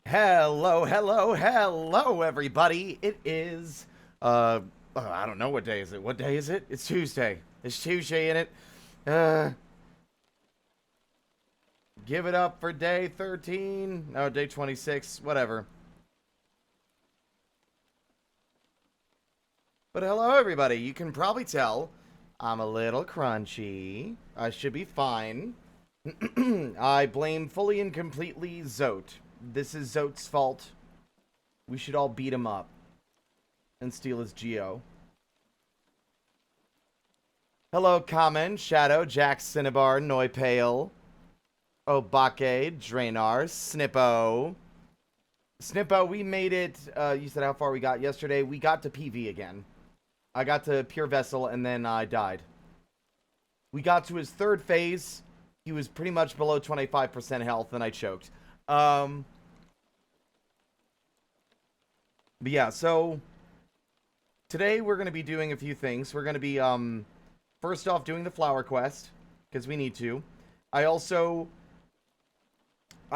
Hello, hello, hello, everybody. It is, I don't know what day is it. What day is it? It's Tuesday. It's Tuesday in it. Uh, give it up for day 13. No, day 26. Whatever. But hello, everybody. You can probably tell I'm a little crunchy. I should be fine. I blame fully and completely Zote. This is Zote's fault. We should all beat him up and steal his Geo. Hello, Kamen, Shadow, Jack, Cinnabar, Noipale, Obake, Draenar, Snippo. Snippo, we made it. You said how far we got yesterday. We got to PV again. I got to Pure Vessel and then I died. We got to his third phase. He was pretty much below 25% health and I choked. But yeah, so today we're going to be doing a few things. We're going to be, first off, doing the flower quest, because we need to. I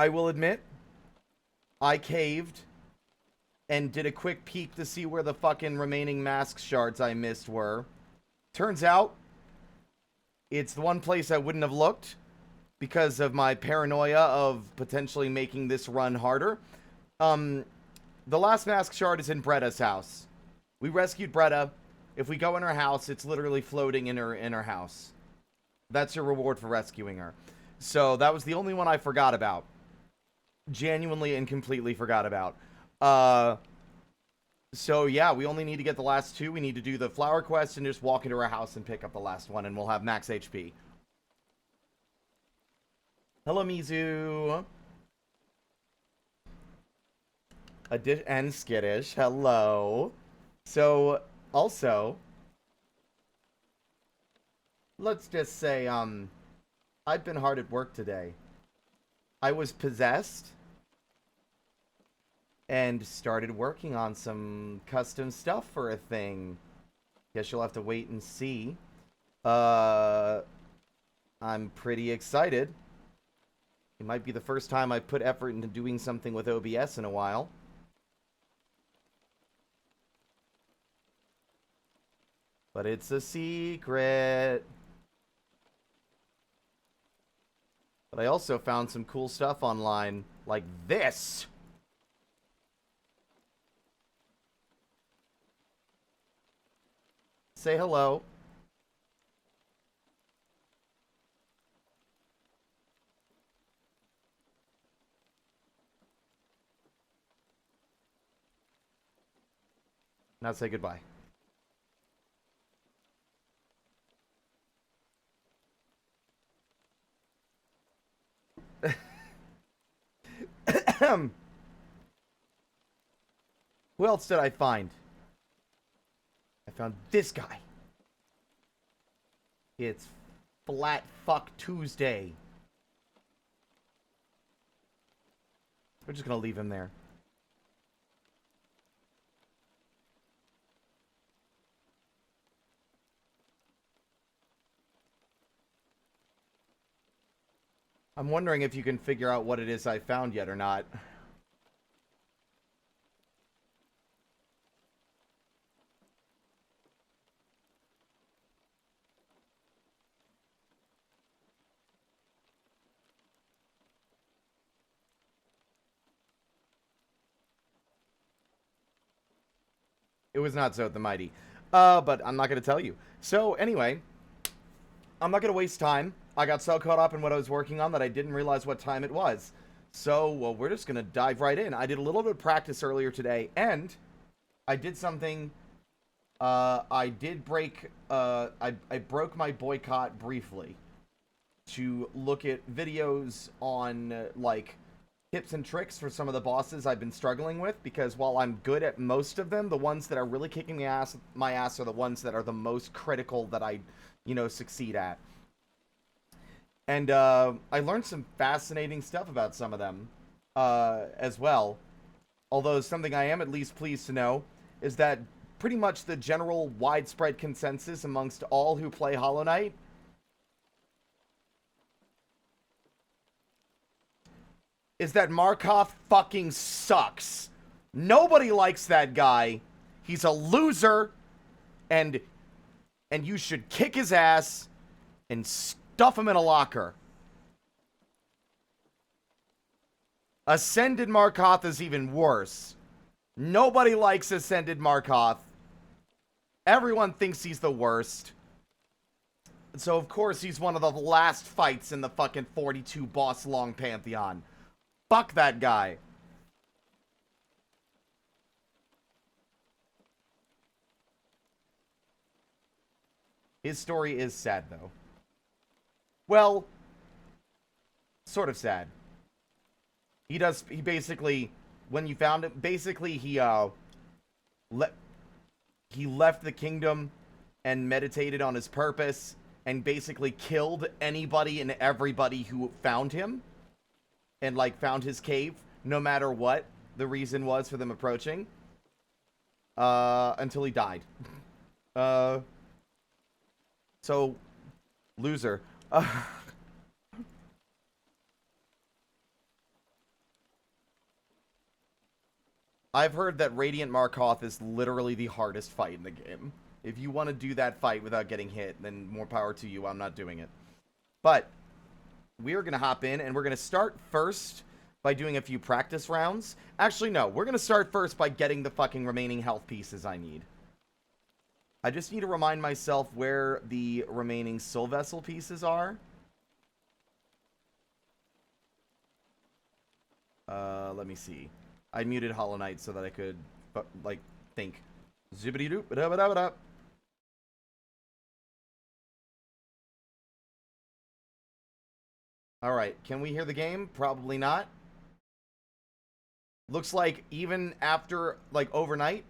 will admit, I caved and did a quick peek to see where the fucking remaining mask shards I missed were. Turns out, it's the one place I wouldn't have looked because of my paranoia of potentially making this run harder. The last mask shard is in Bretta's house. We rescued Bretta. If we go in her house, it's literally floating in her house. That's your reward for rescuing her. So that was the only one I forgot about. Genuinely and completely forgot about. So yeah, we only need to get the last two. We need to do the flower quest and just walk into our house and pick up the last one, and we'll have max HP. Hello, Mizu. And Skittish. Hello. So, also, let's just say, I've been hard at work today. I was possessed and started working on some custom stuff for a thing. Guess you'll have to wait and see. I'm pretty excited. It might be the first time I've put effort into doing something with OBS in a while. But it's a secret. But I also found some cool stuff online, like this. Say hello. Now say goodbye. Who else did I find? I found this guy. It's Flat Fuck Tuesday. We're just gonna leave him there. I'm wondering if you can figure out what it is I found yet or not. It was not Zod the Mighty. But I'm not going to tell you. So, anyway, I'm not going to waste time. I got so caught up in what I was working on that I didn't realize what time it was. So, well, we're just going to dive right in. I did a little bit of practice earlier today, and I did something. I did break. I broke my boycott briefly to look at videos on, like, tips and tricks for some of the bosses I've been struggling with, because while I'm good at most of them, the ones that are really kicking my ass are the ones that are the most critical that I, succeed at. And I learned some fascinating stuff about some of them as well. Although something I am at least pleased to know is that pretty much the general widespread consensus amongst all who play Hollow Knight is that Markov fucking sucks. Nobody likes that guy. He's a loser, and you should kick his ass and stuff him in a locker. Ascended Markoth is even worse. Nobody likes Ascended Markoth. Everyone thinks he's the worst. So, of course, he's one of the last fights in the fucking 42 boss long Pantheon. Fuck that guy. His story is sad, though. Well, sort of sad. He basically, when you found him, basically he left the kingdom and meditated on his purpose and basically killed anybody and everybody who found him and, like, found his cave, no matter what the reason was for them approaching, until he died. So, loser. I've heard that Radiant Markoth is literally the hardest fight in the game. If you want to do that fight without getting hit, then more power to you. I'm not doing it. But we are going to hop in, and we're going to start first by doing a few practice rounds. Actually, no. We're going to start first by getting the fucking remaining health pieces I need. I just need to remind myself where the remaining Soul Vessel pieces are. Let me see. I muted Hollow Knight so that I could, like, think. Zibbity-doop-a-da-ba-da-ba-da. Alright, can we hear the game? Probably not. Looks like even after, like, overnight,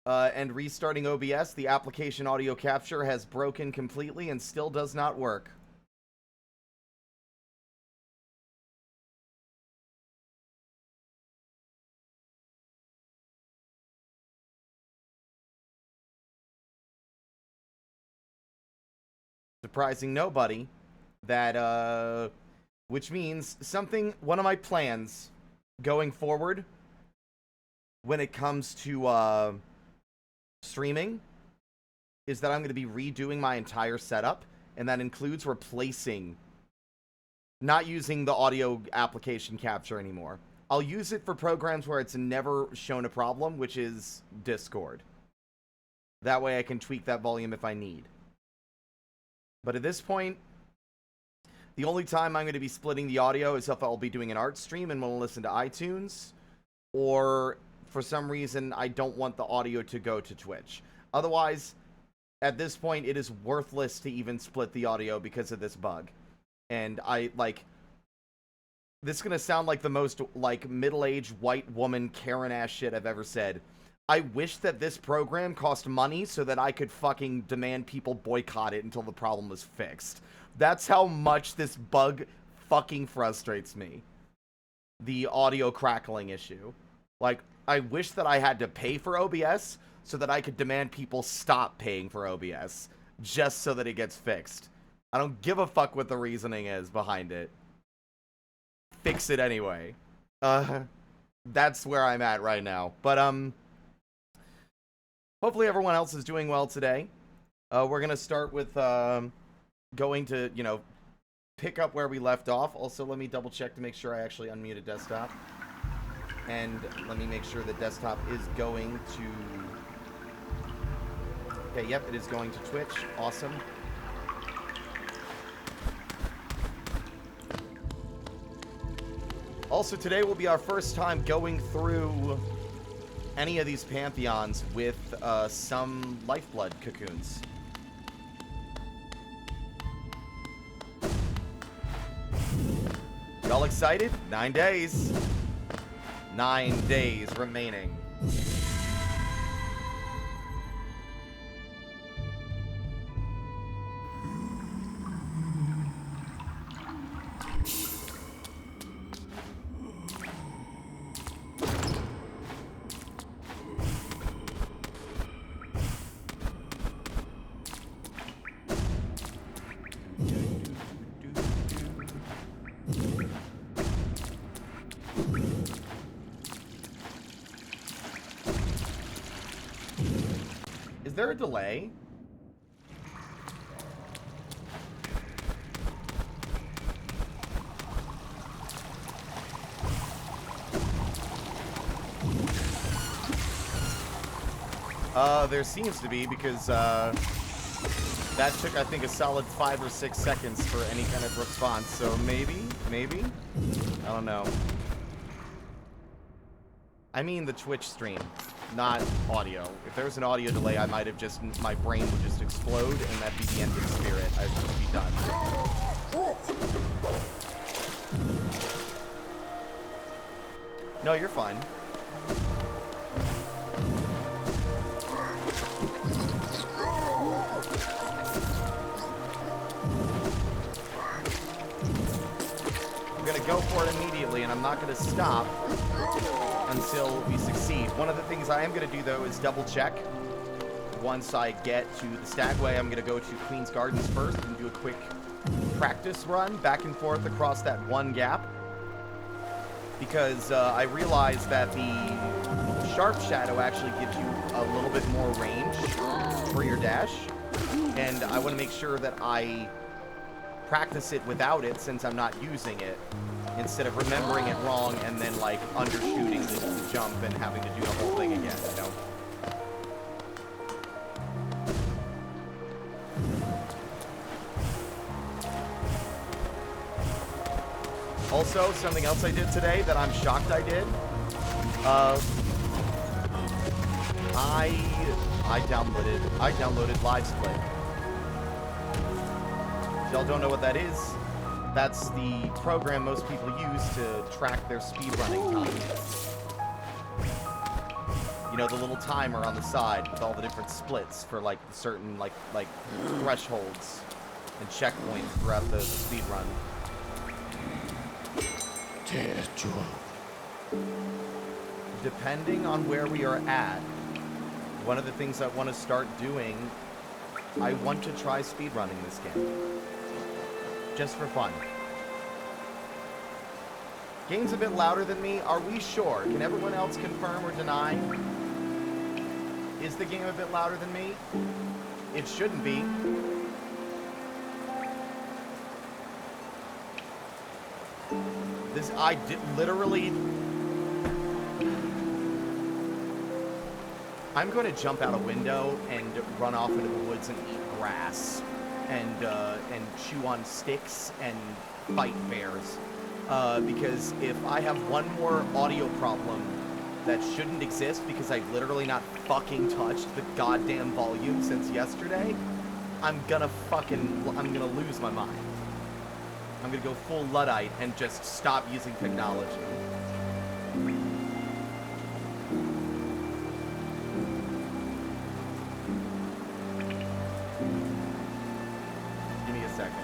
and restarting OBS, the application audio capture has broken completely and still does not work. Surprising nobody that, which means one of my plans going forward when it comes to, streaming is that I'm going to be redoing my entire setup, and that includes replacing, not using the audio application capture anymore. I'll use it for programs where it's never shown a problem, which is Discord. That way I can tweak that volume if I need. But at this point, the only time I'm going to be splitting the audio is if I'll be doing an art stream and want to listen to iTunes, or for some reason I don't want the audio to go to Twitch. Otherwise, at this point, it is worthless to even split the audio because of this bug. And this is going to sound like the most, like, middle-aged white woman Karen-ass shit I've ever said. I wish that this program cost money so that I could fucking demand people boycott it until the problem was fixed. That's how much this bug fucking frustrates me. The audio crackling issue. Like, I wish that I had to pay for OBS so that I could demand people stop paying for OBS just so that it gets fixed. I don't give a fuck what the reasoning is behind it. Fix it anyway. That's where I'm at right now. But, hopefully everyone else is doing well today. We're going to start with going to, pick up where we left off. Also, let me double check to make sure I actually unmuted desktop. And let me make sure that desktop is going to... Okay, yep, it is going to Twitch. Awesome. Also, today will be our first time going through any of these Pantheons with some Lifeblood cocoons. Y'all excited? 9 days. 9 days remaining. Is there a delay? There seems to be, because that took, I think, a solid 5 or 6 seconds for any kind of response. So maybe? I don't know. I mean the Twitch stream, not audio. If there was an audio delay, I might have just, my brain would just explode, and that'd be the end of the spirit. I'd just be done. No, you're fine. I'm gonna go for it immediately, and I'm not gonna stop until we succeed. One of the things I am going to do, though, is double check. Once I get to the Stagway, I'm going to go to Queen's Gardens first and do a quick practice run back and forth across that one gap. because I realized that the Sharp Shadow actually gives you a little bit more range for your dash, and I want to make sure that I practice it without it since I'm not using it, instead of remembering it wrong and then, like, undershooting the jump and having to do the whole thing again, you know? Also, something else I did today that I'm shocked I did, I downloaded LiveSplit. If y'all don't know what that is, that's the program most people use to track their speedrunning time. You know, the little timer on the side with all the different splits for, like, certain, like thresholds and checkpoints throughout the speedrun. Depending on where we are at, one of the things I want to start doing, I want to try speedrunning this game. Just for fun. Game's a bit louder than me. Are we sure? Can everyone else confirm or deny? Is the game a bit louder than me? It shouldn't be. I did literally... I'm going to jump out a window and run off into the woods and eat grass and chew on sticks and fight bears. Because if I have one more audio problem that shouldn't exist because I've literally not fucking touched the goddamn volume since yesterday, I'm gonna lose my mind. I'm gonna go full Luddite and just stop using technology. Give me a second.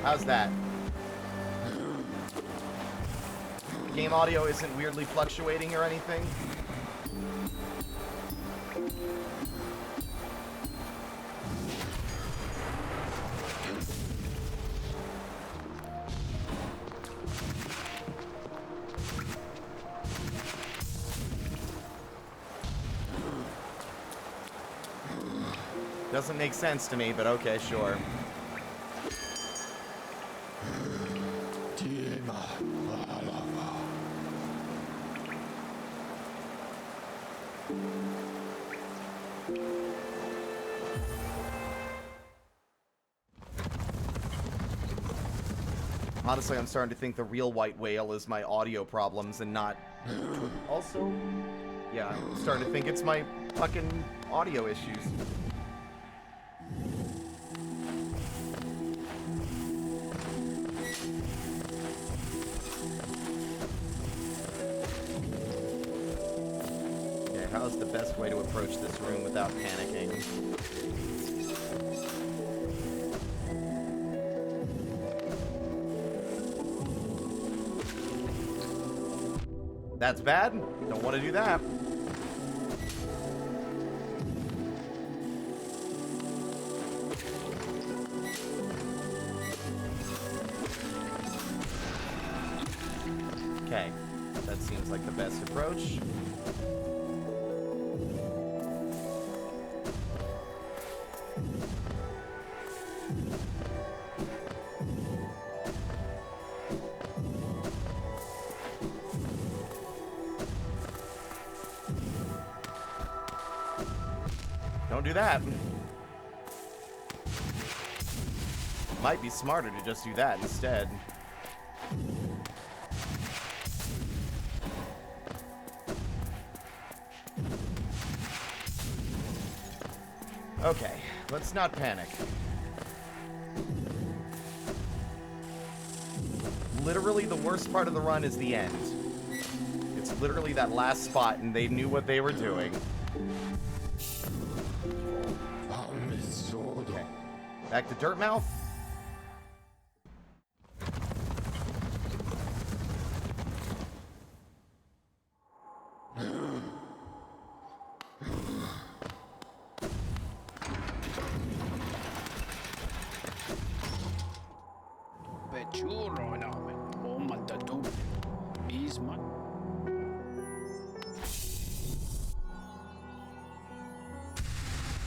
How's that? Game audio isn't weirdly fluctuating or anything? Doesn't make sense to me, but okay, sure. Honestly, I'm starting to think the real white whale is my audio problems and not... Also, yeah, I'm starting to think it's my fucking audio issues. Okay, how's the best way to approach this room without panicking? That's bad. Don't want to do that. Okay. That seems like the best approach. Don't do that. Might be smarter to just do that instead. Okay, let's not panic. Literally, the worst part of the run is the end. It's literally that last spot, and they knew what they were doing. Okay. Back to Dirtmouth.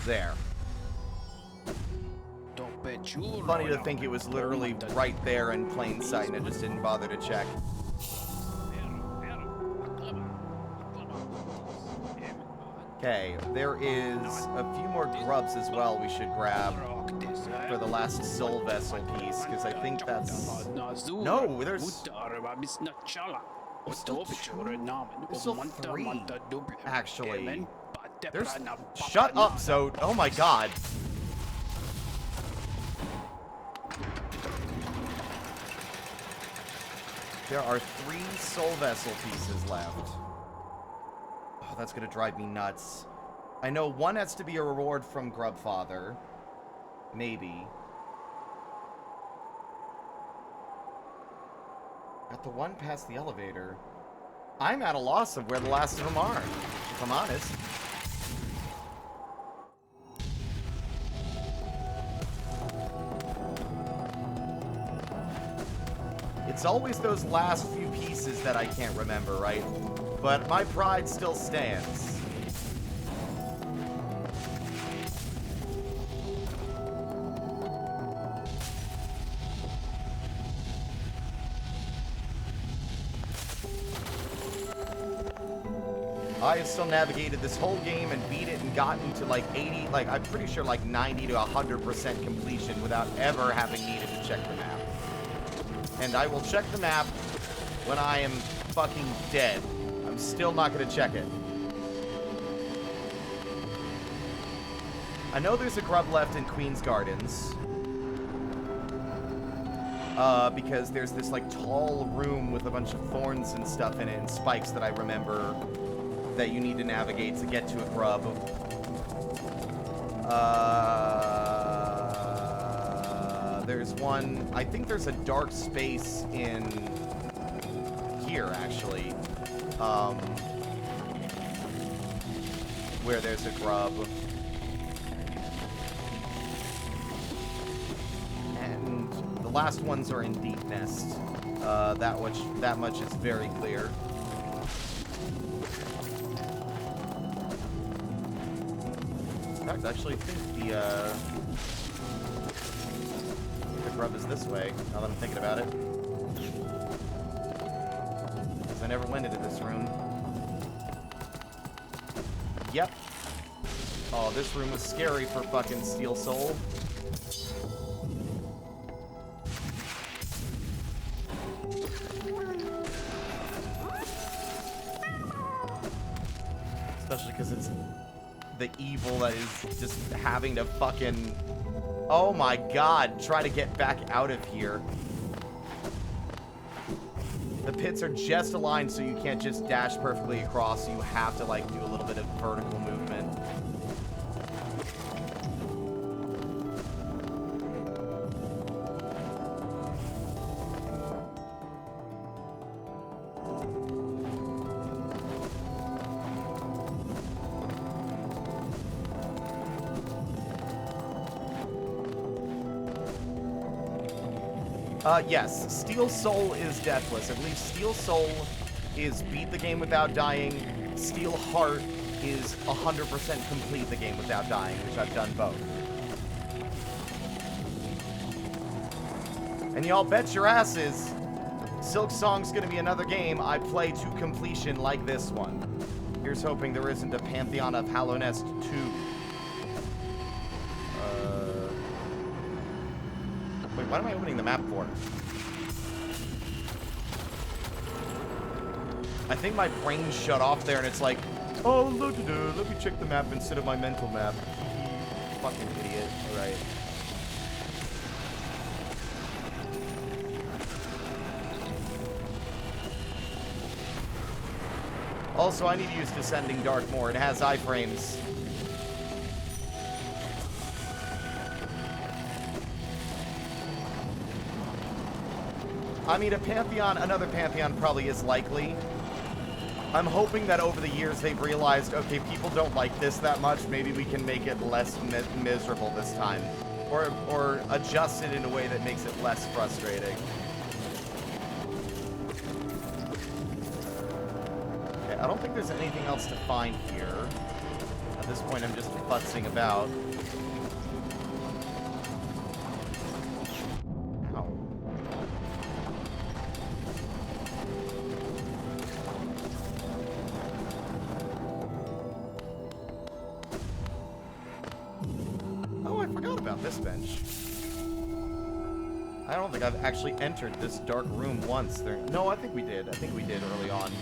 There. Funny to think it was literally right there in plain sight and I just didn't bother to check. Okay, there is a few more grubs as well we should grab for the last soul vessel piece, because I think that's... No, there's still three, actually. There's... Shut up, Zode. Oh my god. There are 3 soul vessel pieces left. Oh, that's gonna drive me nuts. I know one has to be a reward from Grubfather. Maybe. Got the one past the elevator. I'm at a loss of where the last of them are, if I'm honest. It's always those last few pieces that I can't remember, right? But my pride still stands. I have still navigated this whole game and beat it and gotten to like 80, like I'm pretty sure like 90 to 100% completion without ever having needed to check the map. And I will check the map when I am fucking dead. I'm still not going to check it. I know there's a grub left in Queen's Gardens. Because there's this like tall room with a bunch of thorns and stuff in it and spikes that I remember that you need to navigate to get to a grub. There's one... I think there's a dark space in here, actually. Where there's a grub. And the last ones are in Deep Nest. That much is very clear. In fact, I actually think the grub is this way, now that I'm thinking about it. Because I never went into this room. Yep. Oh, this room was scary for fucking Steel Soul. Especially because it's the evil that is just having to fucking... Oh my god, try to get back out of here. The pits are just aligned so you can't just dash perfectly across, so you have to like do a little bit of vertical movement. Yes, Steel Soul is deathless. I believe Steel Soul is beat the game without dying. Steel Heart is 100% complete the game without dying, which I've done both. And y'all bet your asses, Silk Song's gonna be another game I play to completion like this one. Here's hoping there isn't a Pantheon of Hallownest 2. Wait, what am I opening the map for? I think my brain shut off there and it's like, oh, let me check the map instead of my mental map. Fucking idiot. Alright. Also, I need to use Descending Dark more. It has iframes. I mean, another Pantheon probably is likely. I'm hoping that over the years they've realized, okay, people don't like this that much, maybe we can make it less miserable this time. Or adjust it in a way that makes it less frustrating. Okay, I don't think there's anything else to find here. At this point, I'm just futzing about. Ow. Oh, I forgot about this bench. I don't think I've actually entered this dark room once. No, I think we did. I think we did early on.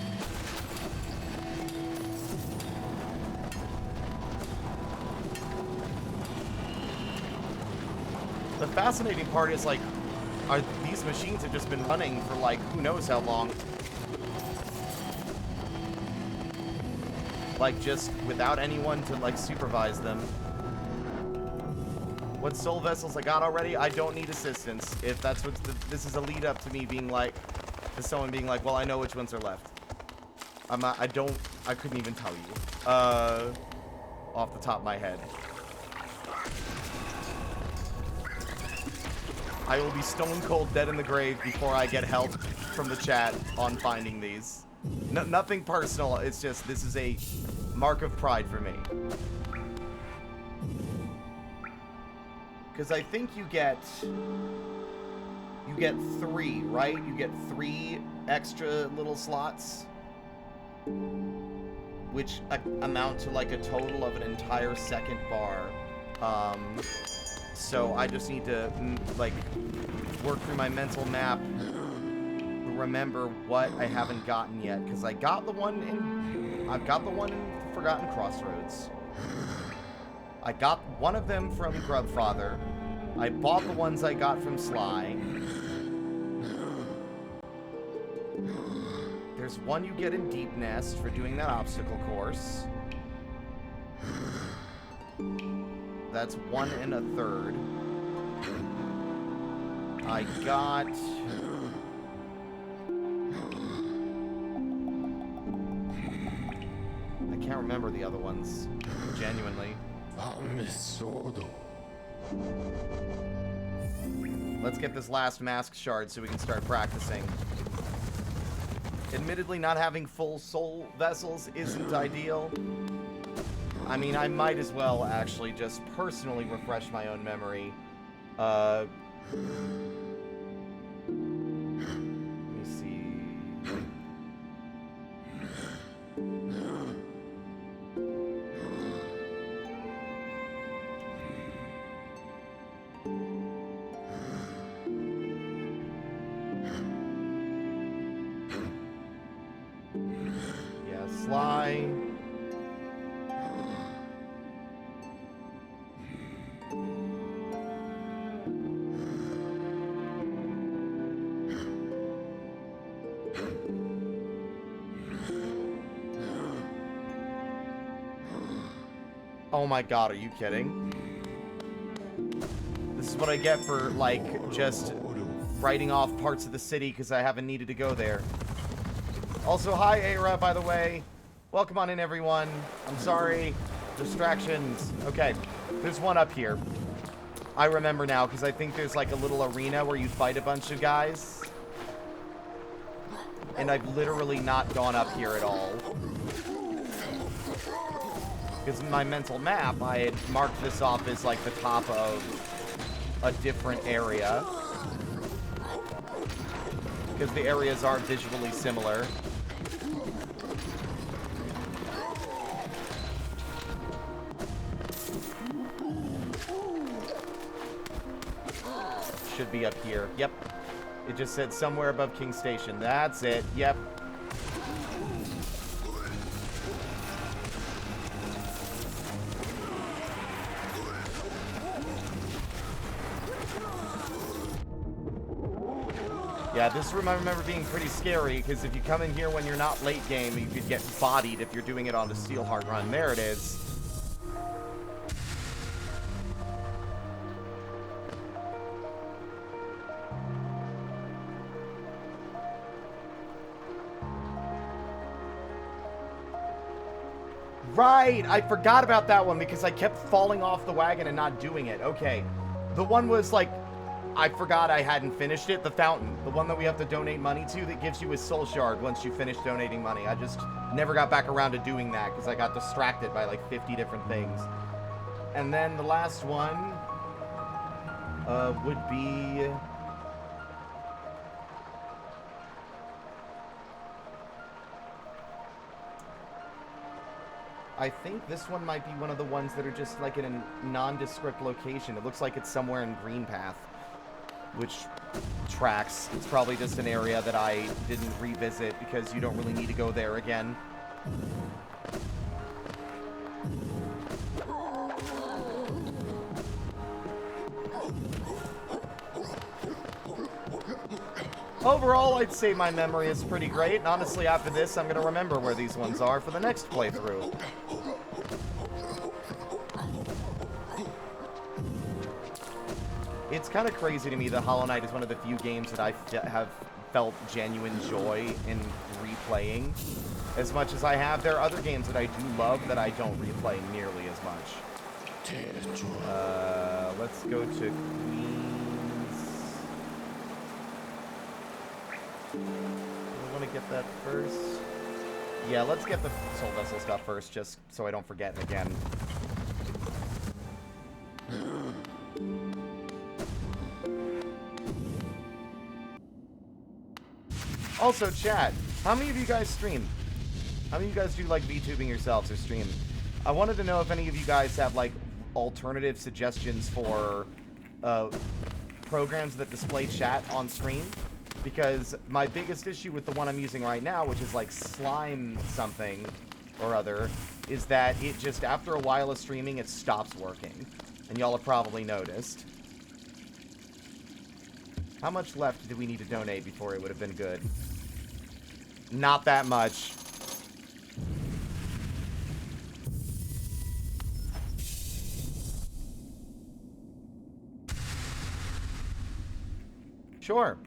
The fascinating part is, like, these machines have just been running for, like, who knows how long. Like, just without anyone to, like, supervise them. What soul vessels I got already? I don't need assistance. If that's what this is a lead up to me being like, to someone being like, well, I know which ones are left. I couldn't even tell you. Off the top of my head. I will be stone cold dead in the grave before I get help from the chat on finding these. Nothing personal. It's just, this is a mark of pride for me. Because I think you get 3, right? You get 3 extra little slots, which amount to like a total of an entire second bar. So I just need to like work through my mental map to remember what I haven't gotten yet. Because I've got the one in Forgotten Crossroads. I got one of them from Grubfather. I bought the ones I got from Sly. There's one you get in Deep Nest for doing that obstacle course. That's 1 1/3. I got... I can't remember the other ones, genuinely. Let's get this last mask shard so we can start practicing. Admittedly, not having full soul vessels isn't ideal. I mean, I might as well actually just personally refresh my own memory. Let me see. Yeah, Sly. Oh my god, are you kidding? This is what I get for, like, just writing off parts of the city because I haven't needed to go there. Also, hi, Aira, by the way. Welcome on in, everyone. I'm sorry. Distractions. Okay, there's one up here. I remember now because I think there's, like, a little arena where you fight a bunch of guys. And I've literally not gone up here at all. Because in my mental map, I had marked this off as, like, the top of a different area. Because the areas are visually similar. Should be up here. Yep. It just said somewhere above King Station. That's it. Yep. Yeah, this room I remember being pretty scary, because if you come in here when you're not late game, you could get bodied if you're doing it on the Steelheart run. There it is. Right! I forgot about that one because I kept falling off the wagon and not doing it. Okay. The one was like... I forgot I hadn't finished it. The fountain, the one that we have to donate money to, that gives you a soul shard once you finish donating money. I just never got back around to doing that because I got distracted by like 50 different things. And then the last one would be... I think this one might be one of the ones that are just like in a nondescript location. It looks like it's somewhere in Greenpath, which tracks. It's probably just an area that I didn't revisit because you don't really need to go there again. Overall, I'd say my memory is pretty great, and honestly, after this, I'm going to remember where these ones are for the next playthrough. It's kind of crazy to me that Hollow Knight is one of the few games that I have felt genuine joy in replaying as much as I have. There are other games that I do love that I don't replay nearly as much. Let's go to Queens. I want to get that first. Yeah, let's get the Soul Vessel stuff first, just so I don't forget it again. Also, chat, how many of you guys stream? How many of you guys do, like, VTubing yourselves or stream? I wanted to know if any of you guys have, like, alternative suggestions for programs that display chat on screen. Because my biggest issue with the one I'm using right now, which is like Slime something or other, is that it just, after a while of streaming, it stops working. And y'all have probably noticed. How much left do we need to donate before it would have been good? Not that much. Sure.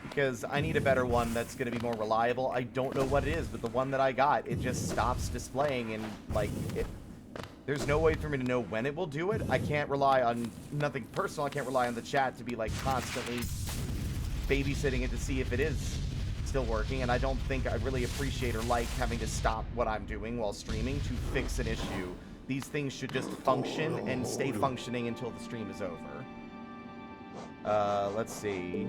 Because I need a better one that's going to be more reliable. I don't know what it is, but the one that I got, it just stops displaying, and, like, there's no way for me to know when it will do it. I can't rely on nothing personal. I can't rely on the chat to be, like, constantly babysitting it to see if it is still working, and I don't think I really appreciate or like having to stop what I'm doing while streaming to fix an issue. These things should just function and stay functioning until the stream is over. Let's see...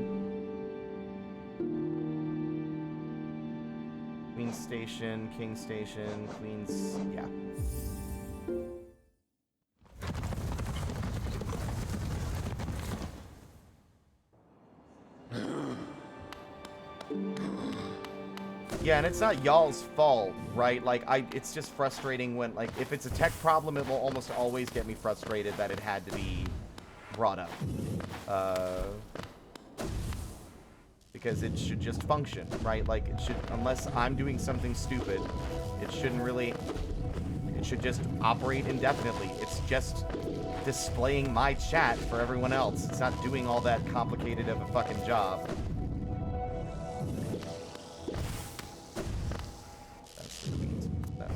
Queen's Station, King Station, Queen's... yeah. Yeah, and it's not y'all's fault, right? Like, it's just frustrating when, like, if it's a tech problem, it will almost always get me frustrated that it had to be brought up. Because it should just function, right? Like, it should, unless I'm doing something stupid, it shouldn't really, it should just operate indefinitely. It's just displaying my chat for everyone else. It's not doing all that complicated of a fucking job. That's the Queen's, no.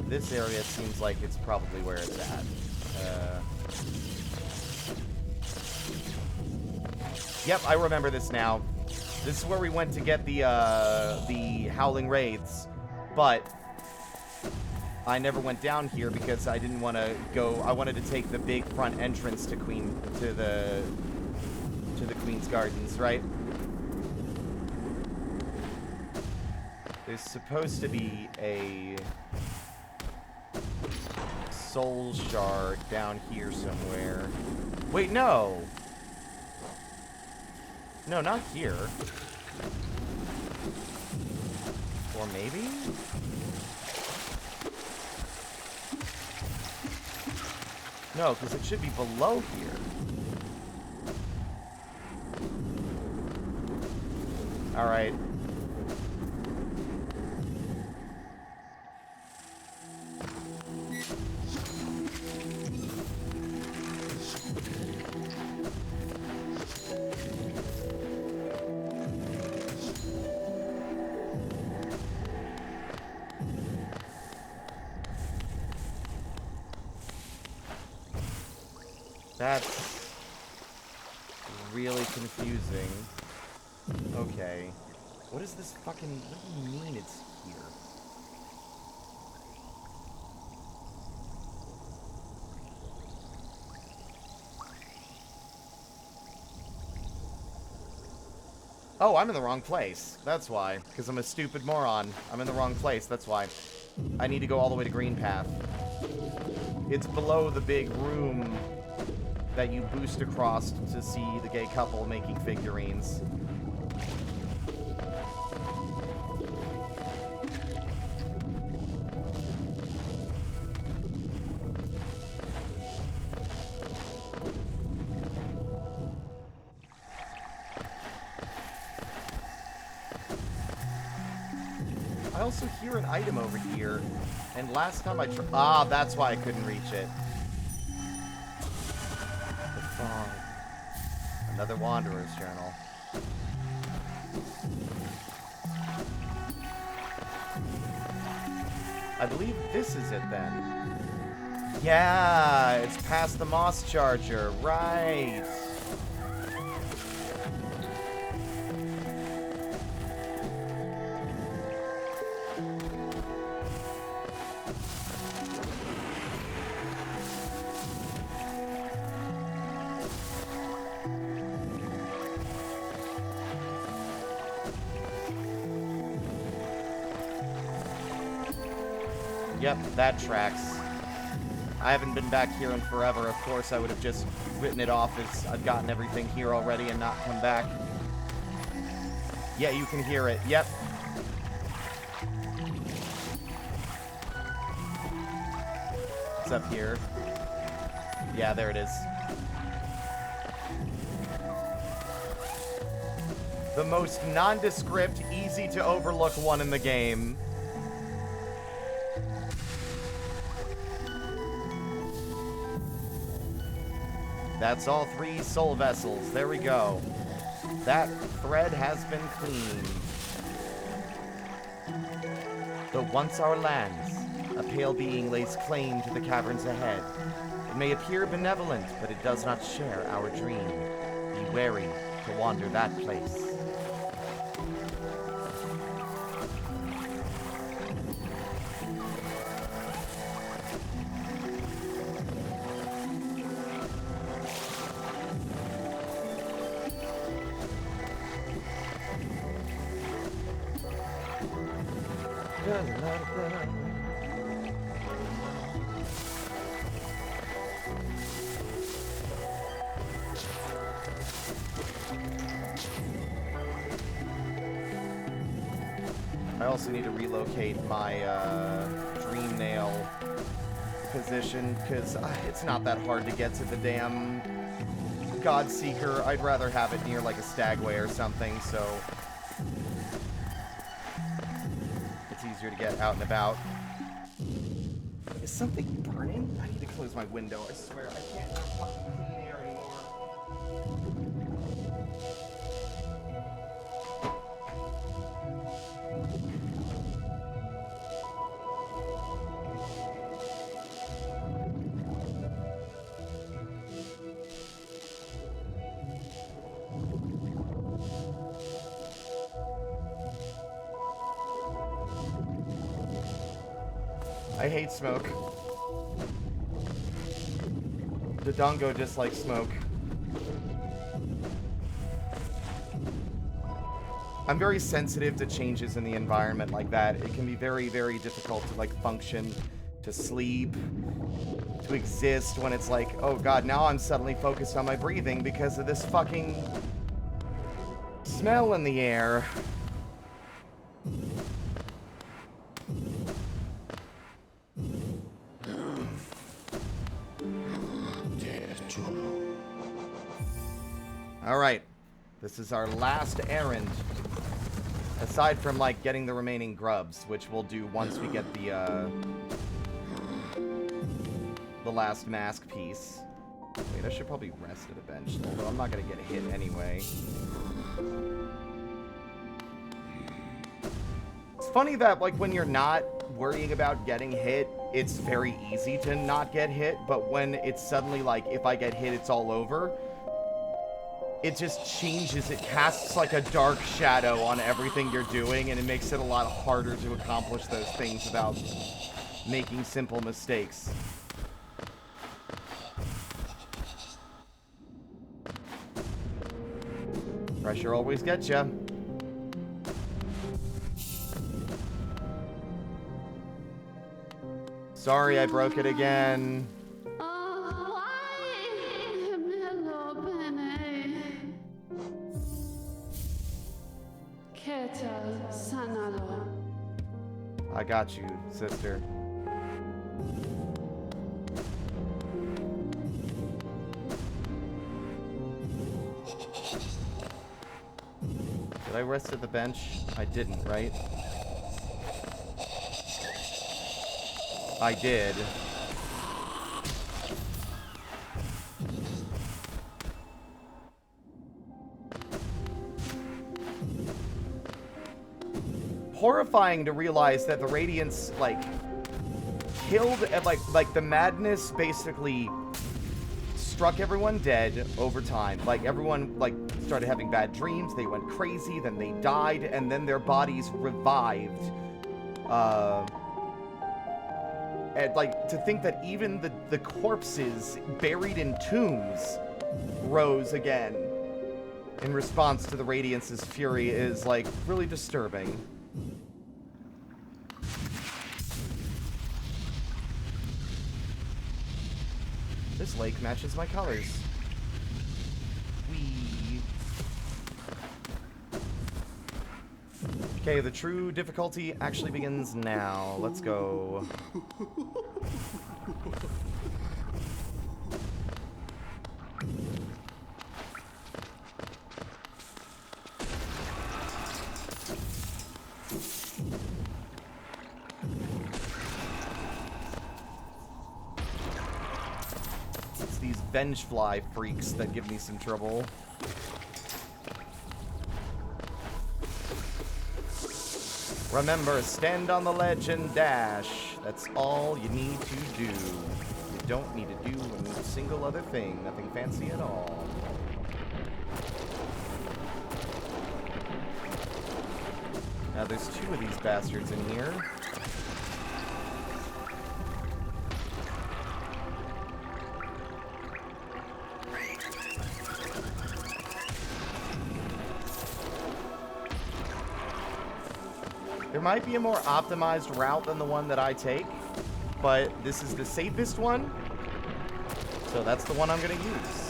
This area seems like it's probably where it's at. Yep, I remember this now. This is where we went to get the Howling Wraiths, but I never went down here because I didn't want to go. I wanted to take the big front entrance to the Queen's Gardens, right? There's supposed to be a soul shard down here somewhere. Wait, no! No, not here. Or maybe? No, because it should be below here. Alright. That's really confusing. Okay. What is this fucking... What do you mean it's here? Oh, I'm in the wrong place. That's why. Because I'm a stupid moron. I'm in the wrong place. That's why. I need to go all the way to Green Path. It's below the big room that you boost across to see the gay couple making figurines. I also hear an item over here, and last time I tried... Ah, that's why I couldn't reach it. The fog. Another Wanderer's Journal. I believe this is it then. Yeah, it's past the Moss Charger. Right. Yep, that tracks. I haven't been back here in forever. Of course, I would have just written it off as I've gotten everything here already and not come back. Yeah, you can hear it. Yep. It's up here. Yeah, there it is. The most nondescript, easy to overlook one in the game. That's all 3 soul vessels. There we go. That thread has been cleaned. Though once our lands, a pale being lays claim to the caverns ahead. It may appear benevolent, but it does not share our dream. Be wary to wander that place. I also need to relocate my dream nail position, because it's not that hard to get to the damn Godseeker. I'd rather have it near like a Stagway or something, so it's easier to get out and about. Is something burning? I need to close my window, I swear. I can't have fucking clean air anymore. I hate smoke. The Dongo just likes smoke. I'm very sensitive to changes in the environment like that. It can be very, very difficult to, like, function, to sleep, to exist when it's like, oh god, now I'm suddenly focused on my breathing because of this fucking smell in the air. Alright, this is our last errand. Aside from, like, getting the remaining grubs, which we'll do once we get the last mask piece. Wait, I should probably rest at a bench, although I'm not gonna get hit anyway. It's funny that, like, when you're not worrying about getting hit, it's very easy to not get hit, but when it's suddenly like, if I get hit, it's all over, it just changes. It casts like a dark shadow on everything you're doing, and it makes it a lot harder to accomplish those things without making simple mistakes. Pressure always gets ya. Sorry, I broke it again. I got you, sister. Did I rest at the bench? I didn't, right? I did. Horrifying to realize that the Radiance, like, killed, like the madness basically struck everyone dead over time. Like, everyone, like, started having bad dreams, they went crazy, then they died, and then their bodies revived. And, like, to think that even the corpses buried in tombs rose again in response to the Radiance's fury is, like, really disturbing. This lake matches my colors. Whee. Okay, the true difficulty actually begins now. Let's go. It's these Vengefly freaks that give me some trouble. Remember, stand on the ledge and dash. That's all you need to do. You don't need to do a single other thing. Nothing fancy at all. Now, there's two of these bastards in here. There might be a more optimized route than the one that I take, but this is the safest one, so that's the one I'm going to use.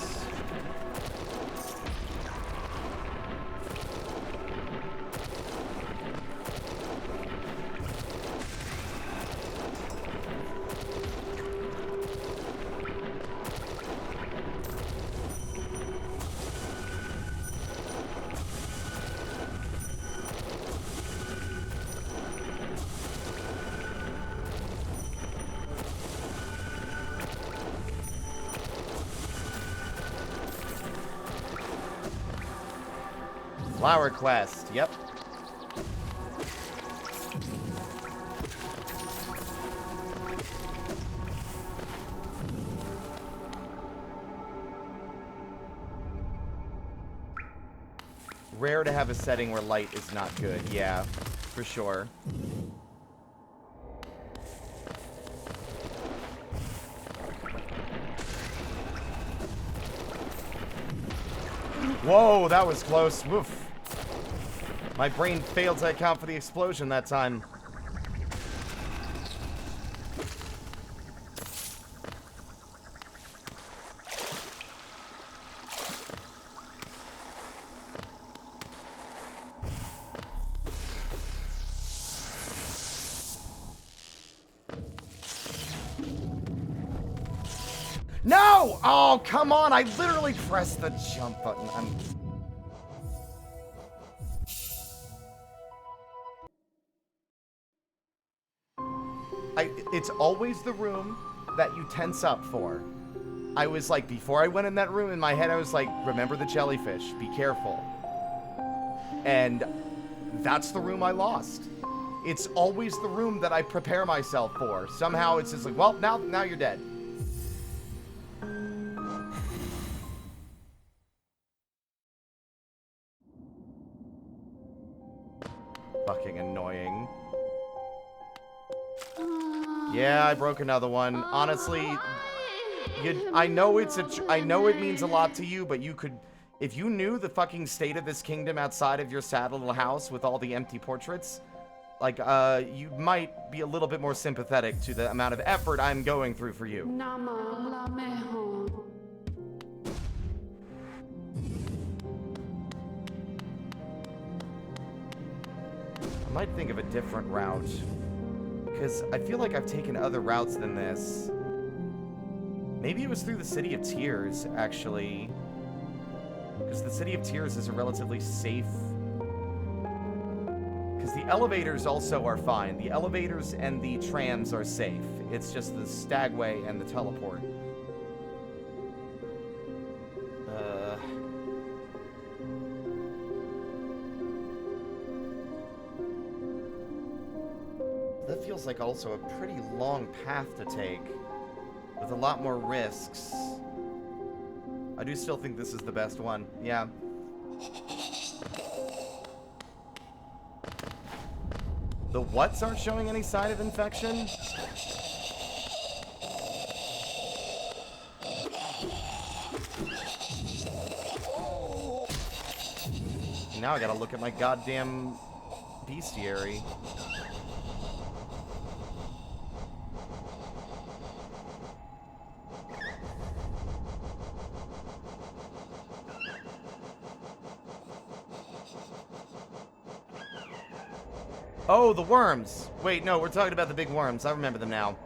Flower quest, yep. Rare to have a setting where light is not good, yeah, for sure. Whoa, that was close. Woof. My brain failed to account for the explosion that time. No! Oh, come on. I literally pressed the jump button. It's always the room that you tense up for. I was like, before I went in that room, in my head, I was like, remember the jellyfish. Be careful. And that's the room I lost. it's always the room that I prepare myself for. Somehow it's just like, well, now you're dead. Fucking annoying. Yeah, I broke another one. Honestly, I know it means a lot to you, but you could, if you knew the fucking state of this kingdom outside of your sad little house with all the empty portraits, like, you might be a little bit more sympathetic to the amount of effort I'm going through for you. I might think of a different route, because I feel like I've taken other routes than this. Maybe it was through the City of Tears, actually. Because the City of Tears is a relatively safe... Because the elevators also are fine. The elevators and the trams are safe. It's just the Stagway and the teleport. That feels like also a pretty long path to take, with a lot more risks. I do still think this is the best one. Yeah. The whats aren't showing any sign of infection? Now I gotta look at my goddamn bestiary. Oh, the worms. Wait, no, we're talking about the big worms. I remember them now.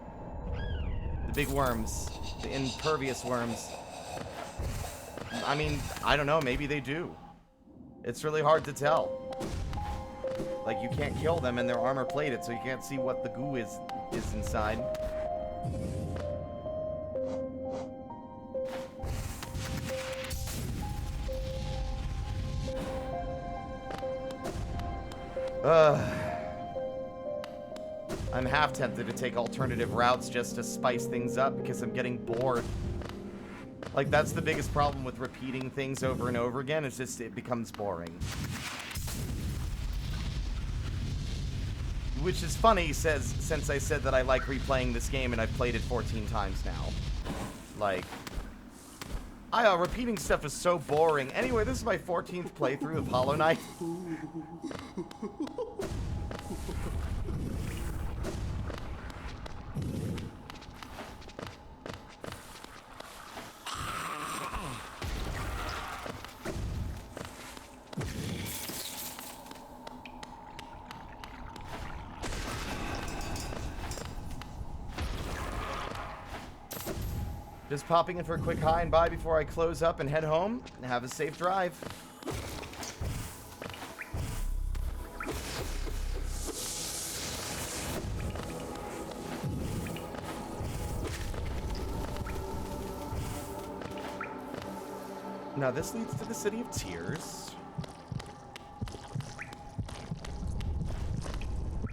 The big worms. The impervious worms. I mean, I don't know. Maybe they do. It's really hard to tell. Like, you can't kill them and they're armor plated, so you can't see what the goo is inside. I'm half tempted to take alternative routes just to spice things up because I'm getting bored. Like, that's the biggest problem with repeating things over and over again. It's just, it becomes boring. Which is funny, since I said that I like replaying this game and I've played it 14 times now. Like, repeating stuff is so boring. Anyway, this is my 14th playthrough of Hollow Knight. Just popping in for a quick hi and bye before I close up and head home. Have a safe drive. Now this leads to the City of Tears.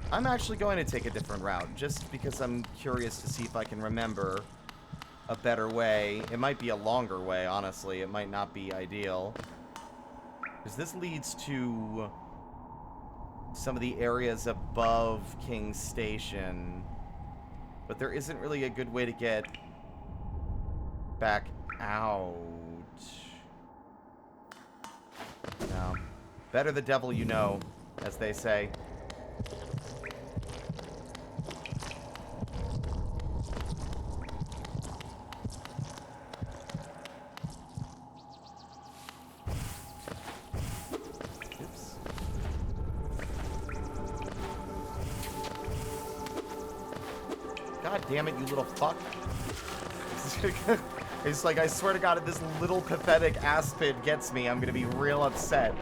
I'm actually going to take a different route, just because I'm curious to see if I can remember a better way. It might be a longer way, honestly. It might not be ideal. Because this leads to some of the areas above King's Station. But there isn't really a good way to get back out. No. Better the devil you know, as they say. God damn it, you little fuck. It's like, I swear to God, if this little pathetic aspid gets me, I'm gonna be real upset.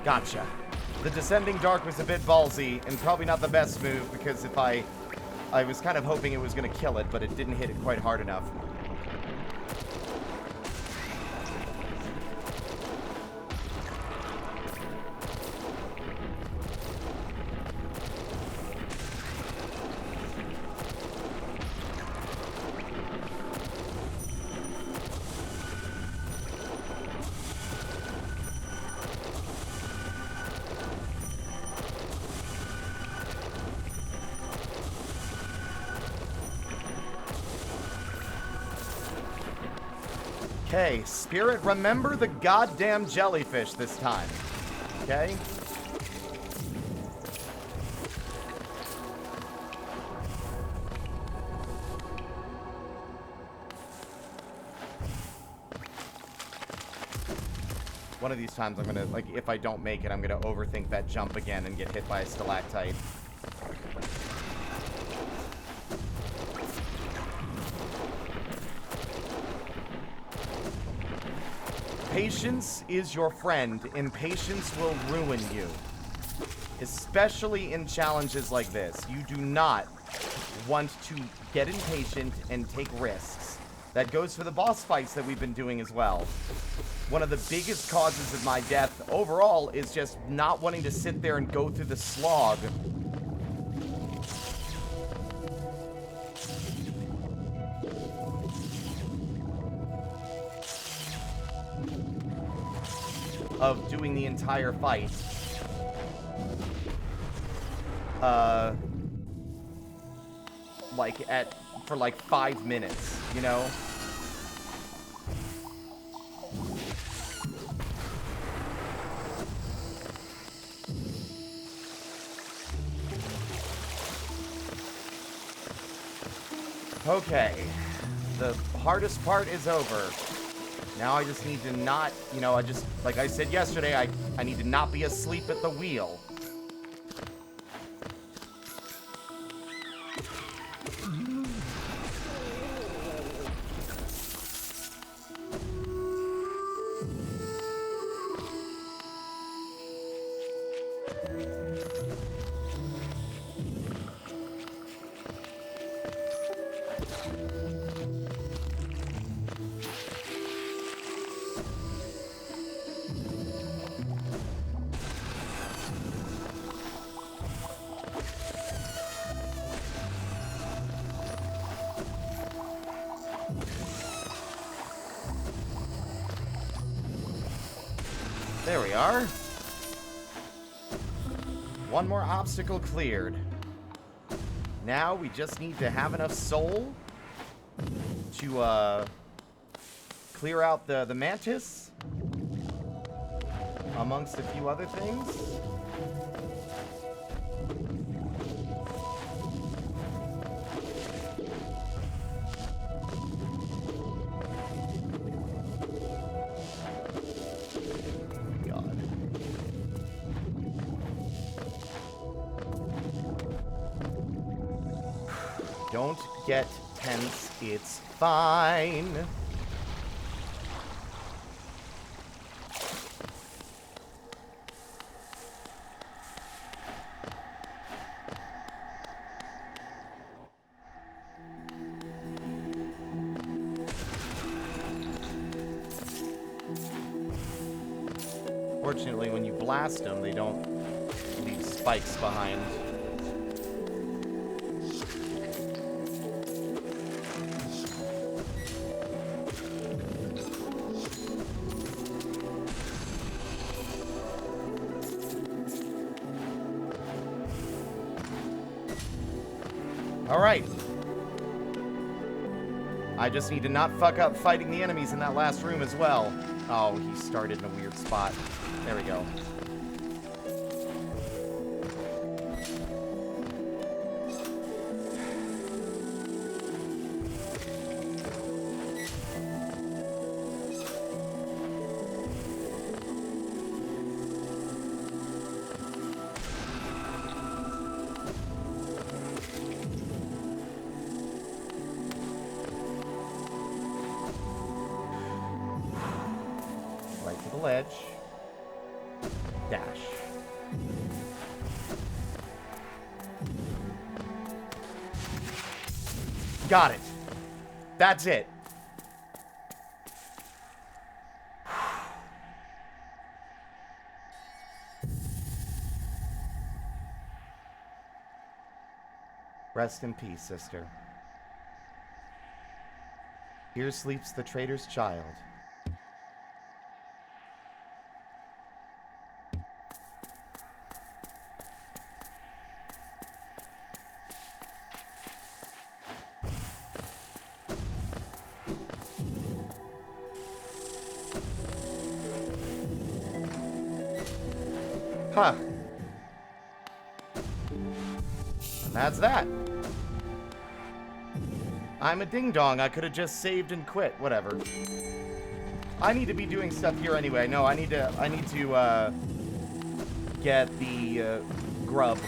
Gotcha. The descending dark was a bit ballsy, and probably not the best move, because if I I was kind of hoping it was going to kill it, but it didn't hit it quite hard enough. Okay, Spirit, remember the goddamn jellyfish this time. Okay? One of these times I'm gonna, like, if I don't make it, I'm gonna overthink that jump again and get hit by a stalactite. Patience is your friend. Impatience will ruin you. Especially in challenges like this. You do not want to get impatient and take risks. That goes for the boss fights that we've been doing as well. One of the biggest causes of my death overall is just not wanting to sit there and go through the slog of doing the entire fight. For like 5 minutes, you know? Okay. The hardest part is over. Now I just need to not, you know, like I said yesterday, I need to not be asleep at the wheel. There we are. One more obstacle cleared. Now we just need to have enough soul to clear out the mantis, amongst a few other things. Don't get tense, it's fine. Fortunately, when you blast them, they don't leave spikes behind. Alright. I just need to not fuck up fighting the enemies in that last room as well. Oh, he started in a weird spot. There we go. Ledge. Dash. Got it. That's it. Rest in peace, sister. Here sleeps the traitor's child. Huh. And that's that. I'm a ding-dong. I could have just saved and quit. Whatever. I need to be doing stuff here anyway. No, I need to get the grub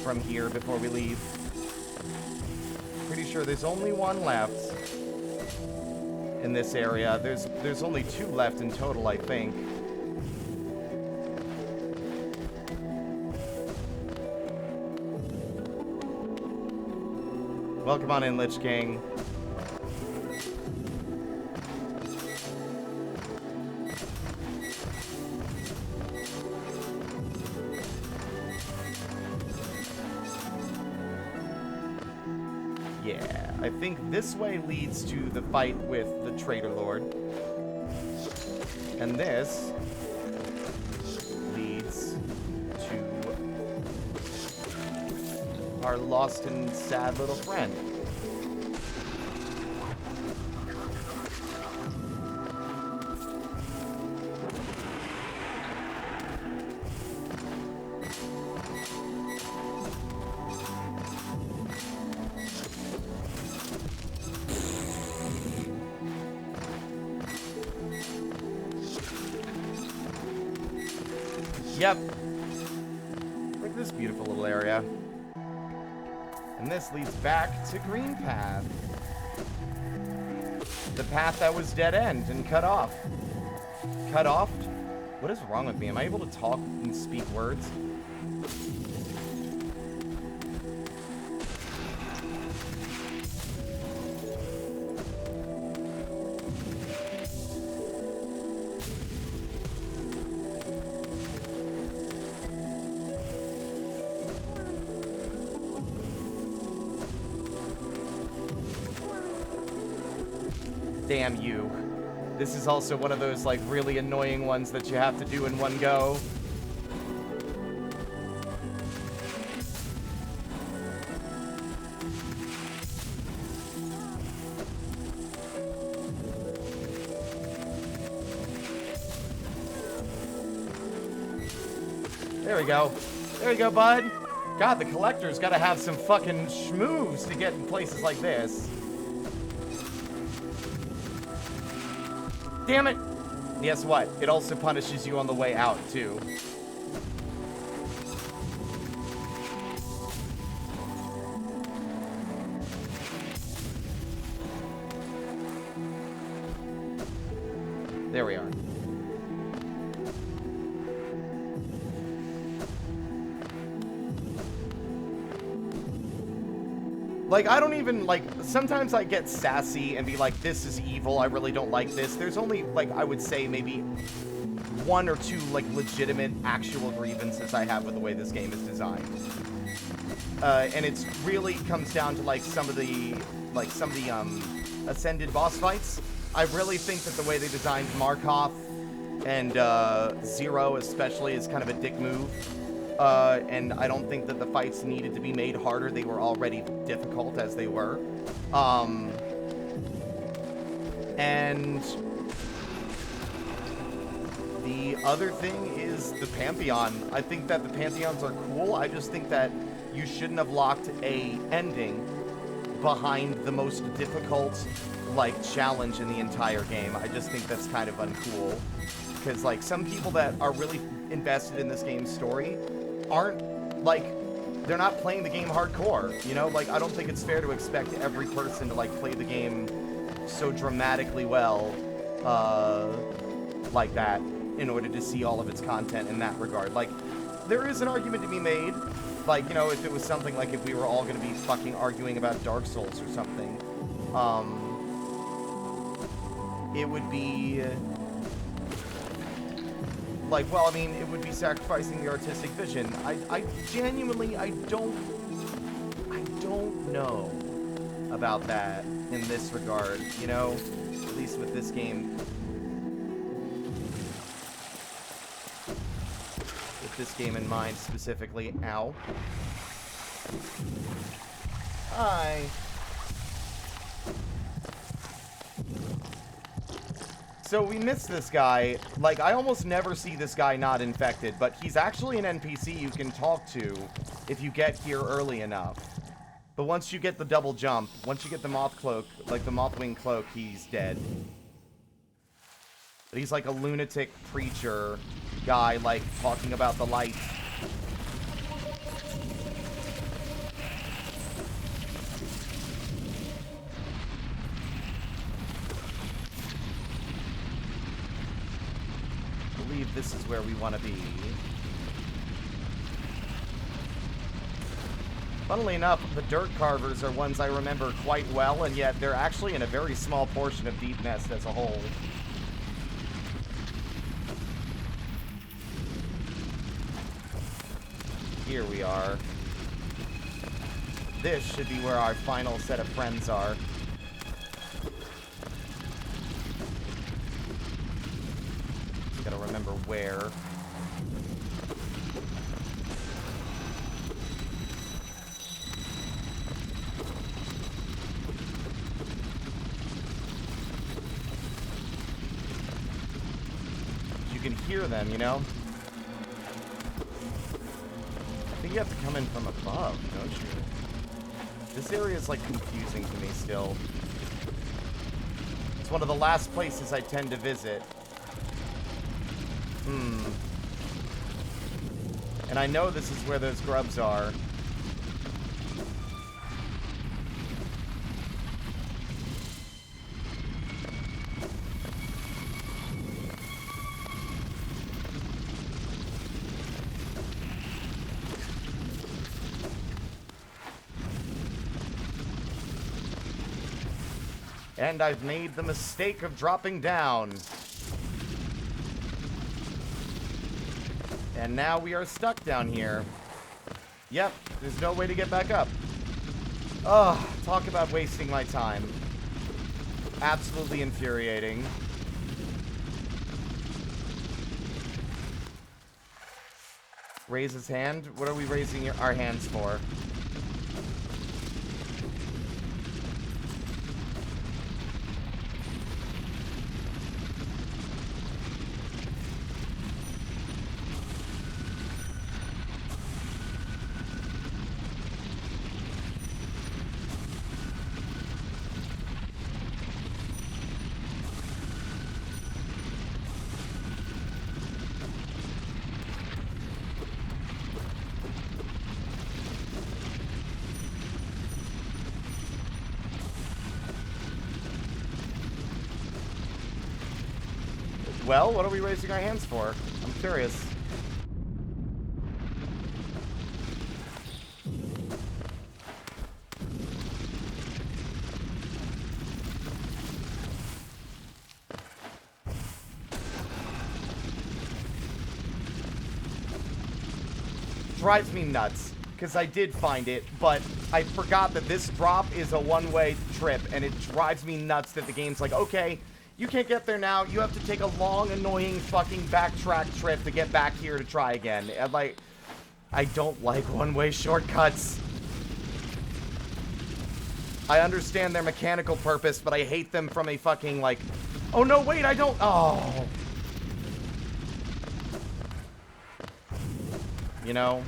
from here before we leave. Pretty sure there's only one left in this area. There's only 2 left in total, I think. Welcome on in, Lich King. Yeah, I think this way leads to the fight with the Traitor Lord. And this leads to our lost and sad little friend. Yep. Look at this beautiful little area. And this leads back to Green Path. The path that was dead end and cut off. Cut off? What is wrong with me? Am I able to talk and speak words? Damn you. This is also one of those, like, really annoying ones that you have to do in one go. There we go. There you go, bud. God, the collector's gotta have some fucking schmoves to get in places like this. Damn it! Guess what? It also punishes you on the way out, too. There we are. Like, I don't even, like, sometimes I get sassy and be like, this is evil, I really don't like this. There's only, like, I would say maybe 1 or 2, like, legitimate, actual grievances I have with the way this game is designed. And it's really comes down to, like, some of the Ascended boss fights. I really think that the way they designed Markov and Zero especially is kind of a dick move. And I don't think that the fights needed to be made harder. They were already difficult as they were. And the other thing is the Pantheon. I think that the Pantheons are cool. I just think that you shouldn't have locked a ending behind the most difficult, like, challenge in the entire game. I just think that's kind of uncool. Because, like, some people that are really invested in this game's story aren't, like, they're not playing the game hardcore, you know? Like, I don't think it's fair to expect every person to, like, play the game so dramatically well, like that, in order to see all of its content in that regard. Like, there is an argument to be made like, you know, if it was something like if we were all gonna be fucking arguing about Dark Souls or something, it would be, like, well, I mean, it would be sacrificing the artistic vision. I genuinely, I don't know about that in this regard, you know, at least with this game. With this game in mind specifically. Ow. Hi. So we missed this guy. Like, I almost never see this guy not infected, but he's actually an NPC you can talk to if you get here early enough. But once you get the double jump, once you get the moth cloak, like the mothwing cloak, he's dead. But he's like a lunatic preacher guy, like, talking about the light. I believe this is where we want to be. Funnily enough, the dirt carvers are ones I remember quite well, and yet they're actually in a very small portion of Deep Nest as a whole. Here we are. This should be where our final set of friends are. Just gotta remember where. You can hear them, you know? I think you have to come in from above, don't you? This area is, like, confusing to me still. It's one of the last places I tend to visit. And I know this is where those grubs are. And I've made the mistake of dropping down. And now we are stuck down here. Yep, there's no way to get back up. Ugh, talk about wasting my time. Absolutely infuriating. Raise his hand? What are we raising our hands for? Well, what are we raising our hands for? I'm curious. Drives me nuts, because I did find it, but I forgot that this drop is a one-way trip, and it drives me nuts that the game's like, okay, you can't get there now. You have to take a long, annoying fucking backtrack trip to get back here to try again. And, like, I don't like one-way shortcuts. I understand their mechanical purpose, but I hate them from a fucking, like, oh, no, wait, I don't. Oh. You know?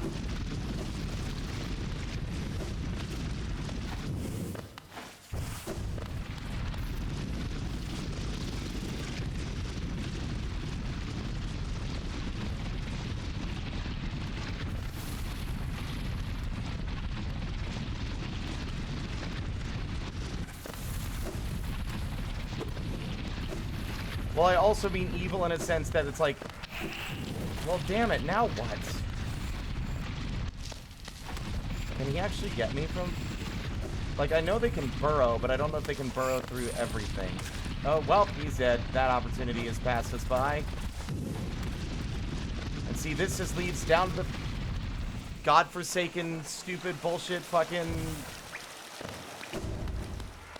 Well, I also mean evil in a sense that it's like, well, damn it, now what? Can he actually get me from... Like, I know they can burrow, but I don't know if they can burrow through everything. Oh, well, he's dead. That opportunity has passed us by. And see, this just leads down to the godforsaken, stupid, bullshit fucking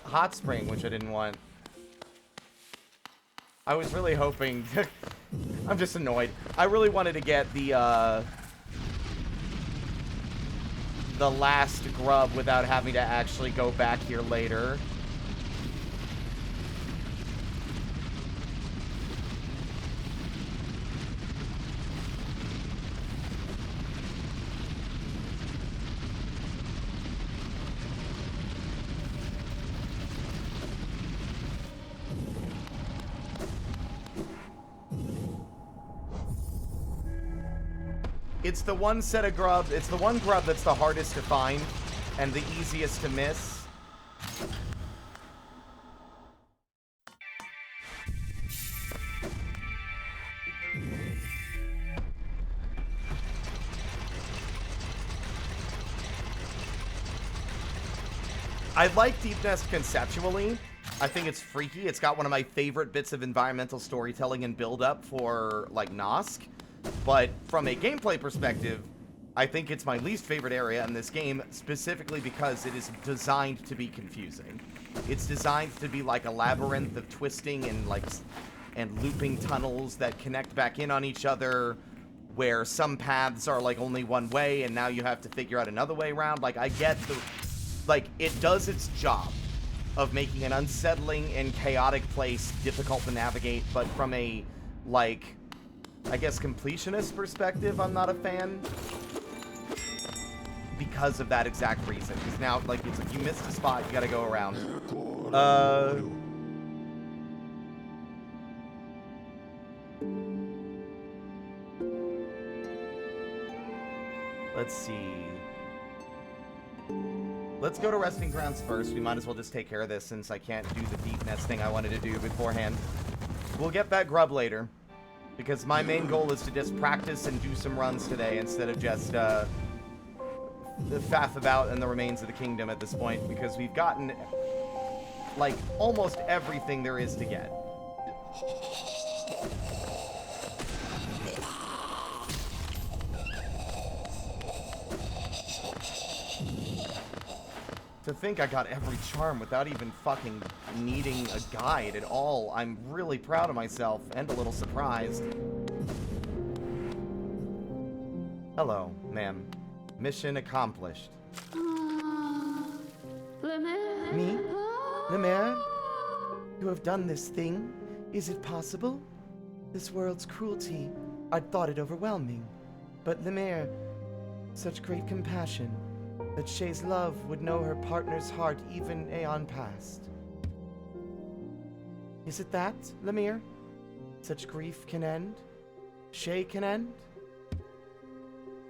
hot spring, which I didn't want. I was really hoping... I'm just annoyed. I really wanted to get the last grub without having to actually go back here later. It's the one set of grub, it's the one grub that's the hardest to find and the easiest to miss. I like Deep Nest conceptually. I think it's freaky. It's got one of my favorite bits of environmental storytelling and build-up for, like, Nosk. But from a gameplay perspective, I think it's my least favorite area in this game, specifically because it is designed to be confusing. It's designed to be like a labyrinth of twisting and looping tunnels that connect back in on each other, where some paths are like only one way and now you have to figure out another way around. Like, I get the... Like, it does its job of making an unsettling and chaotic place difficult to navigate, but from a, like... I guess completionist perspective, I'm not a fan. Because of that exact reason. Because now, like, it's if you missed a spot, you gotta go around. Let's see. Let's go to Resting Grounds first. We might as well just take care of this since I can't do the deep nest thing I wanted to do beforehand. We'll get that grub later. Because my main goal is to just practice and do some runs today instead of just faff about in the remains of the kingdom at this point. Because we've gotten, like, almost everything there is to get. To think I got every charm without even fucking needing a guide at all, I'm really proud of myself and a little surprised. Hello, ma'am. Mission accomplished. Me? Lemaire? You have done this thing? Is it possible? This world's cruelty, I'd thought it overwhelming. But Lemaire, such great compassion. That Shay's love would know her partner's heart even aeon past. Is it that, Lemire? Such grief can end? Shay can end?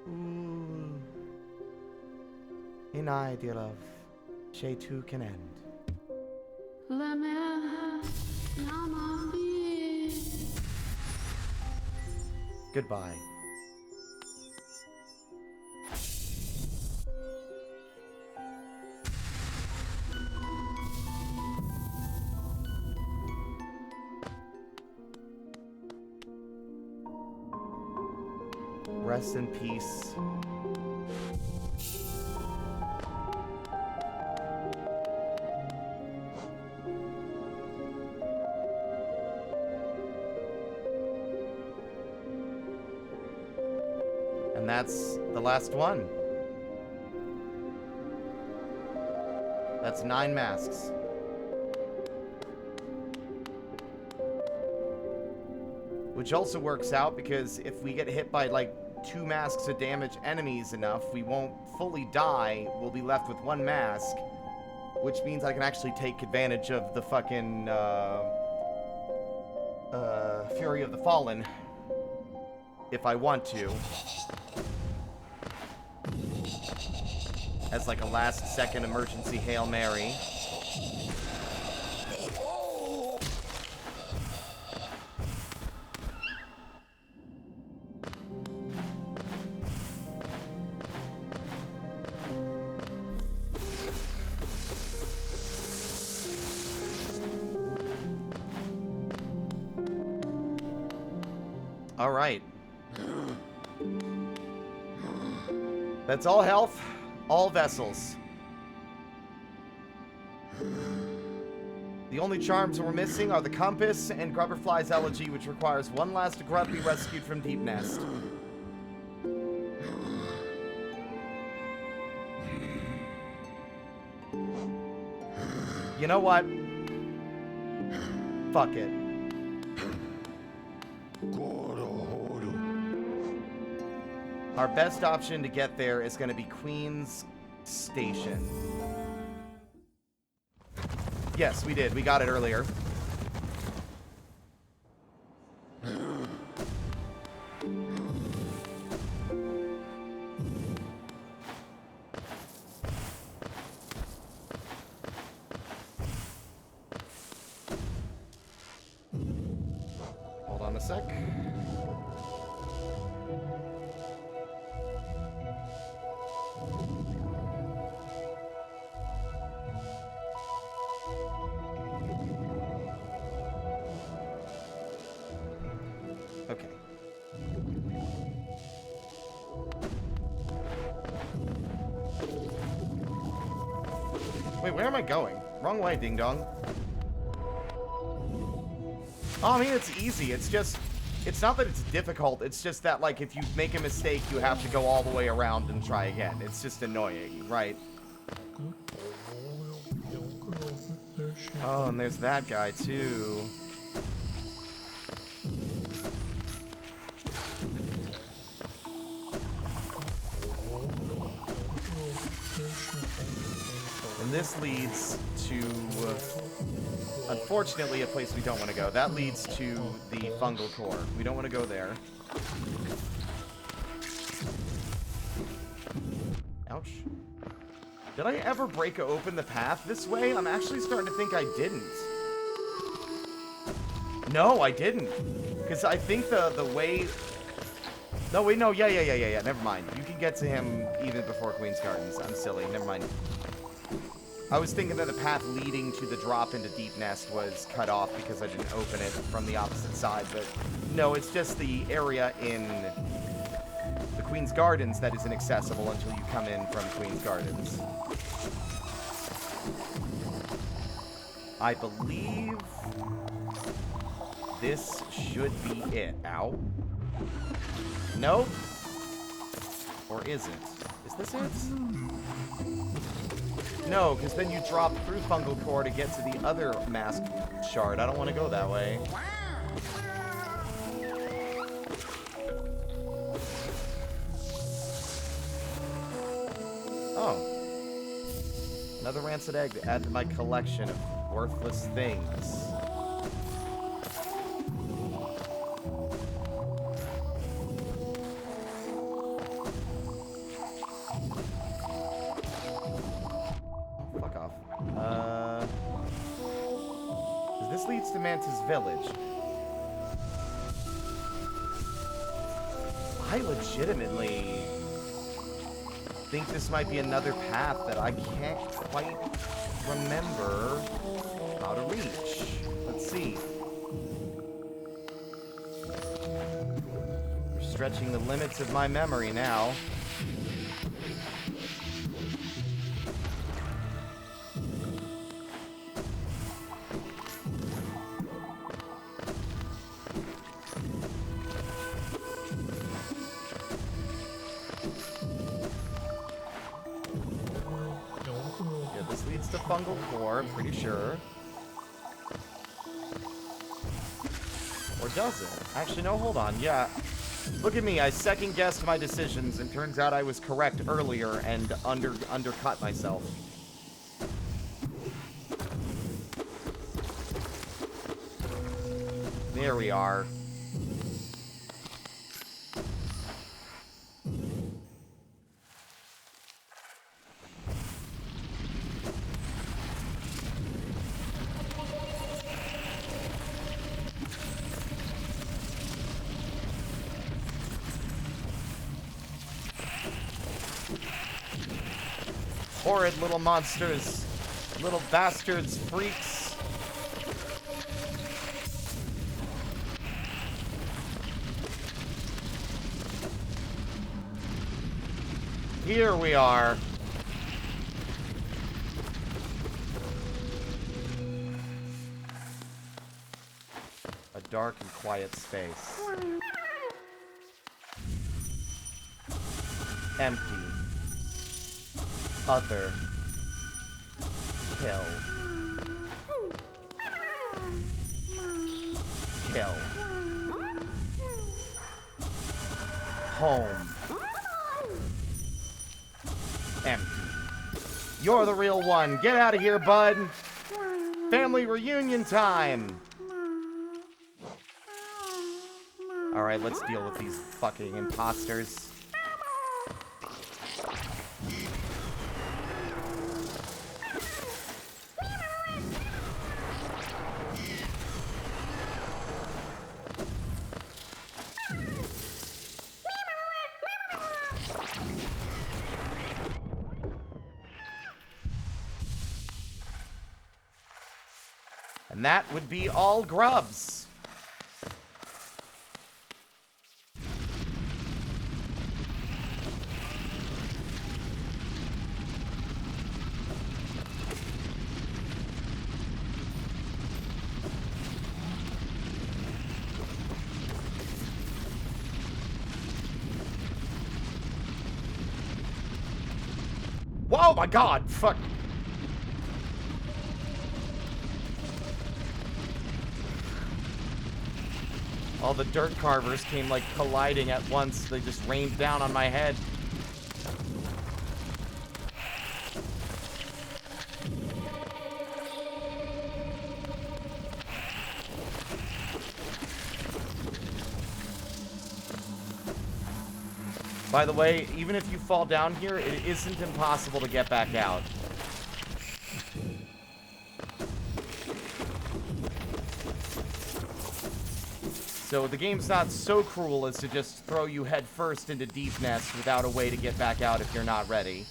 Ooh. And I, dear love, Shay too can end. Goodbye. Rest in peace. And that's the last one. That's 9 masks. Which also works out because if we get hit by like 2 masks of damage enemies enough, we won't fully die. We'll be left with 1 mask, which means I can actually take advantage of the fucking Fury of the Fallen if I want to, as like a last second emergency Hail Mary. All right. That's all health, all vessels. The only charms we're missing are the compass and Grubberfly's elegy, which requires one last grub be rescued from Deep Nest. You know what? Fuck it. Our best option to get there is going to be Queen's Station. Yes, we did. We got it earlier. Hold on a sec. Okay. Wait, where am I going? Wrong way, ding dong. Oh, I mean, it's easy. It's just, it's not that it's difficult. It's just that, like, if you make a mistake, you have to go all the way around and try again. It's just annoying, right? Oh, and there's that guy, too. And this leads to, unfortunately, a place we don't want to go. That leads to the fungal core. We don't want to go there. Ouch. Did I ever break open the path this way? I'm actually starting to think I didn't. No, I didn't. Because I think the way... No, wait, no, yeah. Never mind. You can get to him even before Queen's Gardens. I'm silly. Never mind. I was thinking that the path leading to the drop into Deep Nest was cut off because I didn't open it from the opposite side, but no, it's just the area in the Queen's Gardens that is inaccessible until you come in from Queen's Gardens. I believe this should be it. Ow. Nope. Or is it? Is this it? No, because then you drop through Fungal Core to get to the other mask shard. I don't want to go that way. Oh. Another rancid egg to add to my collection of worthless things. This leads to Mantis Village. I legitimately think this might be another path that I can't quite remember how to reach. Let's see. We're stretching the limits of my memory now. Fungal core, I'm pretty sure. Or does it? Actually, no, hold on. Yeah. Look at me. I second-guessed my decisions, and turns out I was correct earlier and undercut myself. There we are. Horrid little monsters. Little bastards, freaks. Here we are. A dark and quiet space. Empty. Other. Kill. Kill. Home. Empty. You're the real one. Get out of here, bud. Family reunion time. Alright, let's deal with these fucking imposters. And that would be all grubs. Whoa, my God, fuck. All the dirt carvers came, like, colliding at once. They just rained down on my head. By the way, even if you fall down here, it isn't impossible to get back out. So the game's not so cruel as to just throw you head first into deepness without a way to get back out if you're not ready.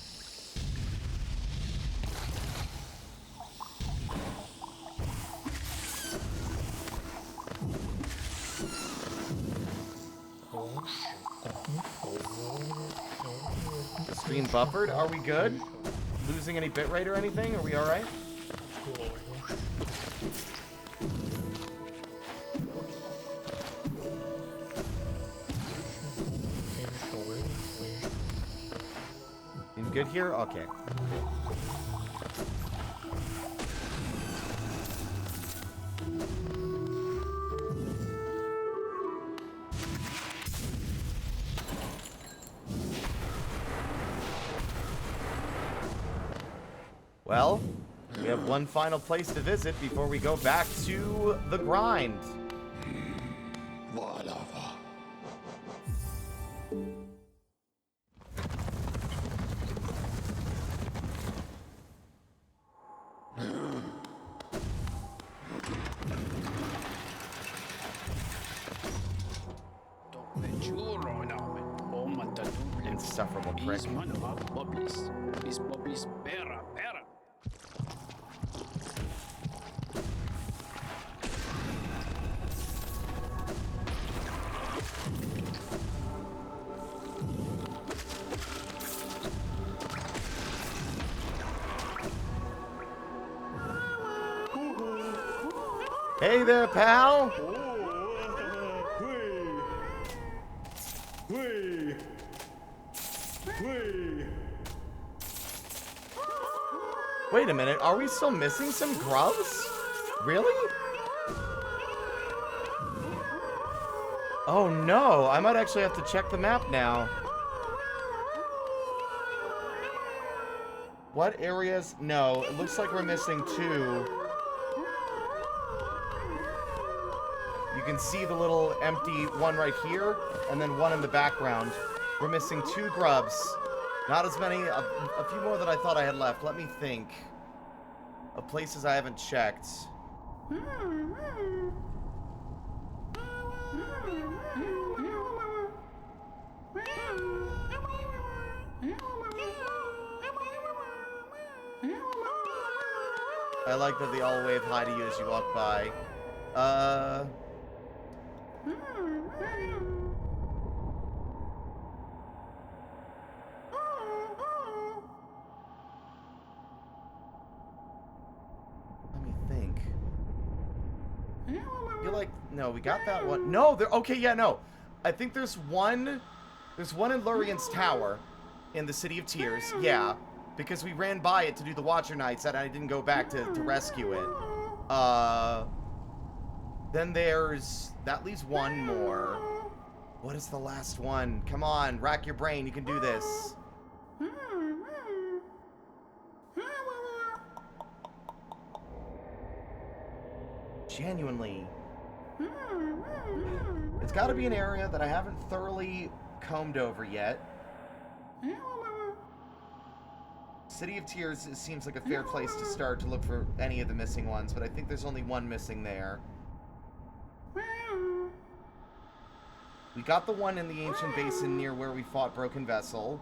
The stream buffered? Are we good? Losing any bitrate or anything? Are we alright? Good here? Okay. Well, we have one final place to visit before we go back to the grind. Insufferable prick. Hey there, pal! Wait a minute, are we still missing some grubs? Really? Oh no, I might actually have to check the map now. What areas? No, it looks like we're missing two. You can see the little empty one right here, and then one in the background. We're missing two grubs. Not as many, a few more than I thought I had left. Let me think of places I haven't checked. I like that they all wave hi to you as you walk by. feel like... No, we got that one. No, there... Okay, yeah, no. I think there's one... There's one in Lurian's Tower in the City of Tears. Yeah. Because we ran by it to do the Watcher Nights and I didn't go back to rescue it. Then there's... That leaves one more. What is the last one? Come on, rack your brain. You can do this. Genuinely. It's got to be an area that I haven't thoroughly combed over yet. City of Tears seems like a fair place to start to look for any of the missing ones, but I think there's only one missing there. We got the one in the ancient basin near where we fought Broken Vessel.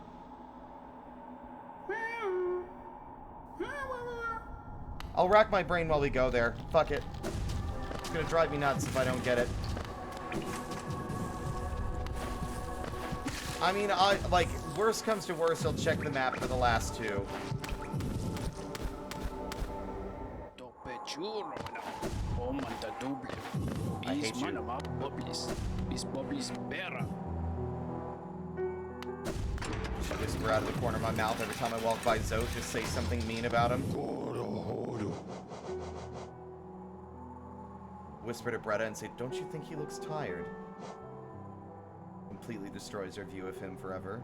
I'll rack my brain while we go there. Fuck it. It's gonna drive me nuts if I don't get it. I mean, like, worst comes to worst, I'll check the map for the last two. I hate you. Should whisper out of the corner of my mouth every time I walk by Zoe, just say something mean about him. Whisper to Bretta and say, don't you think he looks tired? Completely destroys our view of him forever.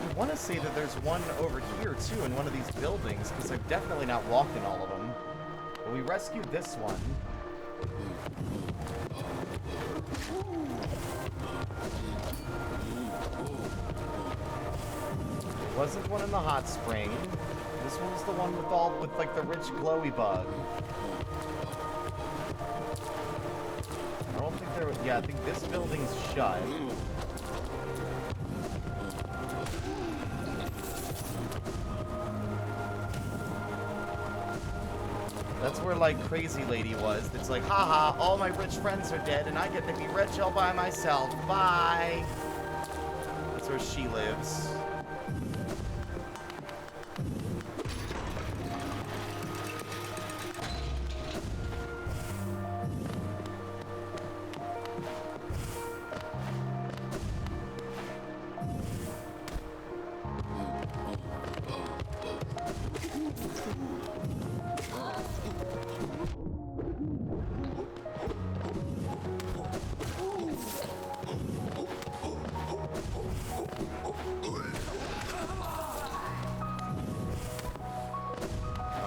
I want to say that there's one over here too in one of these buildings, because I've definitely not walked in all of them. But we rescued this one. There wasn't one in the hot spring. This one's the one with like the rich glowy bug. I don't think there was... Yeah, I think this building's shut. That's where, like, Crazy Lady was. It's like, haha, all my rich friends are dead, and I get to be rich all by myself. Bye! That's where she lives.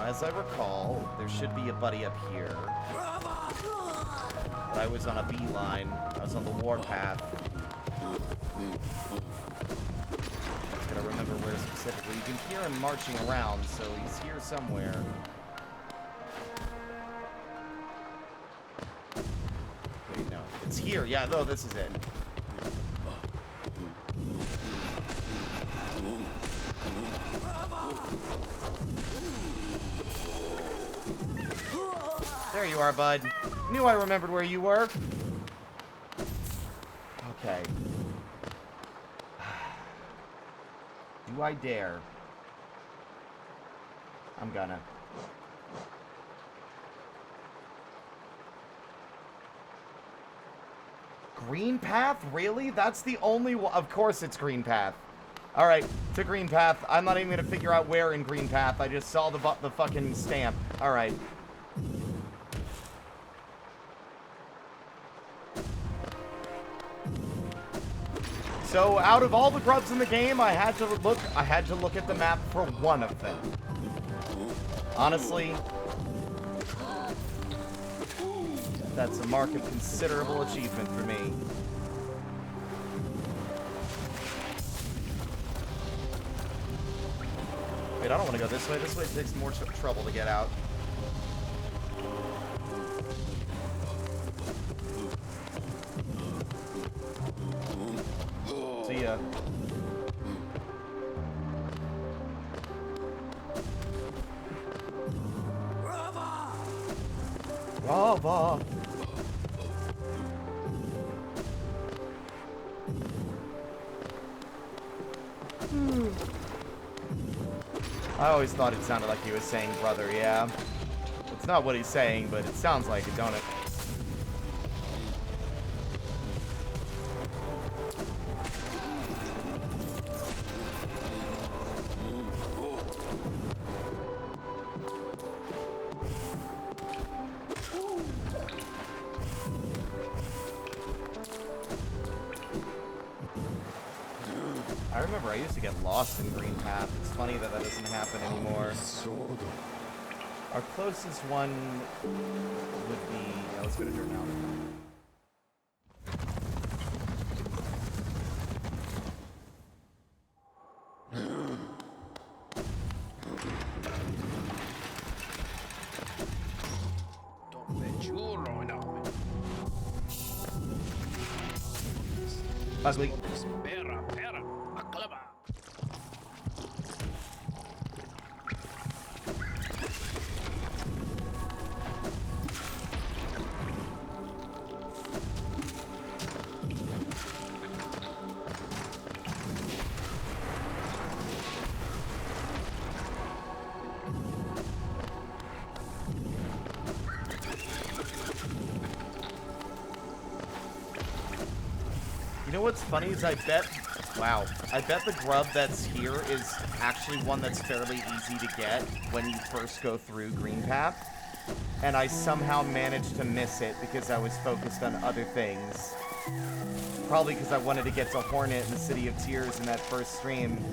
As I recall, there should be a buddy up here. But I was on a beeline. I was on the warpath. Just gotta remember where specifically. You can hear him marching around, so he's here somewhere. Wait, no. It's here. Yeah, no, this is it. There you are, bud. Knew I remembered where you were. Okay. Do I dare? I'm gonna. Green Path? Really? That's the only one. Of course it's Green Path. Alright, to Green Path. I'm not even gonna figure out where in Green Path. I just saw the fucking stamp. Alright. So, out of all the grubs in the game, I had to look at the map for one of them. Honestly, that's a mark of considerable achievement for me. Wait, I don't want to go this way. This way takes more trouble to get out. See ya. Lava. I always thought it sounded like he was saying brother, yeah. It's not what he's saying, but it sounds like it, don't it? I remember I used to get lost in Green Path. It's funny that that doesn't happen anymore. Our closest one would be... Yeah, let's go to Dirt Mountain. Ugly. You know what's funny is I bet the grub that's here is actually one that's fairly easy to get when you first go through Green Path. And I somehow managed to miss it because I was focused on other things. Probably because I wanted to get to Hornet in the City of Tears in that first stream.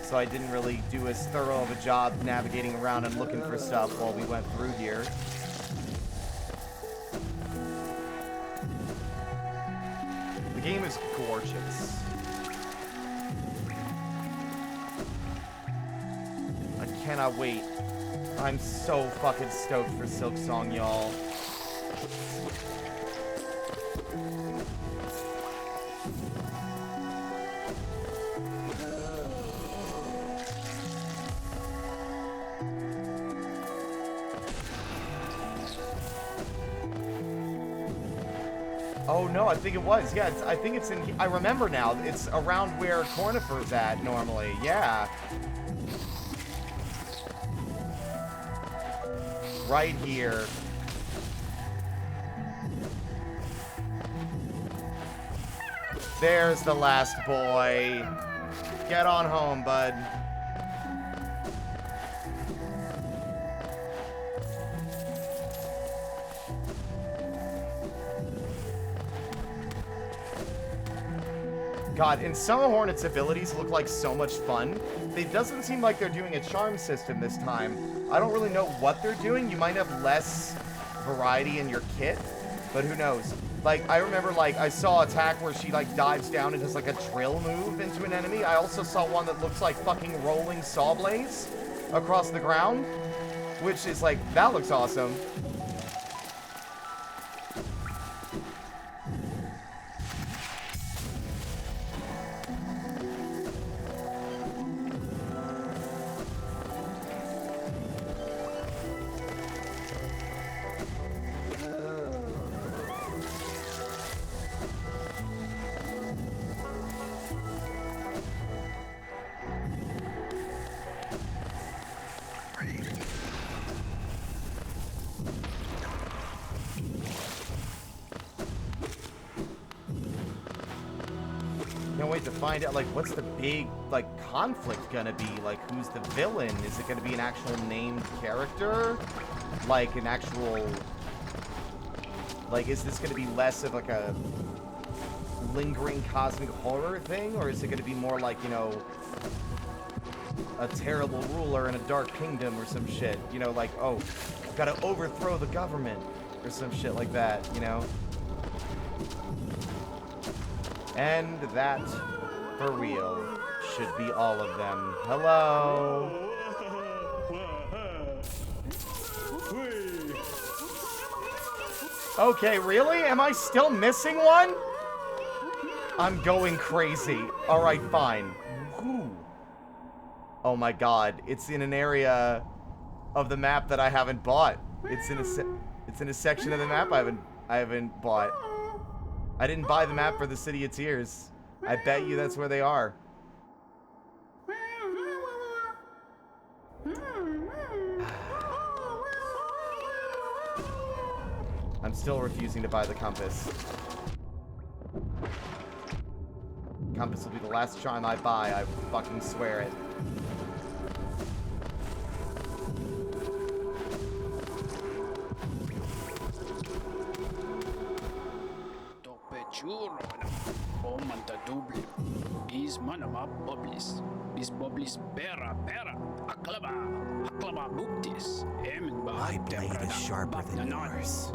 So I didn't really do as thorough of a job navigating around and looking for stuff while we went through here. The game is gorgeous. I cannot wait. I'm so fucking stoked for Silk Song, y'all. Oh no, I think it was. Yeah, I think it's in. I remember now. It's around where Cornifer's at normally. Yeah. Right here. There's the last boy. Get on home, bud. God, and some of Hornet's abilities look like so much fun. It doesn't seem like they're doing a charm system this time. I don't really know what they're doing. You might have less variety in your kit, but who knows? Like, I remember, like, I saw an attack where she, like, dives down and does, like, a drill move into an enemy. I also saw one that looks like fucking rolling saw blades across the ground, which is, like, that looks awesome. Can't wait to find out, like, what's the big, like, conflict gonna be? Like, who's the villain? Is it gonna be an actual named character? Like, an actual... Like, is this gonna be less of, like, a lingering cosmic horror thing? Or is it gonna be more like, you know, a terrible ruler in a dark kingdom or some shit? You know, like, oh, gotta overthrow the government or some shit like that, you know? And that, for real, should be all of them. Hello? Okay, really? Am I still missing one? I'm going crazy. Alright, fine. Whew. Oh my god, it's in an area of the map that I haven't bought. It's in a... It's in a section of the map I haven't bought. I didn't buy the map for the City of Tears. I bet you that's where they are. I'm still refusing to buy the compass. Compass will be the last charm I buy, I fucking swear it. My blade is sharper than yours.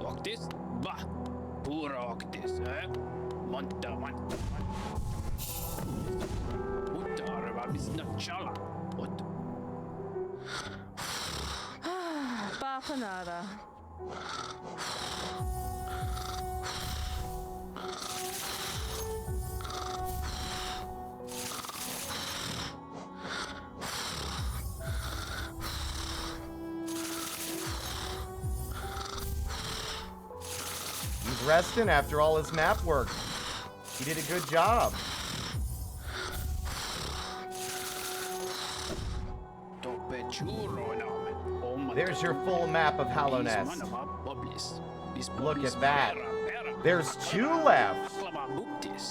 Bacanada. He's resting after all his map work. He did a good job. There's your full map of Hallownest. Look at that. There's 2 left.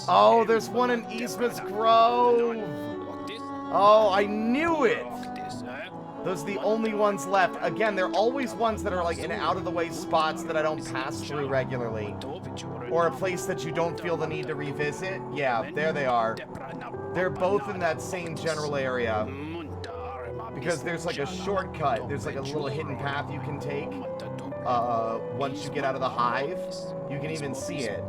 Oh, there's one in Eastman's Grove. Oh, I knew it. Those are the only ones left. Again, they're always ones that are like in out-of-the-way spots that I don't pass through regularly. Or a place that you don't feel the need to revisit. Yeah, there they are. They're both in that same general area. Because there's like a shortcut. There's like a little hidden path you can take. Once you get out of the hive, you can even see it.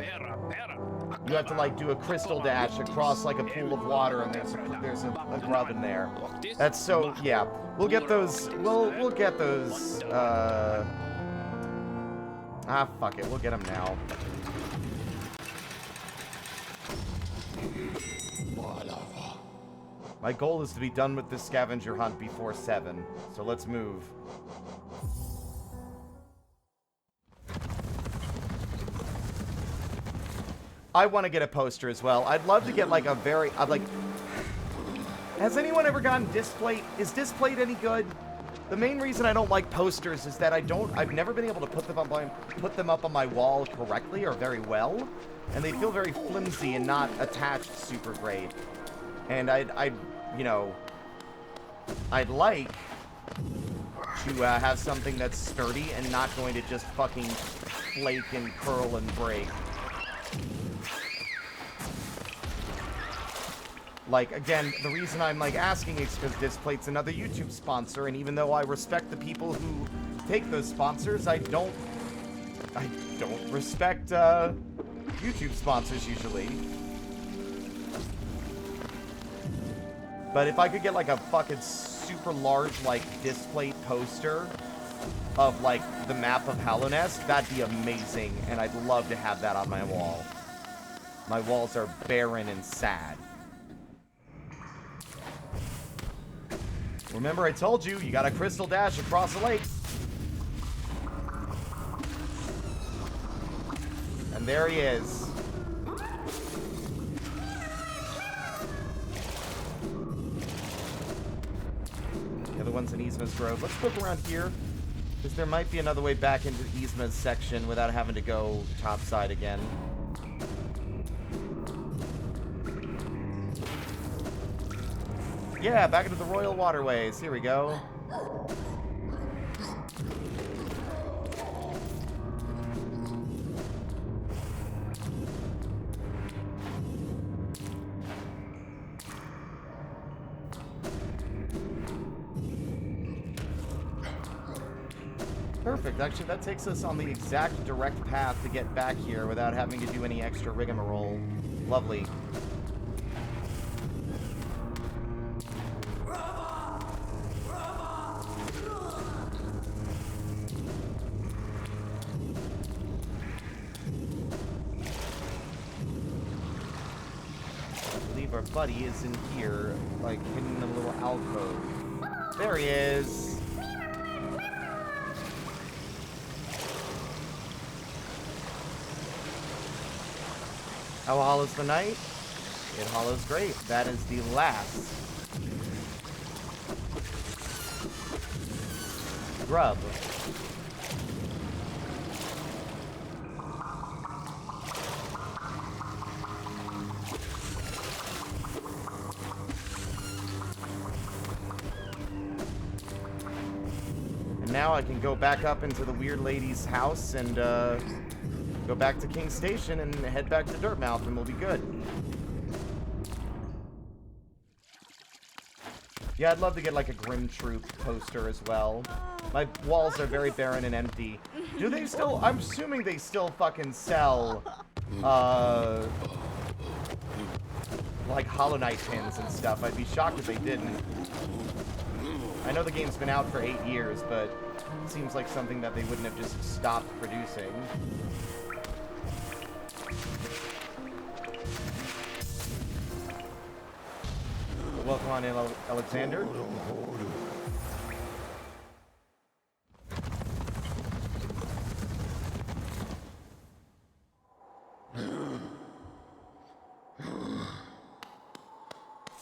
You have to like do a crystal dash across like a pool of water, and there's a grub in there. That's so, yeah. We'll get those. We'll get those. Fuck it. We'll get them now. My goal is to be done with this scavenger hunt before 7, so let's move. I want to get a poster as well. I'd love to get like a very, has anyone ever gotten Displate? Is Displate any good? The main reason I don't like posters is that I've never been able to put them up on my wall correctly or very well, and they feel very flimsy and not attached super great. And I'd like to have something that's sturdy and not going to just fucking flake and curl and break. Like, again, the reason I'm, like, asking is because Displate's another YouTube sponsor, and even though I respect the people who take those sponsors, I don't respect, YouTube sponsors usually. But if I could get, like, a fucking super large, like, Displate poster of, like, the map of Hallownest, that'd be amazing, and I'd love to have that on my wall. My walls are barren and sad. Remember, I told you, you got a crystal dash across the lake. And there he is. The other one's in Yzma's Grove. Let's look around here, because there might be another way back into Yzma's section without having to go topside again. Yeah, back into the Royal Waterways. Here we go. Perfect. Actually, that takes us on the exact direct path to get back here without having to do any extra rigmarole. Lovely. Our buddy is in here, like, hidden in a little alcove. There he is! How hollows the night? It hollows great. That is the last grub. And now I can go back up into the weird lady's house and go back to King Station and head back to Dirtmouth, and we'll be good. Yeah, I'd love to get like a Grim Troop poster as well. My walls are very barren and empty. Do they still? I'm assuming they still fucking sell, like Hollow Knight pins and stuff. I'd be shocked if they didn't. I know the game's been out for 8 years, but it seems like something that they wouldn't have just stopped producing. Welcome on in, Alexander.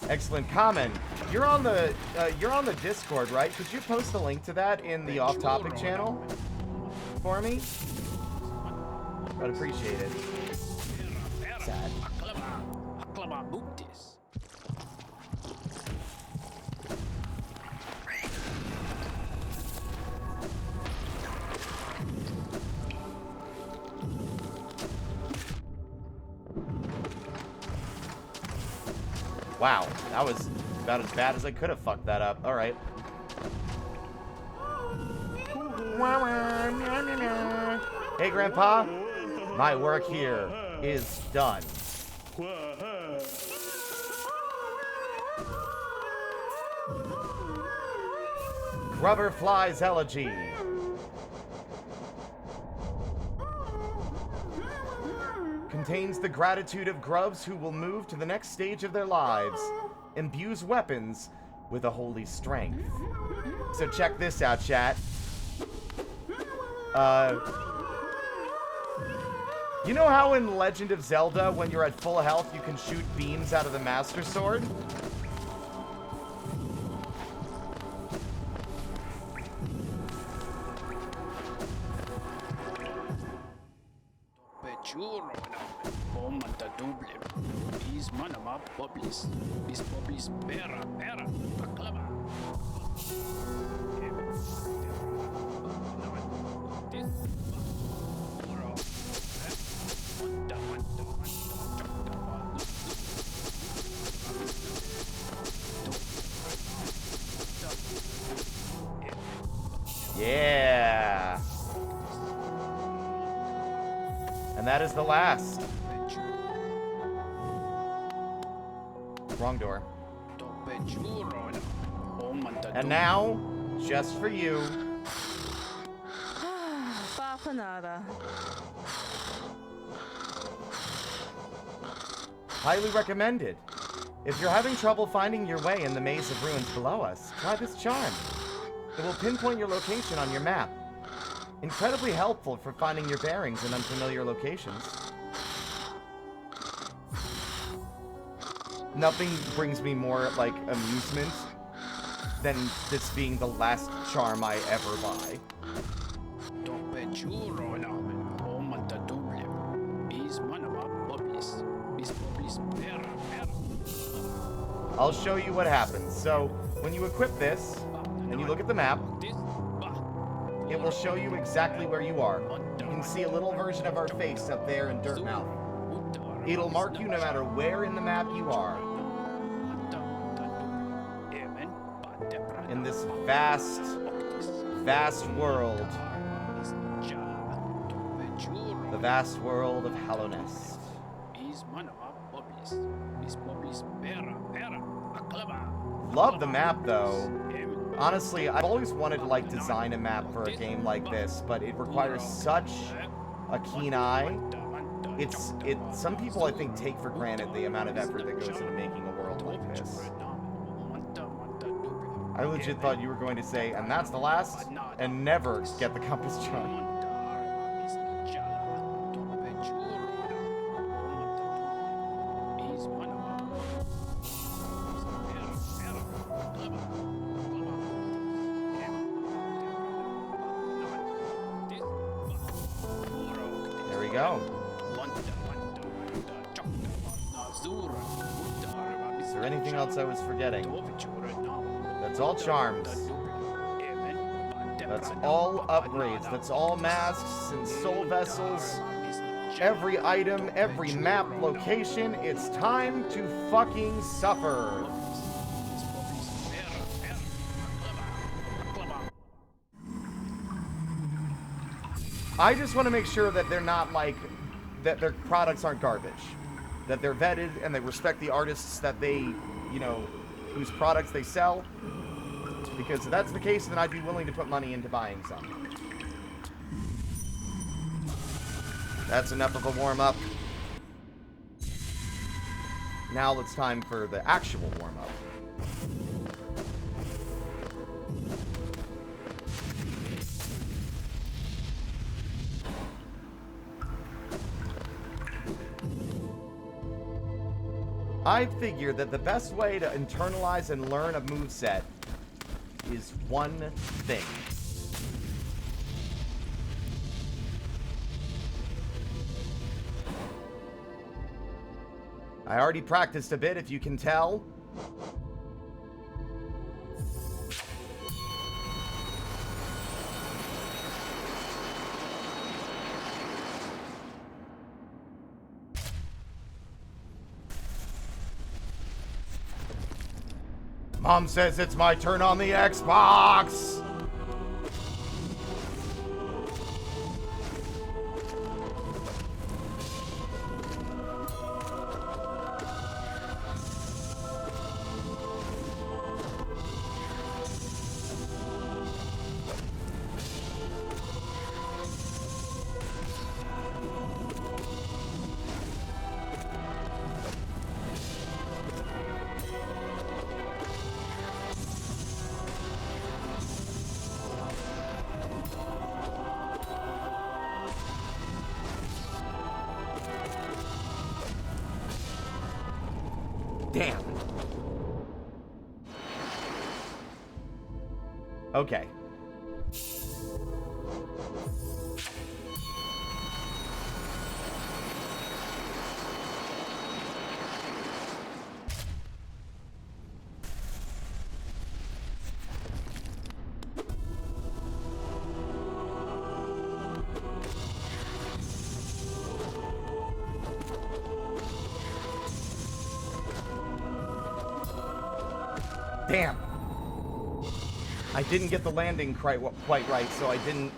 Excellent comment. You're on the Discord, right? Could you post a link to that in the off-topic channel for me? I'd appreciate it. Sad. Wow, that was about as bad as I could have fucked that up. All right. Hey, Grandpa. My work here is done. Grubberfly's Elegy. Contains the gratitude of grubs who will move to the next stage of their lives. Imbues weapons with a holy strength. So check this out, chat. You know how in Legend of Zelda, when you're at full health, you can shoot beams out of the Master Sword? Yeah. And that is the last. Wrong door. And now, just for you. Bapanada. Highly recommended. If you're having trouble finding your way in the maze of ruins below us, try this charm. It will pinpoint your location on your map. Incredibly helpful for finding your bearings in unfamiliar locations. Nothing brings me more, like, amusement than this being the last charm I ever buy. I'll show you what happens. So, when you equip this, and you look at the map, it will show you exactly where you are. You can see a little version of our face up there in Dirtmouth. It'll mark you no matter where in the map you are. In this vast, vast world. The vast world of Hallownest. Love the map, though. Honestly, I've always wanted to, like, design a map for a game like this, but it requires such a keen eye. Some people, I think, take for granted the amount of effort that goes into making a world like this. I legit thought you were going to say, and that's the last, and never get the compass charm. we go. Is there anything else I was forgetting? That's all charms. That's all upgrades. That's all masks and soul vessels. Every item, every map location. It's time to fucking suffer. I just want to make sure that they're not like, that their products aren't garbage. That they're vetted and they respect the artists that they, you know, whose products they sell. Because if that's the case, then I'd be willing to put money into buying some. That's enough of a warm-up. Now it's time for the actual warm-up. I figure that the best way to internalize and learn a moveset is one thing. I already practiced a bit, if you can tell. Mom says it's my turn on the Xbox! Damn. Okay. Damn. I didn't get the landing quite right, so I didn't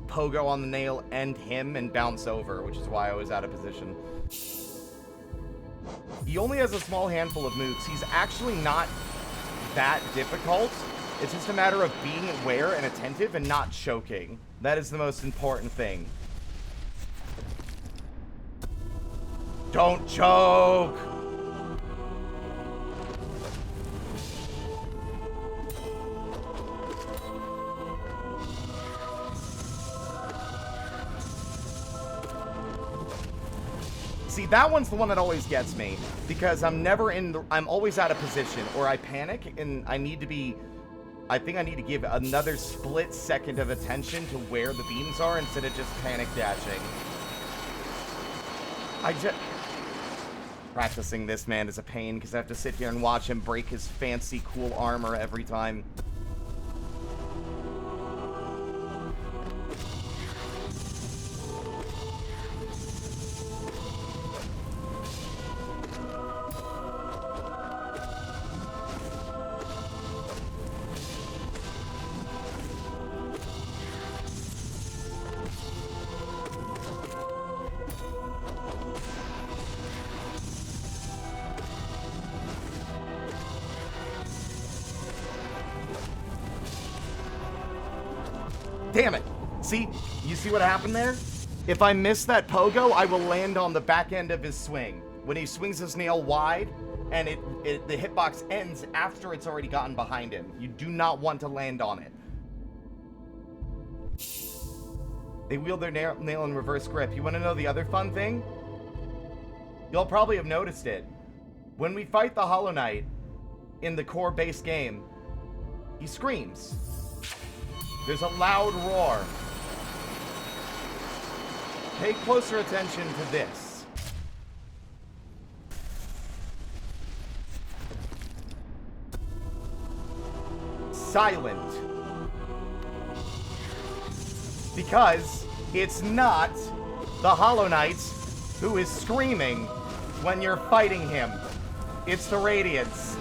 pogo on the nail and him and bounce over, which is why I was out of position. He only has a small handful of moves. He's actually not that difficult. It's just a matter of being aware and attentive and not choking. That is the most important thing. Don't choke! See, that one's the one that always gets me, because I'm never in the, I'm always out of position, or I panic, and I need to be, I think I need to give another split second of attention to where the beams are instead of just panic dashing. Practicing this, man, is a pain, because I have to sit here and watch him break his fancy, cool armor every time. Damn it. See? You see what happened there? If I miss that pogo, I will land on the back end of his swing. When he swings his nail wide, and the hitbox ends after it's already gotten behind him. You do not want to land on it. They wield their nail in reverse grip. You want to know the other fun thing? You'll probably have noticed it. When we fight the Hollow Knight in the core base game, he screams. There's a loud roar. Pay closer attention to this. Silent. Because it's not the Hollow Knight who is screaming when you're fighting him. It's the Radiance.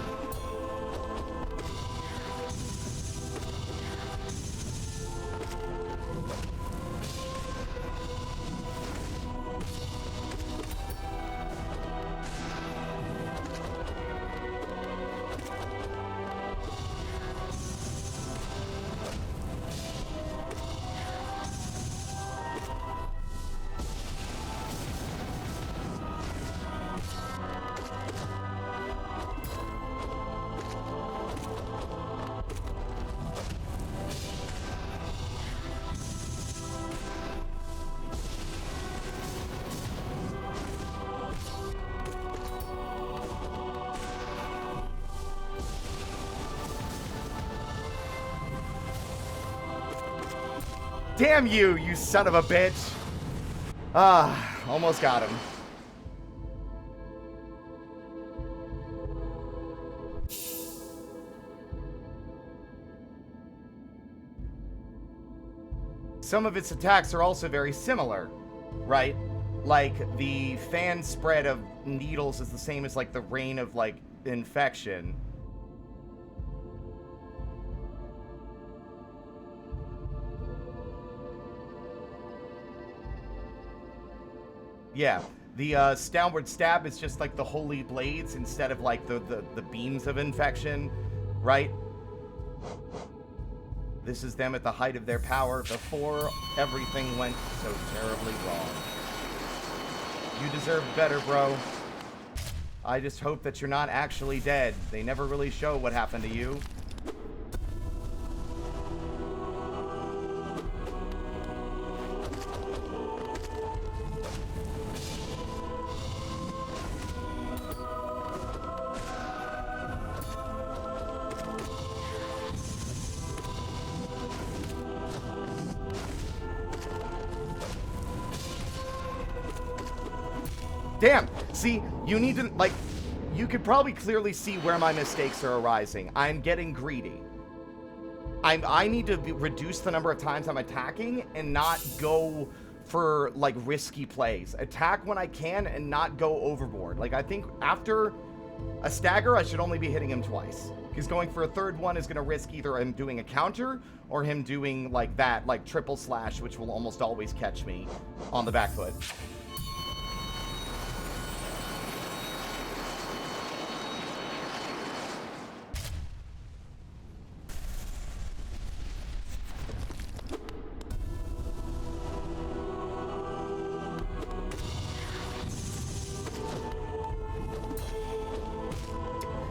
Damn you, you son of a bitch. Ah, almost got him. Some of its attacks are also very similar, right? Like, the fan spread of needles is the same as, like, the rain of, like, infection. Yeah, the downward stab is just like the holy blades instead of like the beams of infection, right? This is them at the height of their power before everything went so terribly wrong. You deserve better, bro. I just hope that you're not actually dead. They never really show what happened to you. Damn! See, you need to, like, you could probably clearly see where my mistakes are arising. I'm getting greedy. I need to reduce the number of times I'm attacking and not go for, like, risky plays. Attack when I can and not go overboard. Like, I think after a stagger, I should only be hitting him twice. Because going for a third one is going to risk either him doing a counter or him doing, like, that, like, triple slash, which will almost always catch me on the back foot.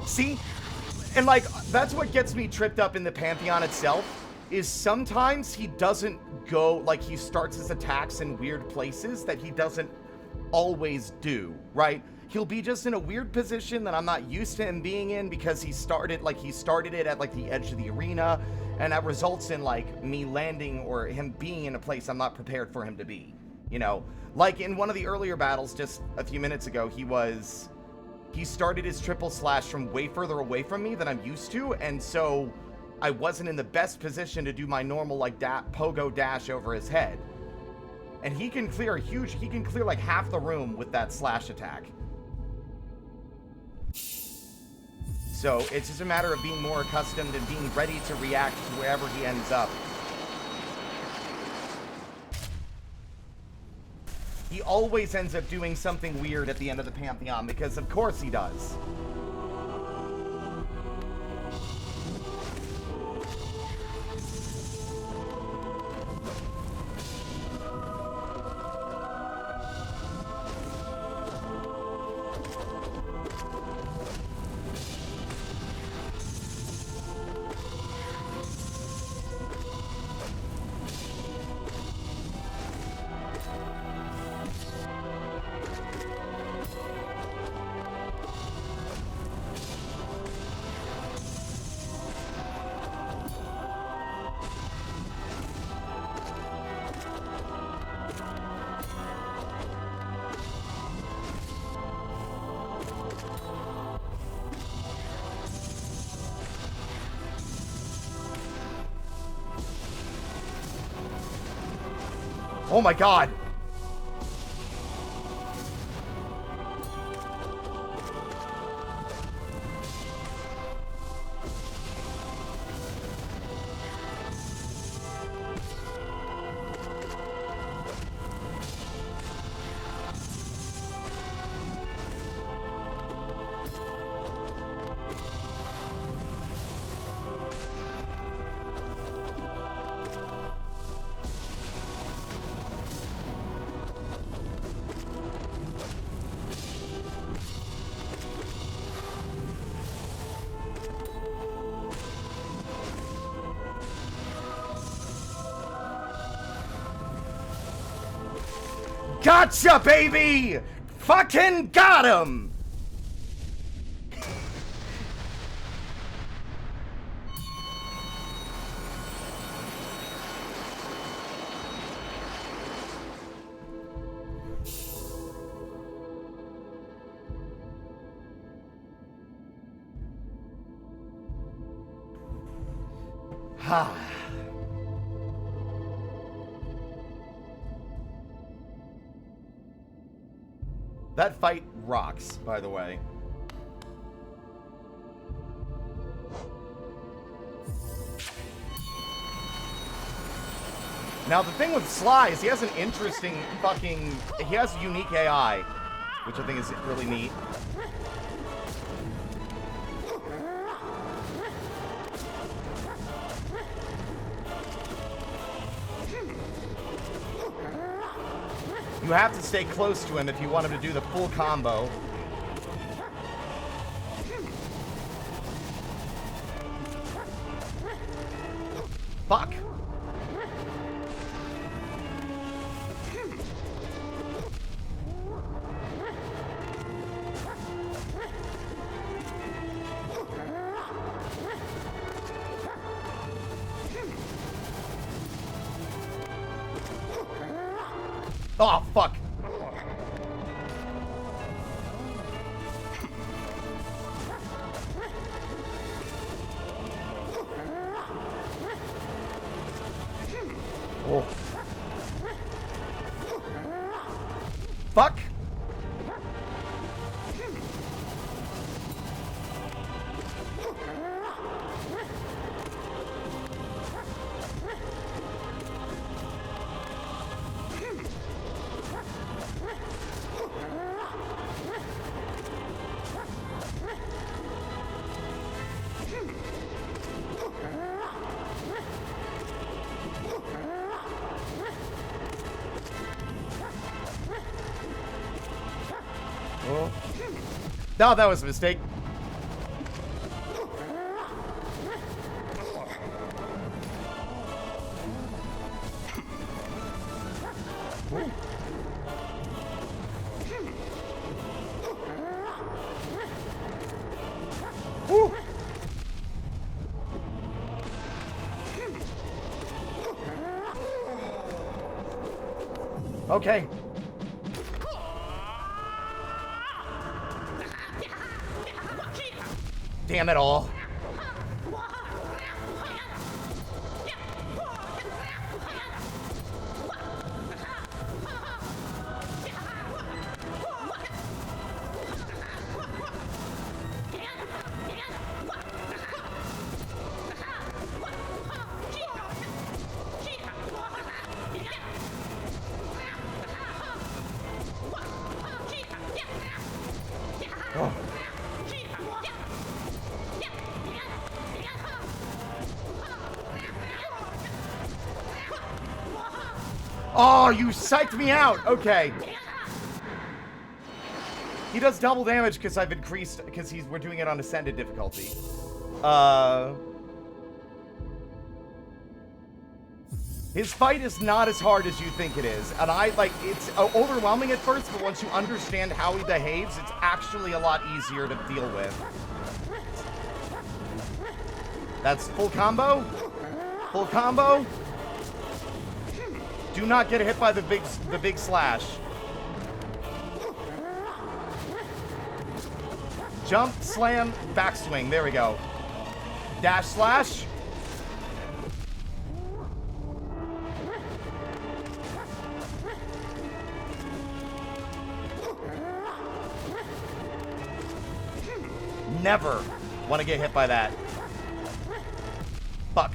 See? And, like, that's what gets me tripped up in the Pantheon itself, is sometimes he doesn't go, like, he starts his attacks in weird places that he doesn't always do, right? He'll be just in a weird position that I'm not used to him being in because he started it at, like, the edge of the arena, and that results in, like, me landing or him being in a place I'm not prepared for him to be, you know? Like, in one of the earlier battles just a few minutes ago, he started his triple slash from way further away from me than I'm used to, and so I wasn't in the best position to do my normal, like, pogo dash over his head. And he can clear like half the room with that slash attack. So it's just a matter of being more accustomed and being ready to react to wherever he ends up. He always ends up doing something weird at the end of the Pantheon, because of course he does. Oh my god. Gotcha, baby! Fucking got him! Ha. That fight rocks, by the way. Now, the thing with Sly is he has an interesting fucking... He has unique AI, which I think is really neat. You have to stay close to him if you want him to do the full combo. Fuck. Oh, fuck. Oh. Fuck. No, that was a mistake. Woo. Okay. Damn it all. Oh. Oh, you psyched me out. Okay. He does double damage because I've increased, because we're doing it on ascended difficulty. His fight is not as hard as you think it is. And it's overwhelming at first, but once you understand how he behaves, it's actually a lot easier to deal with. That's full combo. Full combo. Do not get hit by the big slash. Jump, slam, backswing. There we go. Dash slash. never want to get hit by that. Fuck.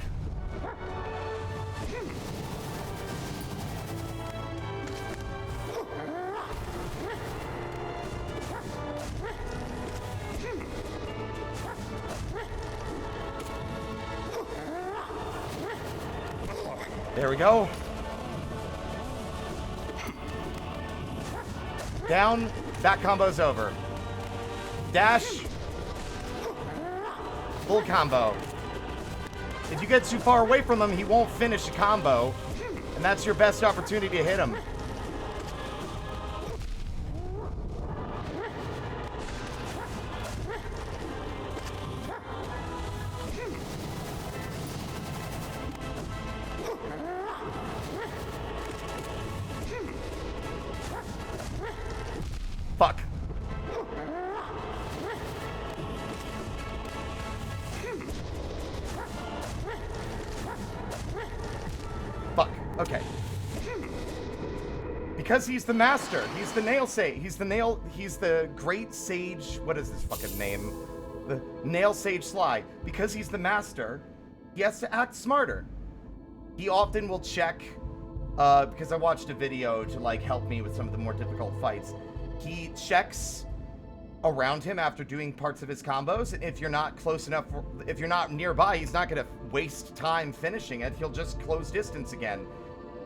There we go. Down. That combo's over. Dash. Full combo. If you get too far away from him, he won't finish a combo. And that's your best opportunity to hit him. Fuck. Fuck. Okay. Because he's the master. He's the nail sage. He's the great sage. What is his fucking name? The nail sage Sly. Because he's the master, he has to act smarter. He often will check, because I watched a video to like help me with some of the more difficult fights. He checks around him after doing parts of his combos. And if you're not close enough, if you're not nearby, he's not going to waste time finishing it. He'll just close distance again.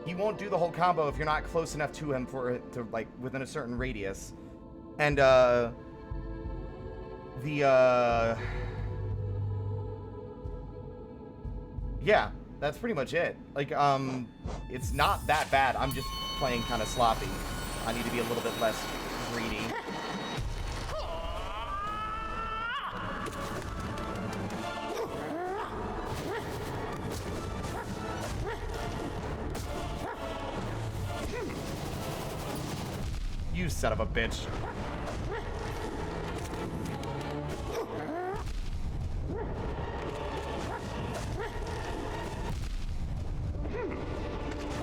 He won't do the whole combo if you're not close enough to him for it to, like, within a certain radius. And, yeah, that's pretty much it. Like, it's not that bad. I'm just playing kind of sloppy. I need to be a little bit less greedy. You son of a bitch.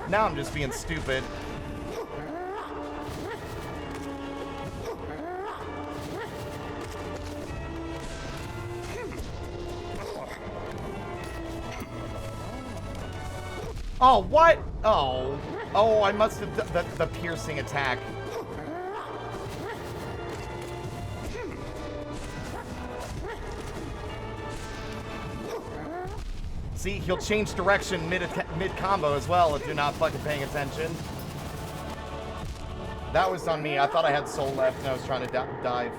Now I'm just being stupid. Oh, what? Oh. Oh, I must have the piercing attack. See, he'll change direction mid-combo as well if you're not fucking paying attention. That was on me. I thought I had soul left and I was trying to dive.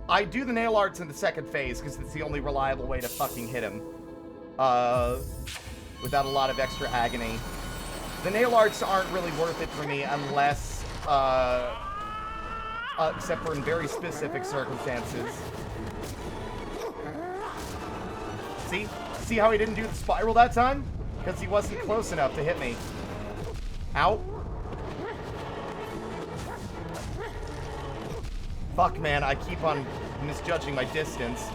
I do the nail arts in the second phase because it's the only reliable way to fucking hit him. Without a lot of extra agony. The nail arts aren't really worth it for me unless, except for in very specific circumstances. See? See how he didn't do the spiral that time? Because he wasn't close enough to hit me. Ow. Fuck, man, I keep on misjudging my distance.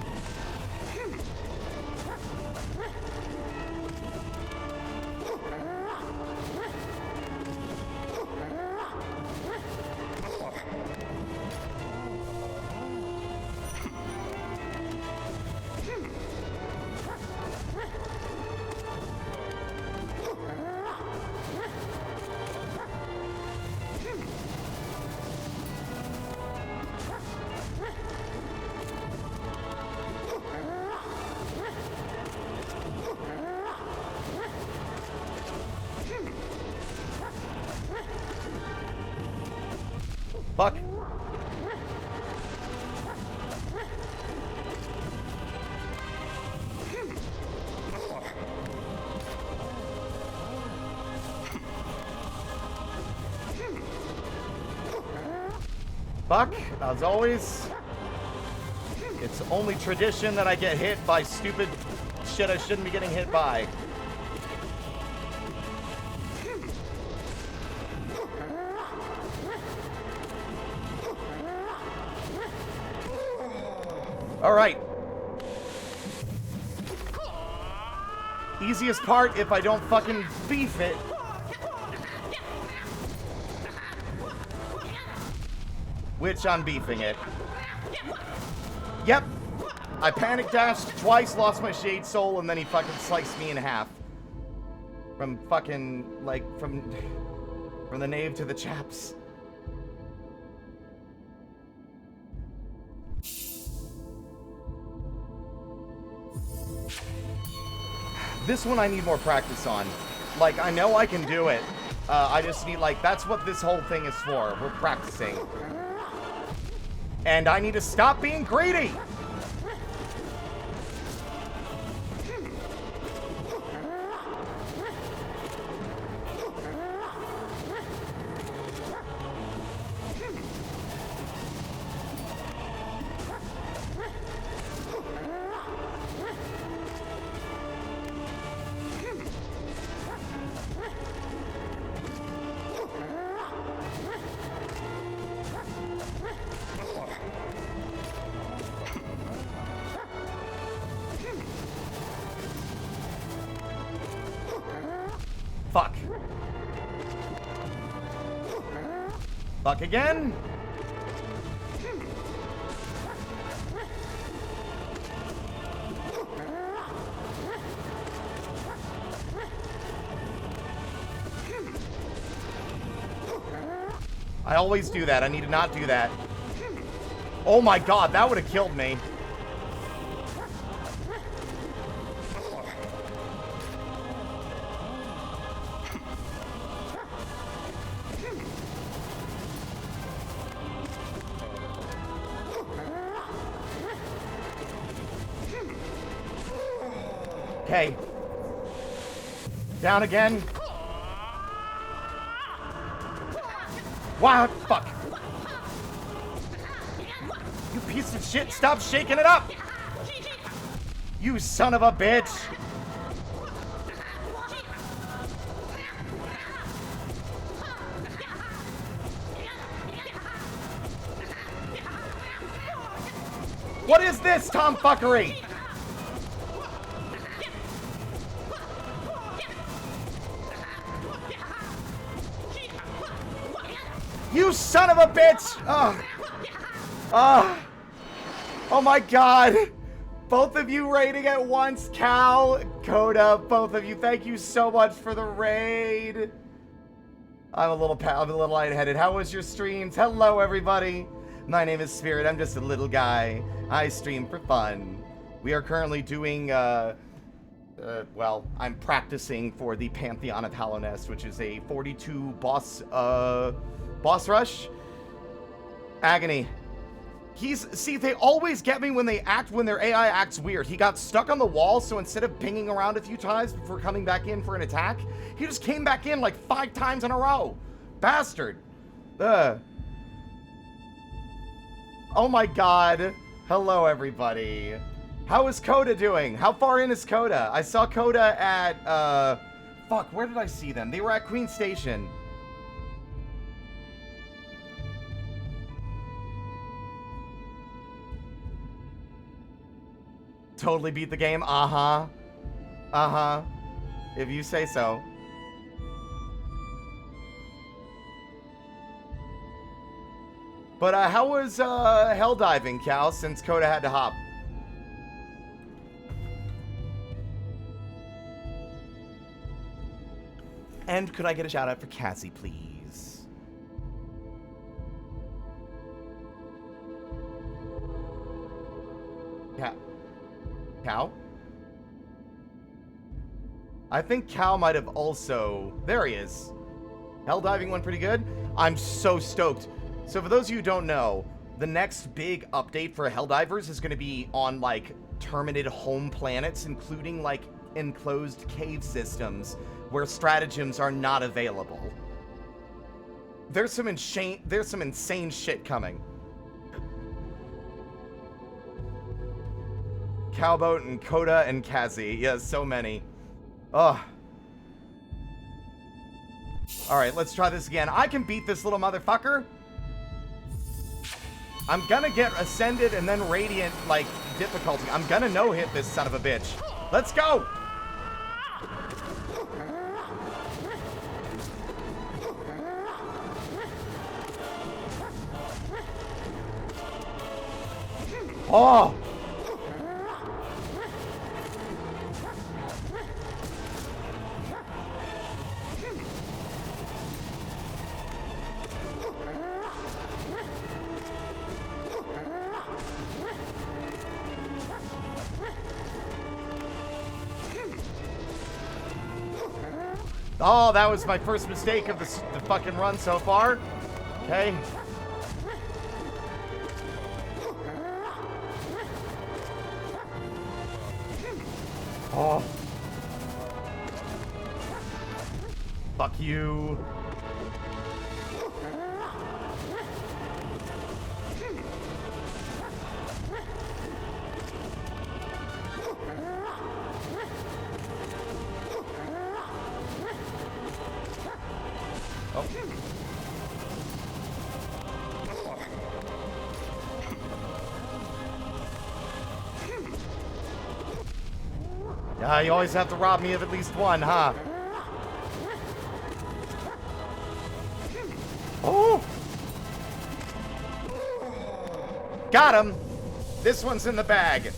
Fuck. Fuck, as always. It's only tradition that I get hit by stupid shit I shouldn't be getting hit by. Alright. Easiest part if I don't fucking beef it. Which I'm beefing it. Yep. I panic dashed twice, lost my Shade Soul, and then he fucking sliced me in half. From fucking, like, from the knave to the chaps. This one I need more practice on. Like, I know I can do it. I just need, like, that's what this whole thing is for. We're practicing. And I need to stop being greedy! Fuck. Fuck again. I always do that. I need to not do that. Oh my god, that would have killed me. Okay. Down again. Wow, fuck. You piece of shit, stop shaking it up! You son of a bitch! What is this tomfuckery? You son of a bitch! Oh my god! Both of you raiding at once, Cal, Coda, both of you, thank you so much for the raid. I'm a little lightheaded. How was your streams? Hello, everybody. My name is Spirit. I'm just a little guy. I stream for fun. We are currently doing, well, I'm practicing for the Pantheon of Hallownest, which is a 42 boss rush. Agony. See, they always get me when their AI acts weird. He got stuck on the wall, so instead of pinging around a few times before coming back in for an attack, he just came back in like 5 times in a row. Bastard. Oh my god. Hello, everybody. How is Coda doing? How far in is Coda? I saw Coda at, fuck, where did I see them? They were at Queen Station. Totally beat the game? Uh-huh. Uh-huh. If you say so. But, how was, hell diving, Cal, since Coda had to hop? And could I get a shout out for Cassie, please? Cow? I think Cow might have also... There he is. Helldiving went pretty good. I'm so stoked. So for those of you who don't know, the next big update for Helldivers is going to be on, like, terminated home planets, including, like, enclosed cave systems where stratagems are not available. There's some insane shit coming. Cowboat and Coda and Kazi. Yeah, so many. Ugh. Alright, let's try this again. I can beat this little motherfucker. I'm gonna get Ascended and then Radiant, like, difficulty. I'm gonna no-hit this son of a bitch. Let's go! Oh! Oh, that was my first mistake of the fucking run so far. Okay. Oh. Fuck you. You always have to rob me of at least one, huh? Oh! Got him! This one's in the bag.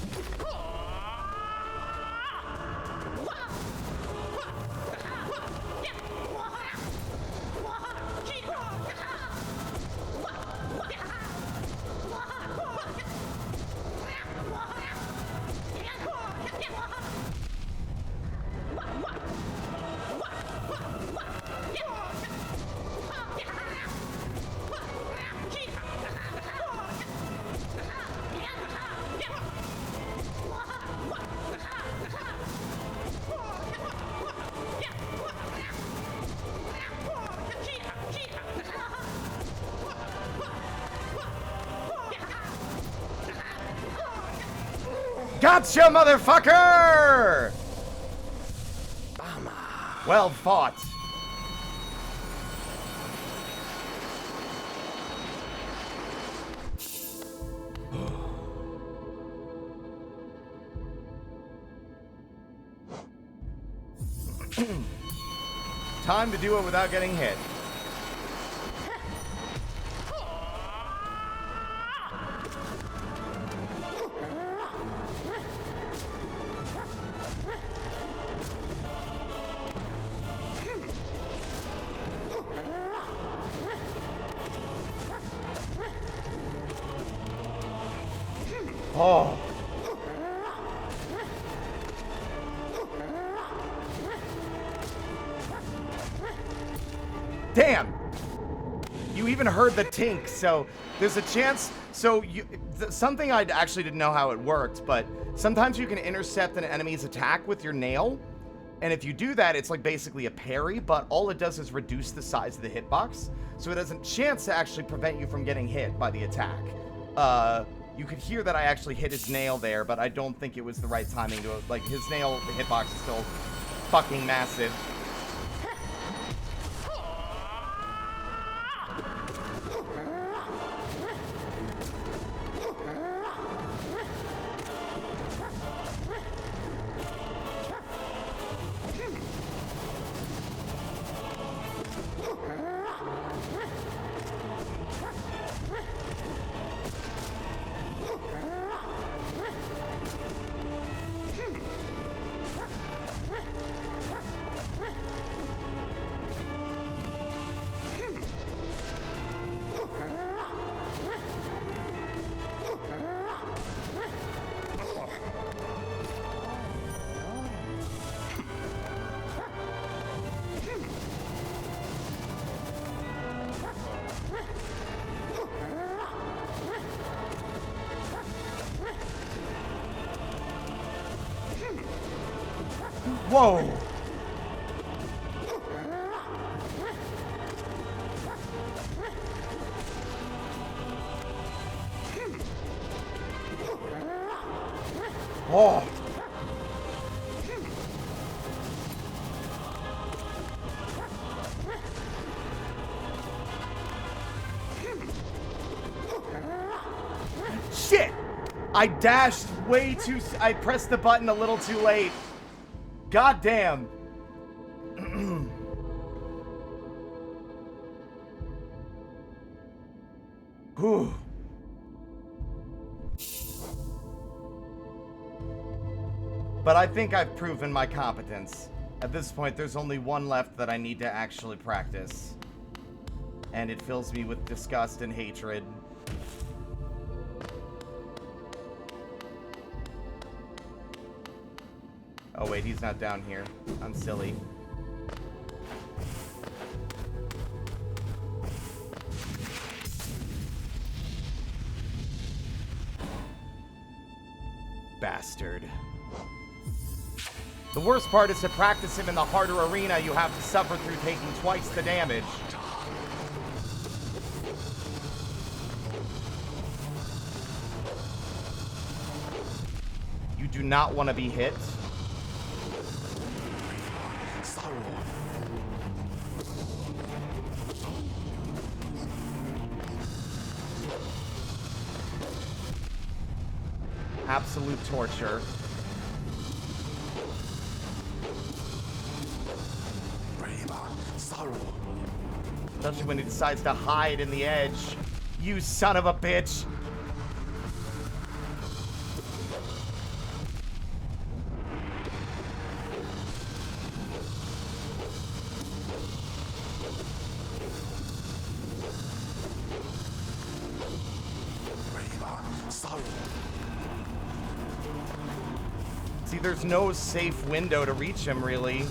Gotcha, motherfucker! Well fought. Time to do it without getting hit. Oh. Damn. You even heard the tink, so there's a chance. So something I actually didn't know how it worked, but sometimes you can intercept an enemy's attack with your nail. And if you do that, it's like basically a parry, but all it does is reduce the size of the hitbox. So it has a chance to actually prevent you from getting hit by the attack. You could hear that I actually hit his nail there, but I don't think it was the right timing to, like, his nail, the hitbox is still fucking massive. Whoa! Oh! Shit! I dashed way too... I pressed the button a little too late. God damn. Whew. But I think I've proven my competence. At this point, there's only one left that I need to actually practice. And it fills me with disgust and hatred. Oh wait, he's not down here. I'm silly. Bastard. The worst part is to practice him in the harder arena you have to suffer through taking twice the damage. You do not want to be hit. Absolute torture. Especially when he decides to hide in the edge. You son of a bitch. See, there's no safe window to reach him, really.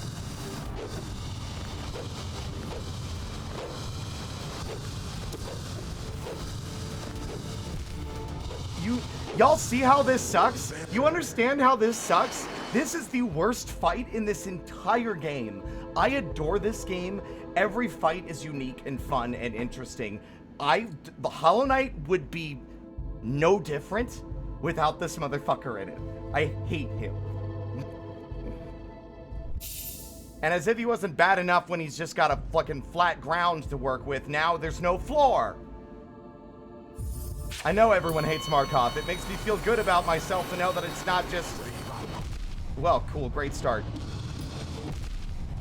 Y'all see how this sucks? You understand how this sucks? This is the worst fight in this entire game. I adore this game. Every fight is unique and fun and interesting. The Hollow Knight would be no different without this motherfucker in it. I hate him. And as if he wasn't bad enough when he's just got a fucking flat ground to work with, now there's no floor. I know everyone hates Markov. It makes me feel good about myself to know that it's not just... Well, cool. Great start.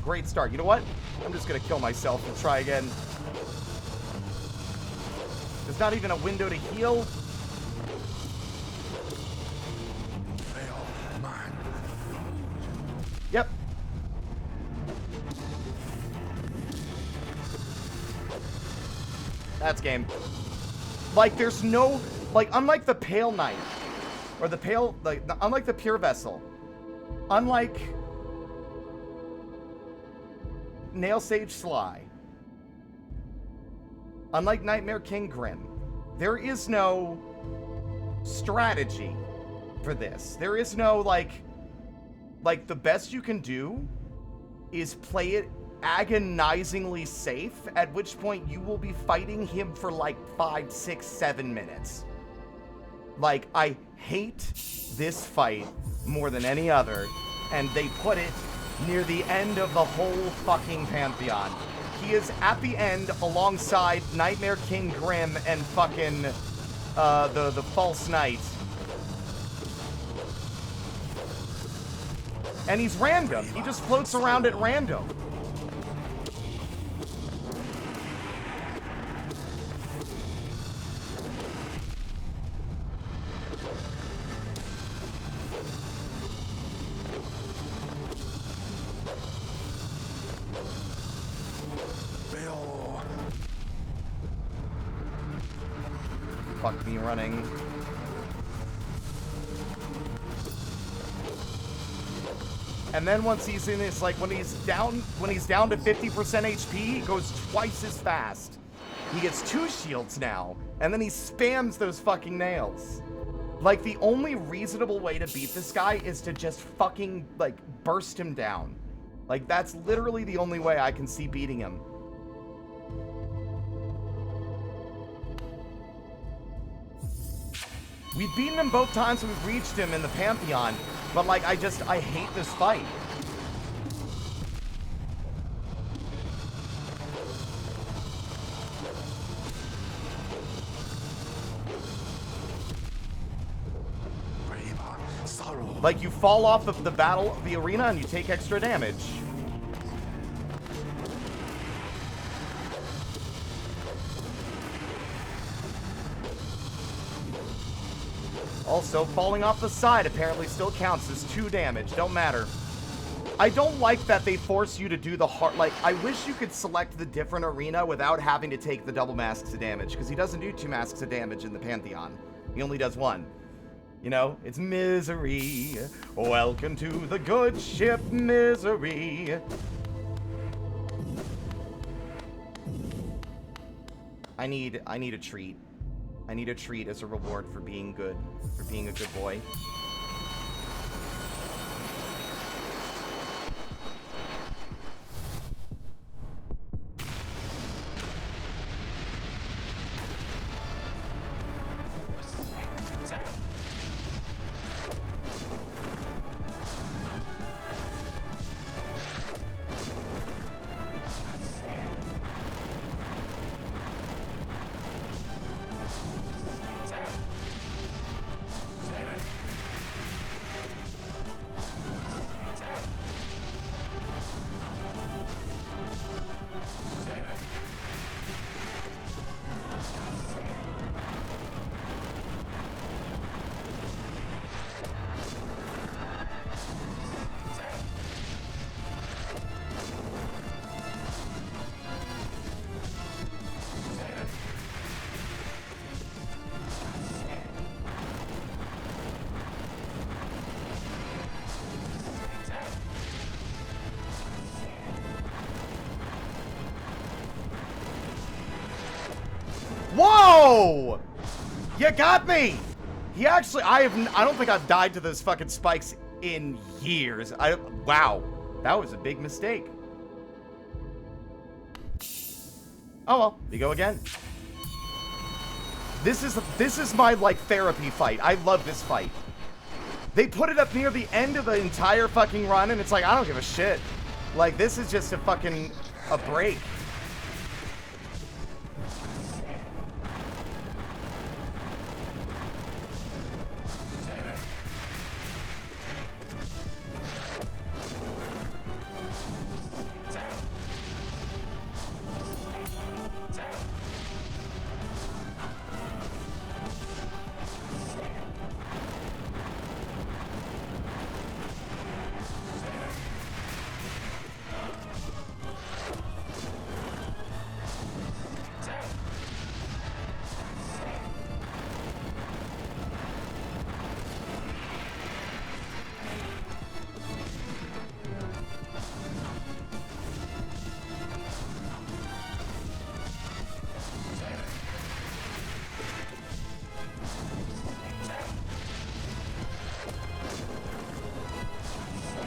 Great start. You know what? I'm just gonna kill myself and try again. There's not even a window to heal. Yep. That's game. Like, there's no, like, unlike the Pale Knight, or the Pale, like, unlike the Pure Vessel, unlike Nail Sage Sly, unlike Nightmare King Grim, there is no strategy for this. There is no, like, the best you can do is play it agonizingly safe, at which point you will be fighting him for like 5, 6, 7 minutes. Like, I hate this fight more than any other, and they put it near the end of the whole fucking Pantheon. He is at the end alongside Nightmare King Grim and fucking the False Knight. And he's random. He just floats around at random. Fuck me running. And then once he's in, it's like when he's down to 50% HP, he goes twice as fast. He gets 2 shields now, and then he spams those fucking nails. Like, the only reasonable way to beat this guy is to just fucking, like, burst him down. Like, that's literally the only way I can see beating him. We've beaten him both times we've reached him in the Pantheon, but, like, I hate this fight. Like, you fall off of the arena and you take extra damage. Also, falling off the side apparently still counts as 2 damage. Don't matter. I don't like that they force you to do the hard... Like, I wish you could select the different arena without having to take the double masks of damage, because he doesn't do 2 masks of damage in the Pantheon. He only does 1. You know? It's misery. Welcome to the good ship, misery. I need a treat. I need a treat as a reward for being good. For being a good boy. Whoa! You got me! He actually, I don't think I've died to those fucking spikes in years. Wow. That was a big mistake. Oh well, we go again. This is my, like, therapy fight. I love this fight. They put it up near the end of the entire fucking run, and it's like, I don't give a shit. Like, this is just a break.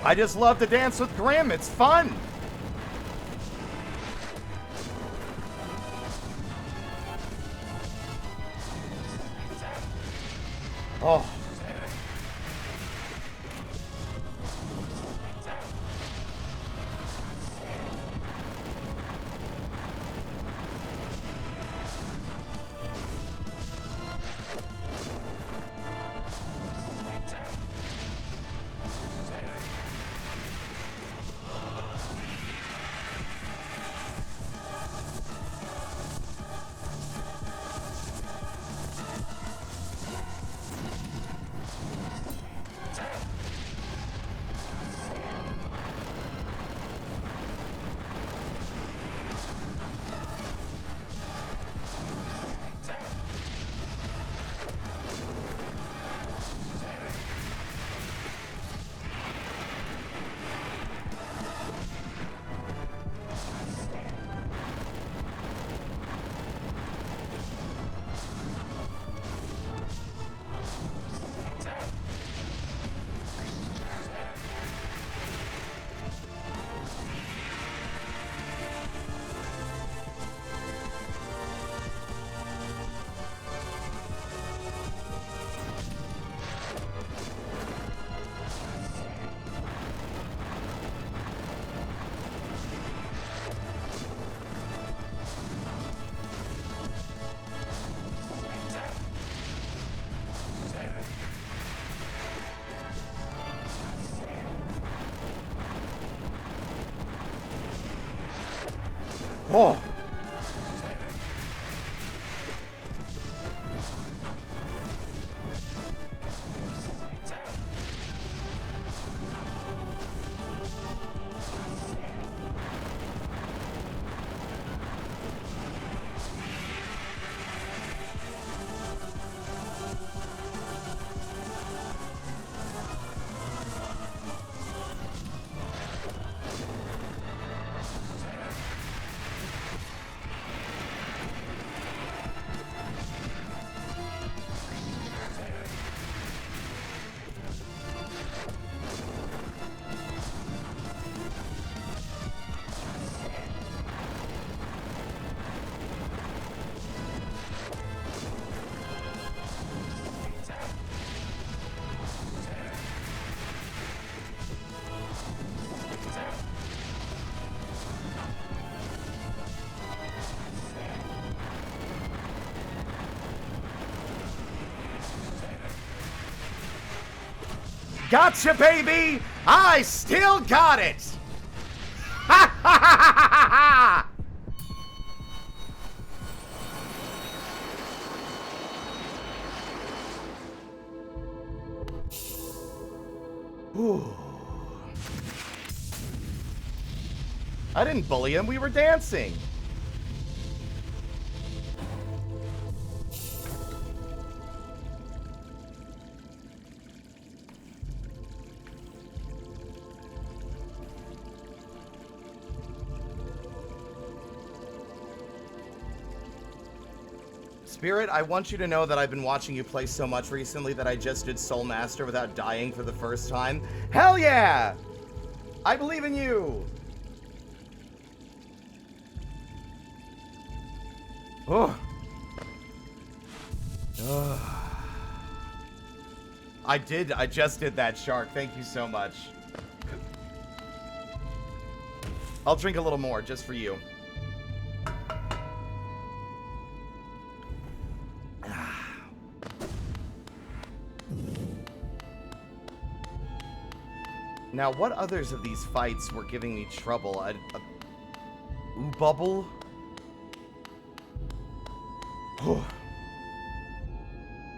I just love to dance with Grim. It's fun. Oh. Oh. Gotcha, baby! I still got it! Ha ha ha ha ha ha! Ooh. I didn't bully him, we were dancing. Spirit, I want you to know that I've been watching you play so much recently that I just did Soul Master without dying for the first time. Hell yeah! I believe in you! Oh. I just did that, Shark. Thank you so much. I'll drink a little more, just for you. Now, what others of these fights were giving me trouble? Ooh, bubble?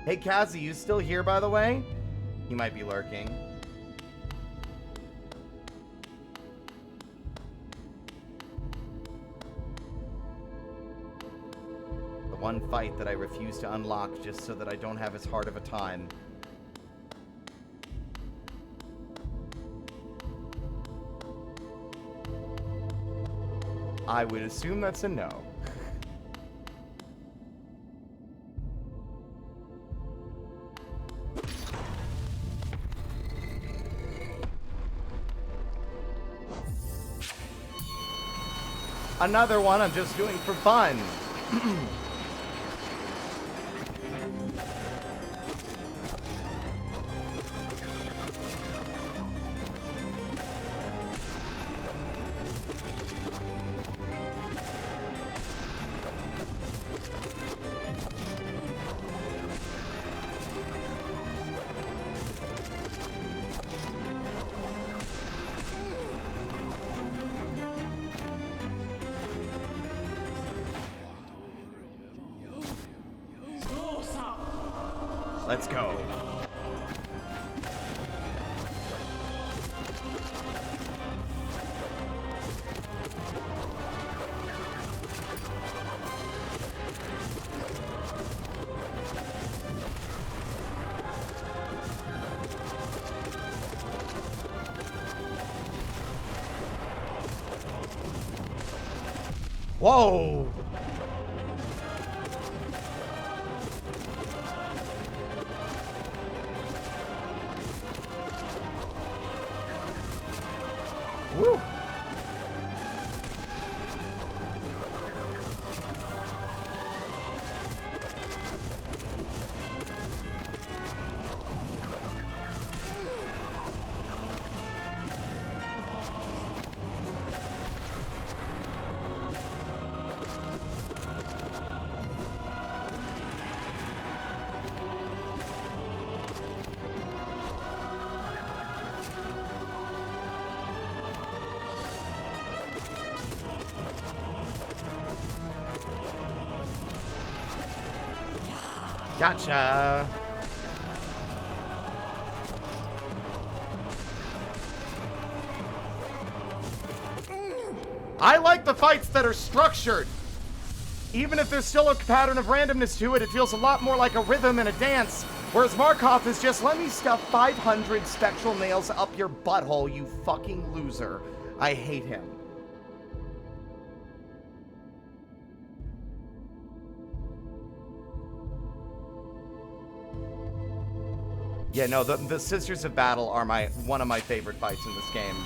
Hey, Kazi, you still here, by the way? He might be lurking. The one fight that I refuse to unlock just so that I don't have as hard of a time. I would assume that's a no. Another one I'm just doing for fun. Let's go. Whoa! Woo! Gotcha. I like the fights that are structured. Even if there's still a pattern of randomness to it, it feels a lot more like a rhythm and a dance. Whereas Markov is just, let me stuff 500 spectral nails up your butthole, you fucking loser. I hate him. Yeah, no, the Sisters of Battle are one of my favorite fights in this game.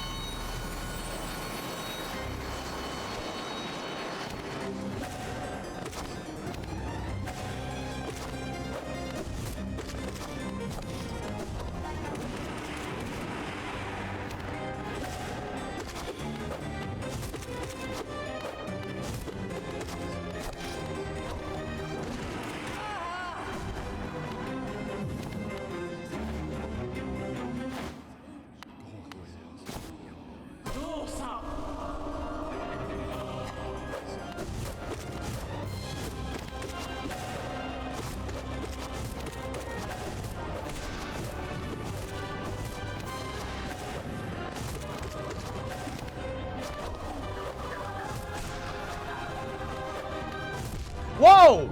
Whoa!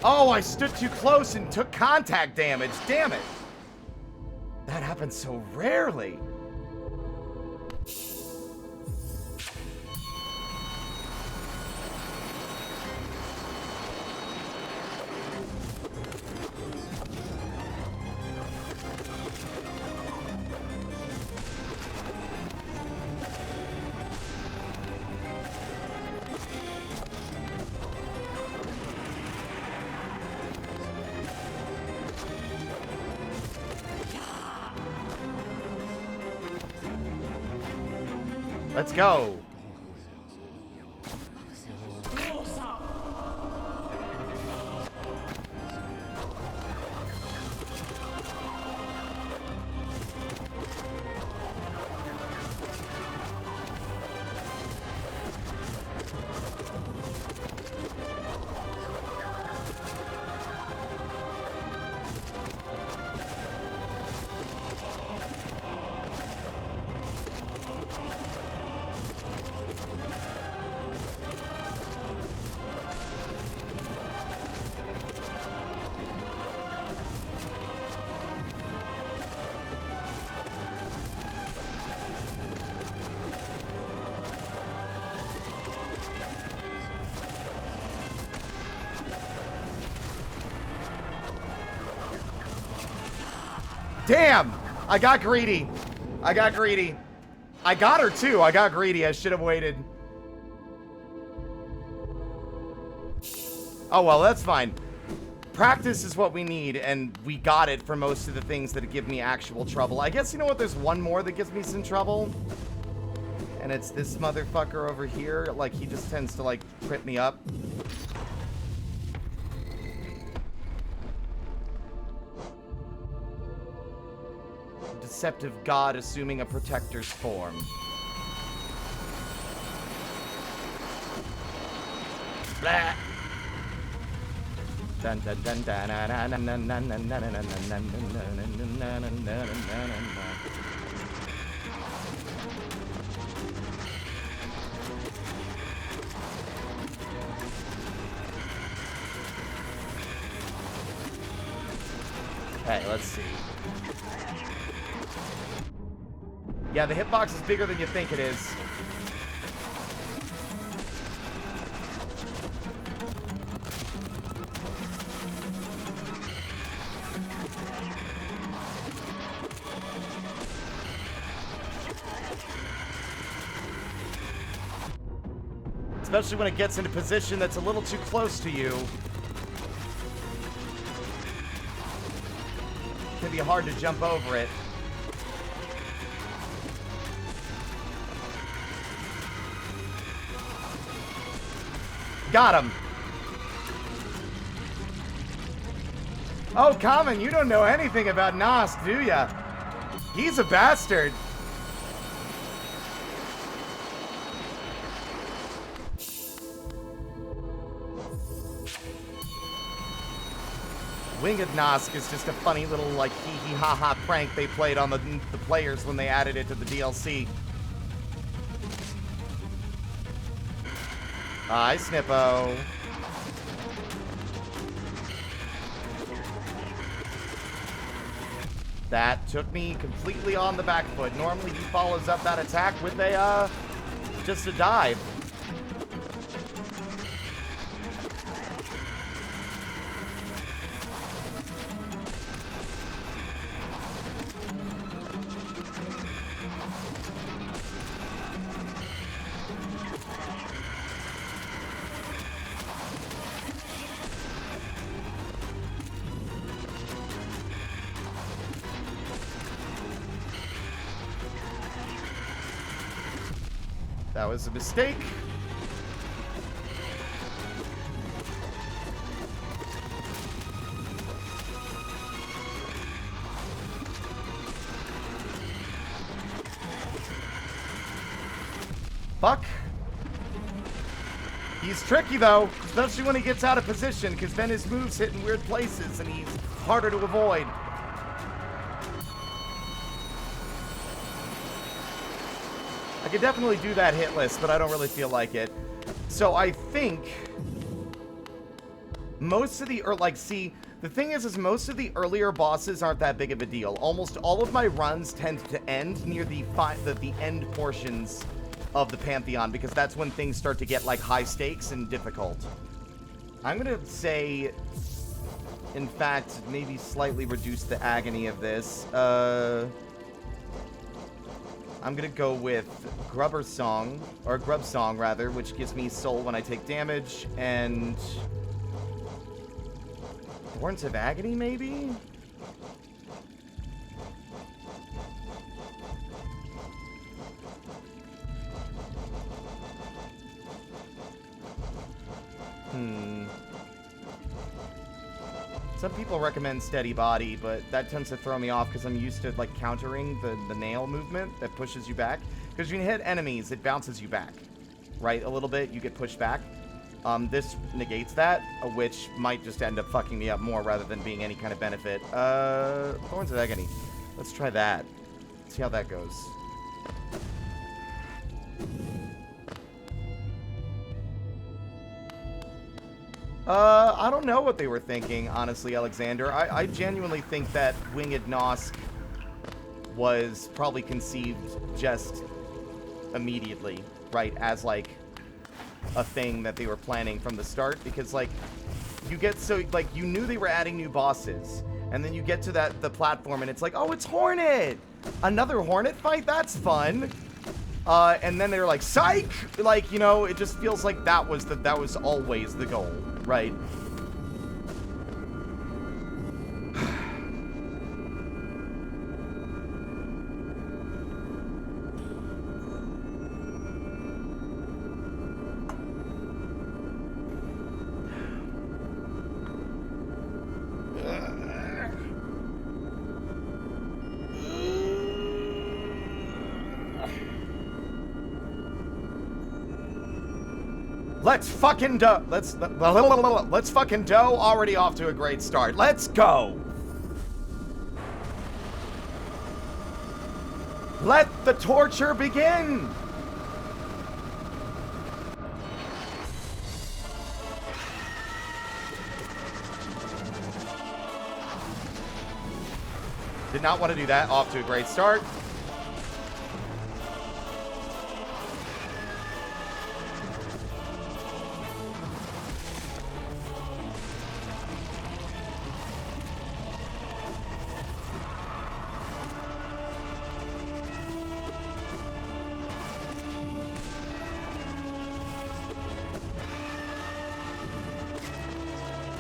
Oh, I stood too close and took contact damage. Damn it. That happens so rarely. Let's go. Damn! I got greedy. I got greedy. I got her too. I got greedy. I should have waited. Oh, well, that's fine. Practice is what we need, and we got it for most of the things that give me actual trouble. I guess, you know what? There's one more that gives me some trouble. And it's this motherfucker over here. Like, he just tends to, like, trip me up. Deceptive god assuming a protector's form. Blah. Dun dun dun dun dun dun dun dun dun dun dun dun. Hey, let's see. Yeah, the hitbox is bigger than you think it is. Especially when it gets in a position that's a little too close to you. It can be hard to jump over it. Got him. Oh, Common, you don't know anything about Nosk, do ya? He's a bastard. Winged Nosk is just a funny little, like, hee-hee-ha-ha prank they played on the players when they added it to the DLC. Hi, Snippo. That took me completely on the back foot. Normally he follows up that attack with a, just a dive. That was a mistake. Fuck. He's tricky though, especially when he gets out of position, because then his moves hit in weird places and he's harder to avoid. I could definitely do that hit list, but I don't really feel like it. So I think Most of the, see, the thing is most of the earlier bosses aren't that big of a deal. Almost all of my runs tend to end near the end portions of the Pantheon, because that's when things start to get, like, high stakes and difficult. I'm gonna say, in fact, maybe slightly reduce the agony of this. I'm gonna go with Grub Song, rather, which gives me soul when I take damage, and Thorns of Agony, maybe? Some people recommend Steady Body, but that tends to throw me off because I'm used to, like, countering the nail movement that pushes you back. Because when you hit enemies, it bounces you back, right? A little bit, you get pushed back. This negates that, which might just end up fucking me up more rather than being any kind of benefit. Thorns of Agony. Let's try that. See how that goes. I don't know what they were thinking, honestly, Alexander. I genuinely think that Winged Nosk was probably conceived just immediately, right, as, like, a thing that they were planning from the start, because, like, you get so, like, you knew they were adding new bosses, and then you get to the platform, and it's like, oh, it's Hornet! Another Hornet fight? That's fun! And then they're like, psych! Like, you know, it just feels like that was always the goal, right? Let's fucking do. Let's fucking do. Already off to a great start. Let's go. Let the torture begin. Did not want to do that. Off to a great start.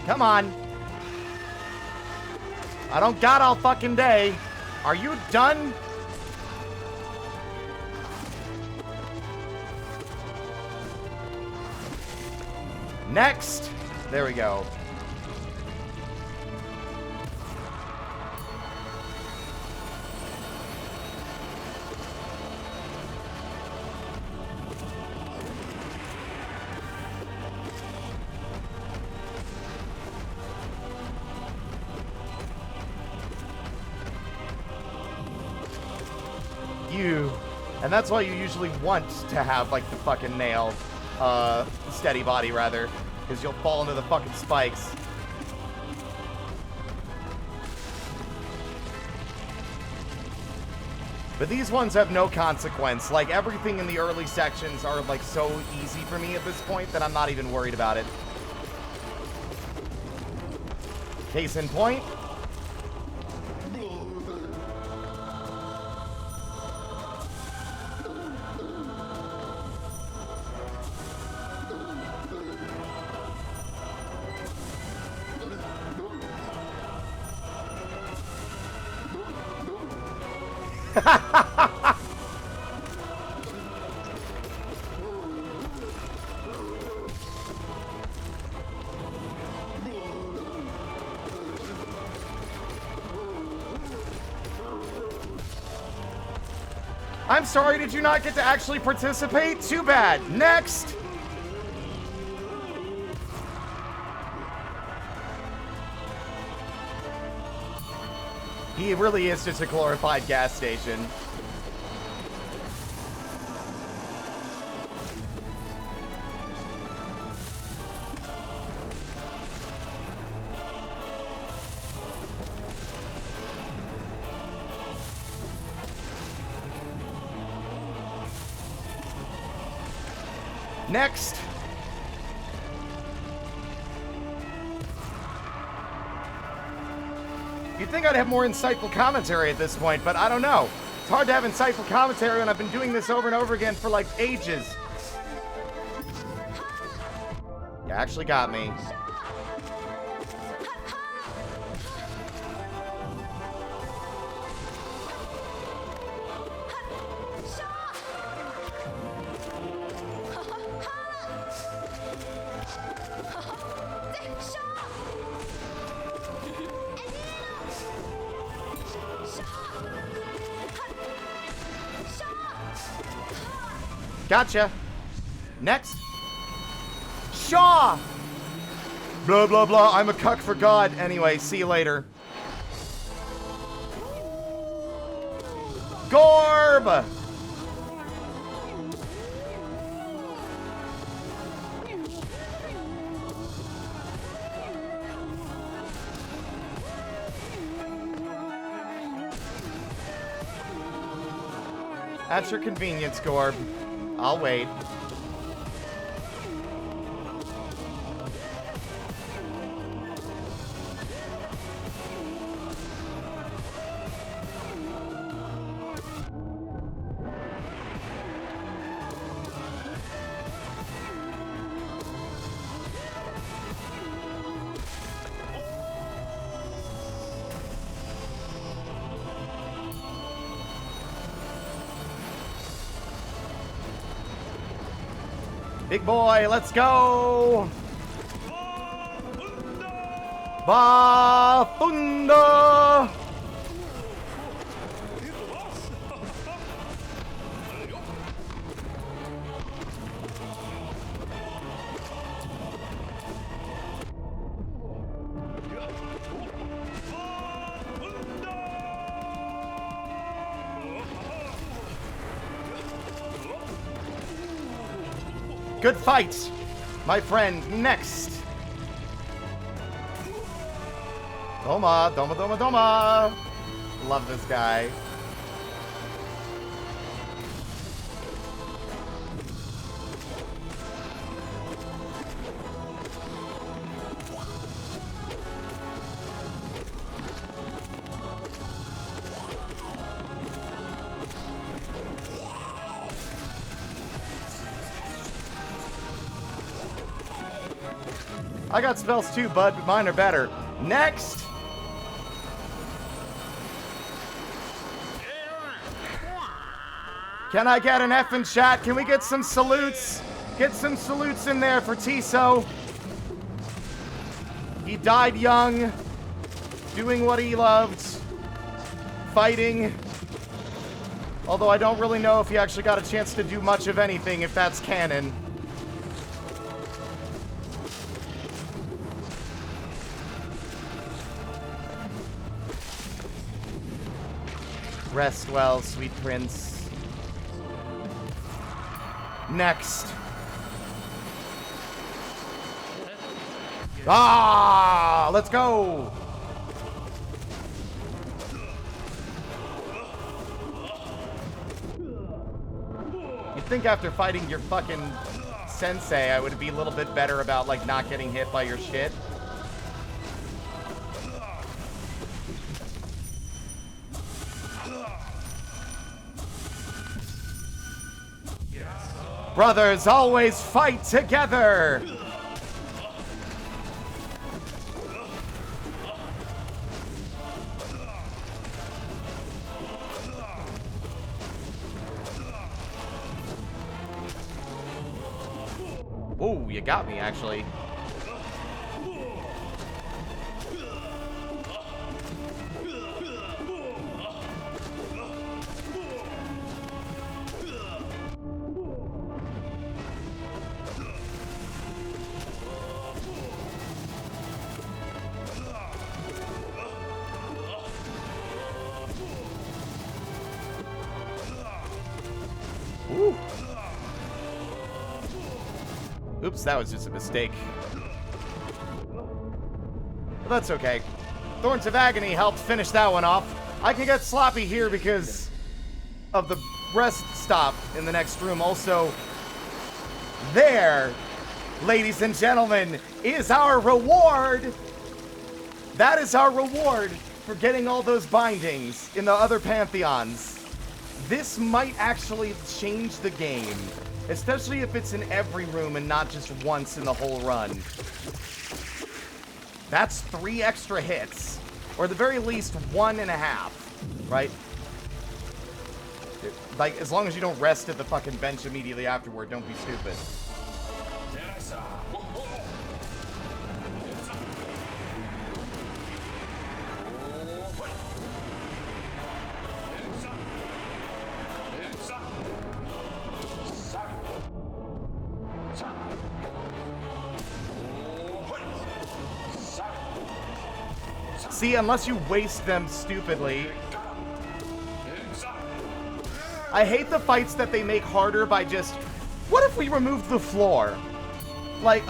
Come on. I don't got all fucking day. Are you done? Next. There we go. And that's why you usually want to have, like, the fucking nail, steady body, rather, because you'll fall into the fucking spikes. But these ones have no consequence. Like, everything in the early sections are, like, so easy for me at this point that I'm not even worried about it. Case in point. I'm sorry, did you not get to actually participate? Too bad. Next! He really is just a glorified gas station. Next. You'd think I'd have more insightful commentary at this point, but I don't know. It's hard to have insightful commentary when I've been doing this over and over again for like ages. You actually got me. Gotcha. Next. Shaw! Blah, blah, blah. I'm a cuck for God. Anyway, see you later. Gorb! At your convenience, Gorb. I'll wait. Big boy, let's go! Bafunda! Good fight, my friend. Next. Doma, Doma, Doma, Doma. Love this guy. I got spells too, bud, but mine are better. Next! Can I get an F in chat? Can we get some salutes? Get some salutes in there for Tiso. He died young, doing what he loved, fighting. Although I don't really know if he actually got a chance to do much of anything, if that's canon. Rest well, sweet prince. Next. Ah, let's go. You'd think after fighting your fucking sensei, I would be a little bit better about, like, not getting hit by your shit. Brothers always fight together! Oh, you got me, actually. Ooh. Oops, that was just a mistake. But that's okay. Thorns of Agony helped finish that one off. I can get sloppy here because of the rest stop in the next room. Also, There, ladies and gentlemen, is our reward. That is our reward for getting all those bindings in the other Pantheons. This might actually change the game, especially if it's in every room and not just once in the whole run. That's 3 extra hits, or at the very least 1.5, right? Like, as long as you don't rest at the fucking bench immediately afterward, don't be stupid. See, unless you waste them stupidly. I hate the fights that they make harder by just, what if we removed the floor? Like,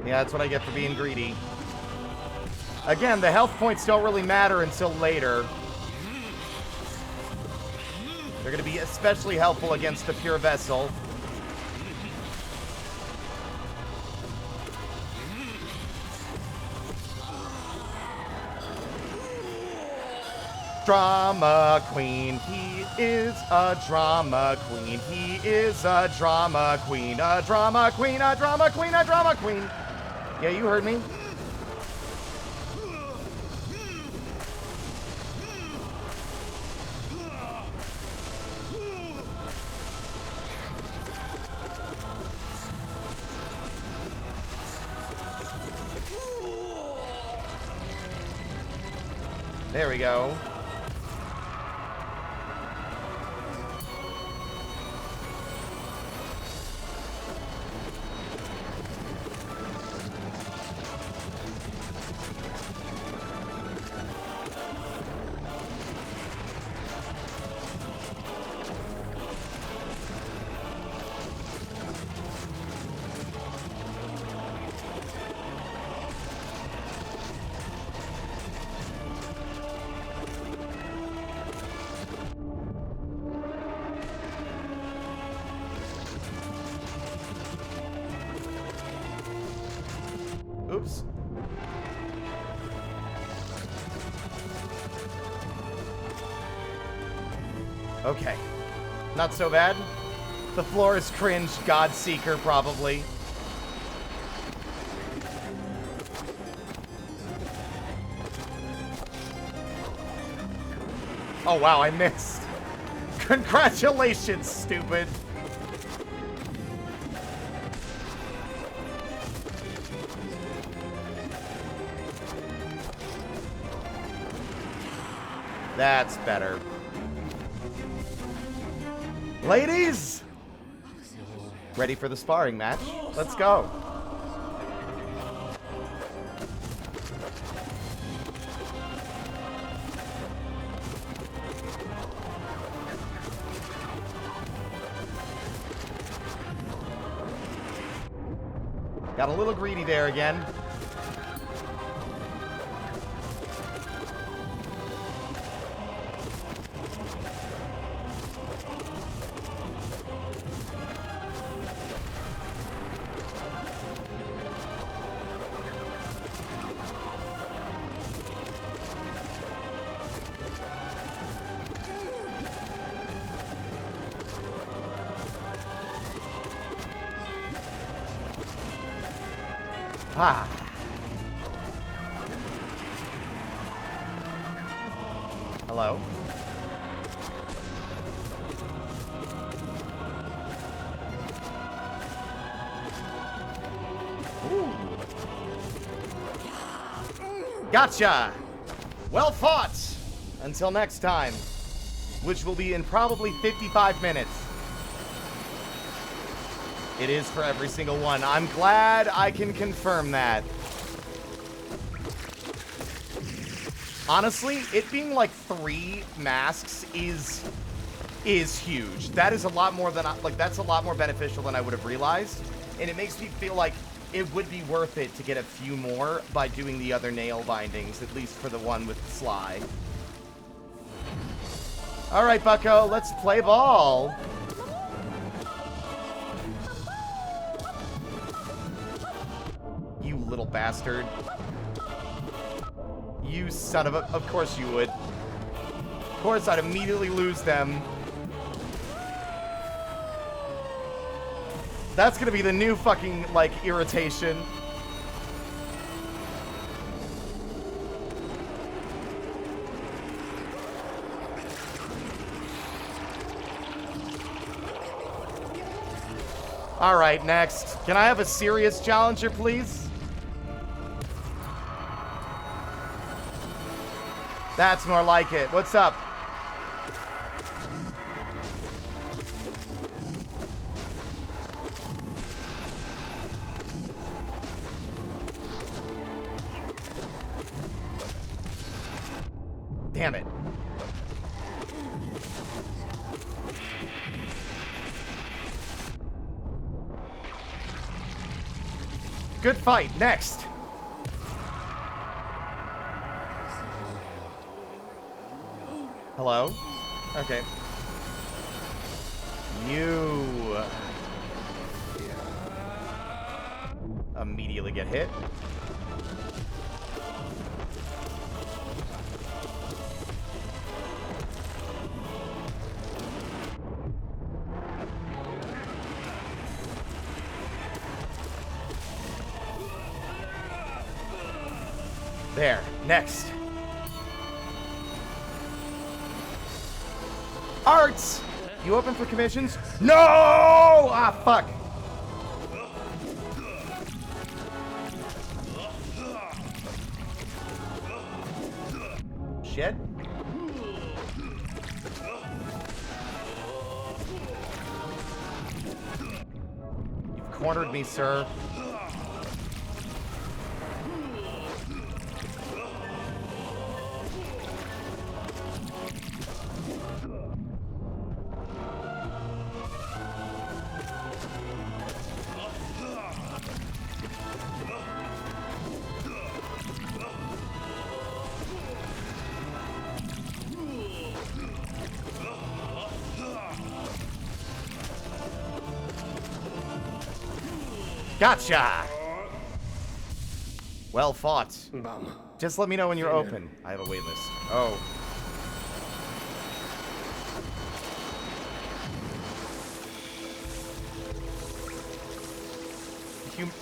yeah, that's what I get for being greedy. Again, the health points don't really matter until later. They're going to be especially helpful against the pure vessel. Drama queen, he is a drama queen. He is a drama queen, a drama queen, a drama queen, a drama queen. Yeah, you heard me. There we go. Oops. Okay. Not so bad. The floor is cringe, Godseeker, probably. Oh, wow, I missed. Congratulations, stupid. That's better. Ladies! Ready for the sparring match? Let's go. Got a little greedy there again. Ah. Hello? Ooh. Gotcha! Well fought! Until next time, which will be in probably 55 minutes. It is for every single one. I'm glad I can confirm that. Honestly, it being like 3 masks is huge. That is a lot more than that's a lot more beneficial than I would have realized, and it makes me feel like it would be worth it to get a few more by doing the other nail bindings, at least for the one with Sly. All right, Bucko, let's play ball. You little bastard. You son of a... Of course you would. Of course I'd immediately lose them. That's gonna be the new fucking, like, irritation. Alright, next. Can I have a serious challenger, please? That's more like it. What's up? Damn it. Good fight. Next. Hello? Okay. You immediately get hit. There. Next. Arts! You open for commissions? No! Ah, fuck. Shit. You've cornered me, sir. Gotcha! Well fought. Just let me know when you're open. I have a wait list. Oh.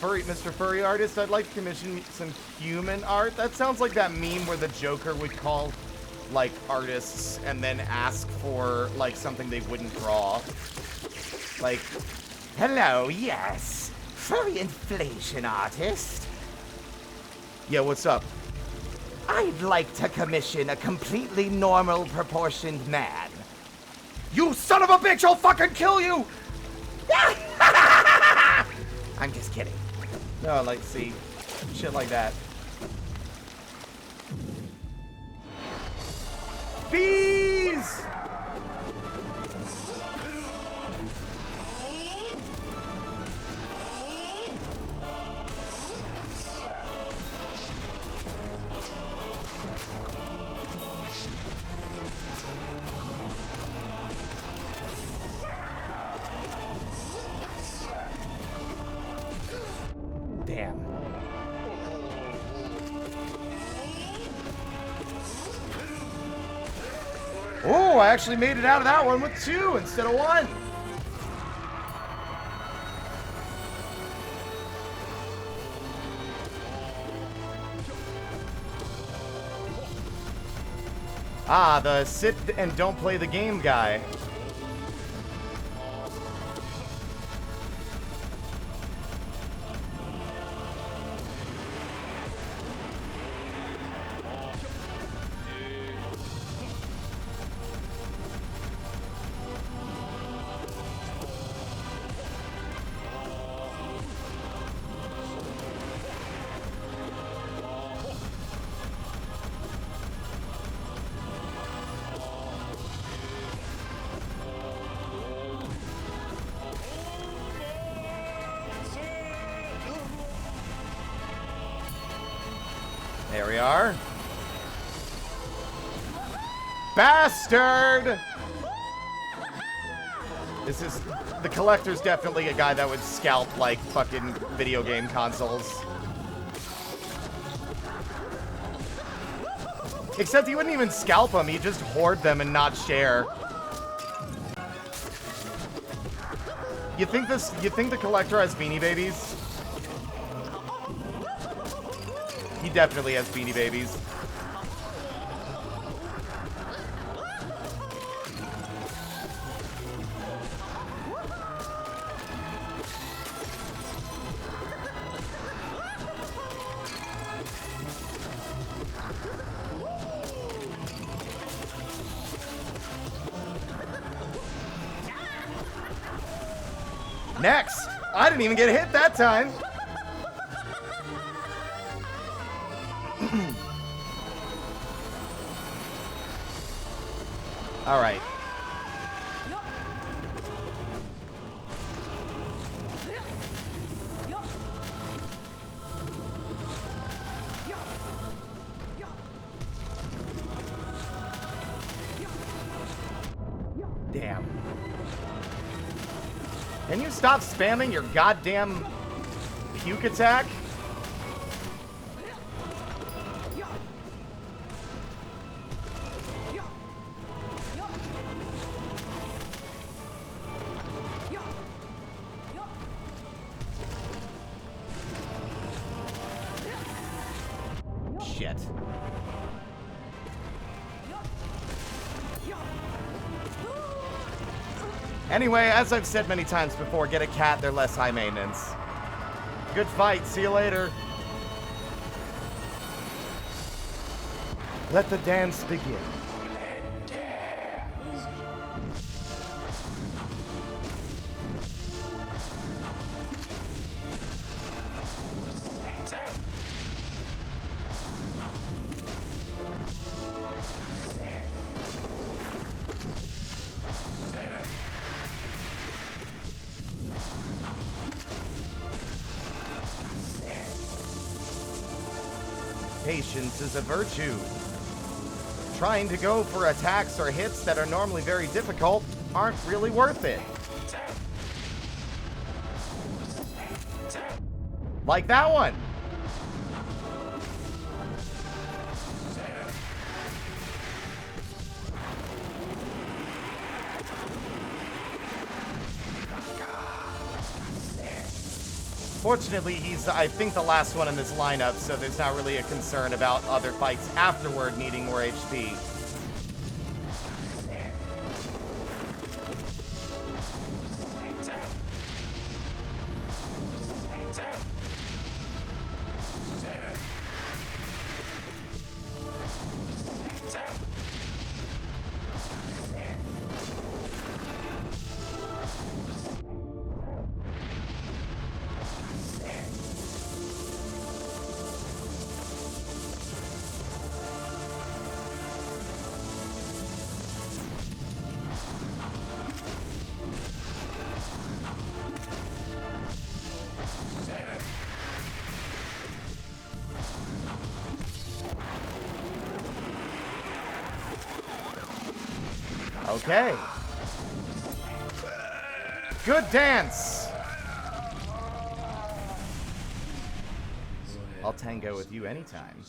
Mr. Furry Artist, I'd like to commission some human art. That sounds like that meme where the Joker would call, like, artists and then ask for, like, something they wouldn't draw. Like, hello, yes. Furry inflation artist. Yeah, what's up? I'd like to commission a completely normal proportioned man. You son of a bitch, I'll fucking kill you! I'm just kidding. No, like, see, shit like that. Bees! Damn. Oh, I actually made it out of that one with 2 instead of 1. Ah, the sit and don't play the game guy. There we are. Bastard! This is... The collector's definitely a guy that would scalp, like, fucking video game consoles. Except he wouldn't even scalp them, he'd just hoard them and not share. You think the collector has Beanie Babies? He definitely has Beanie Babies. Next! I didn't even get hit that time! Alright. Damn. Can you stop spamming your goddamn puke attack? Shit. Anyway, as I've said many times before, get a cat, they're less high maintenance. Good fight, see you later. Let the dance begin. Patience is a virtue. Trying to go for attacks or hits that are normally very difficult aren't really worth it. Like that one. Fortunately, he's, I think, the last one in this lineup, so there's not really a concern about other fights afterward needing more HP. Okay. Good dance. I'll tango with you anytime.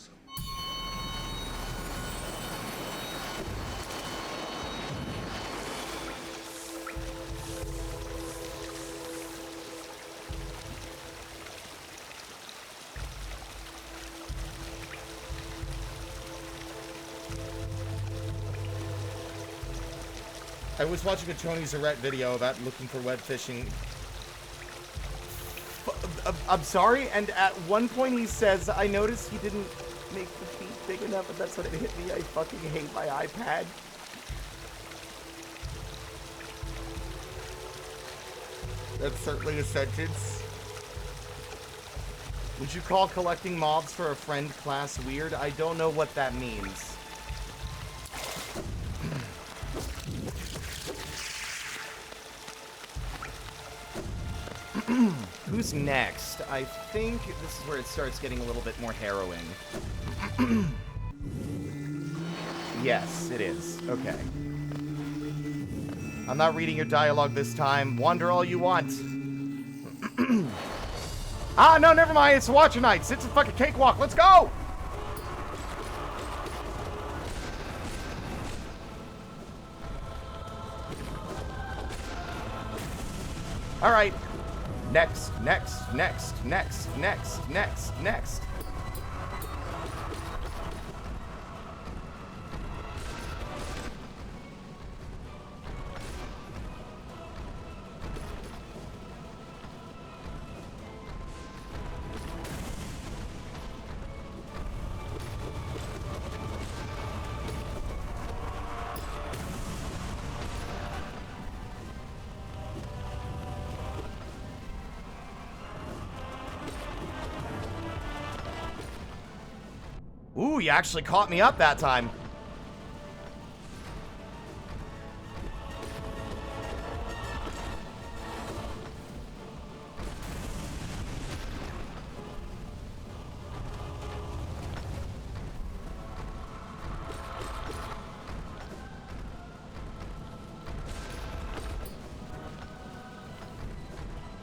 I was watching a Tony Zarette video about looking for web fishing. I'm sorry, and at one point he says, I noticed he didn't make the feet big enough, and that's when it hit me. I fucking hate my iPad. That's certainly a sentence. Would you call collecting mobs for a friend class weird? I don't know what that means. Who's next? I think this is where it starts getting a little bit more harrowing. Yes, it is. Okay. I'm not reading your dialogue this time. Wander all you want. Ah, no, never mind. It's Watcher Nights. It's a fucking cakewalk. Let's go! All right. Next, next, next, next, next, next, next. Ooh, you actually caught me up that time.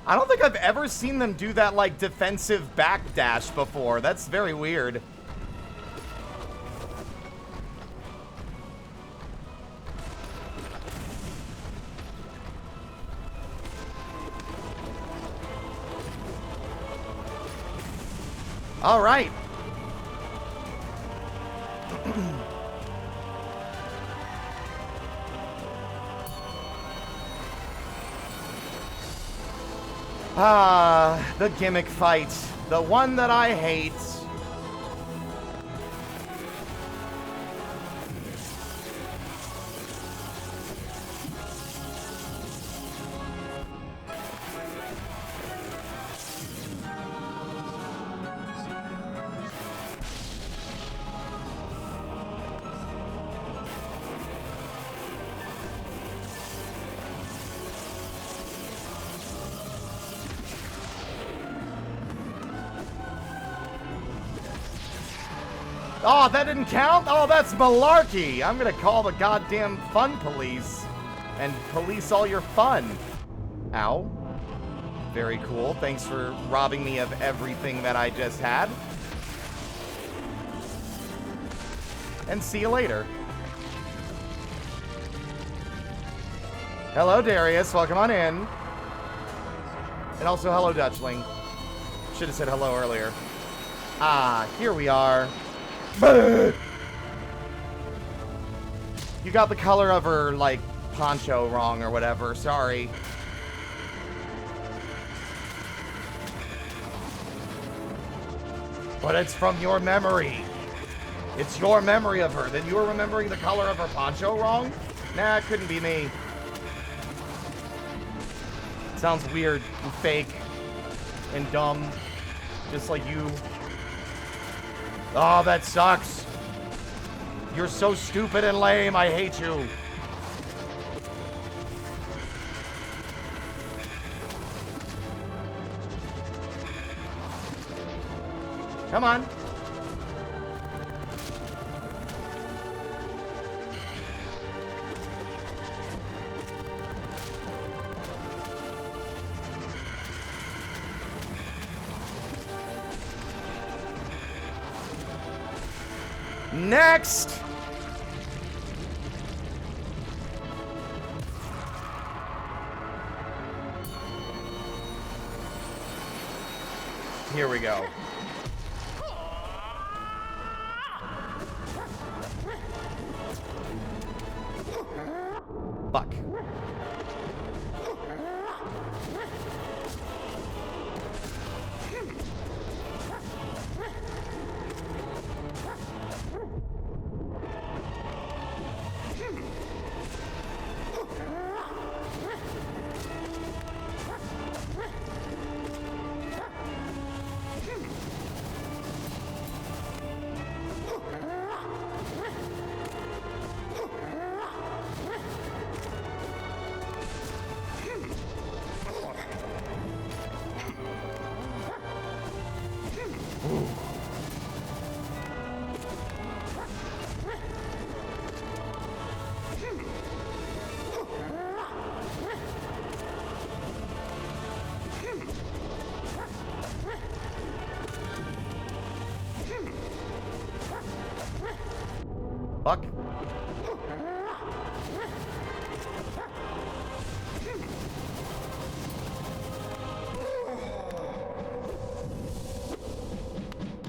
I don't think I've ever seen them do that, like, defensive backdash before. That's very weird. All right. The gimmick fight. The one that I hate. Oh, that didn't count? Oh, that's malarkey. I'm gonna call the goddamn fun police and police all your fun. Ow. Very cool. Thanks for robbing me of everything that I just had. And see you later. Hello, Darius. Welcome on in. And also, hello, Dutchling. Should have said hello earlier. Ah, here we are. You got the color of her, like, poncho wrong or whatever. Sorry. But it's from your memory. It's your memory of her. Then you were remembering the color of her poncho wrong? Nah, it couldn't be me. Sounds weird and fake and dumb. Just like you. Oh, that sucks. You're so stupid and lame. I hate you. Come on. Next! Here we go. Fuck. Fuck.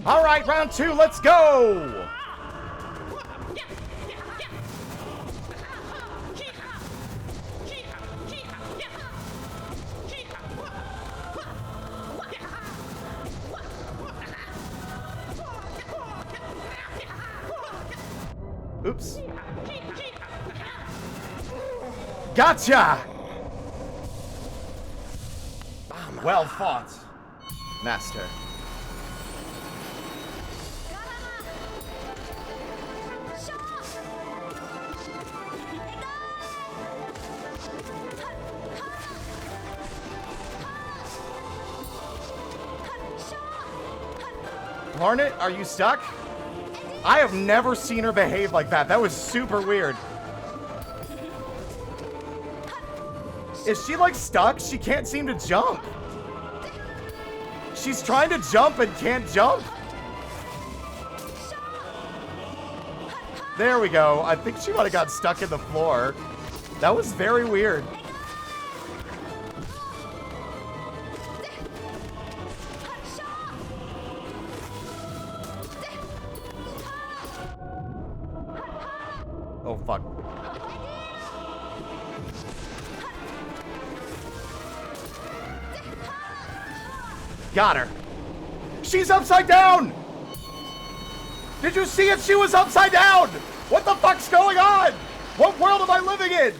All right, round 2, let's go! Oops. Gotcha! Well fought, master. Hornet, are you stuck? I have never seen her behave like that. That was super weird. Is she like stuck? She can't seem to jump. She's trying to jump and can't jump. There we go. I think she might have got stuck in the floor. That was very weird. Oh, fuck. Got her. She's upside down! Did you see it? She was upside down! What the fuck's going on? What world am I living in?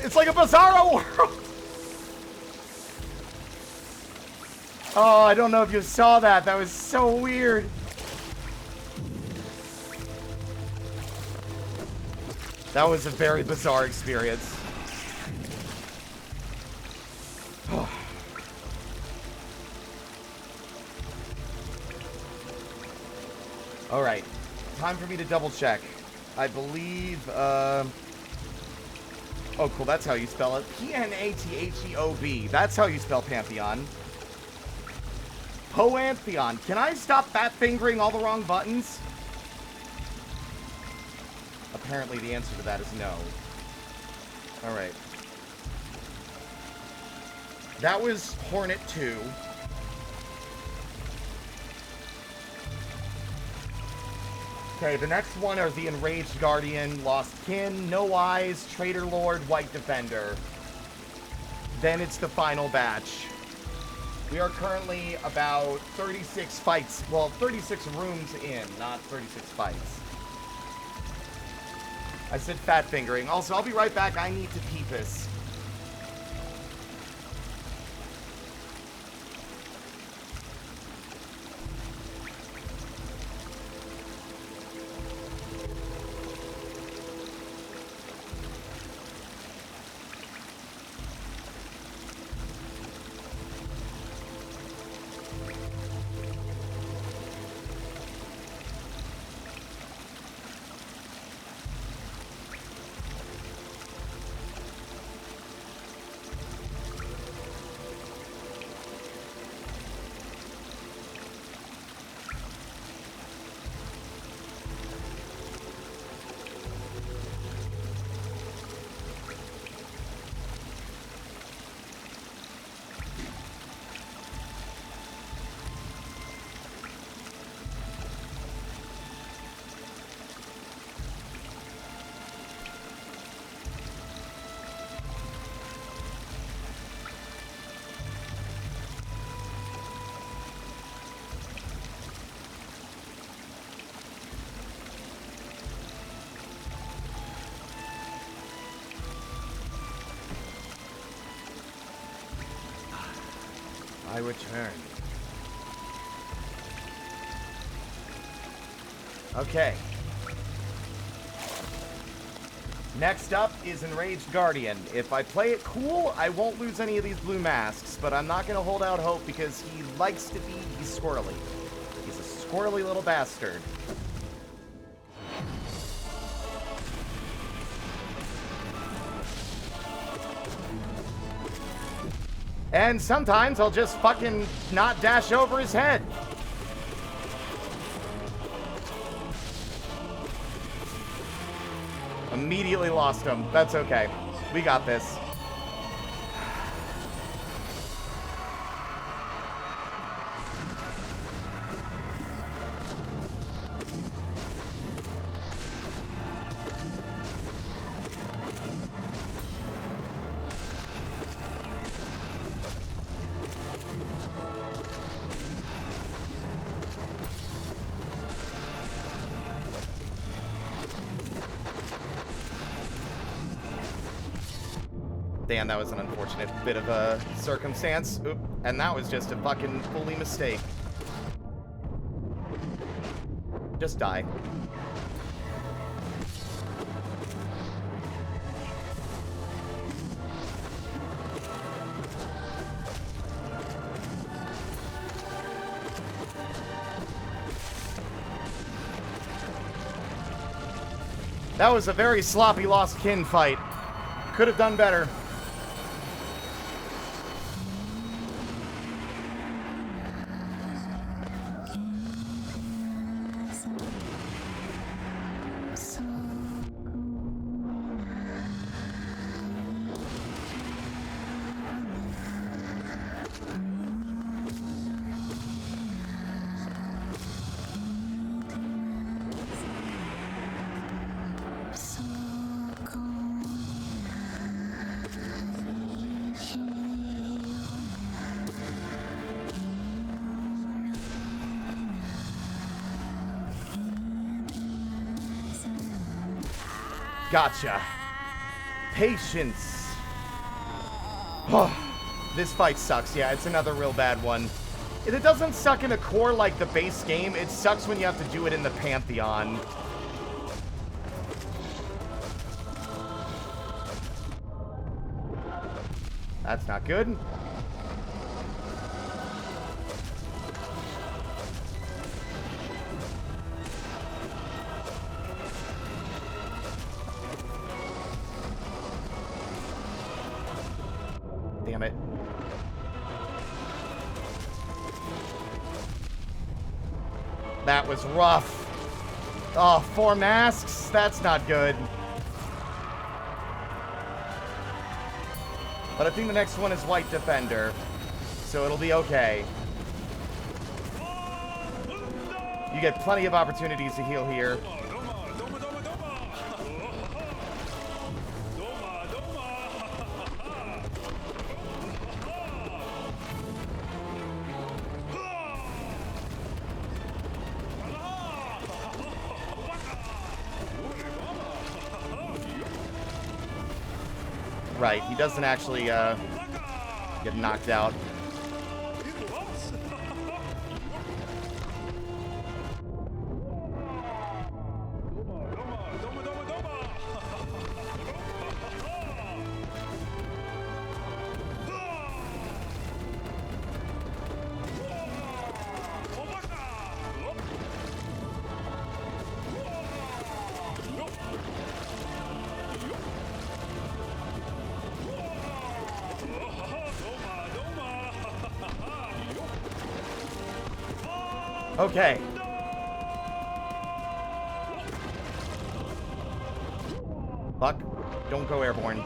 It's like a bizarro world. Oh, I don't know if you saw that. That was so weird. That was a very bizarre experience. All right, time for me to double check. I believe, oh, cool, that's how you spell it. P-N-A-T-H-E-O-B. That's how you spell Pantheon. Pantheon. Can I stop fat fingering all the wrong buttons? Apparently the answer to that is no. All right. That was Hornet 2. Okay, the next one are the Enraged Guardian, Lost Kin, No Eyes, Traitor Lord, White Defender. Then it's the final batch. We are currently about 36 fights, well, 36 rooms in, not 36 fights. I said fat fingering. Also, I'll be right back. I need to pee piss. I return. Okay. Next up is Enraged Guardian. If I play it cool, I won't lose any of these blue masks, but I'm not going to hold out hope because he likes to be squirrely. He's a squirrely little bastard. And sometimes I'll just fucking not dash over his head. Immediately lost him. That's okay. We got this. Damn, that was an unfortunate bit of a circumstance. Oop, and that was just a fucking fully mistake. Just die. That was a very sloppy lost kin fight. Could have done better. Gotcha. Patience. Oh, this fight sucks. Yeah, it's another real bad one. It doesn't suck in a core like the base game. It sucks when you have to do it in the Pantheon. That's not good. Damn it. That was rough. Oh, 4 masks? That's not good. But I think the next one is White Defender, so it'll be okay. You get plenty of opportunities to heal here. Right, he doesn't actually get knocked out. Okay. Fuck. Don't go airborne.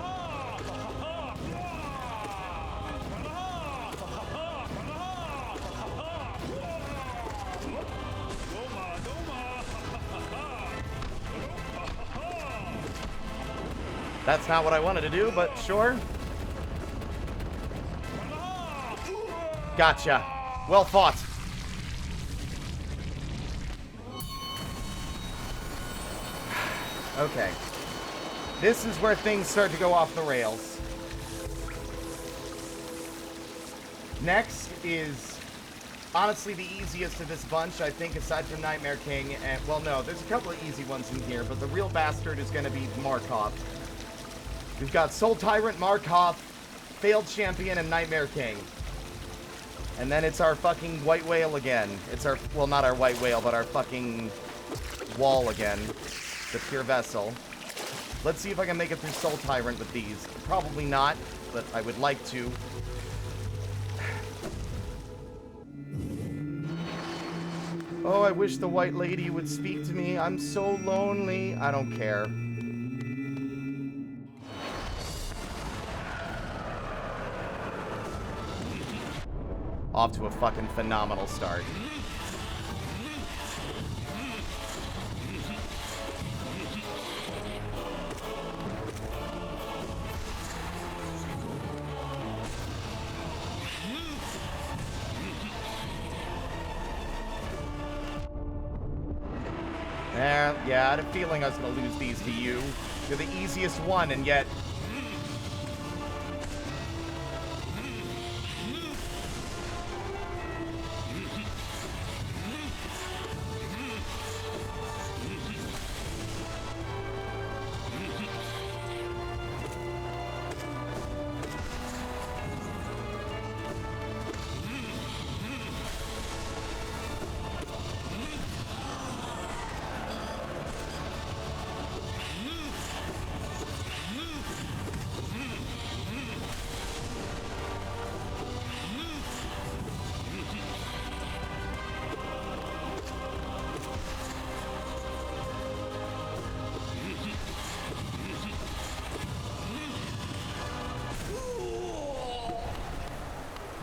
That's not what I wanted to do, but sure. Gotcha. Well fought. Okay. This is where things start to go off the rails. Next is honestly the easiest of this bunch, I think, aside from Nightmare King. And, well, no, there's a couple of easy ones in here, but the real bastard is going to be Markov. We've got Soul Tyrant, Markov, Failed Champion, and Nightmare King. And then it's our fucking White Whale again. It's our, well, not our White Whale, but our fucking wall again. The Pure Vessel. Let's see if I can make it through Soul Tyrant with these. Probably not, but I would like to. Oh, I wish the White Lady would speak to me. I'm so lonely. I don't care. Off to a fucking phenomenal start. Yeah, I had a feeling I was going to lose these to you. You're the easiest one, and yet...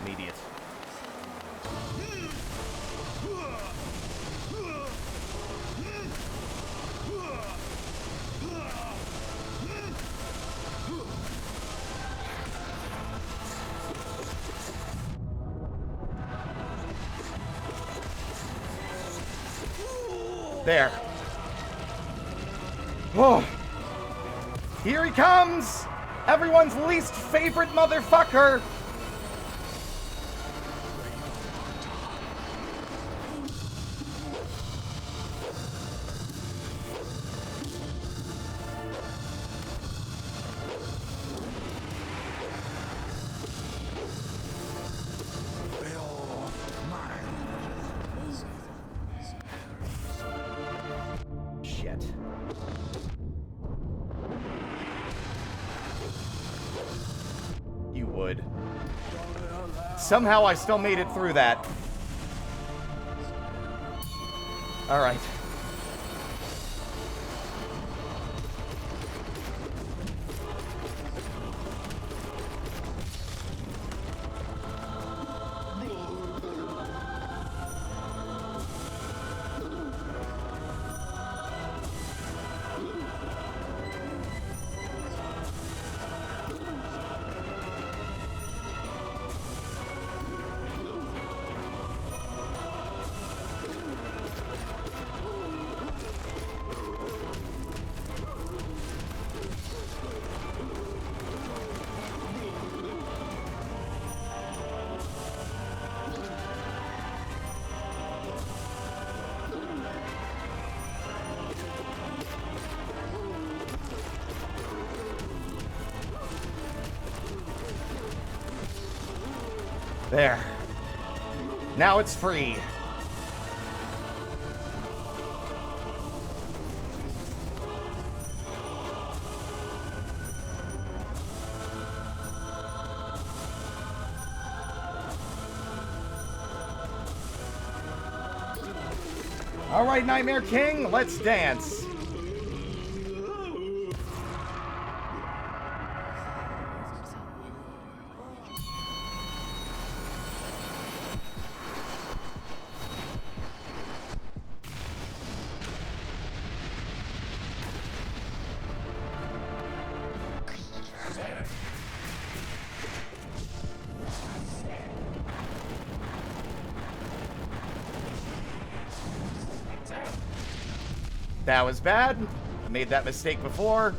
Immediate. There. Oh. Here he comes! Everyone's least favorite motherfucker! Shit. You would. Somehow I still made it through that. Alright. There. Now it's free. All right, Nightmare King, let's dance. That was bad. Made that mistake before.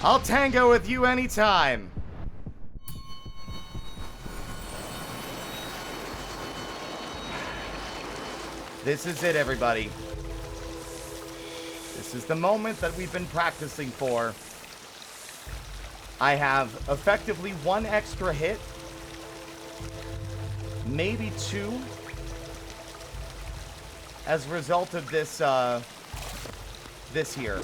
I'll tango with you anytime. This is it, everybody. This is the moment that we've been practicing for. I have effectively 1 extra hit. Maybe 2. As a result of this, this here.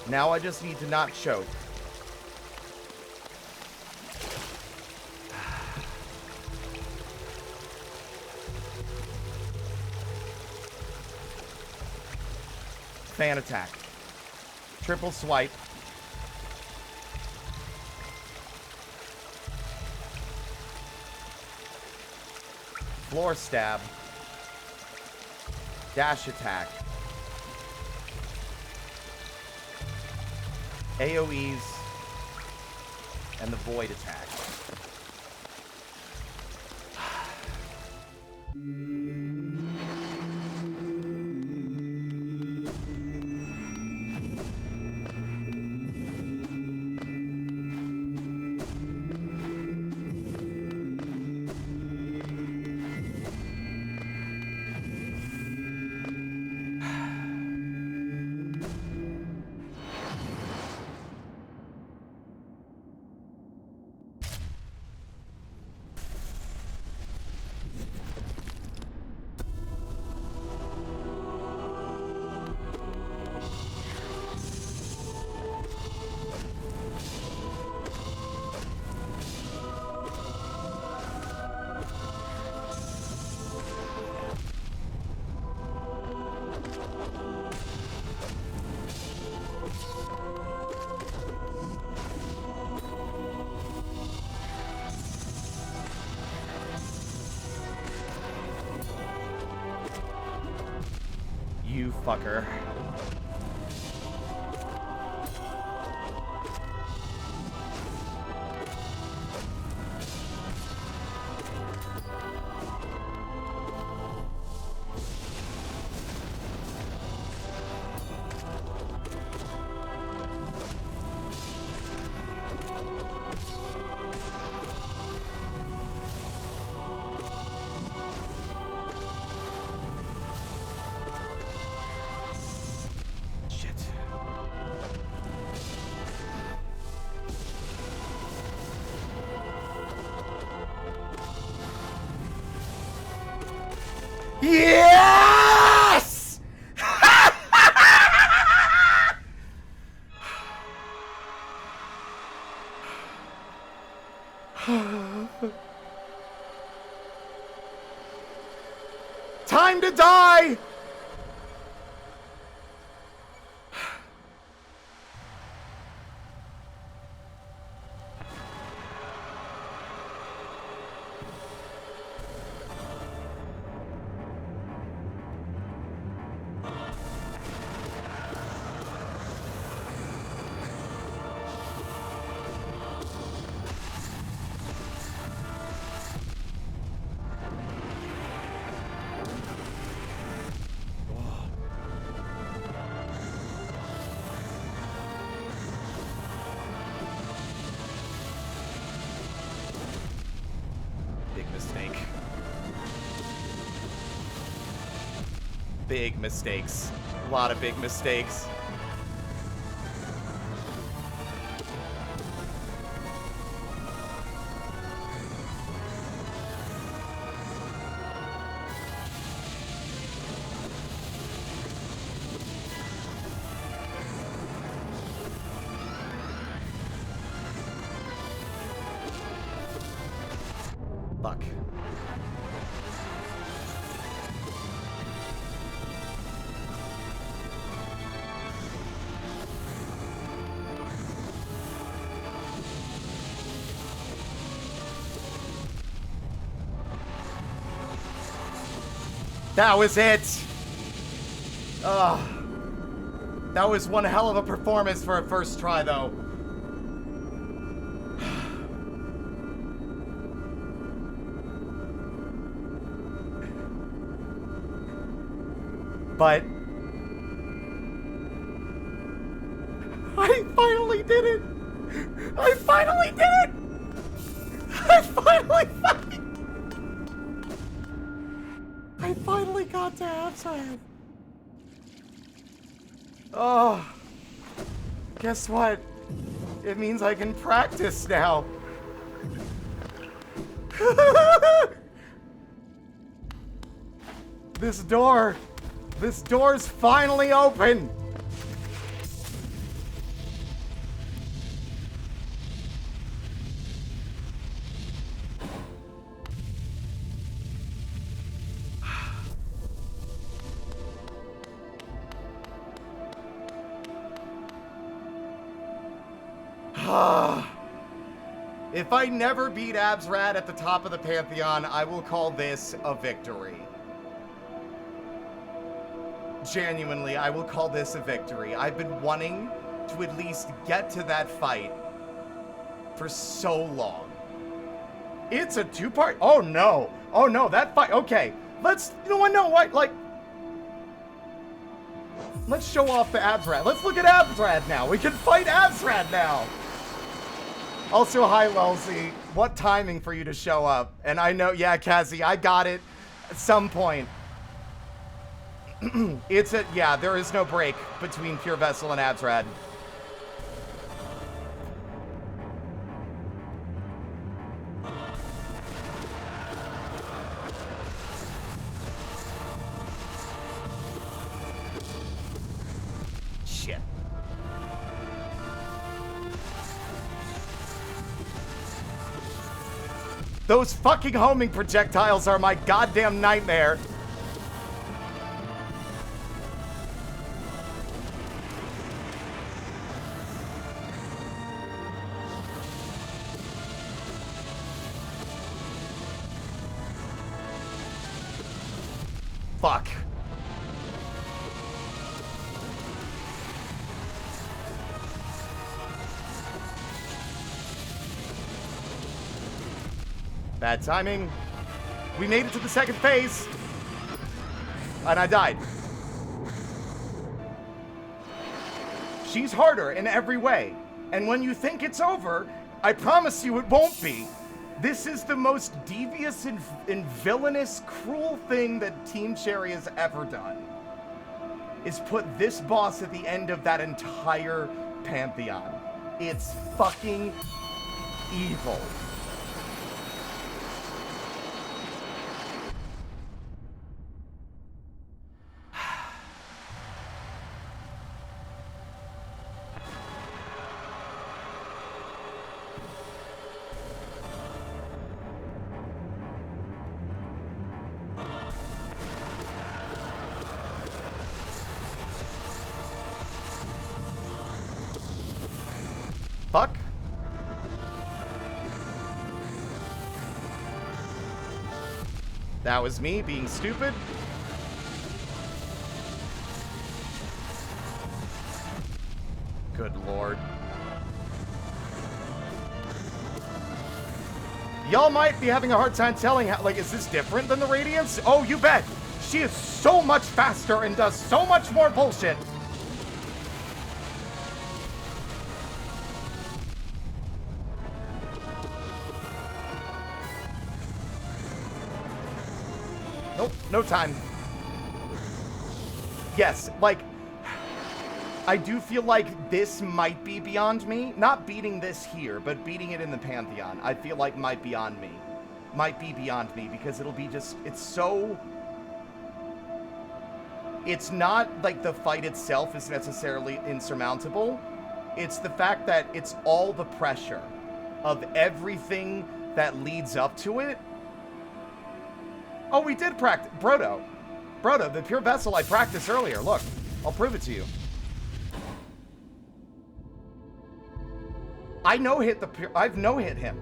Now I just need to not choke. Fan attack. Triple swipe. Floor stab. Dash attack. AoEs. And the void attack. You fucker. Yes! Time to die! Big mistakes. A lot of big mistakes. Fuck. That was it! Ugh. That was one hell of a performance for a first try, though. But did it! I finally did it! I finally got to Absad. Oh, guess what? It means I can practice now. This door's finally open. If I never beat Absrad at the top of the Pantheon, I will call this a victory. Genuinely, I will call this a victory. I've been wanting to at least get to that fight for so long. It's a two-part... Oh, no. Oh, no, that fight... Okay, let's... You know what? No, what? Like... Let's show off the Absrad. Let's look at Absrad now. We can fight Absrad now. Also, hi, Wellesley. What timing for you to show up? And I know, yeah, Kazzy, I got it at some point. Yeah, there is no break between Pure Vessel and Absrad. Shit. Those fucking homing projectiles are my goddamn nightmare. Fuck. Bad timing. We made it to the second phase. And I died. She's harder in every way. And when you think it's over, I promise you it won't be. This is the most devious and villainous, cruel thing that Team Cherry has ever done. Is put this boss at the end of that entire Pantheon. It's fucking evil. Fuck. That was me being stupid. Good lord. Y'all might be having a hard time telling how, like, is this different than the Radiance? Oh, you bet. She is so much faster and does so much more bullshit. Nope, no time. Yes, like, I do feel like this might be beyond me. Not beating this here, but beating it in the Pantheon, I feel like might be beyond me. Might be beyond me, because it'll be just, it's so... It's not like the fight itself is necessarily insurmountable. It's the fact that it's all the pressure of everything that leads up to it. Oh, we did practice. Brodo, the Pure Vessel I practiced earlier. Look, I'll prove it to you. I've no-hit him.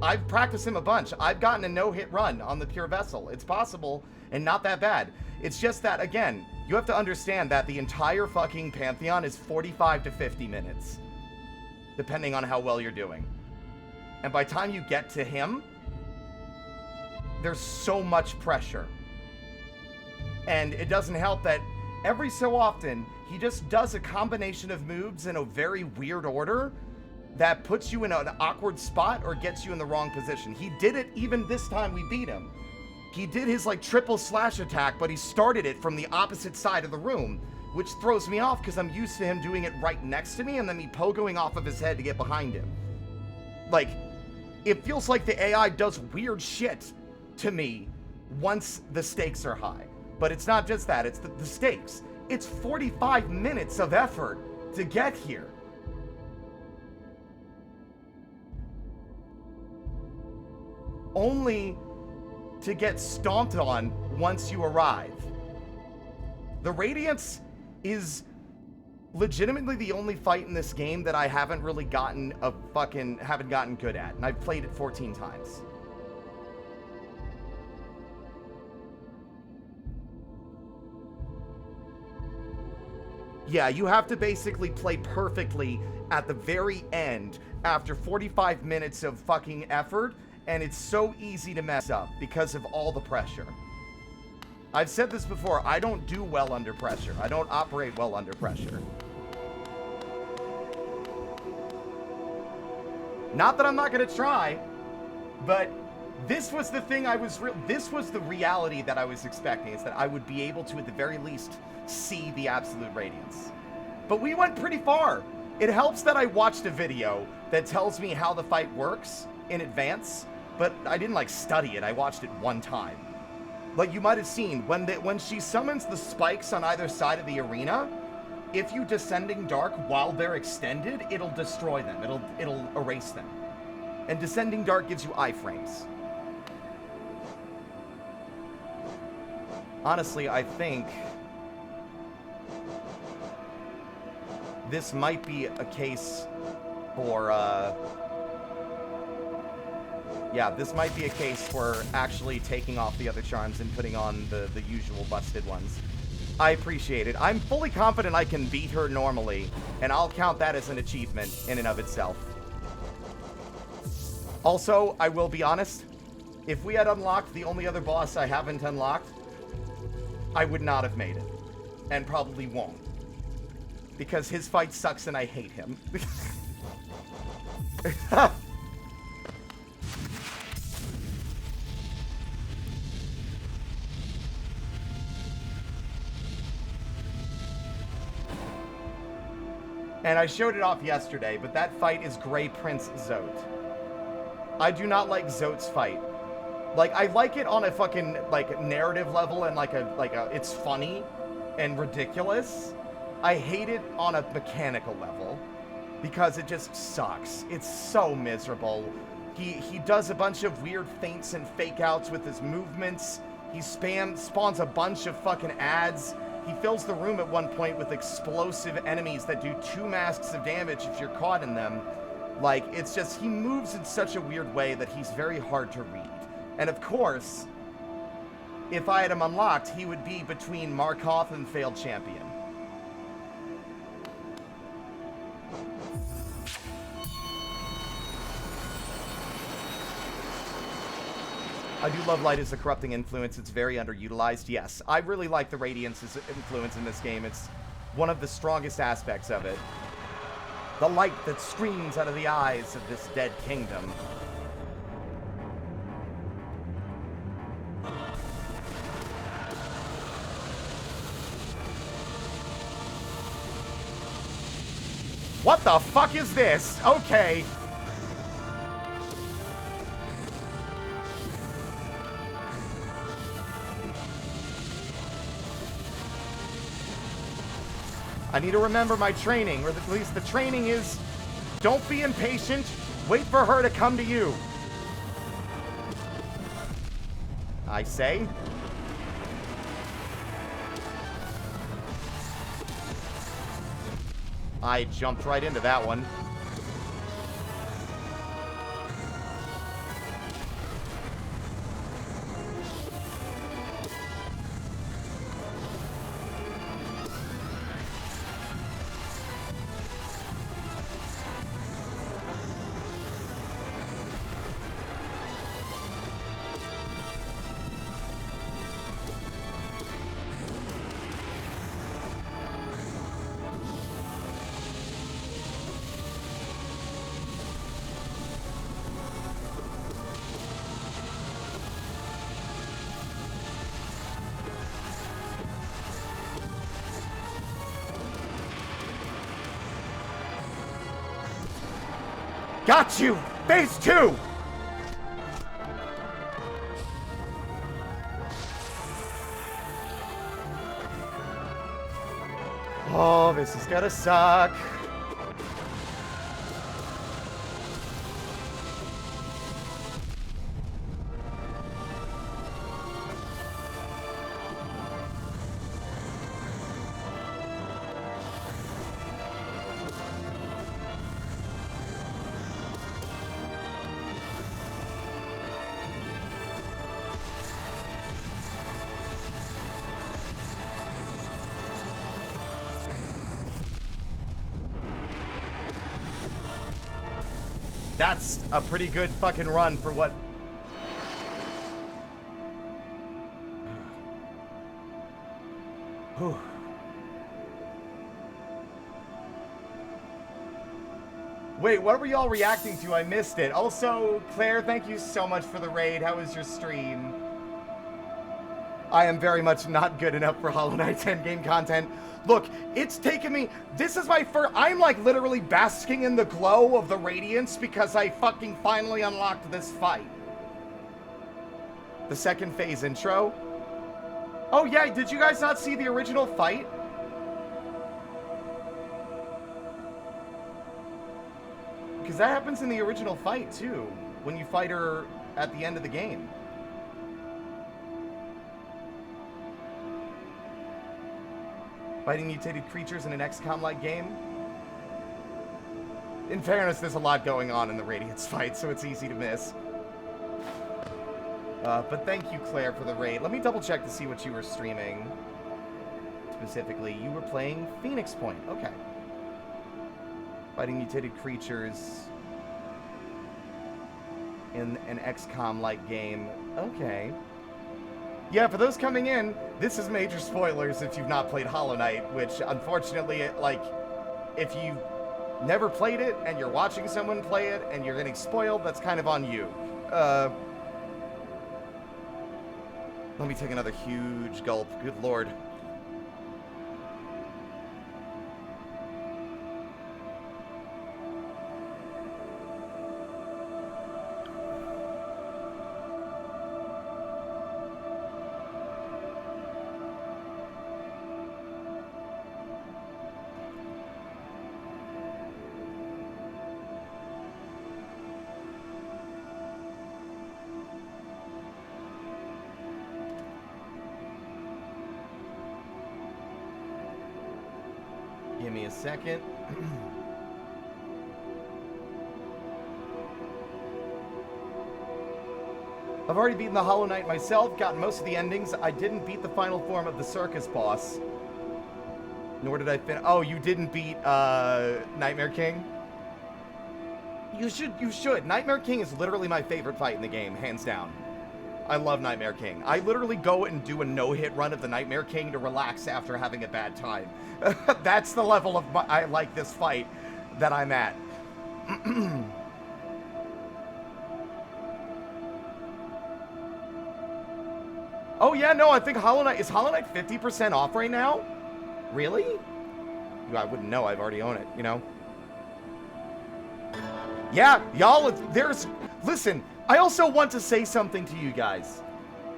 I've practiced him a bunch. I've gotten a no-hit run on the Pure Vessel. It's possible and not that bad. It's just that, again, you have to understand that the entire fucking Pantheon is 45 to 50 minutes, depending on how well you're doing. And by the time you get to him, there's so much pressure. And it doesn't help that every so often, he just does a combination of moves in a very weird order that puts you in an awkward spot or gets you in the wrong position. He did it even this time we beat him. He did his like triple slash attack, but he started it from the opposite side of the room, which throws me off because I'm used to him doing it right next to me and then me pogoing off of his head to get behind him. Like, it feels like the AI does weird shit to me once the stakes are high. But it's not just that, it's the stakes. It's 45 minutes of effort to get here. Only to get stomped on once you arrive. The Radiance is legitimately the only fight in this game that I haven't really gotten good at, and I've played it 14 times. Yeah, you have to basically play perfectly at the very end after 45 minutes of fucking effort, and it's so easy to mess up because of all the pressure. I've said this before, I don't do well under pressure. I don't operate well under pressure. Not that I'm not gonna try, but this was the thing this was the reality that I was expecting, is that I would be able to, at the very least, see the absolute radiance. But we went pretty far. It helps that I watched a video that tells me how the fight works in advance, but I didn't like study it. I watched it one time. Like you might have seen, when she summons the spikes on either side of the arena, if you Descending Dark while they're extended, it'll destroy them. It'll erase them. And Descending Dark gives you iframes. Honestly, I think this might be a case for, yeah, this might be a case for actually taking off the other charms and putting on the usual busted ones. I appreciate it. I'm fully confident I can beat her normally, and I'll count that as an achievement in and of itself. Also, I will be honest, if we had unlocked the only other boss I haven't unlocked, I would not have made it, and probably won't, because his fight sucks and I hate him. And I showed it off yesterday, but that fight is Grey Prince Zote. I do not like Zote's fight. Like, I like it on a fucking, like, narrative level and, it's funny and ridiculous. I hate it on a mechanical level because it just sucks. It's so miserable. He does a bunch of weird feints and fake outs with his movements. He spawns a bunch of fucking ads. He fills the room at one point with explosive enemies that do 2 masks of damage if you're caught in them. Like, it's just, he moves in such a weird way that he's very hard to read. And of course, if I had him unlocked, he would be between Markoth and Failed Champion. I do love light as a corrupting influence. It's very underutilized. Yes, I really like the Radiance's influence in this game. It's one of the strongest aspects of it. The light that streams out of the eyes of this dead kingdom. What the fuck is this? Okay. I need to remember my training, or at least the training is, don't be impatient, wait for her to come to you. I say. I jumped right into that one. Got you! Phase 2! Oh, this is gonna suck. That's a pretty good fucking run for what... Whew. Wait, what were y'all reacting to? I missed it. Also, Claire, thank you so much for the raid. How was your stream? I am very much not good enough for Hollow Knight's endgame content. Look, it's taken me... This is my first... I'm like literally basking in the glow of the radiance because I fucking finally unlocked this fight. The second phase intro. Oh yeah, did you guys not see the original fight? Because that happens in the original fight too, when you fight her at the end of the game. Fighting mutated creatures in an XCOM-like game? In fairness, there's a lot going on in the Radiance fight, so it's easy to miss. But thank you, Claire, for the raid. Let me double check to see what you were streaming. Specifically, you were playing Phoenix Point. Okay. Fighting mutated creatures in an XCOM-like game. Okay. Yeah, for those coming in, this is major spoilers if you've not played Hollow Knight, which, unfortunately, like, if you've never played it and you're watching someone play it and you're getting spoiled, that's kind of on you. Let me take another huge gulp. Good lord. Give me a second. I've already beaten the Hollow Knight myself, gotten most of the endings. I didn't beat the final form of the circus boss. Nor did I Oh, you didn't beat Nightmare King? You should. Nightmare King is literally my favorite fight in the game, hands down. I love Nightmare King. I literally go and do a no-hit run of the Nightmare King to relax after having a bad time. That's the level of I like this fight that I'm at. Oh yeah, no, I think Hollow Knight... Is Hollow Knight 50% off right now? Really? I wouldn't know. I've already owned it, you know? Yeah, y'all, there's... Listen, I also want to say something to you guys.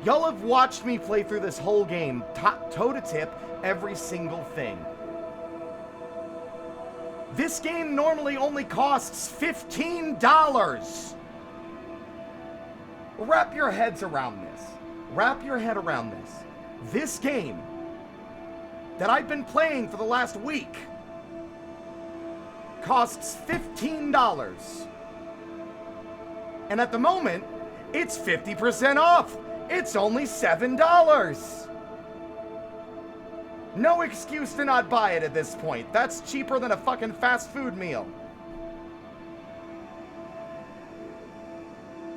Y'all have watched me play through this whole game, toe to tip, every single thing. This game normally only costs $15. Wrap your heads around this. Wrap your head around this. This game that I've been playing for the last week costs $15. And at the moment, it's 50% off. It's only $7. No excuse to not buy it at this point. That's cheaper than a fucking fast food meal.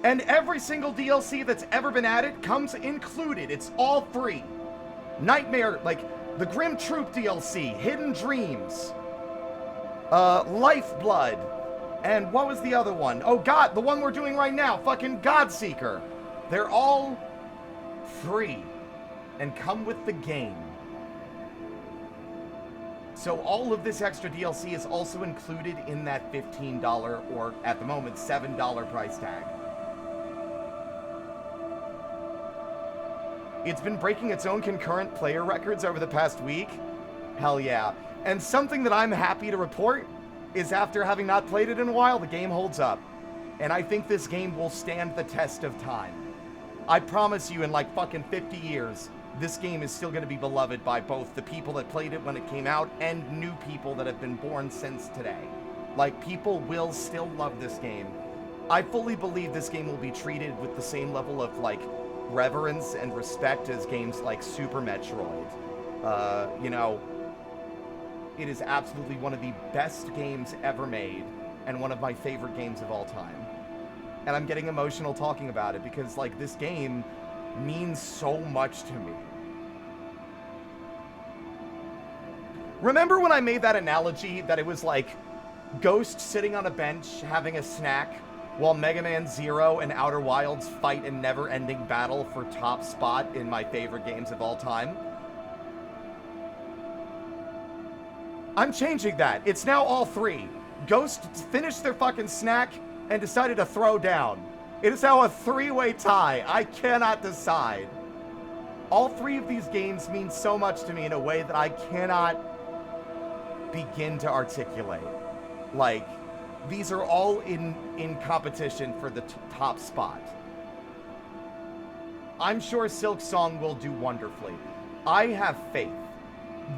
And every single DLC that's ever been added comes included. It's all free. Nightmare, like the Grim Troop DLC, Hidden Dreams, Lifeblood, and what was the other one? Oh God, the one we're doing right now, fucking Godseeker. They're all free and come with the game. So all of this extra DLC is also included in that $15 or, at the moment, $7 price tag. It's been breaking its own concurrent player records over the past week. Hell yeah. And something that I'm happy to report is after having not played it in a while, the game holds up. And I think this game will stand the test of time. I promise you, in like fucking 50 years, this game is still going to be beloved by both the people that played it when it came out and new people that have been born since today. Like, people will still love this game. I fully believe this game will be treated with the same level of, like, reverence and respect as games like Super Metroid. You know, it is absolutely one of the best games ever made and one of my favorite games of all time. And I'm getting emotional talking about it because, like, this game means so much to me. Remember when I made that analogy that it was like Ghost sitting on a bench having a snack while Mega Man Zero and Outer Wilds fight a never-ending battle for top spot in my favorite games of all time? I'm changing that. It's now all three. Ghost finished their fucking snack and decided to throw down. It is now a three-way tie. I cannot decide. All three of these games mean so much to me in a way that I cannot begin to articulate. Like, these are all in competition for the top spot. I'm sure Silk Song will do wonderfully. I have faith.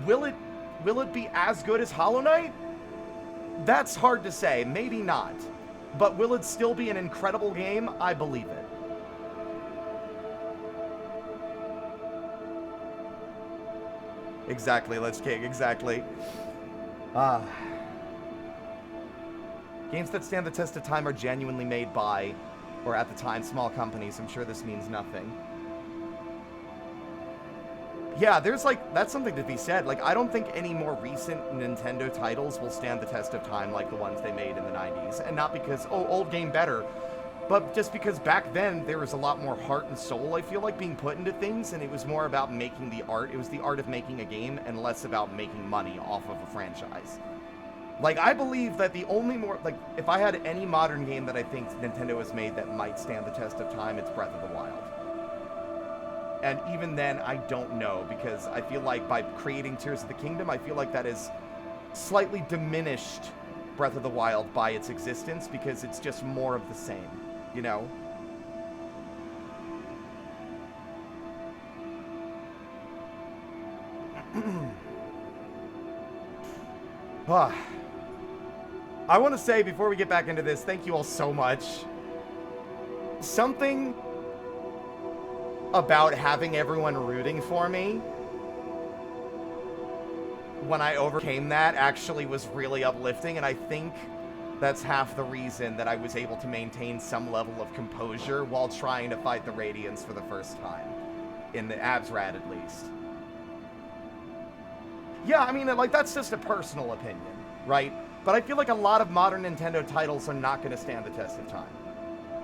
Will it be as good as Hollow Knight? That's hard to say. Maybe not. But will it still be an incredible game? I believe it. Exactly, Lich King, exactly. Games that stand the test of time are genuinely made by, or at the time, small companies. I'm sure this means nothing. Yeah, there's like, that's something to be said. Like, I don't think any more recent Nintendo titles will stand the test of time like the ones they made in the 90s. And not because, oh, old game better, but just because back then there was a lot more heart and soul, I feel like, being put into things, and it was more about making the art. It was the art of making a game and less about making money off of a franchise. Like, I believe that the only more, like, if I had any modern game that I think Nintendo has made that might stand the test of time, it's Breath of the Wild. And even then, I don't know, because I feel like by creating Tears of the Kingdom, I feel like that has slightly diminished Breath of the Wild by its existence, because it's just more of the same, you know? I want to say, before we get back into this, thank you all so much. Something about having everyone rooting for me when I overcame that actually was really uplifting, and I think that's half the reason that I was able to maintain some level of composure while trying to fight the Radiants for the first time. In the Absrad, at least. Yeah, I mean, like, that's just a personal opinion, right? But I feel like a lot of modern Nintendo titles are not going to stand the test of time.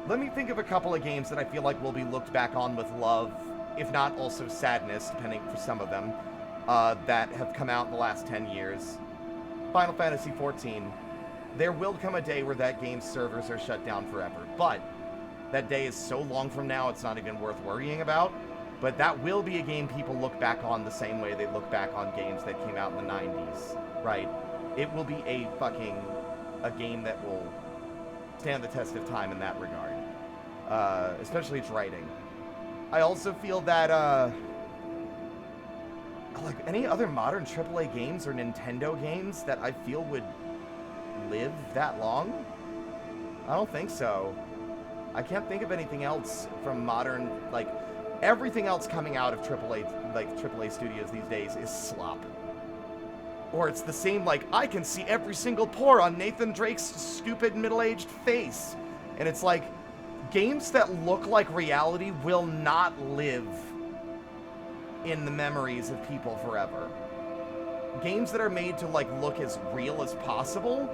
Let me think of a couple of games that I feel like will be looked back on with love, if not also sadness, depending for some of them, that have come out in the last 10 years. Final Fantasy XIV. There will come a day where that game's servers are shut down forever, but that day is so long from now it's not even worth worrying about. But that will be a game people look back on the same way they look back on games that came out in the 90s, right? It will be a game that will stand the test of time in that regard. Especially its writing. I also feel that, like, any other modern AAA games or Nintendo games that I feel would live that long? I don't think so. I can't think of anything else from modern, like, everything else coming out of AAA studios these days is slop. Or it's the same, like, I can see every single pore on Nathan Drake's stupid middle-aged face. And it's like, games that look like reality will not live in the memories of people forever. Games that are made to, like, look as real as possible,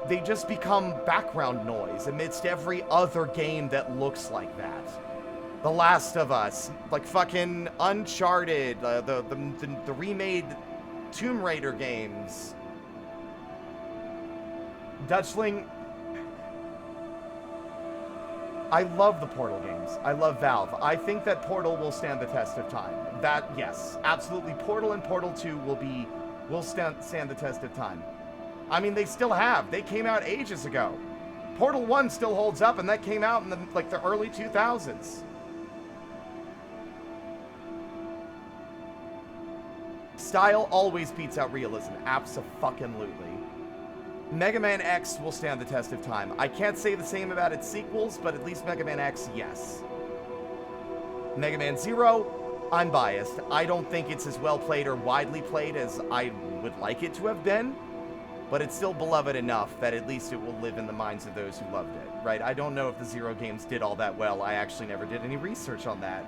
they just become background noise amidst every other game that looks like that. The Last of Us, like fucking Uncharted, the remade Tomb Raider games. Dutchling, I love the Portal games. I love Valve. I think that Portal will stand the test of time. That, yes, absolutely. Portal and Portal 2 will stand the test of time. I mean, they still have. They came out ages ago. Portal 1 still holds up, and that came out in the early 2000s. Style always beats out realism. Abso-fucking-lutely. Mega Man X will stand the test of time. I can't say the same about its sequels, but at least Mega Man X, yes. Mega Man Zero, I'm biased. I don't think it's as well played or widely played as I would like it to have been, but it's still beloved enough that at least it will live in the minds of those who loved it, right? I don't know if the Zero games did all that well. I actually never did any research on that.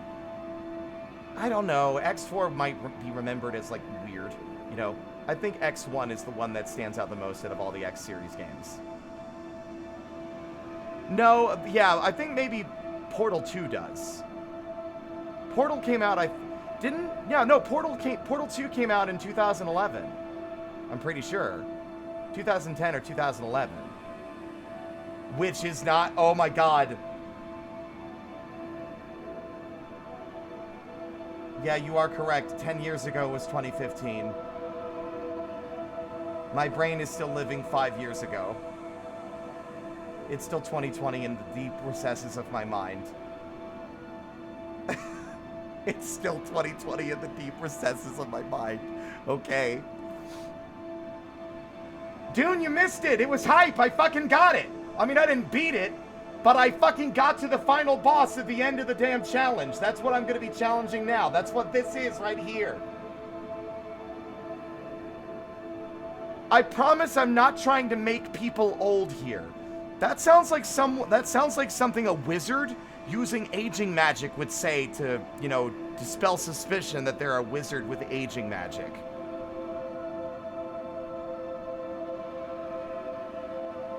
I don't know. X4 might be remembered as, like, weird, you know? I think X1 is the one that stands out the most out of all the X series games. No, yeah, I think maybe Portal 2 does. Portal came out, Portal 2 came out in 2011. I'm pretty sure. 2010 or 2011. Which is not, oh my god. Yeah, you are correct. 10 years ago was 2015. My brain is still living 5 years ago. It's still 2020 in the deep recesses of my mind. It's still 2020 in the deep recesses of my mind. Okay. Dune, you missed it! It was hype! I fucking got it! I mean, I didn't beat it, but I fucking got to the final boss at the end of the damn challenge. That's what I'm gonna be challenging now. That's what this is right here. I promise I'm not trying to make people old here. That sounds like something a wizard using aging magic would say to, you know, dispel suspicion that they're a wizard with aging magic.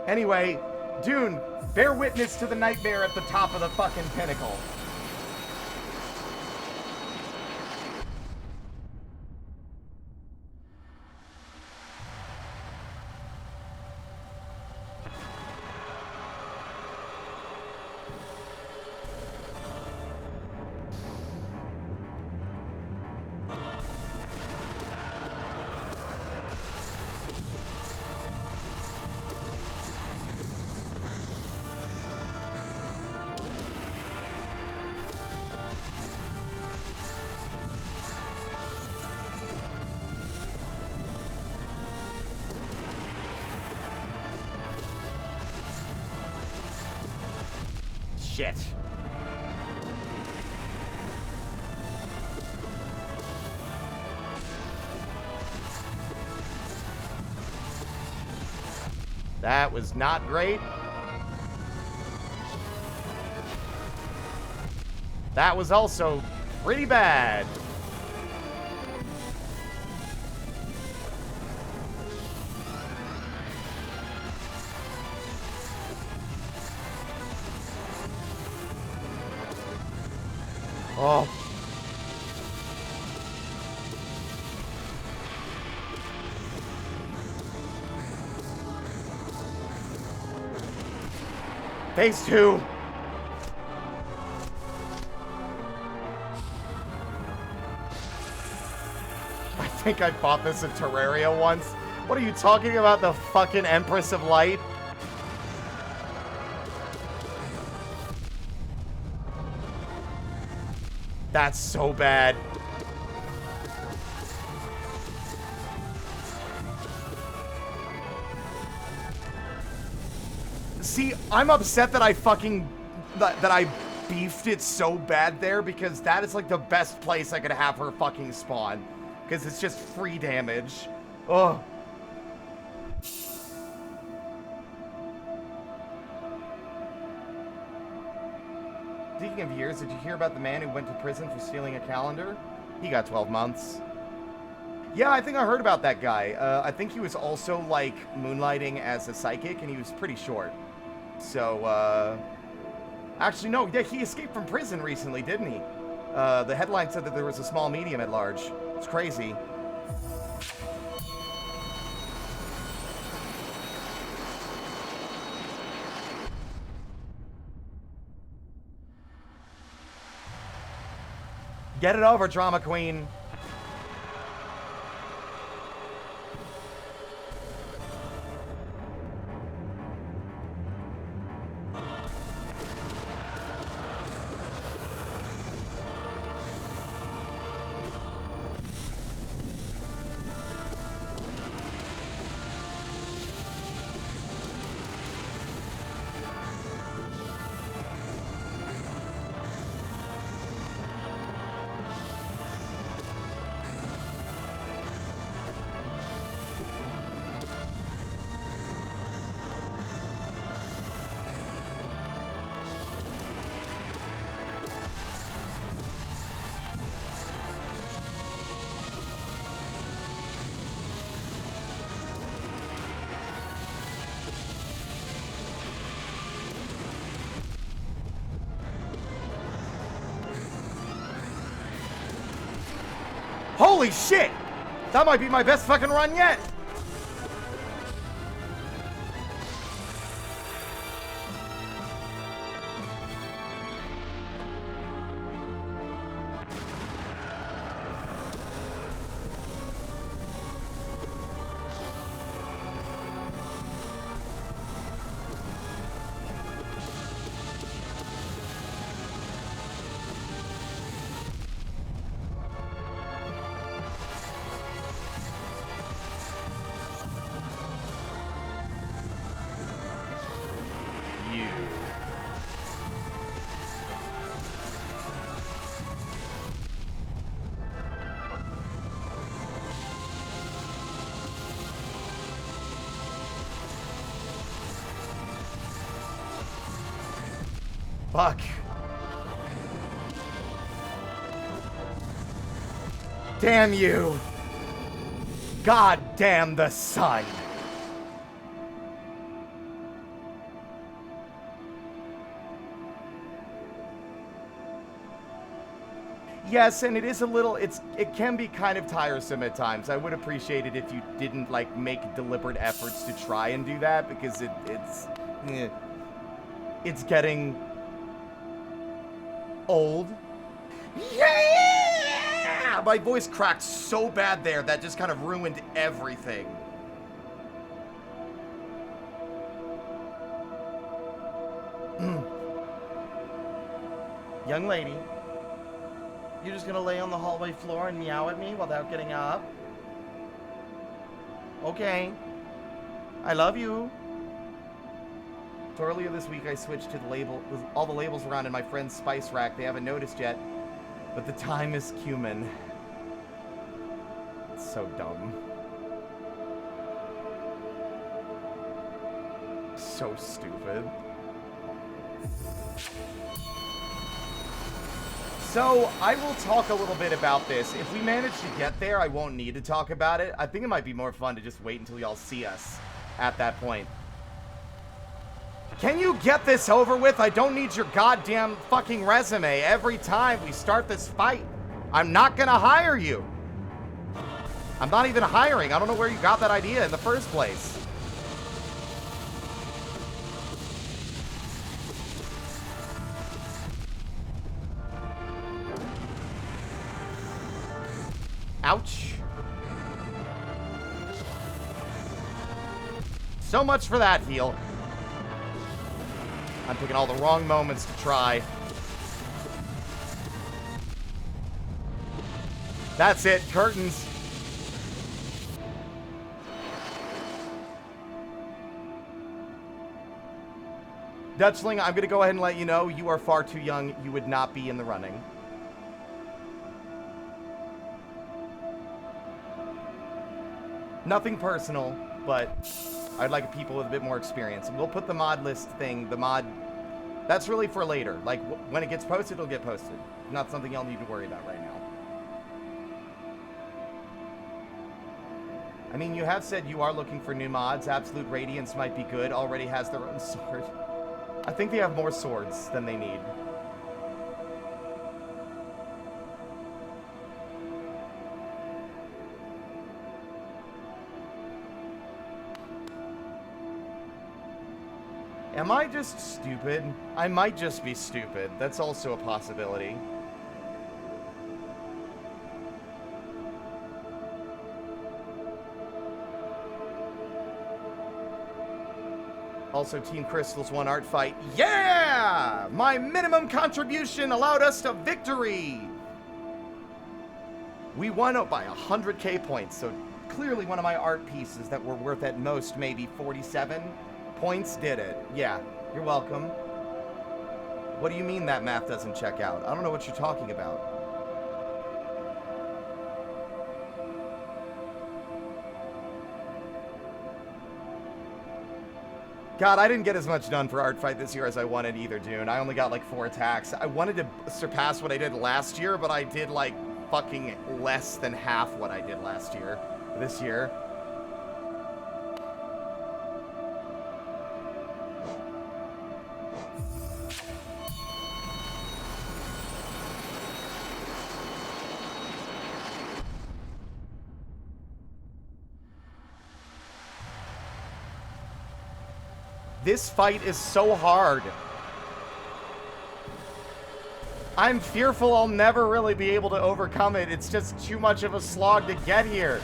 Anyway, Dune, bear witness to the nightmare at the top of the fucking pinnacle. Shit. That was not great. That was also pretty bad. Oh. Phase 2. I think I fought this in Terraria once. What are you talking about? The fucking Empress of Light? That's so bad. See, I'm upset that I beefed it so bad there, because that is like the best place I could have her fucking spawn. Because it's just free damage. Ugh. Speaking of years, did you hear about the man who went to prison for stealing a calendar? He got 12 months. Yeah, I think I heard about that guy. I think he was also, like, moonlighting as a psychic, and he was pretty short. So, actually, no, yeah, he escaped from prison recently, didn't he? The headline said that there was a small medium at large. It's crazy. Get it over, drama queen. Holy shit! That might be my best fucking run yet! Fuck. Damn you. God damn the sun. Yes, and it is a little, it can be kind of tiresome at times. I would appreciate it if you didn't, like, make deliberate efforts to try and do that, because it's getting old. Yeah! My voice cracked so bad there, that just kind of ruined everything. Young lady, you're just gonna lay on the hallway floor and meow at me without getting up? Okay. I love you. So earlier this week, I switched to the label, all the labels around in my friend's spice rack. They haven't noticed yet, but the time is cumin. It's so dumb. So stupid. So, I will talk a little bit about this. If we manage to get there, I won't need to talk about it. I think it might be more fun to just wait until y'all see us at that point. Can you get this over with? I don't need your goddamn fucking resume every time we start this fight. I'm not gonna hire you. I'm not even hiring. I don't know where you got that idea in the first place. Ouch. So much for that heal. I'm picking all the wrong moments to try. That's it, curtains. Dutchling, I'm gonna go ahead and let you know you are far too young. You would not be in the running. Nothing personal, but I'd like people with a bit more experience. We'll put the mod list thing, that's really for later. Like, when it gets posted, it'll get posted. Not something y'all need to worry about right now. I mean, you have said you are looking for new mods. Absolute Radiance might be good. Already has their own sword. I think they have more swords than they need. Am I just stupid? I might just be stupid. That's also a possibility. Also, Team Crystals won art fight. Yeah! My minimum contribution allowed us to victory! We won up by 100k points, so clearly one of my art pieces that were worth at most maybe 47 points did it. Yeah, you're welcome. What do you mean that math doesn't check out? I don't know what you're talking about. God, I didn't get as much done for art fight this year as I wanted either, Dune. I only got like 4 attacks. I wanted to surpass what I did last year, but I did like fucking less than half what I did last year, this year. This fight is so hard. I'm fearful I'll never really be able to overcome it. It's just too much of a slog to get here.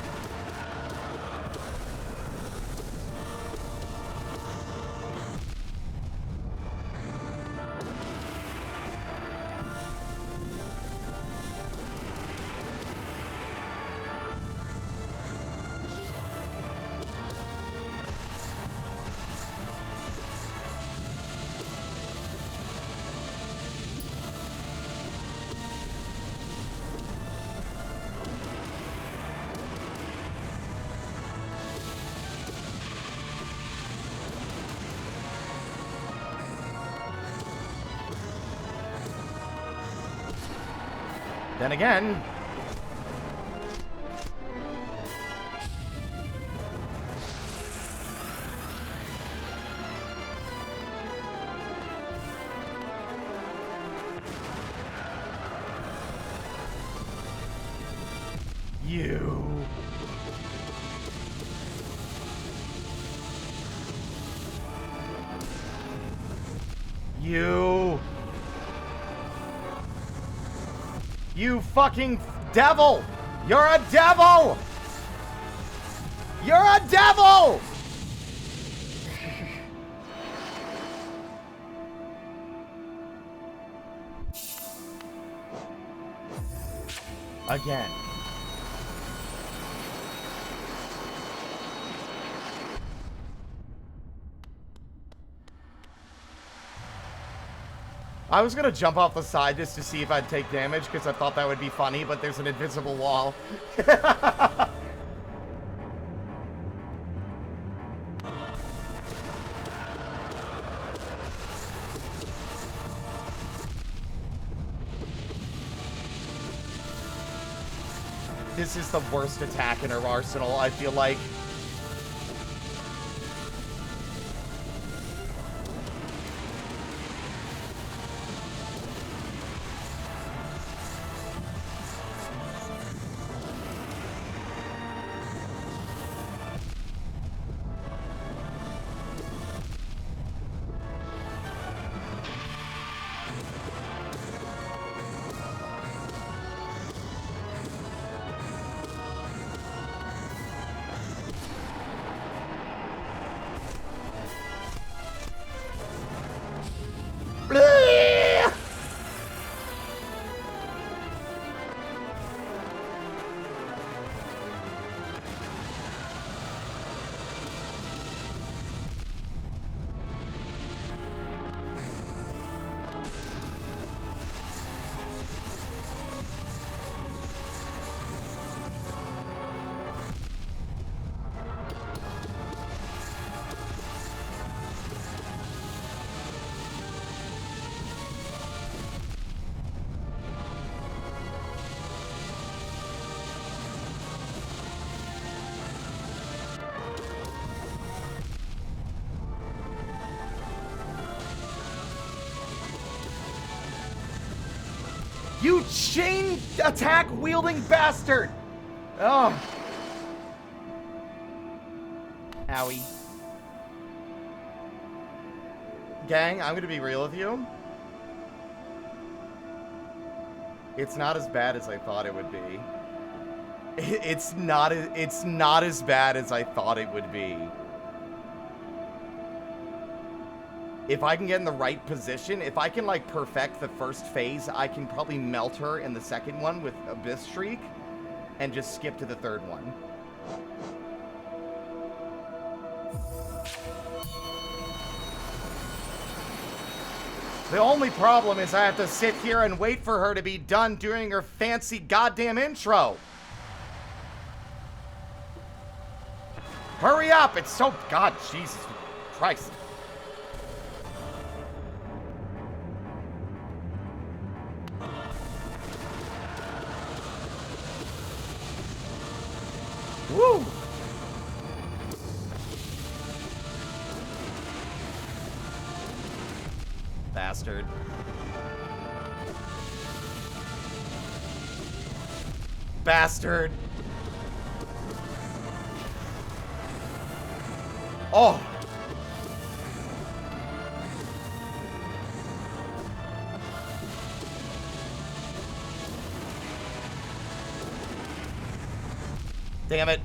Then again, You fucking devil! You're a devil! You're a devil! Again. I was gonna jump off the side just to see if I'd take damage, because I thought that would be funny, but there's an invisible wall. This is the worst attack in her arsenal, I feel like. You chain attack wielding bastard! Oh. Owie. Gang, I'm gonna be real with you. It's not as bad as I thought it would be. It's not as bad as I thought it would be. if I can get in the right position, if I can, like, perfect the first phase, I can probably melt her in the second one with Abyss Shriek and just skip to the third one. The only problem is I have to sit here and wait for her to be done doing her fancy goddamn intro. Hurry up! It's so... God, Jesus Christ. Woo! Bastard. Bastard. Oh. Damn it.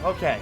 Okay.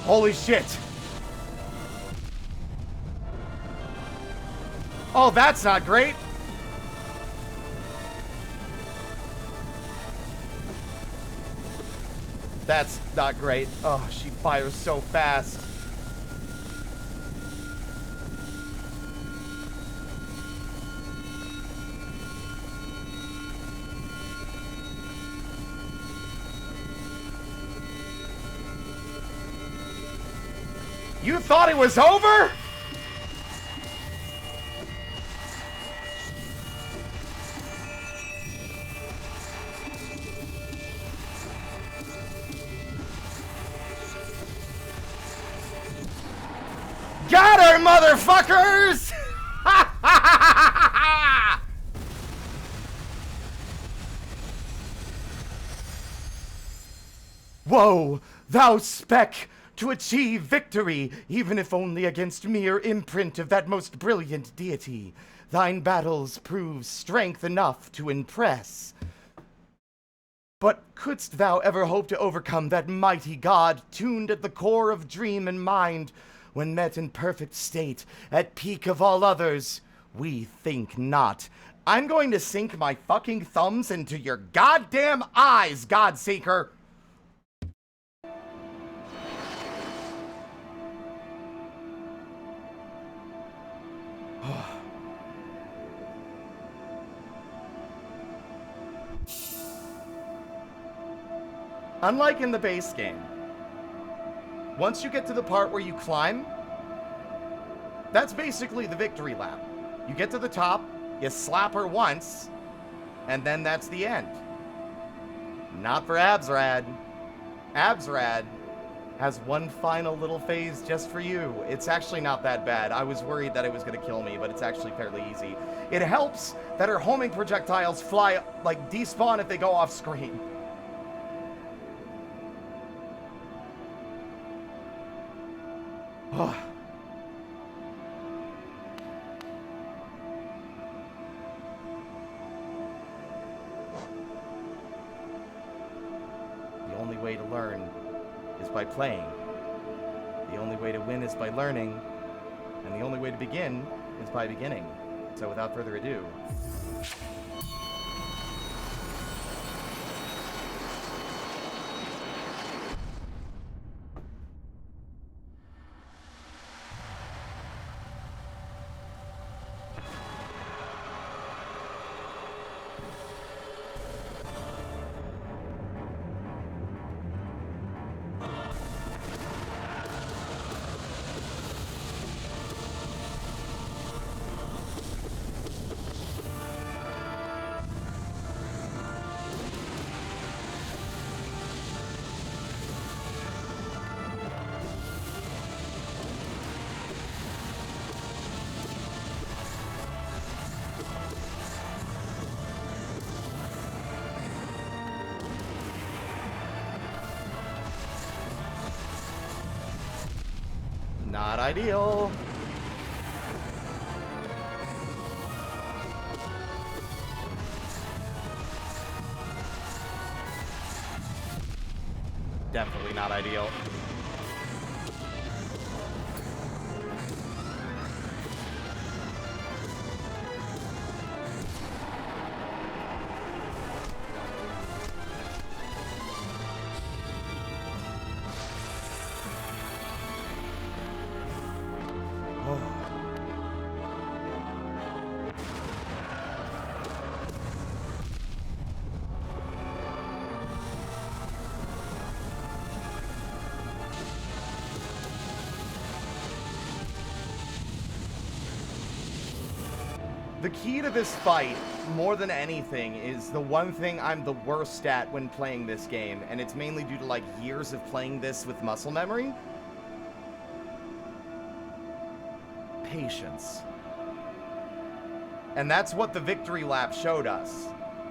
Holy shit. Oh, that's not great. That's not great. Oh, she fires so fast. You thought it was over? Got her, motherfuckers! Woe, thou speck, to achieve victory, even if only against mere imprint of that most brilliant deity. Thine battles prove strength enough to impress. But couldst thou ever hope to overcome that mighty god, tuned at the core of dream and mind, when met in perfect state, at peak of all others? We think not. I'm going to sink my fucking thumbs into your goddamn eyes, Godseeker! Unlike in the base game, once you get to the part where you climb, that's basically the victory lap. You get to the top, you slap her once, and then that's the end. Not for Absrad. Absrad has one final little phase just for you. It's actually not that bad. I was worried that it was going to kill me, but it's actually fairly easy. It helps that her homing projectiles fly, like, despawn if they go off screen. The only way to learn is by playing. The only way to win is by learning. And the only way to begin is by beginning. So without further ado... Not ideal. Definitely not ideal. The key to this fight, more than anything, is the one thing I'm the worst at when playing this game, and it's mainly due to, like, years of playing this with muscle memory. Patience. And that's what the victory lap showed us.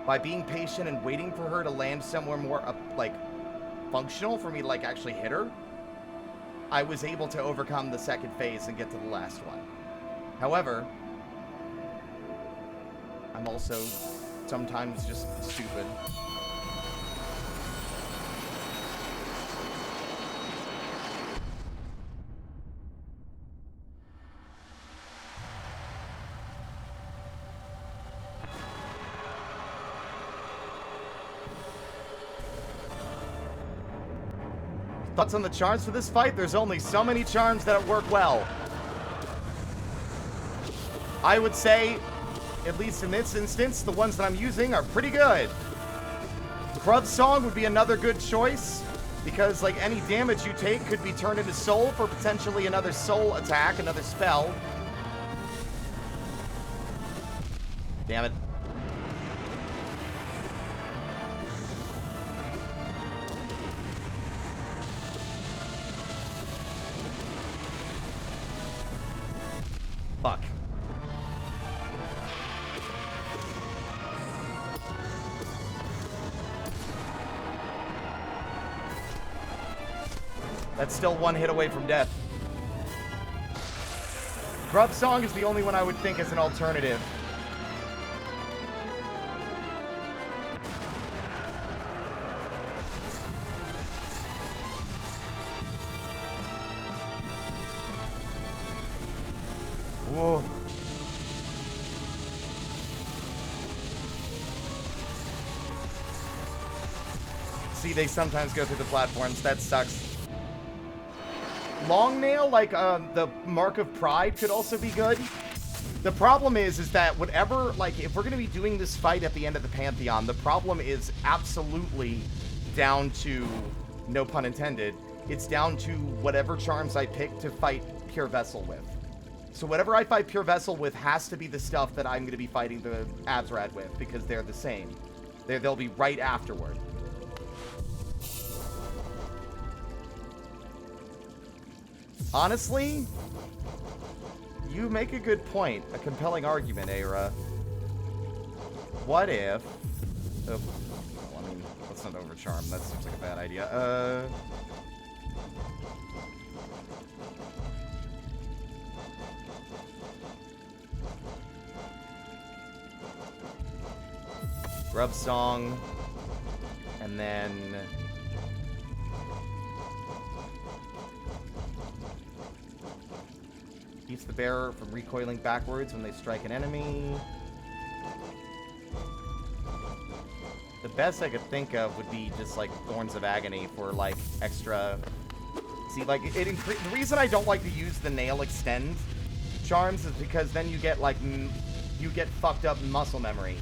By being patient and waiting for her to land somewhere more, like, functional for me to, like, actually hit her, I was able to overcome the second phase and get to the last one. However... I'm also sometimes just stupid. Thoughts on the charms for this fight? There's only so many charms that work well. I would say, at least in this instance, the ones that I'm using are pretty good. Grub Song would be another good choice, because, like, any damage you take could be turned into soul for potentially another soul attack, another spell. Damn it. Fuck. That's still one hit away from death. Grub Song is the only one I would think as an alternative. Whoa. See, they sometimes go through the platforms. That sucks. Long Nail, like the Mark of Pride, could also be good. The problem is that whatever, like, if we're going to be doing this fight at the end of the Pantheon, the problem is absolutely down to, no pun intended, it's down to whatever charms I pick to fight Pure Vessel with. So whatever I fight Pure Vessel with has to be the stuff that I'm going to be fighting the Azrad with, because they're the same. They'll be right afterward. Honestly, you make a good point. A compelling argument, Aira. What if... Oh, well, I mean, let's not overcharm. That seems like a bad idea. Grub Song. And then... Keeps the bearer from recoiling backwards when they strike an enemy. The best I could think of would be just, like, Thorns of Agony for, like, extra... See, like, the reason I don't like to use the Nail Extend charms is because then you get, like, you get fucked up muscle memory.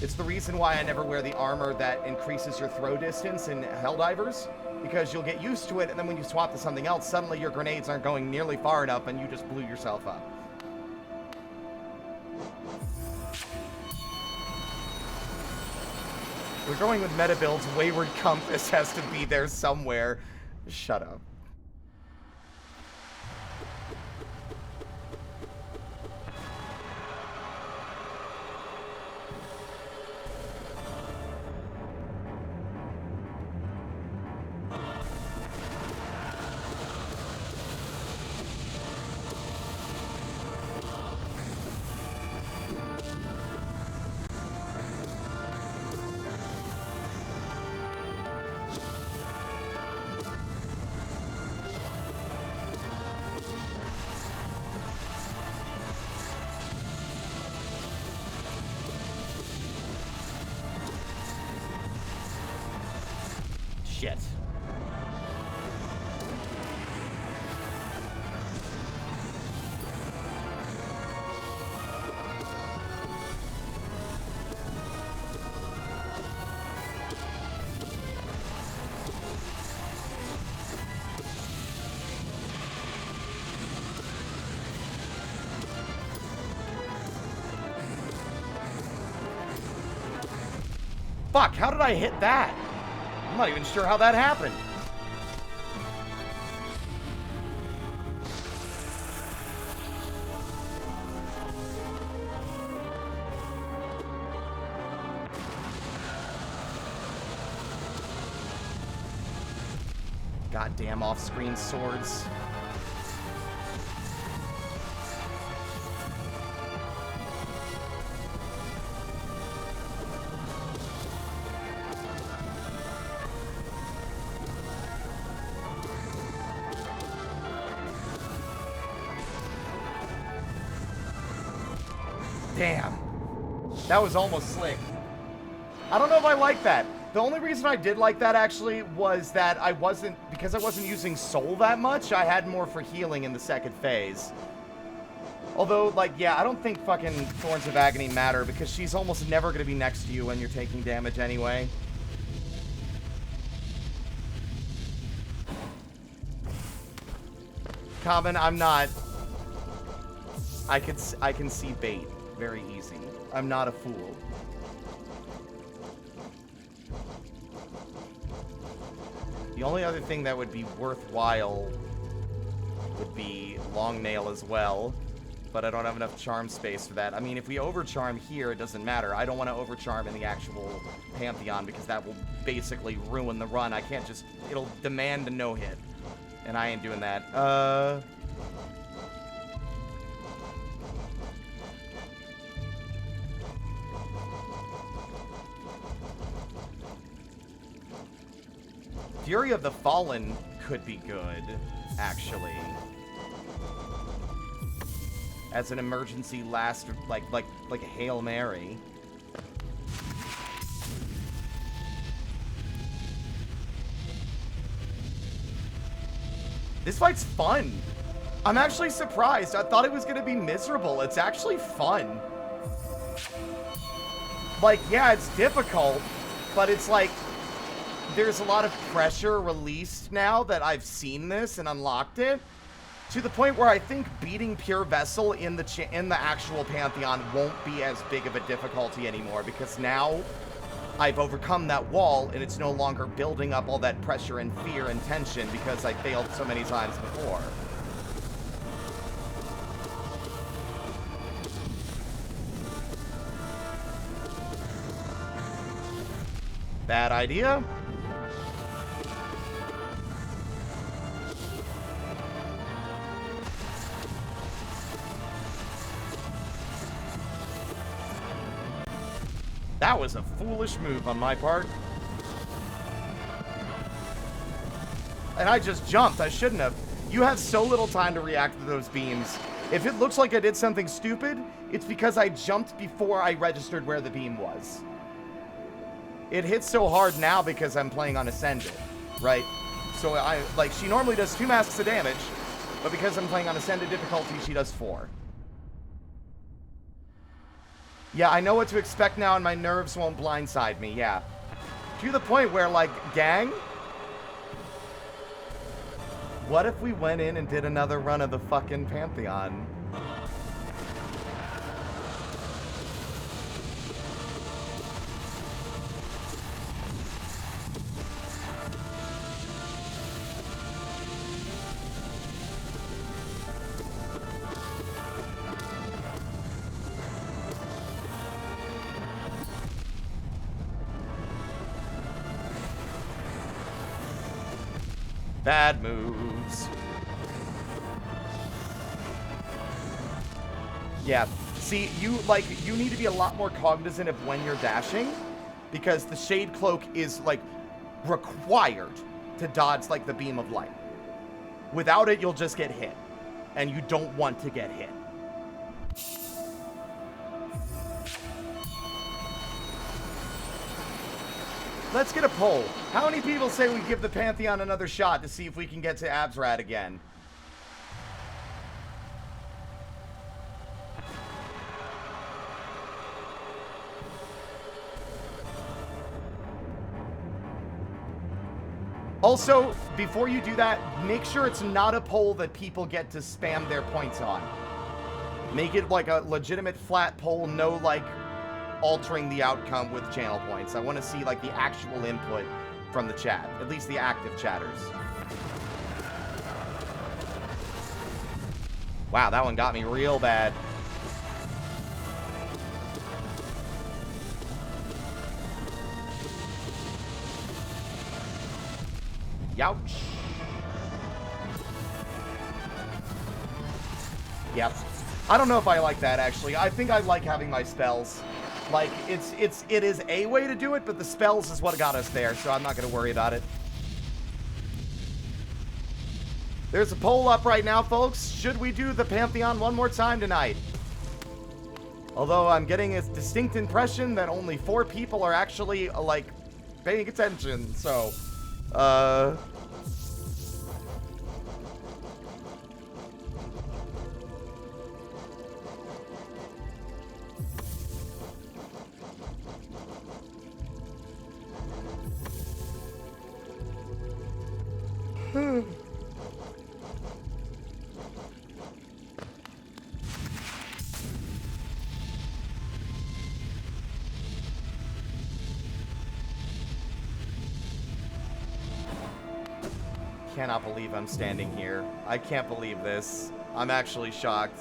It's the reason why I never wear the armor that increases your throw distance in Helldivers, because you'll get used to it, and then when you swap to something else, suddenly your grenades aren't going nearly far enough, and you just blew yourself up. We're going with meta builds. Wayward Compass has to be there somewhere. Shut up. Shit. Fuck, how did I hit that? I'm not even sure how that happened. Goddamn off-screen swords. Damn. That was almost slick. I don't know if I like that. The only reason I did like that, actually, was that because I wasn't using soul that much, I had more for healing in the second phase. Although, like, yeah, I don't think fucking Thorns of Agony matter, because she's almost never going to be next to you when you're taking damage anyway. Common, I'm not. I can see bait very easy. I'm not a fool. The only other thing that would be worthwhile would be Long Nail as well, but I don't have enough charm space for that. I mean, if we overcharm here, it doesn't matter. I don't want to overcharm in the actual Pantheon because that will basically ruin the run. I can't just... It'll demand a no-hit, and I ain't doing that. Fury of the Fallen could be good, actually. As an emergency last, like a Hail Mary. This fight's fun. I'm actually surprised. I thought it was gonna be miserable. It's actually fun. Like, yeah, it's difficult, but it's like, there's a lot of pressure released now that I've seen this and unlocked it, to the point where I think beating Pure Vessel in the actual Pantheon won't be as big of a difficulty anymore, because now I've overcome that wall and it's no longer building up all that pressure and fear and tension because I failed so many times before. Bad idea. That was a foolish move on my part. And I just jumped. I shouldn't have. You have so little time to react to those beams. If it looks like I did something stupid, it's because I jumped before I registered where the beam was. It hits so hard now because I'm playing on Ascended, right? So like, she normally does 2 masks of damage, but because I'm playing on Ascended difficulty, she does 4. Yeah, I know what to expect now and my nerves won't blindside me, yeah. To the point where, like, gang, what if we went in and did another run of the fucking Pantheon? Bad moves. Yeah. See, you need to be a lot more cognizant of when you're dashing, because the Shade Cloak is, like, required to dodge, like, the beam of light. Without it, you'll just get hit. And you don't want to get hit. Let's get a poll. How many people say we give the Pantheon another shot to see if we can get to Absrad again? Also, before you do that, make sure it's not a poll that people get to spam their points on. Make it like a legitimate flat poll, no, like, altering the outcome with channel points. I want to see, like, the actual input from the chat. At least the active chatters. Wow, that one got me real bad. Youch. Yep. I don't know if I like that, actually. I think I like having my spells. Like, it is a way to do it, but the spells is what got us there, so I'm not going to worry about it. There's a poll up right now, folks. Should we do the Pantheon one more time tonight? Although I'm getting a distinct impression that only 4 people are actually, like, paying attention, so, cannot believe I'm standing here. I can't believe this. I'm actually shocked.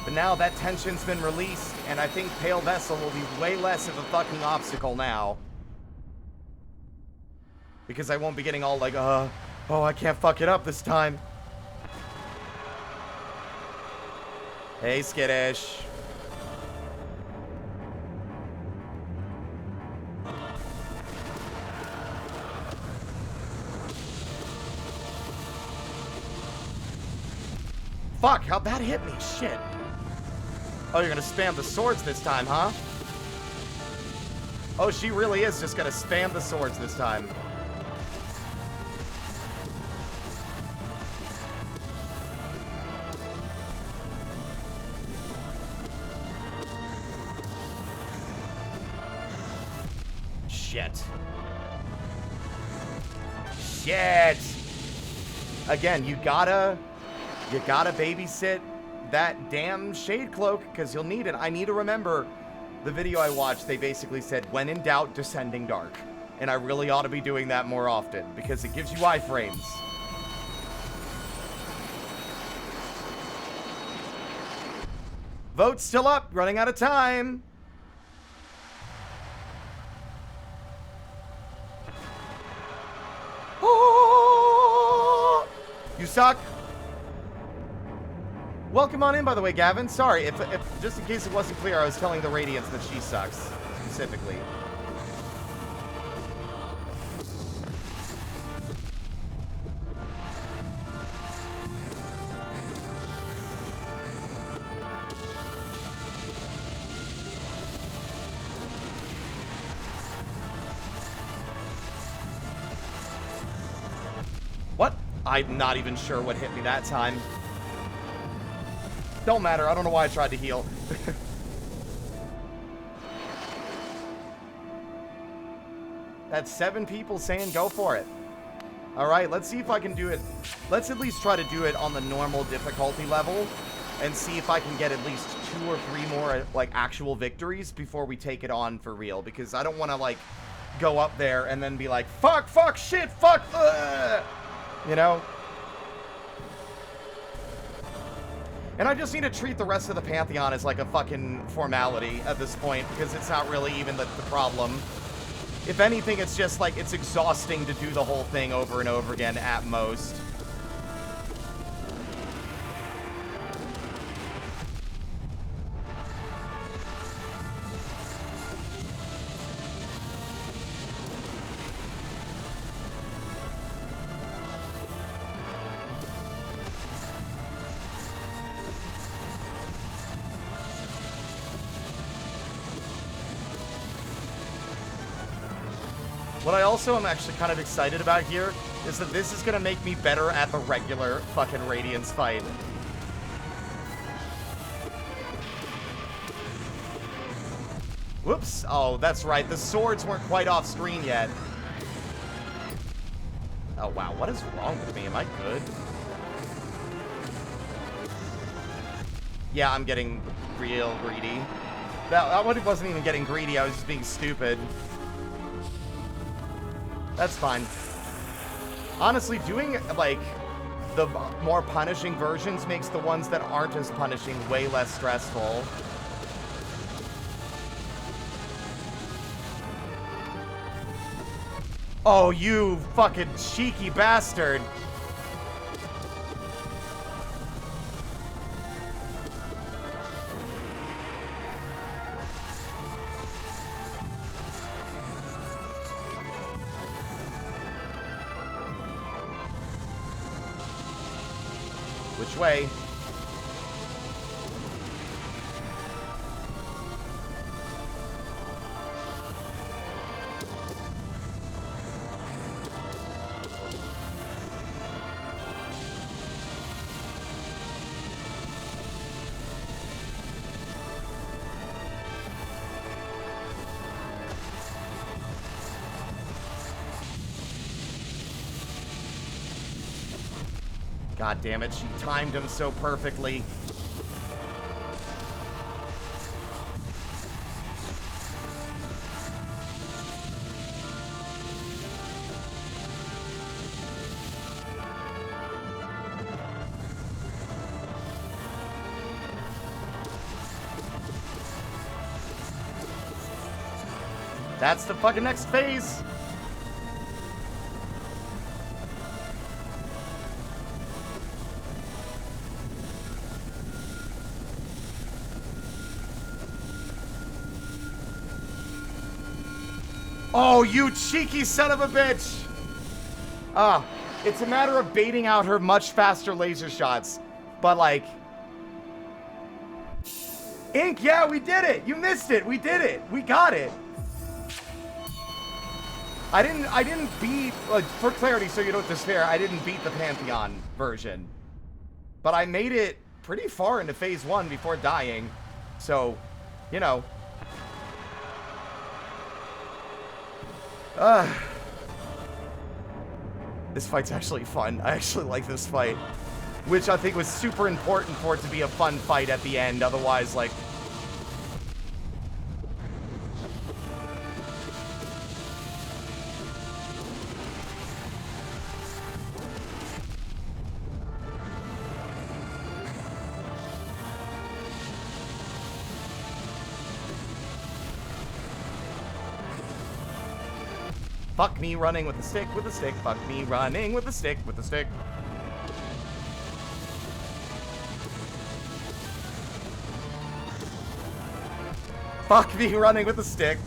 But now that tension's been released, and I think Pale Vessel will be way less of a fucking obstacle now. Because I won't be getting all like, oh, I can't fuck it up this time. Hey, Skittish. Fuck, how'd that hit me? Shit. Oh, you're gonna spam the swords this time, huh? Oh, she really is just gonna spam the swords this time. Shit. Shit. Again, you gotta babysit that damn Shade Cloak, because you'll need it. I need to remember the video I watched. They basically said, when in doubt, Descending Dark. And I really ought to be doing that more often, because it gives you iframes. Vote's still up, running out of time. Oh, you suck. Welcome on in, by the way, Gavin. Sorry, if just in case it wasn't clear, I was telling the Radiance that she sucks, specifically. I'm not even sure what hit me that time. Don't matter. I don't know why I tried to heal. That's 7 people saying go for it. All right, let's see if I can do it. Let's at least try to do it on the normal difficulty level and see if I can get at least 2 or 3 more, like, actual victories before we take it on for real. Because I don't want to, like, go up there and then be like, fuck, shit, fuck, you know? And I just need to treat the rest of the Pantheon as, like, a fucking formality at this point, because it's not really even the problem. If anything, it's just, like, it's exhausting to do the whole thing over and over again at most. What I also am actually kind of excited about here is that this is going to make me better at the regular fucking Radiance fight. Whoops. Oh, that's right. The swords weren't quite off screen yet. Oh, wow. What is wrong with me? Am I good? Yeah, I'm getting real greedy. That one wasn't even getting greedy. I was just being stupid. That's fine. Honestly, doing, like, the more punishing versions makes the ones that aren't as punishing way less stressful. Oh, you fucking cheeky bastard. Which way? God damn it, she timed him so perfectly. That's the fucking next phase. Oh, you cheeky son of a bitch! It's a matter of baiting out her much faster laser shots. But, like... Ink, yeah, we did it! You missed it! We did it! We got it! I didn't beat... for clarity, so you don't despair, I didn't beat the Pantheon version. But I made it pretty far into Phase 1 before dying. So, you know... This fight's actually fun. I actually like this fight. Which I think was super important for it to be a fun fight at the end. Otherwise, like... Fuck me running with the stick, with the stick. Fuck me running with the stick, with the stick. Fuck me running with the stick.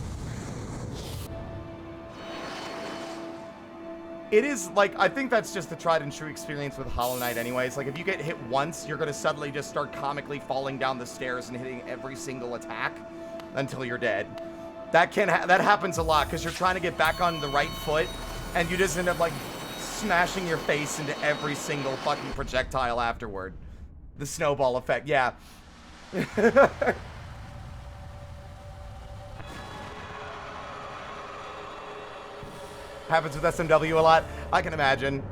It is, like, I think that's just the tried and true experience with Hollow Knight anyways. Like, if you get hit once, you're gonna suddenly just start comically falling down the stairs and hitting every single attack until you're dead. That happens a lot, because you're trying to get back on the right foot, and you just end up, like, smashing your face into every single fucking projectile afterward. The snowball effect, yeah. Happens with SMW a lot. I can imagine.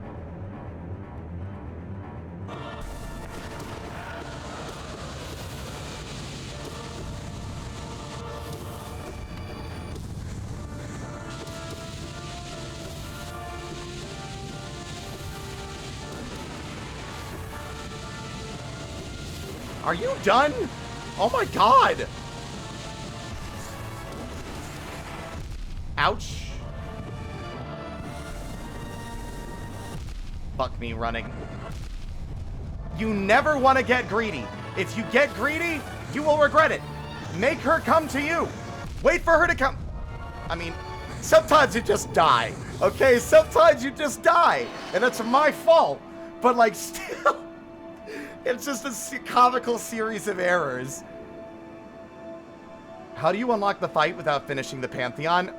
Are you done? Oh my god! Ouch. Fuck me running. You never want to get greedy. If you get greedy, you will regret it. Make her come to you. Wait for her to come. I mean, sometimes you just die. Okay, sometimes you just die. And that's my fault. But like, still... It's just a comical series of errors. How do you unlock the fight without finishing the Pantheon?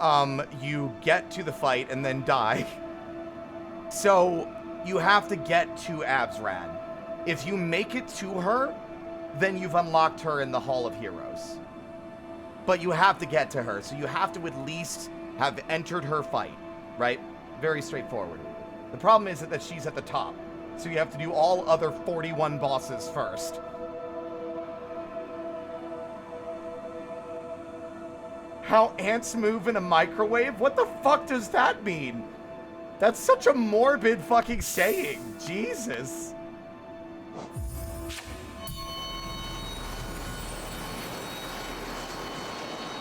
You get to the fight and then die. So, you have to get to Absran. If you make it to her, then you've unlocked her in the Hall of Heroes. But you have to get to her, so you have to at least have entered her fight, right? Very straightforward. The problem is that she's at the top. So you have to do all other 41 bosses first. How ants move in a microwave? What the fuck does that mean? That's such a morbid fucking saying. Jesus.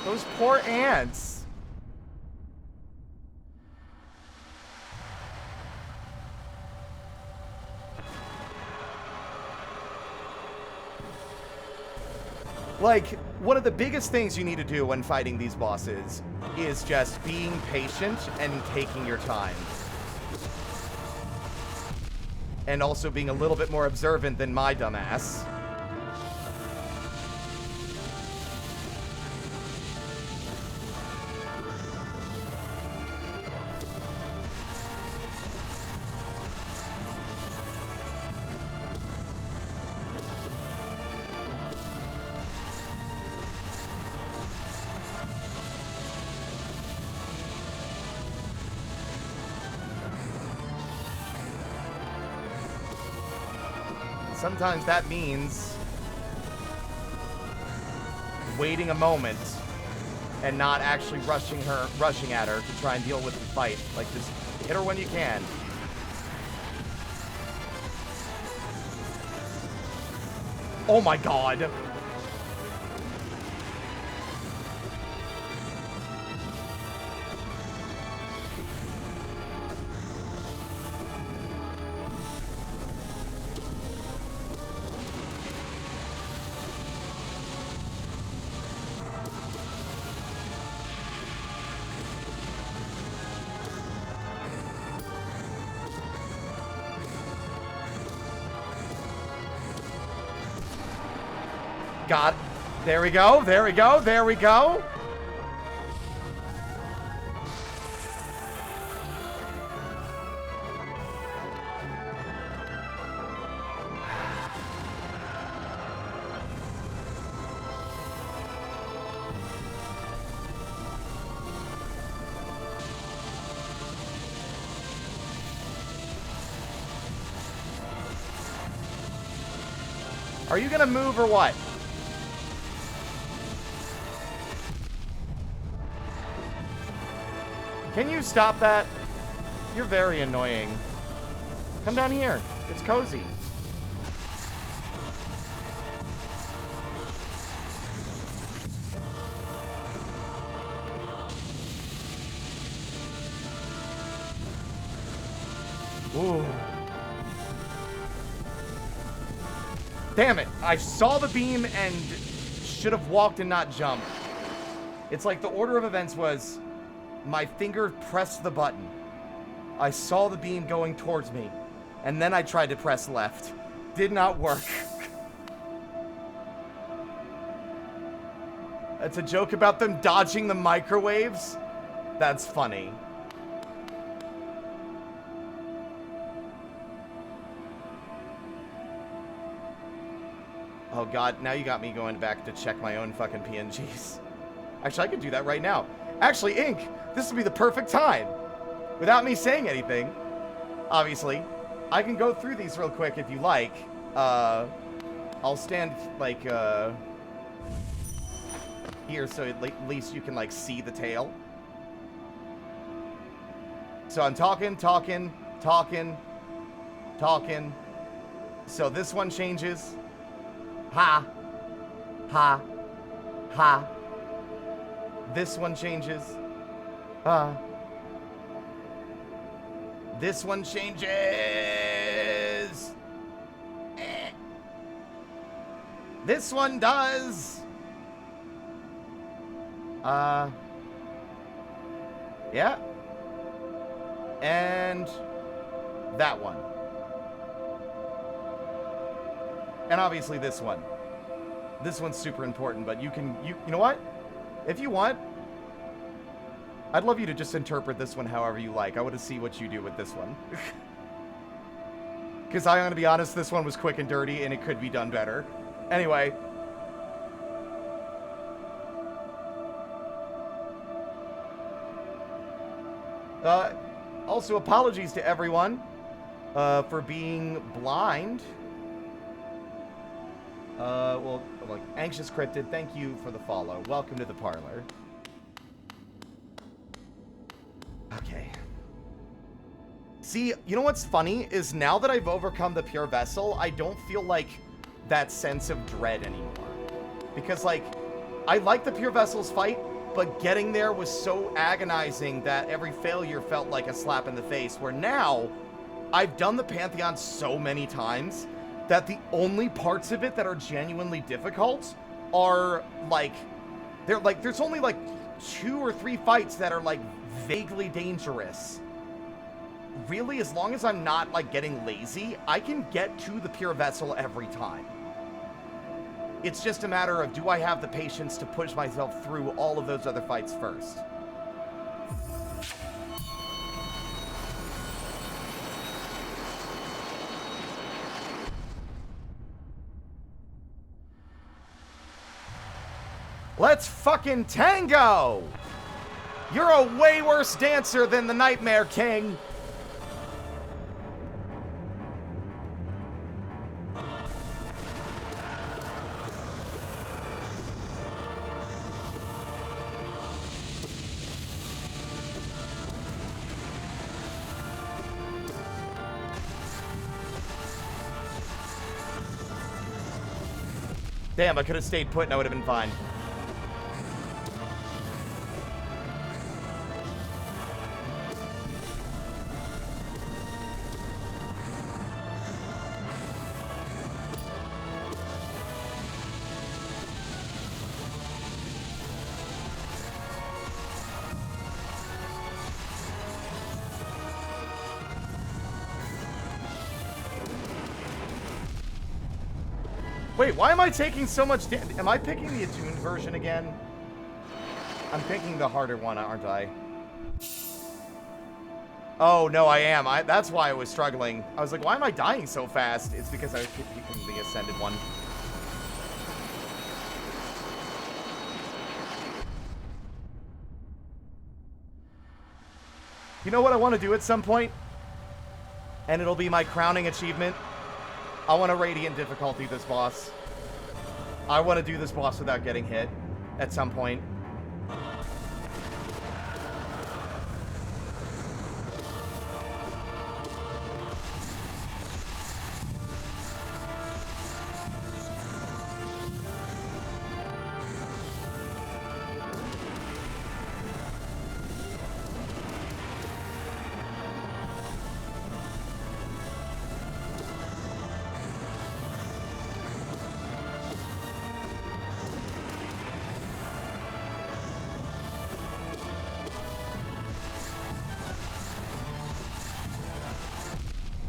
Those poor ants. Like, one of the biggest things you need to do when fighting these bosses is just being patient and taking your time. And also being a little bit more observant than my dumbass. Sometimes that means waiting a moment and not actually rushing at her to try and deal with the fight. Like, just hit her when you can. Oh my god. God, there we go, there we go, there we go. Are you gonna move or what? Can you stop that? You're very annoying. Come down here. It's cozy. Ooh. Damn it. I saw the beam and should have walked and not jumped. It's like the order of events was... My finger pressed the button. I saw the beam going towards me. And then I tried to press left. Did not work. It's a joke about them dodging the microwaves? That's funny. Oh god, now you got me going back to check my own fucking PNGs. Actually, I could do that right now. Actually, Ink, this would be the perfect time. Without me saying anything, obviously, I can go through these real quick if you like. I'll stand, like, here so at least you can, like, see the tail. So I'm talking. So this one changes. Ha. Ha. Ha. This one changes. This one changes. This one does. Yeah. And that one. And obviously this one. This one's super important, but you know what? If you want, I'd love you to just interpret this one however you like. I want to see what you do with this one. Because I'm going to be honest, this one was quick and dirty, and it could be done better. Anyway. Also, apologies to everyone for being blind. Well, like, Anxious Cryptid, thank you for the follow. Welcome to the parlor. Okay. See, you know what's funny is now that I've overcome the pure vessel, I don't feel like that sense of dread anymore. Because, like, I like the pure vessel's fight, but getting there was so agonizing that every failure felt like a slap in the face, where now I've done the Pantheon so many times that the only parts of it that are genuinely difficult are, like, there's only, like, 2 or 3 fights that are, like, vaguely dangerous. Really, as long as I'm not, like, getting lazy, I can get to the pure vessel every time. It's just a matter of, do I have the patience to push myself through all of those other fights first? Let's fucking tango! You're a way worse dancer than the Nightmare King. Damn, I could have stayed put and I would have been fine. Wait, why am I taking so much damage? Am I picking the attuned version again? I'm picking the harder one, aren't I? Oh, no, I am. That's why I was struggling. I was like, why am I dying so fast? It's because I was picking the Ascended one. You know what I want to do at some point? And it'll be my crowning achievement. I want to Radiant difficulty this boss. I want to do this boss without getting hit at some point.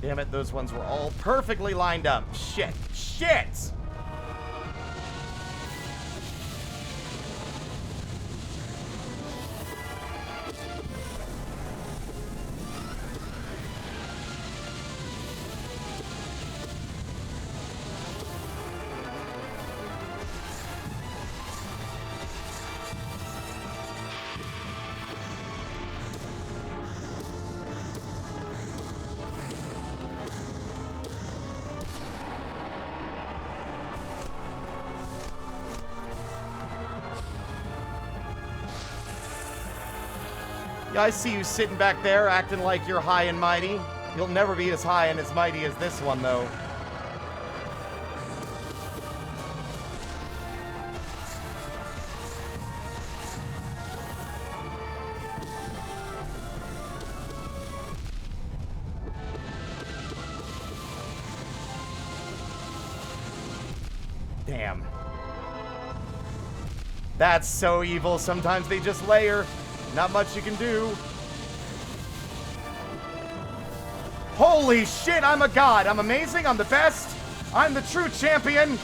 Damn it, those ones were all perfectly lined up. Shit. Shit! Yeah, I see you sitting back there acting like you're high and mighty. You'll never be as high and as mighty as this one, though. Damn. That's so evil. Sometimes they just layer. Not much you can do. Holy shit, I'm a god. I'm amazing. I'm the best. I'm the true champion.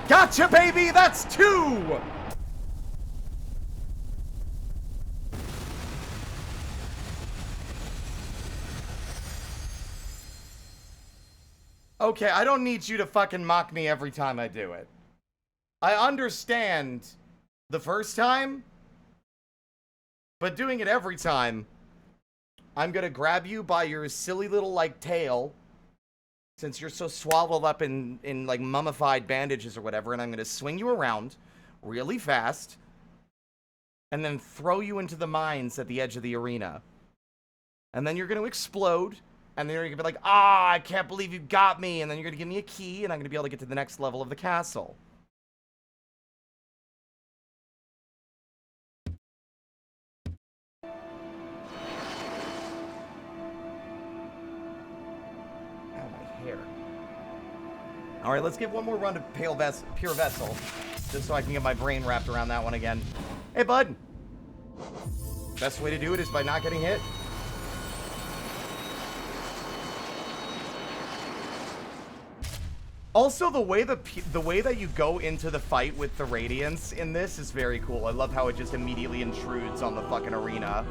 Gotcha, baby! That's 2! Okay, I don't need you to fucking mock me every time I do it. I understand the first time, but doing it every time, I'm gonna grab you by your silly little, like, tail, since you're so swaddled up in like mummified bandages or whatever, and I'm gonna swing you around really fast and then throw you into the mines at the edge of the arena. And then you're gonna explode, and then you're gonna be like, ah, I can't believe you got me, and then you're gonna give me a key, and I'm gonna be able to get to the next level of the castle. All right, let's give one more run to Pure Vessel, just so I can get my brain wrapped around that one again. Hey, bud. Best way to do it is by not getting hit. Also, the way that you go into the fight with the Radiance in this is very cool. I love how it just immediately intrudes on the fucking arena.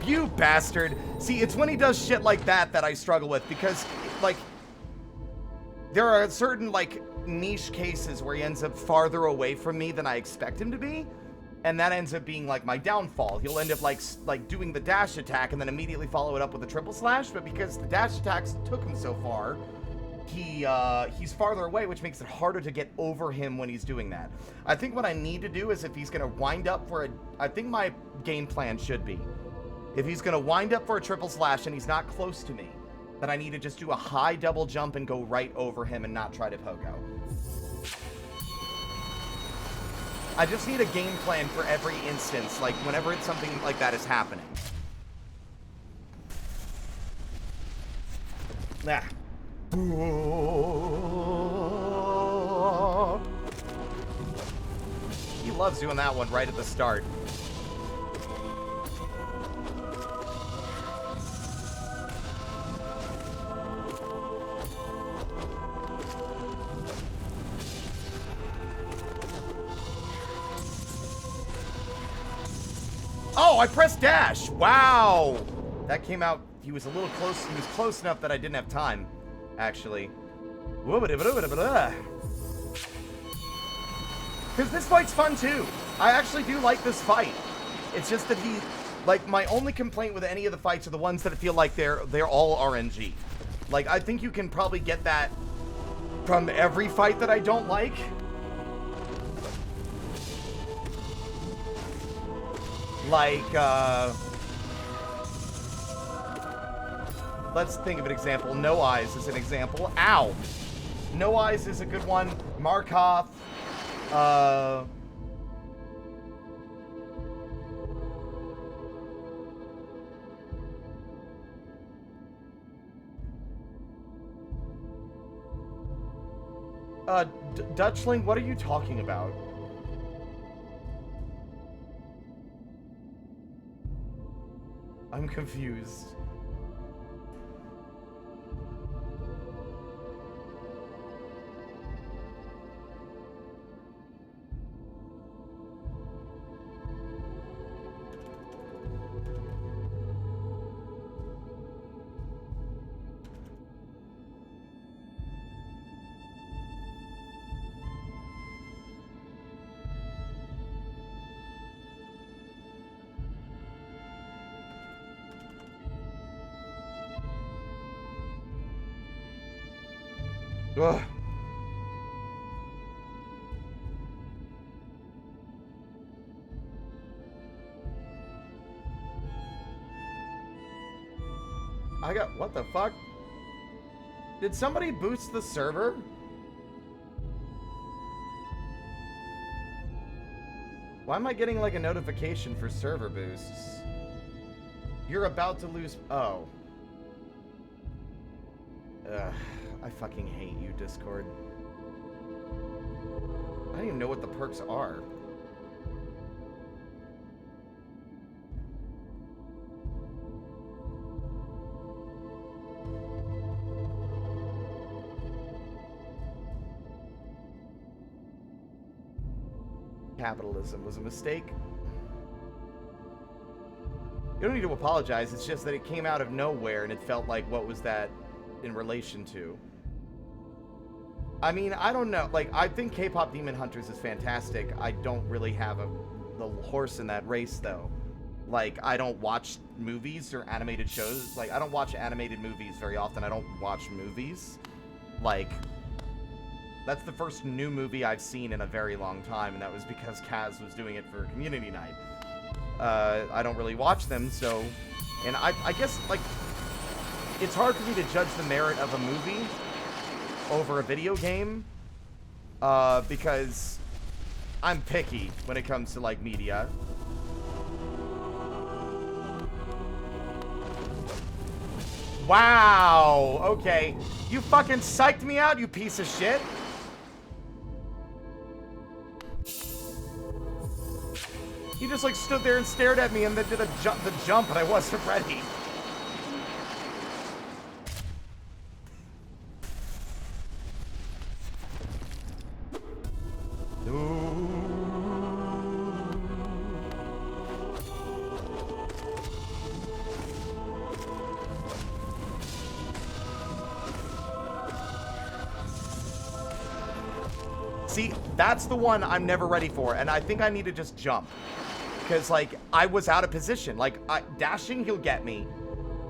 You bastard. See, it's when he does shit like that that I struggle with, because, like, there are certain, like, niche cases where he ends up farther away from me than I expect him to be, and that ends up being, like, my downfall. He'll end up, like doing the dash attack and then immediately follow it up with a triple slash, but because the dash attacks took him so far, he's farther away, which makes it harder to get over him when he's doing that. I think what I need to do is, if he's gonna wind up for I think my game plan should be, if he's going to wind up for a triple slash and he's not close to me, then I need to just do a high double jump and go right over him and not try to pogo. I just need a game plan for every instance, like whenever it's something like that is happening. Nah. He loves doing that one right at the start. Oh, I pressed dash. Wow. That came out. He was a little close. He was close enough that I didn't have time, actually. Because this fight's fun, too. I actually do like this fight. It's just that like, my only complaint with any of the fights are the ones that feel like they're all RNG. Like, I think you can probably get that from every fight that I don't like. Like, let's think of an example. No Eyes is an example. Ow! No Eyes is a good one. Markov. Dutchling, what are you talking about? I'm confused. Ugh. What the fuck? Did somebody boost the server? Why am I getting like a notification for server boosts? You're about to lose. Oh. Ugh. I fucking hate you, Discord. I don't even know what the perks are. Capitalism was a mistake. You don't need to apologize, it's just that it came out of nowhere and it felt like, what was that in relation to? I mean, I don't know. Like, I think K-pop Demon Hunters is fantastic. I don't really have the horse in that race, though. Like, I don't watch movies or animated shows. Like, I don't watch animated movies very often. I don't watch movies. Like, that's the first new movie I've seen in a very long time, and that was because Kaz was doing it for Community Night. I don't really watch them, so... And I guess, like, it's hard for me to judge the merit of a movie over a video game, because I'm picky when it comes to, like, media. Wow, okay. You fucking psyched me out, you piece of shit. He just, like, stood there and stared at me and then did the jump, and I wasn't ready. See, that's the one I'm never ready for, and I think I need to just jump. Because, like, I was out of position. Like, dashing, he'll get me.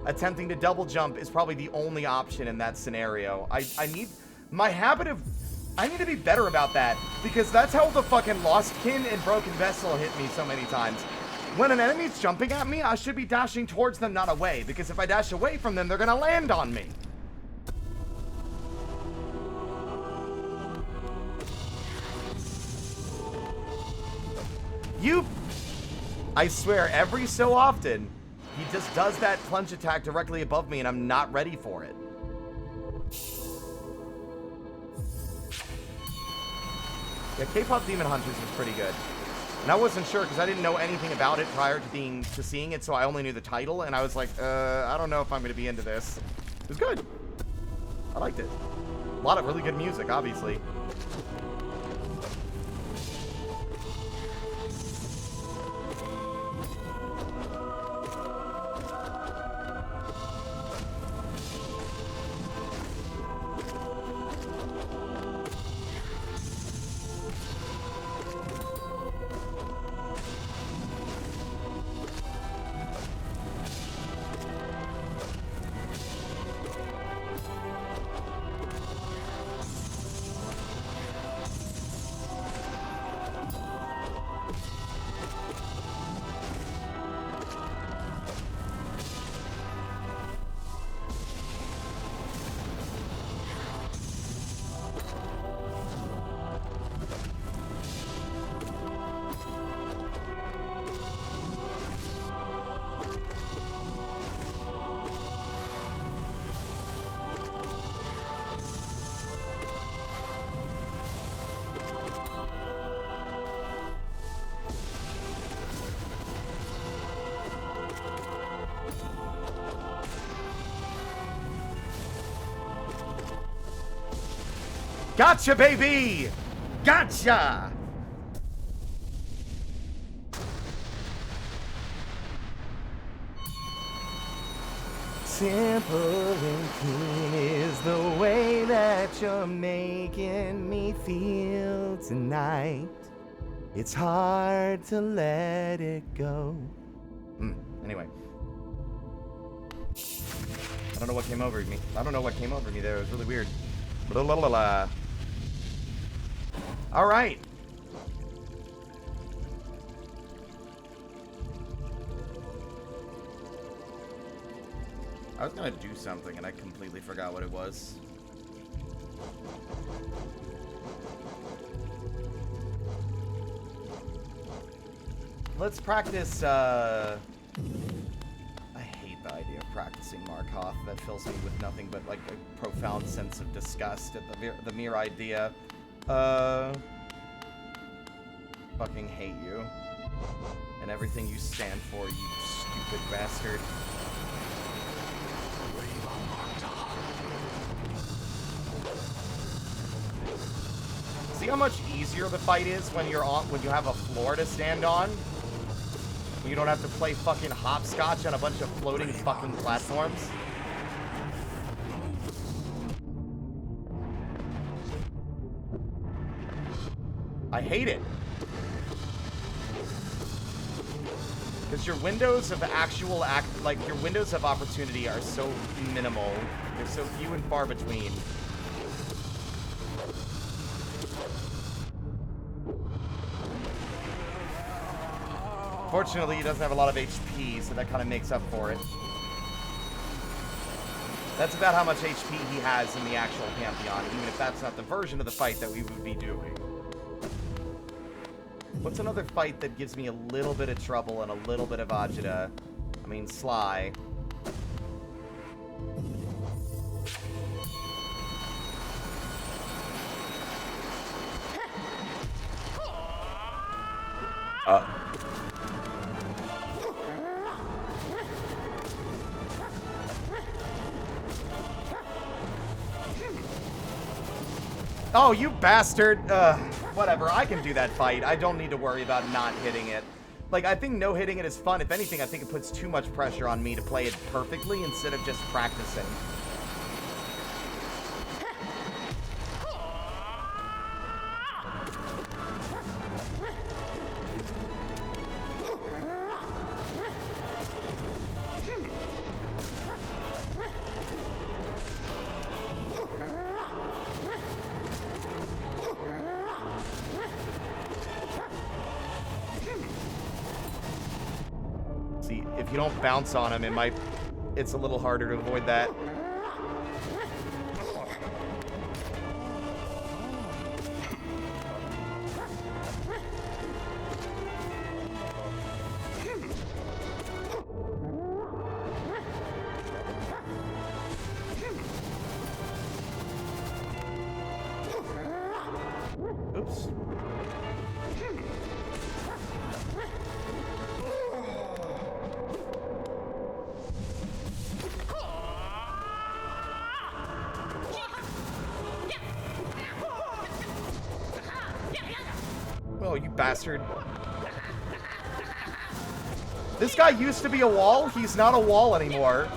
Attempting to double jump is probably the only option in that scenario. I need to be better about that, because that's how the fucking Lost Kin and Broken Vessel hit me so many times. When an enemy's jumping at me, I should be dashing towards them, not away, because if I dash away from them, they're gonna land on me. I swear, every so often, he just does that plunge attack directly above me, and I'm not ready for it. Yeah, K-pop Demon Hunters was pretty good. And I wasn't sure, because I didn't know anything about it prior to seeing it, so I only knew the title, and I was like, I don't know if I'm going to be into this. It was good. I liked it. A lot of really good music, obviously. Gotcha, baby! Gotcha! Simple and clean is the way that you're making me feel tonight. It's hard to let it go. Anyway. I don't know what came over me. I don't know what came over me there. It was really weird. Blah, blah, blah, blah. All right. I was gonna do something and I completely forgot what it was. Let's practice, I hate the idea of practicing Markov. That fills me with nothing but, like, a profound sense of disgust at the mere idea. Fucking hate you. And everything you stand for, you stupid bastard. See how much easier the fight is when you have a floor to stand on? You don't have to play fucking hopscotch on a bunch of floating fucking platforms. I hate it. Because your windows of your windows of opportunity are so minimal. They're so few and far between. Fortunately, he doesn't have a lot of HP, so that kind of makes up for it. That's about how much HP he has in the actual Pantheon, even if that's not the version of the fight that we would be doing. What's another fight that gives me a little bit of trouble and a little bit of agita? I mean, Sly. Oh, you bastard! Whatever, I can do that fight. I don't need to worry about not hitting it. Like, I think no hitting it is fun. If anything, I think it puts too much pressure on me to play it perfectly instead of just practicing. See, if you don't bounce on him, it's a little harder to avoid that. Oops. Oh, you bastard. This guy used to be a wall. He's not a wall anymore.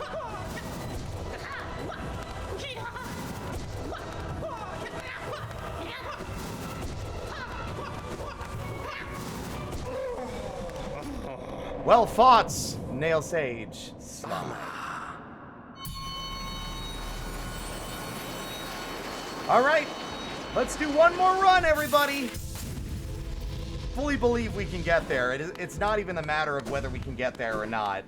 Well fought, Nail Sage. Slum. All right, let's do one more run, everybody. Fully believe we can get there. It's not even a matter of whether we can get there or not.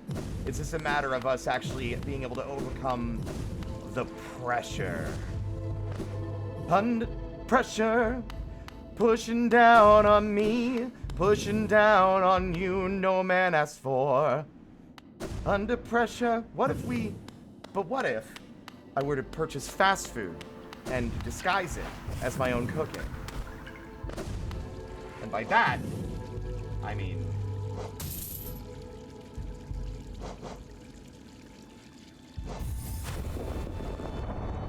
It's just a matter of us actually being able to overcome the pressure. Under pressure, pushing down on me, pushing down on you, no man asked for. Under pressure, what if I were to purchase fast food and disguise it as my own cooking? And by that, I mean...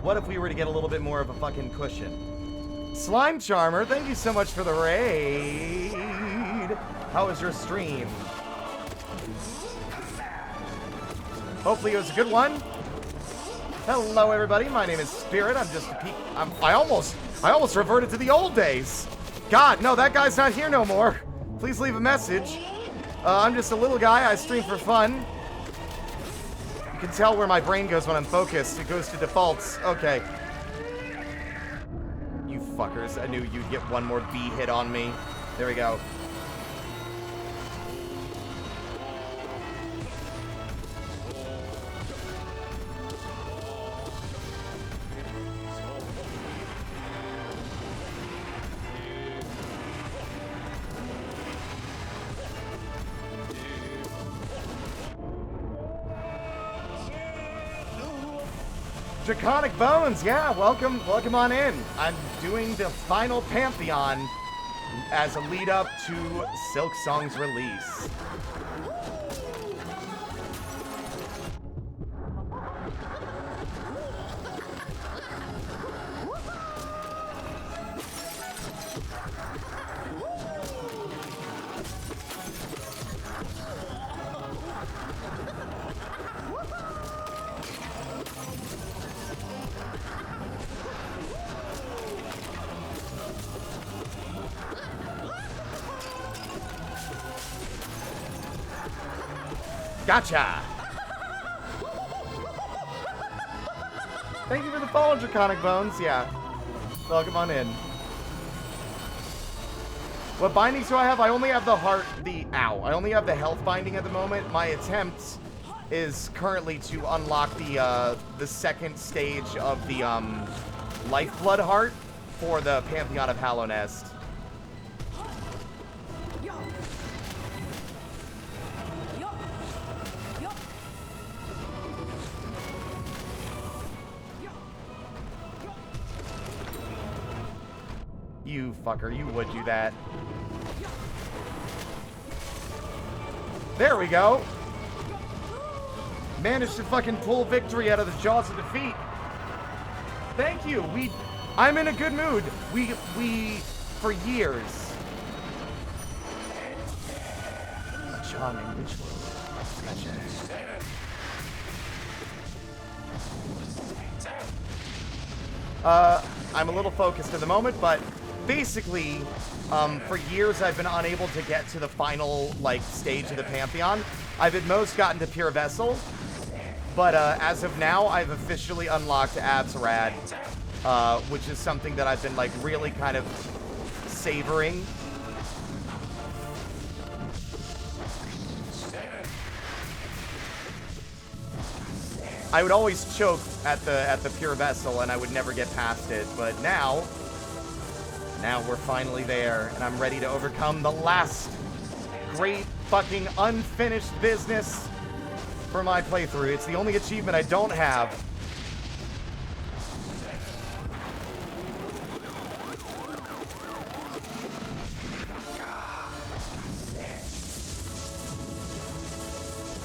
what if we were to get a little bit more of a fucking cushion? Slime Charmer, thank you so much for the raid. How was your stream? Hopefully it was a good one. Hello, everybody. My name is Spirit. I'm just a peek. I almost reverted to the old days. God, no, that guy's not here no more. Please leave a message. I'm just a little guy. I stream for fun. You can tell where my brain goes when I'm focused. It goes to defaults. Okay. You fuckers. I knew you'd get one more B hit on me. There we go. Draconic Bones, yeah, welcome on in. I'm doing the final Pantheon as a lead up to Silk Song's release. Gotcha! Thank you for the follow, Draconic Bones. Yeah. Welcome on in. What bindings do I have? I only have the heart, I only have the health binding at the moment. My attempt is currently to unlock the second stage of the, Lifeblood heart for the Pantheon of Hallownest. You fucker, you would do that. There we go. Managed to fucking pull victory out of the jaws of defeat. Thank you. I'm in a good mood. We for years. A charming ritual. I'm a little focused at the moment, but basically, for years I've been unable to get to the final, stage of the Pantheon. I've at most gotten to Pure Vessel, but as of now, I've officially unlocked Abzarad, which is something that I've been, really kind of savoring. I would always choke at the Pure Vessel, and I would never get past it, but now we're finally there, and I'm ready to overcome the last great fucking unfinished business for my playthrough. It's the only achievement I don't have.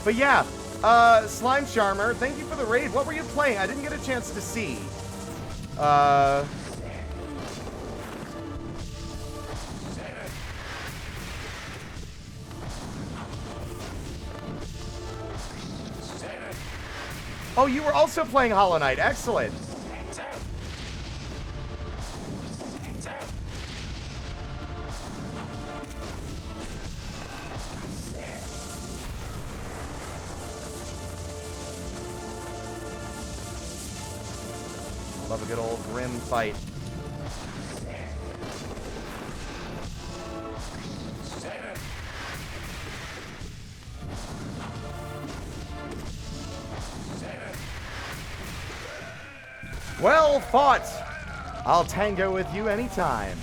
But yeah, Slime Charmer, thank you for the raid. What were you playing? I didn't get a chance to see. Oh, you were also playing Hollow Knight. Excellent. Love a good old grim fight. Well fought! I'll tango with you anytime.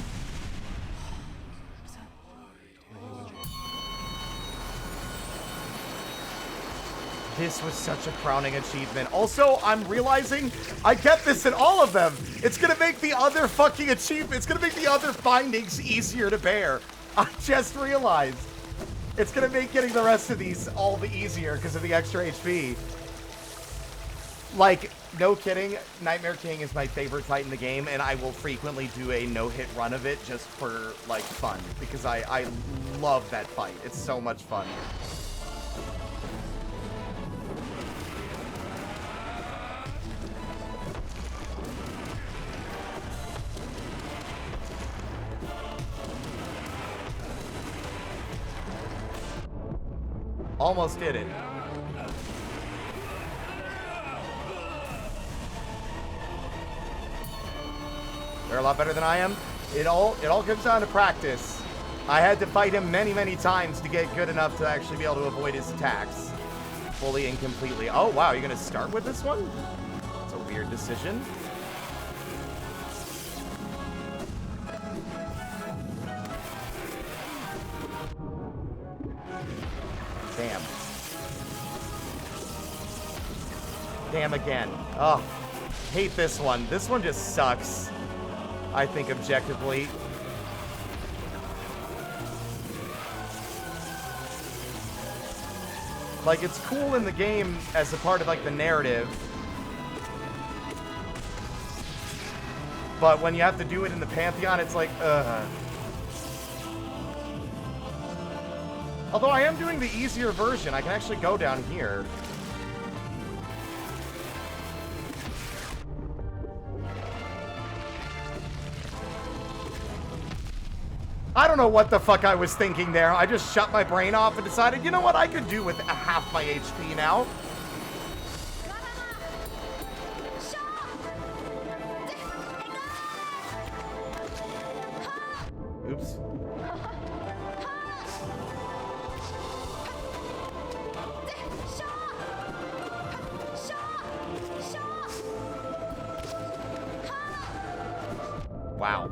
This was such a crowning achievement. Also, I'm realizing I get this in all of them. It's gonna make the other fucking achievements, it's gonna make the other findings easier to bear. I just realized. It's gonna make getting the rest of these all the easier because of the extra HP. Like, no kidding, Nightmare King is my favorite fight in the game, and I will frequently do a no-hit run of it just for, like, fun. Because I love that fight. It's so much fun. Almost did it. They're a lot better than I am. It all comes down to practice. I had to fight him many, many times to get good enough to actually be able to avoid his attacks. Fully and completely. Oh, wow, you're gonna start with this one? That's a weird decision. Damn. Damn again. Oh, hate this one. This one just sucks. I think objectively. Like, it's cool in the game as a part of, like, the narrative. But when you have to do it in the Pantheon, it's like, Although I am doing the easier version. I can actually go down here. I don't know what the fuck I was thinking there. I just shut my brain off and decided, you know what, I could do with half my HP now. Oops. Wow.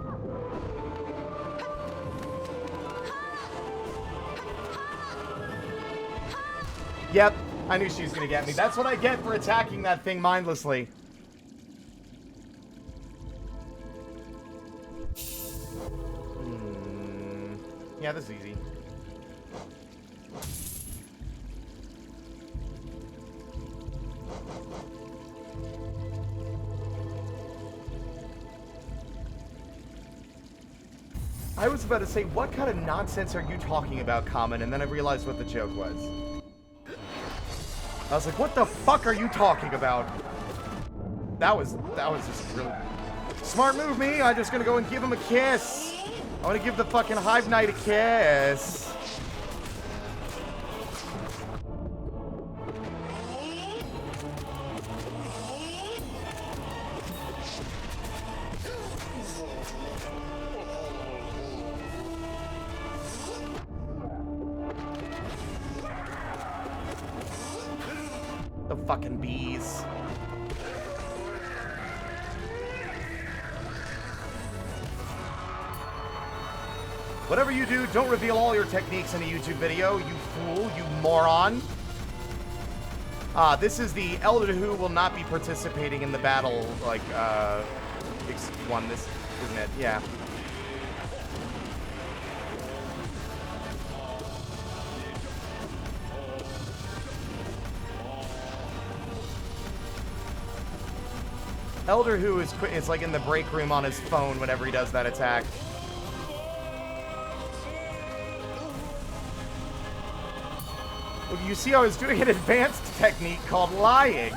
Yep, I knew she was gonna get me. That's what I get for attacking that thing mindlessly. Yeah, this is easy. I was about to say, what kind of nonsense are you talking about, Common? And then I realized what the joke was. I was like, what the fuck are you talking about? That was just really smart move, me. I'm just gonna go and give him a kiss. I want to give the fucking Hive Knight a kiss. The fucking bees. Whatever you do, don't reveal all your techniques in a YouTube video, you fool, you moron. This is the Elder who will not be participating in the battle, like, one, this, isn't it? Yeah. Elder who is like in the break room on his phone whenever he does that attack. You see, I was doing an advanced technique called lying.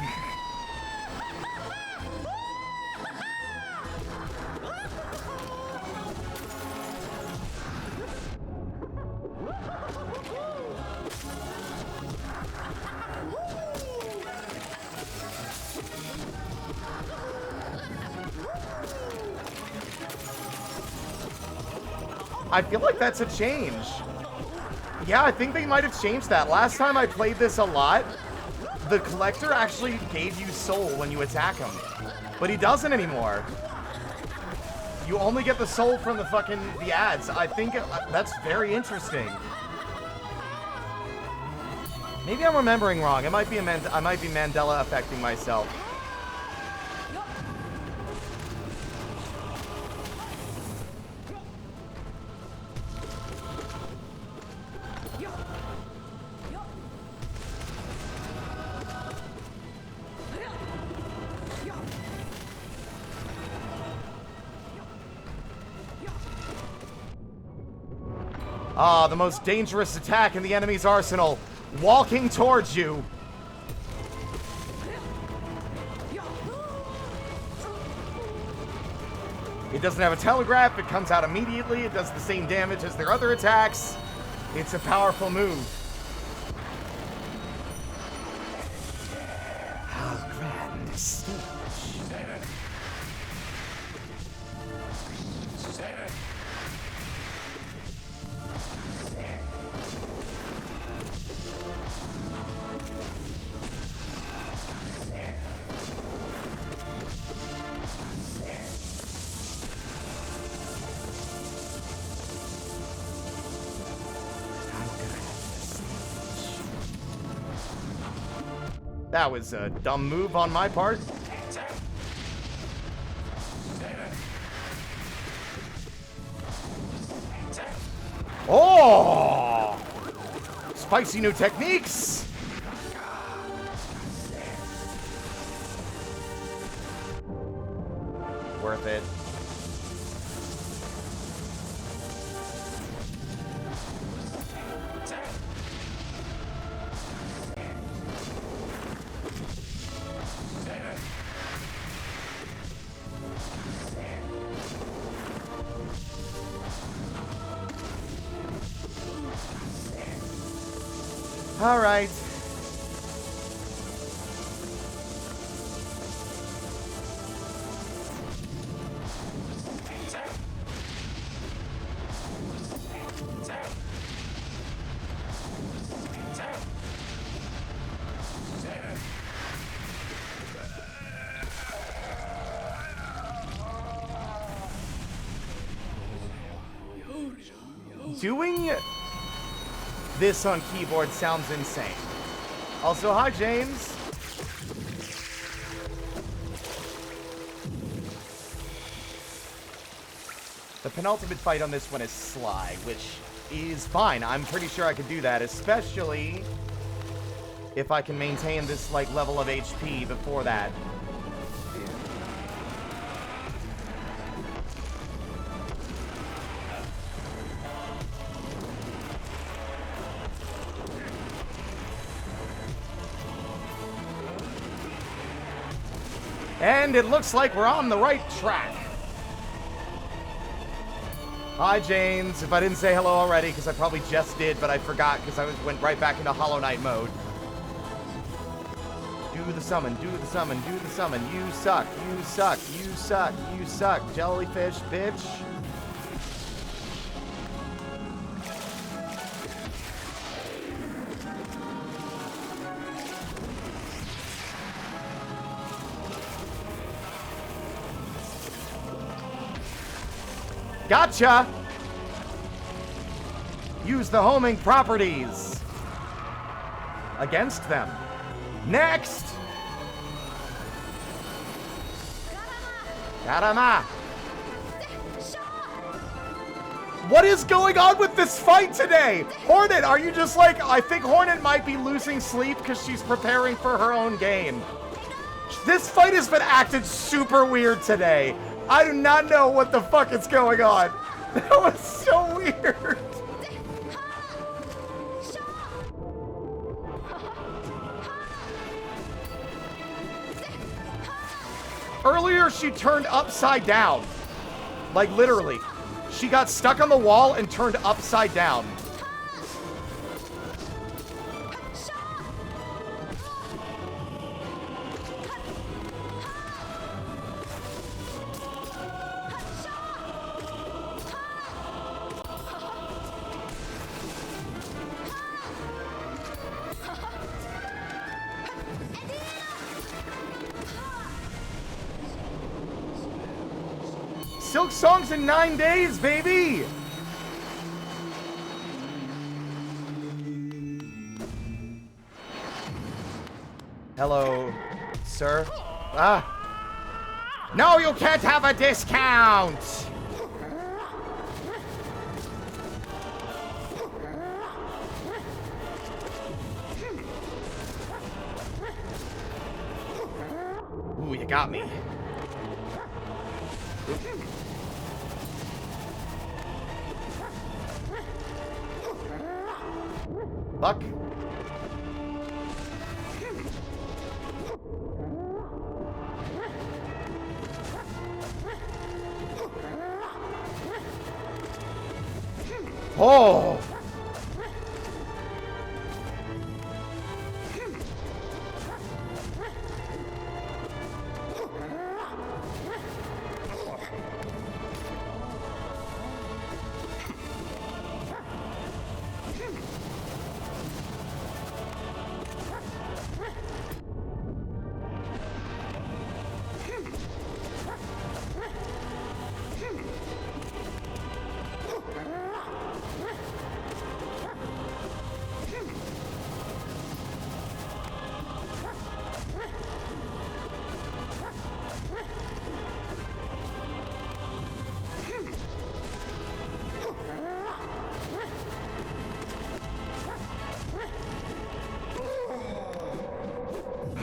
I feel like that's a change. Yeah, I think they might have changed that. Last time I played this a lot, the collector actually gave you soul when you attack him. But he doesn't anymore. You only get the soul from the ads. I think that's very interesting. Maybe I'm remembering wrong. It might be I might be Mandela affecting myself. Ah, the most dangerous attack in the enemy's arsenal. Walking towards you. It doesn't have a telegraph. It comes out immediately. It does the same damage as their other attacks. It's a powerful move. How grand a stage. That was a dumb move on my part. Oh! Spicy new techniques! Worth it. All right. Doing this on keyboard sounds insane. Also, hi, James. The penultimate fight on this one is Sly, which is fine. I'm pretty sure I could do that, especially if I can maintain this, like, level of HP before that. And it looks like we're on the right track. Hi, James. If I didn't say hello already, because I probably just did, but I forgot because I went right back into Hollow Knight mode. Do the summon, do the summon, do the summon. You suck, you suck, you suck, you suck. Jellyfish, bitch. Gotcha! Use the homing properties against them. Next! Karama! What is going on with this fight today? Hornet, are you just like... I think Hornet might be losing sleep because she's preparing for her own game. This fight has been acted super weird today. I do not know what the fuck is going on. That was so weird. Earlier, she turned upside down. Like, literally. She got stuck on the wall and turned upside down. Silk Songs in 9 days, baby! Hello, sir? Ah! No, you can't have a discount! Ooh, you got me. Fuck. Oh!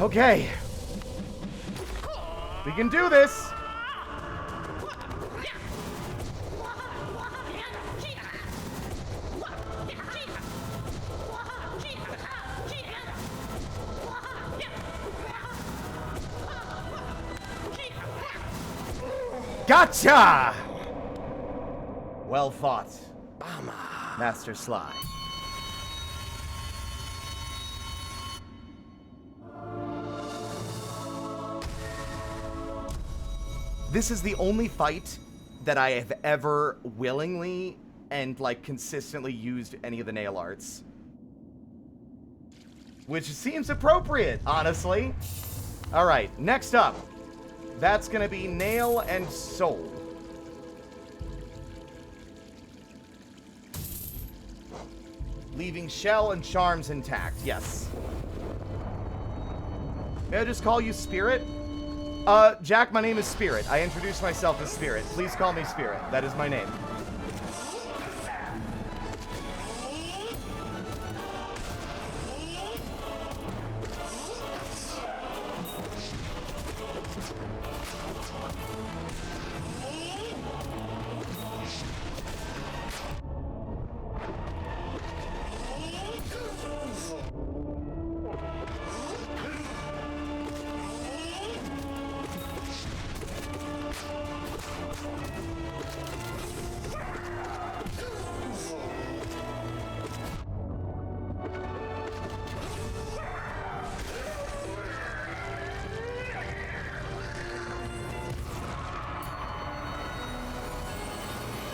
Okay. We can do this. Gotcha! Well fought, Master Sly. This is the only fight that I have ever willingly and, like, consistently used any of the nail arts. Which seems appropriate, honestly. Alright, next up. That's gonna be Nail and Soul. Leaving Shell and Charms intact, yes. May I just call you Spirit? Jack, my name is Spirit. I introduced myself as Spirit. Please call me Spirit. That is my name.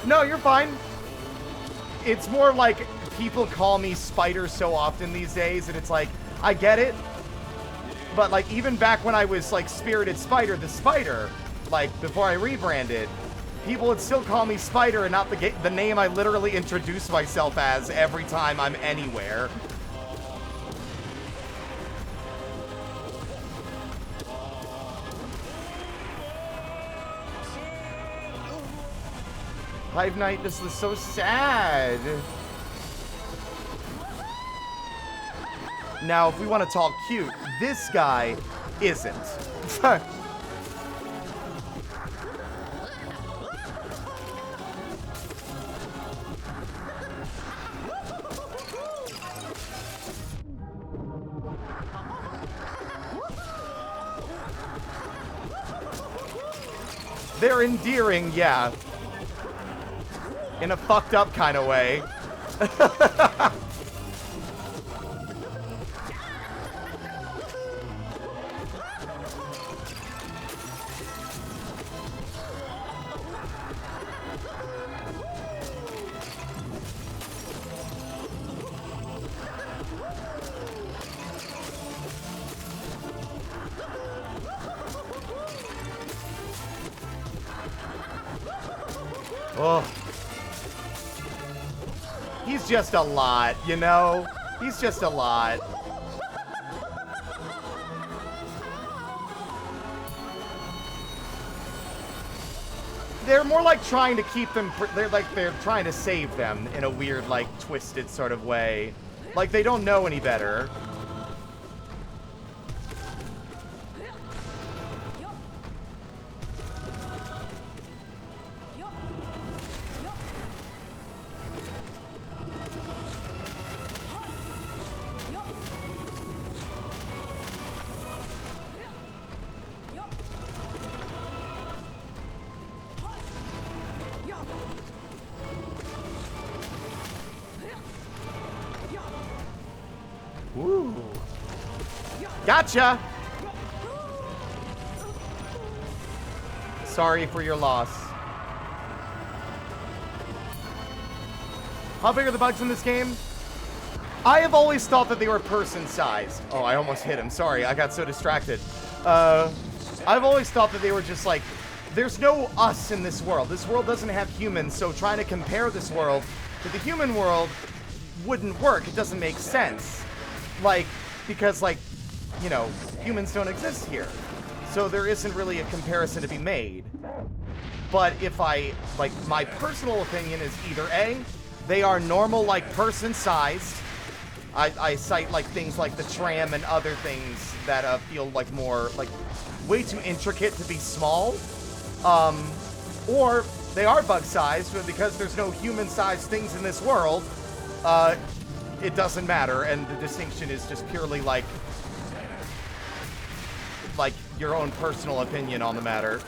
No, you're fine. It's more like people call me Spider so often these days, and it's like, I get it. But, like, even back when I was, like, Spirited Spider, the Spider, like, before I rebranded, people would still call me Spider and not the name I literally introduce myself as every time I'm anywhere. Hive Knight, this is so sad. Now, if we want to talk cute, this guy isn't. They're endearing, yeah. In a fucked up kind of way. Oh. He's just a lot, you know? He's just a lot. They're more like trying to keep them, they're trying to save them in a weird, like, twisted sort of way. Like, they don't know any better. Gotcha! Sorry for your loss. How big are the bugs in this game? I have always thought that they were person-sized. Oh, I almost hit him. Sorry, I got so distracted. I've always thought that they were just like... There's no us in this world. This world doesn't have humans, so trying to compare this world to the human world wouldn't work. It doesn't make sense. Like, because, like, you know, humans don't exist here. So there isn't really a comparison to be made. But if I, like, my personal opinion is either A, they are normal, like, person-sized. I cite, like, things like the tram and other things that feel, like, more, like, way too intricate to be small. Or they are bug-sized, but because there's no human-sized things in this world, it doesn't matter, and the distinction is just purely, like your own personal opinion on the matter.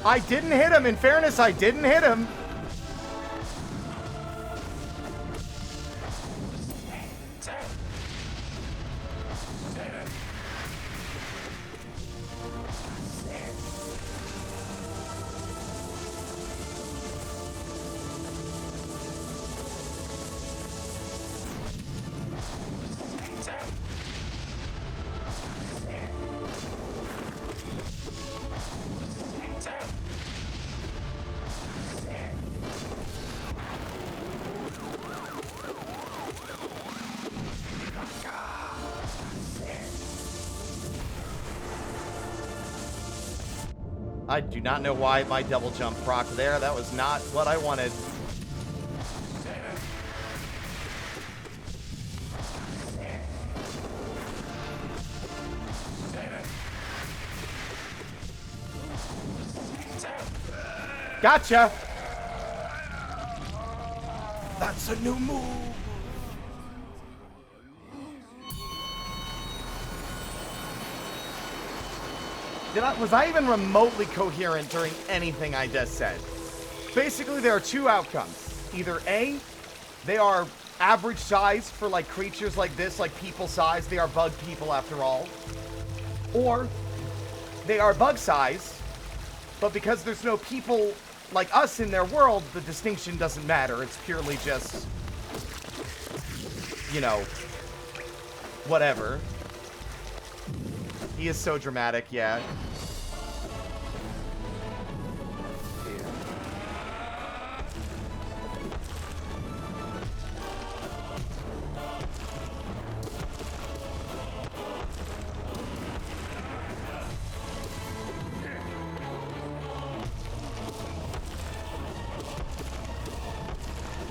I didn't hit him. In fairness, I didn't hit him. I do not know why my double jump proc there. That was not what I wanted. Gotcha! That's a new move! Was I even remotely coherent during anything I just said? Basically, there are two outcomes. Either A, they are average size for, like, creatures like this, like people size. They are bug people after all. Or they are bug size, but because there's no people like us in their world, the distinction doesn't matter. It's purely just, you know, whatever. He is so dramatic, yeah.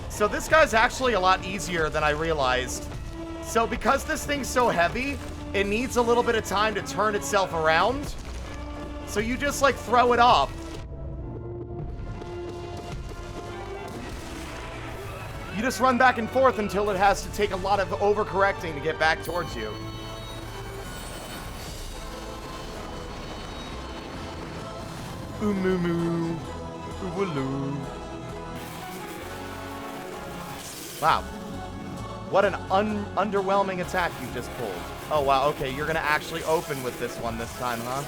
So this guy's actually a lot easier than I realized. So because this thing's so heavy, it needs a little bit of time to turn itself around. So you just, like, throw it off. You just run back and forth until it has to take a lot of overcorrecting to get back towards you. Oomoo. Oowaloo. Wow. What an underwhelming attack you just pulled. Oh, wow. Okay, you're going to actually open with this one this time, huh?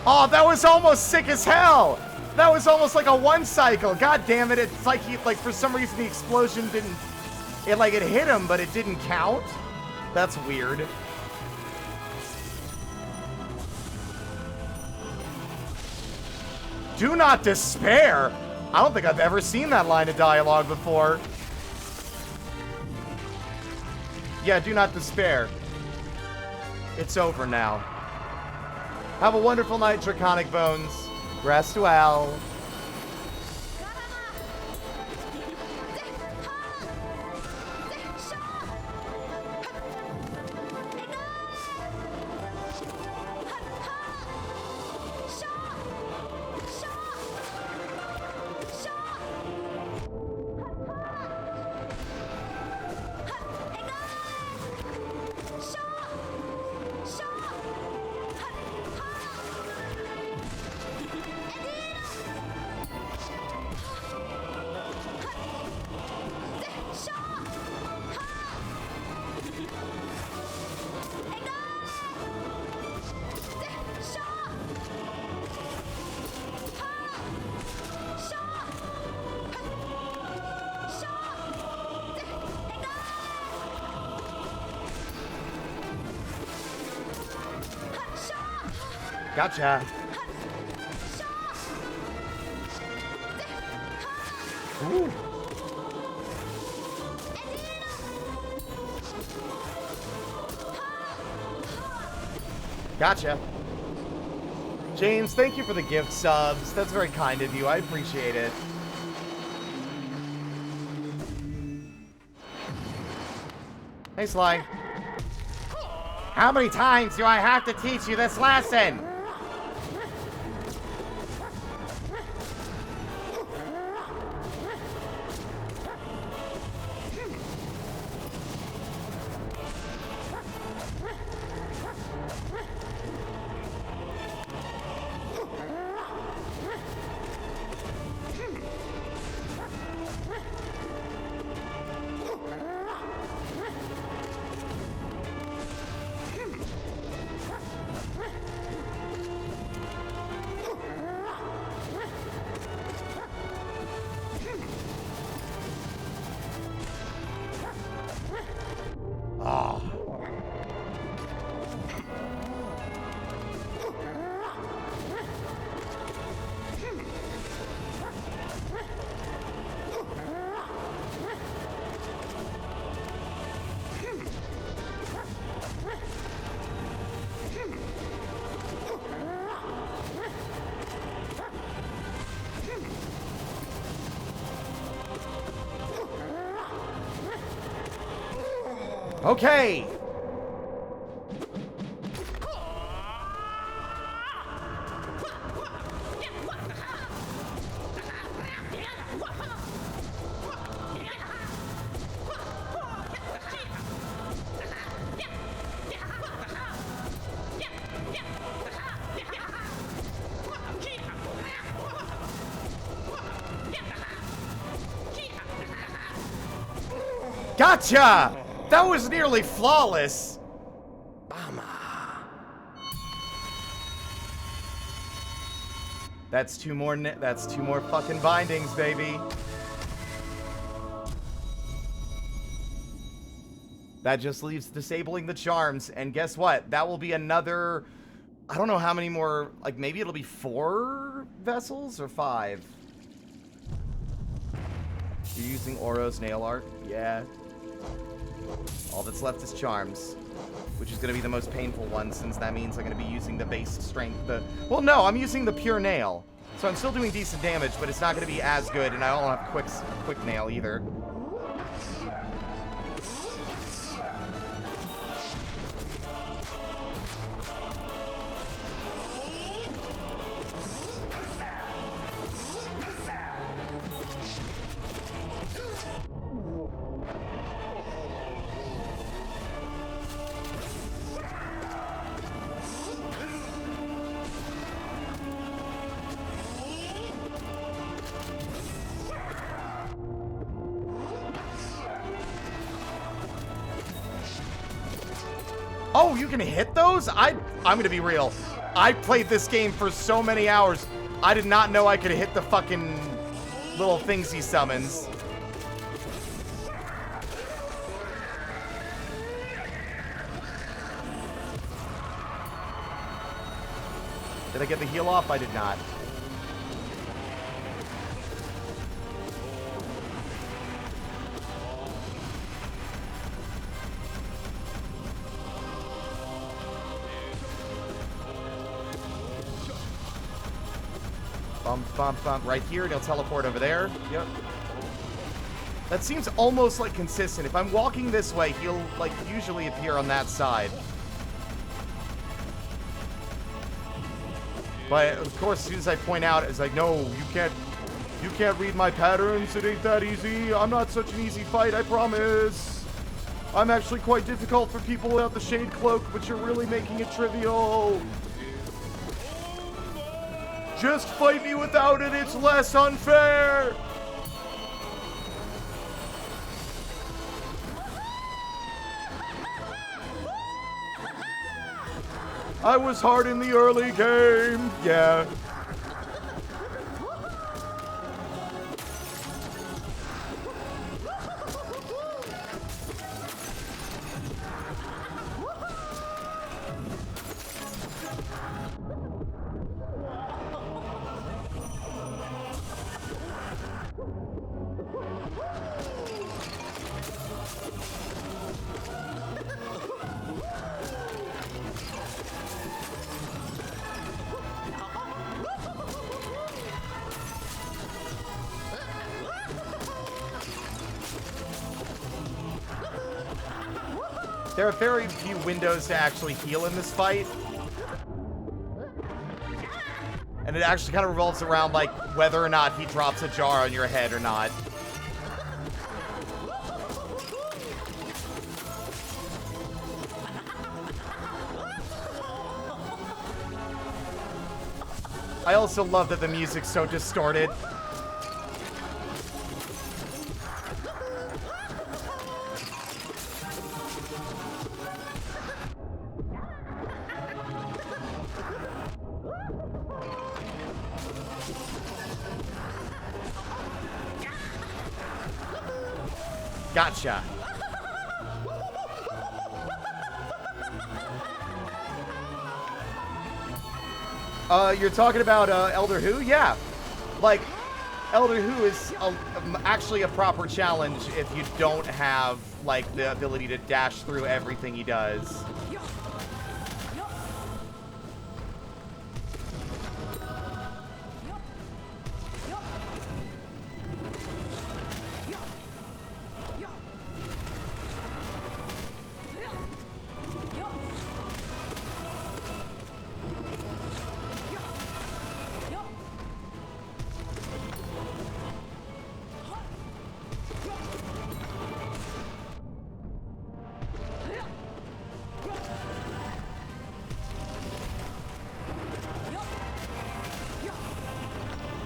Oh, that was almost sick as hell! That was almost like a one cycle. God damn it. It's like for some reason the explosion didn't... It hit him, but it didn't count. That's weird. Do not despair. I don't think I've ever seen that line of dialogue before. Yeah, do not despair. It's over now. Have a wonderful night, Draconic Bones. Rest well. Gotcha. Ooh. Gotcha. James, thank you for the gift subs. That's very kind of you. I appreciate it. Hey, Sly. How many times do I have to teach you this lesson? Okay. Gotcha! That was nearly flawless. That's two more fucking bindings, baby. That just leaves disabling the charms, and guess what? That will be another, I don't know how many more, like maybe it'll be 4 vessels or 5. You're using Oro's nail art? Yeah. All that's left is charms, which is going to be the most painful one, since that means I'm going to be using the base strength. Well, no, I'm using the pure nail, so I'm still doing decent damage, but it's not going to be as good, and I don't have quick nail either. Oh, you can hit those? I'm gonna be real. I played this game for so many hours. I did not know I could hit the fucking little things he summons. Did I get the heal off? I did not. Bump, bump, bump. Right here, and he'll teleport over there. Yep. That seems almost, like, consistent. If I'm walking this way, he'll, like, usually appear on that side. But, of course, as soon as I point out, it's like, no, you can't read my patterns. It ain't that easy. I'm not such an easy fight, I promise. I'm actually quite difficult for people without the Shade Cloak, but you're really making it trivial. Just fight me without it, it's less unfair! I was hard in the early game, yeah. There are very few windows to actually heal in this fight. And it actually kind of revolves around, like, whether or not he drops a jar on your head or not. I also love that the music's so distorted. Gotcha. You're talking about Elder Who? Yeah. Like, Elder Who is actually a proper challenge if you don't have, like, the ability to dash through everything he does.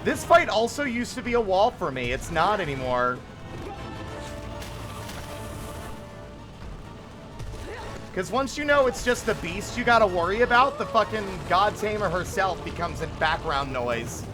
This fight also used to be a wall for me. It's not anymore. Because once you know it's just the beast you gotta worry about, the fucking God Tamer herself becomes a background noise.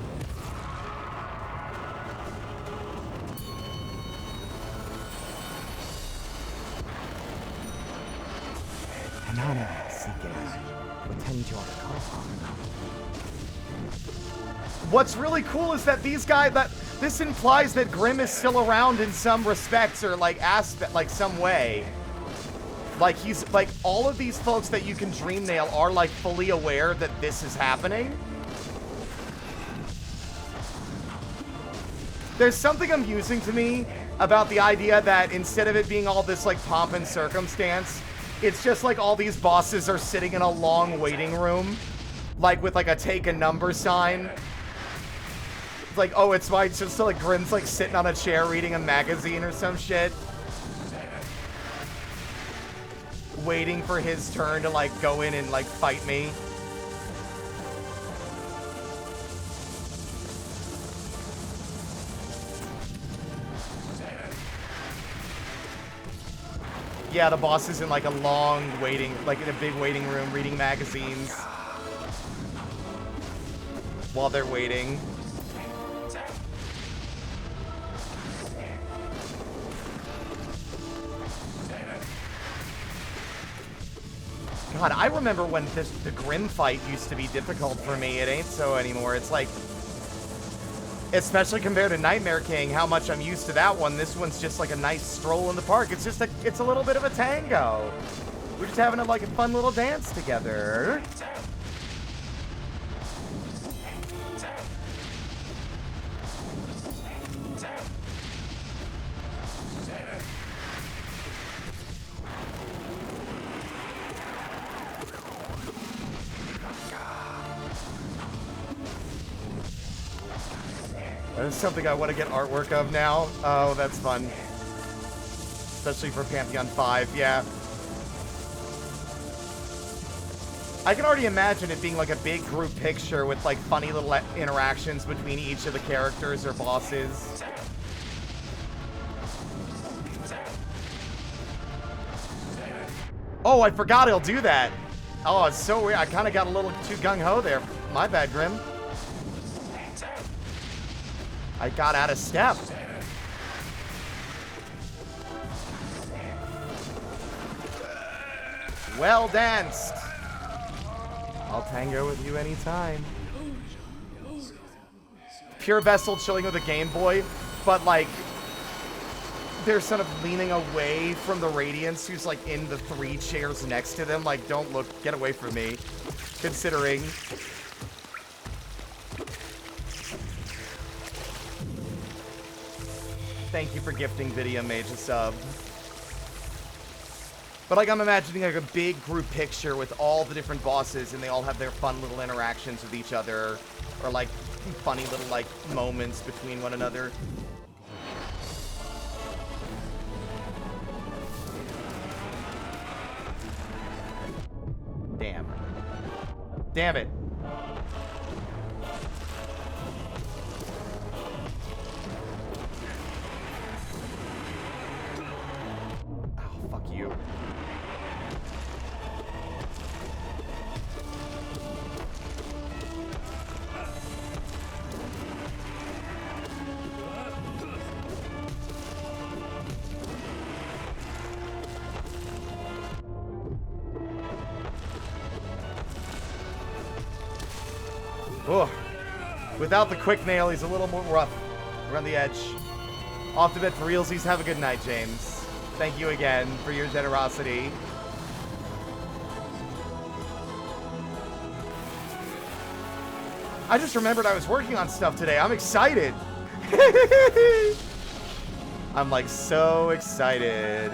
What's really cool is that these guys, this implies that Grimm is still around in some respects or like aspect, like some way. Like he's like all of these folks that you can dream nail are like fully aware that this is happening. There's something amusing to me about the idea that instead of it being all this like pomp and circumstance, it's just like all these bosses are sitting in a long waiting room, like with like a take a number sign. Like, oh, it's my, just like Grimm's like sitting on a chair reading a magazine or some shit. Waiting for his turn to like go in and like fight me. Yeah, the boss is in like a long waiting, like in a big waiting room reading magazines. While they're waiting. God, I remember when the Grimm fight used to be difficult for me. It ain't so anymore. It's like, especially compared to Nightmare King, how much I'm used to that one. This one's just like a nice stroll in the park. It's just it's a little bit of a tango. We're just having like a fun little dance together. That's something I want to get artwork of now. Oh, that's fun. Especially for Pantheon 5, yeah. I can already imagine it being like a big group picture with like funny little interactions between each of the characters or bosses. Oh, I forgot he'll do that. Oh, it's so weird. I kind of got a little too gung-ho there. My bad, Grimm. I got out of step. Well danced. I'll tango with you anytime. Pure Vessel chilling with a Game Boy, but like they're sort of leaning away from the Radiance who's like in the 3 chairs next to them. Like, don't look, get away from me. Considering. Thank you for gifting Video Mage a sub. But like I'm imagining like a big group picture with all the different bosses and they all have their fun little interactions with each other. Or like funny little like moments between one another. Damn. Damn it. Oh, fuck you. Oh, without the quick nail, he's a little more rough around the edge. Off to bed for realsies. Have a good night, James. Thank you again for your generosity. I just remembered I was working on stuff today. I'm excited. I'm like so excited.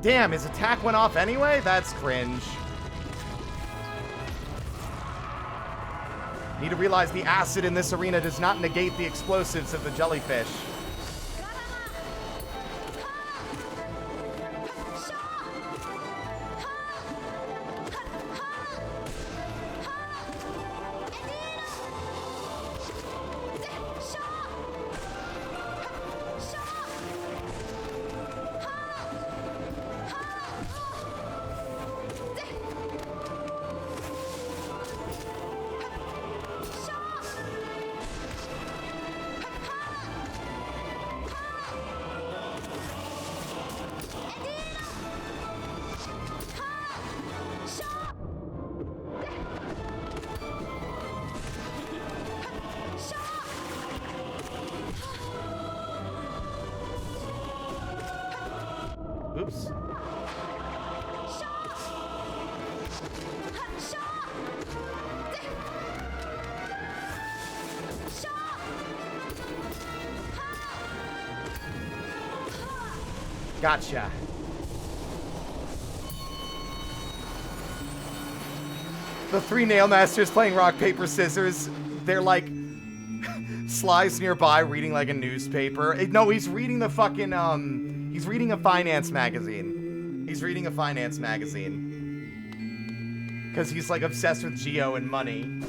Damn, his attack went off anyway? That's cringe. Need to realize the acid in this arena does not negate the explosives of the jellyfish. Oops. Gotcha. The three nail masters playing rock, paper, scissors. They're like Sly's nearby reading like a newspaper. No, he's reading the fucking he's reading a finance magazine. He's reading a finance magazine. Because he's like obsessed with Geo and money.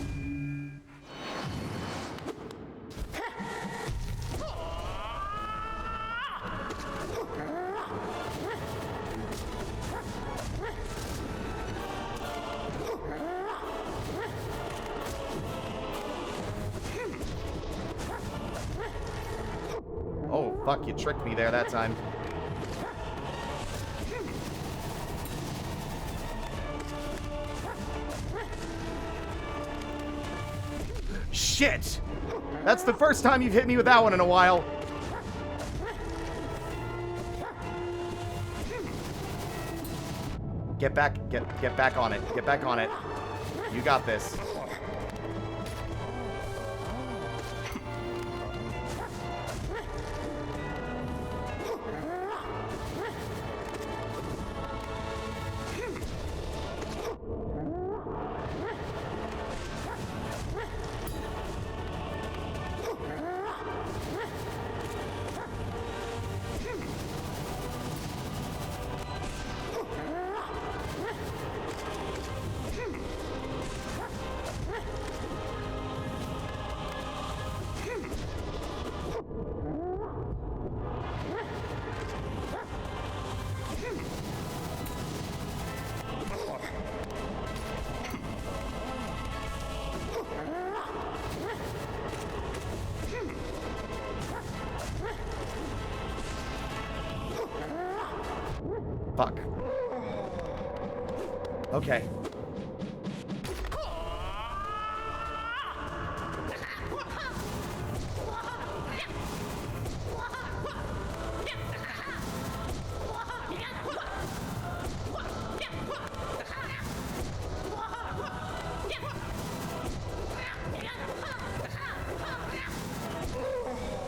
Oh, fuck, you tricked me there that time. Shit! That's the first time you've hit me with that one in a while. Get back on it. Get back on it. You got this. Fuck. Okay.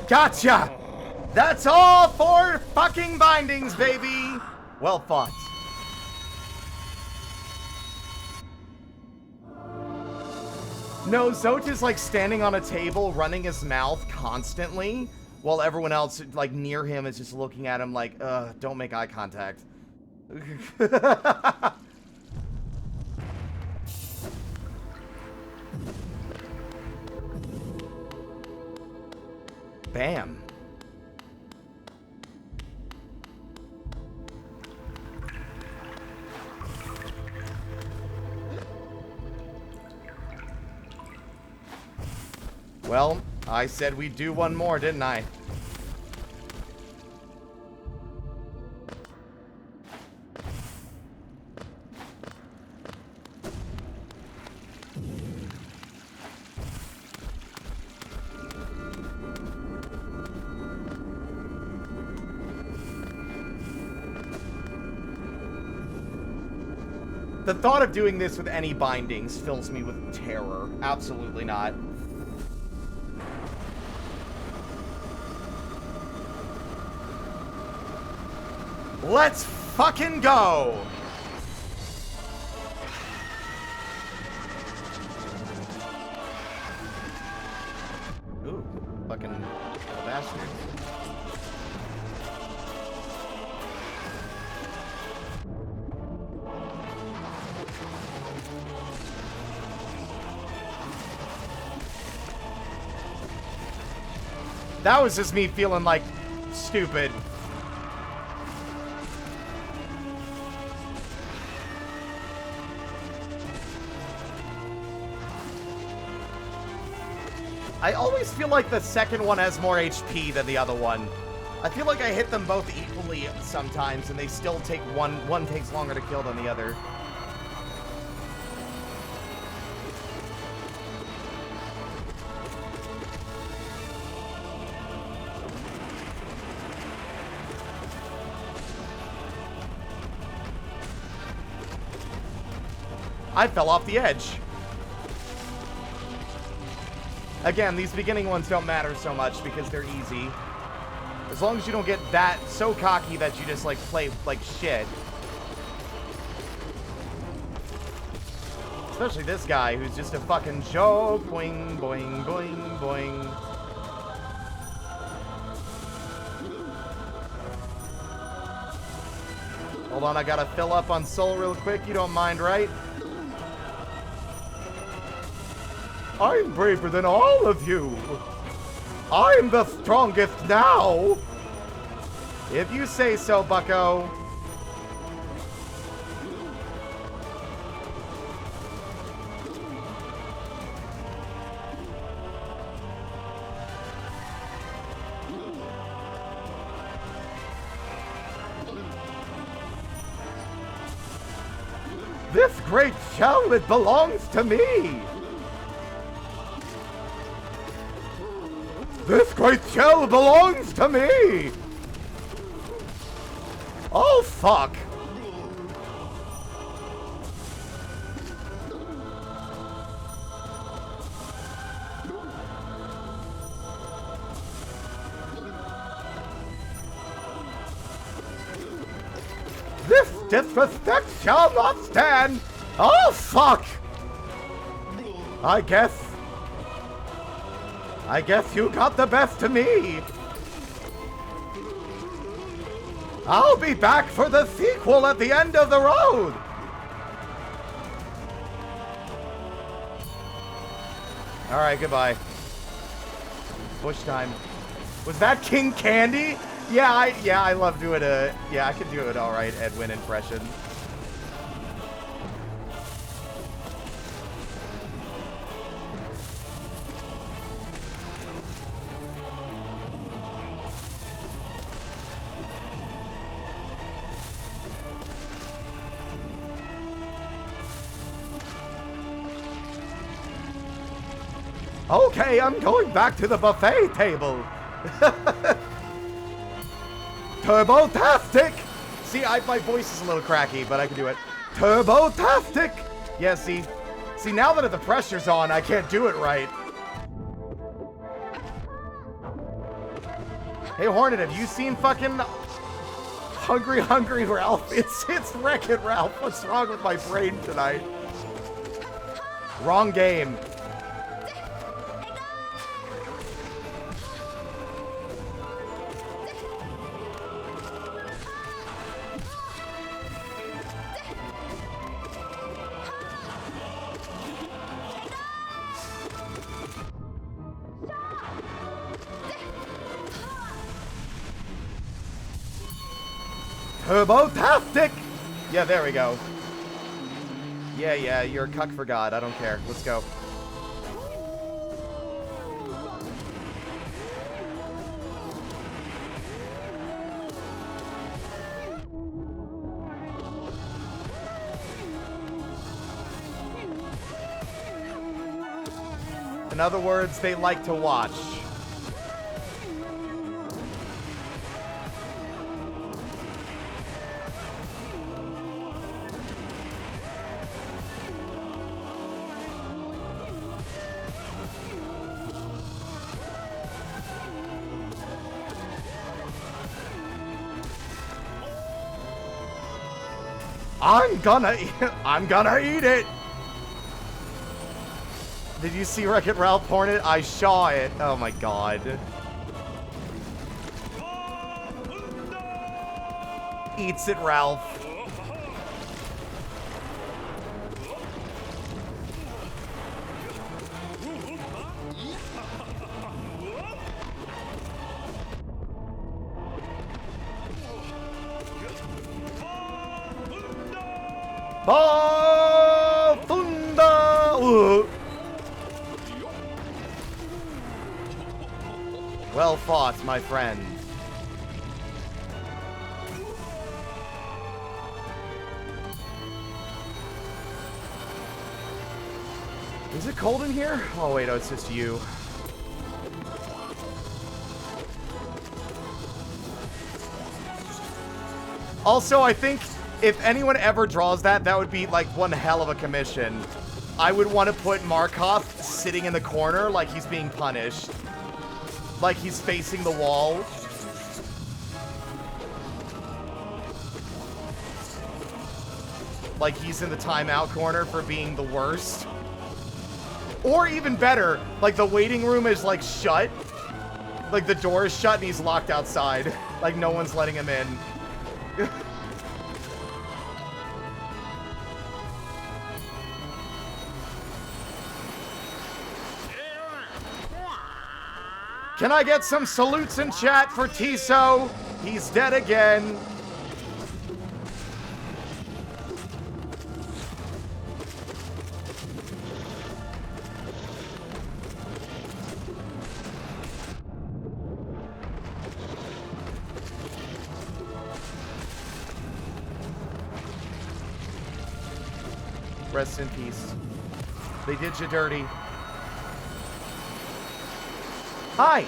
Gotcha! That's all 4 fucking bindings, baby! Well fought. No, Zote is like standing on a table, running his mouth constantly, while everyone else, like, near him is just looking at him like, don't make eye contact. Bam. Well, I said we'd do one more, didn't I? The thought of doing this with any bindings fills me with terror. Absolutely not. Let's fucking go! Ooh, fucking bastard. That was just me feeling like stupid. I always feel like the second one has more HP than the other one. I feel like I hit them both equally sometimes, and they still take one takes longer to kill than the other. I fell off the edge. Again, these beginning ones don't matter so much because they're easy. As long as you don't get that so cocky that you just, like, play like shit. Especially this guy who's just a fucking joke. Boing, boing, boing, boing. Hold on, I gotta fill up on soul real quick. You don't mind, right? I'm braver than all of you. I'm the strongest now. If you say so, bucko. This great shell, it belongs to me. This great shell belongs to me! Oh, fuck! This disrespect shall not stand! Oh, fuck! I guess you got the best of me. I'll be back for the sequel at the end of the road. All right, goodbye. Bush time. Was that King Candy? Yeah, I love doing I could do it all right Edwin impression. Okay, I'm going back to the buffet table. Turbo-tastic! See, my voice is a little cracky, but I can do it. Turbo-tastic! Yeah, see, now that the pressure's on, I can't do it right. Hey, Hornet, have you seen fucking Hungry Ralph? It's Wreck-It Ralph. What's wrong with my brain tonight? Wrong game. Turbo-tastic! Yeah, there we go. Yeah, you're a cuck for God. I don't care. Let's go. In other words, they like to watch. I'm gonna eat it. Did you see Wreck-It Ralph Hornet? I saw it. Oh my god. Eats it, Ralph. Well fought, my friend. Is it cold in here? Oh wait, oh, it's just you. Also, I think if anyone ever draws that, that would be like one hell of a commission. I would want to put Markov sitting in the corner like he's being punished. Like he's facing the wall. Like he's in the timeout corner for being the worst. Or even better, like the waiting room is like shut. Like the door is shut and he's locked outside. Like no one's letting him in. Can I get some salutes in chat for Tiso? He's dead again. Rest in peace. They did you dirty. Hi!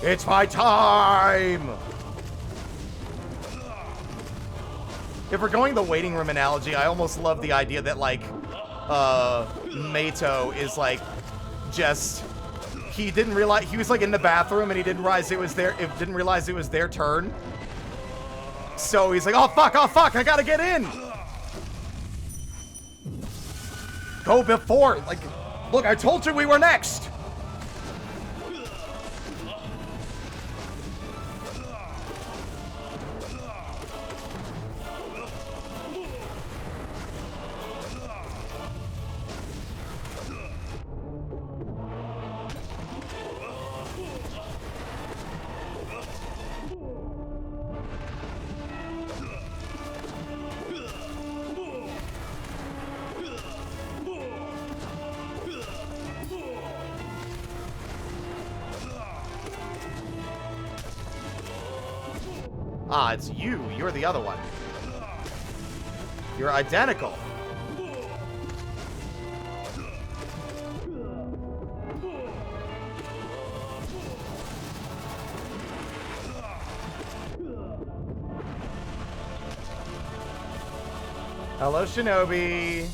It's my time! If we're going the waiting room analogy, I almost love the idea that, like, Mato is, like, just... He didn't realize... He was, like, in the bathroom and he didn't realize it was their turn. So he's like, oh, fuck, I gotta get in! Go before! Like, look, I told you we were next! Ah, it's you. You're the other one. You're identical. Hello, Shinobi.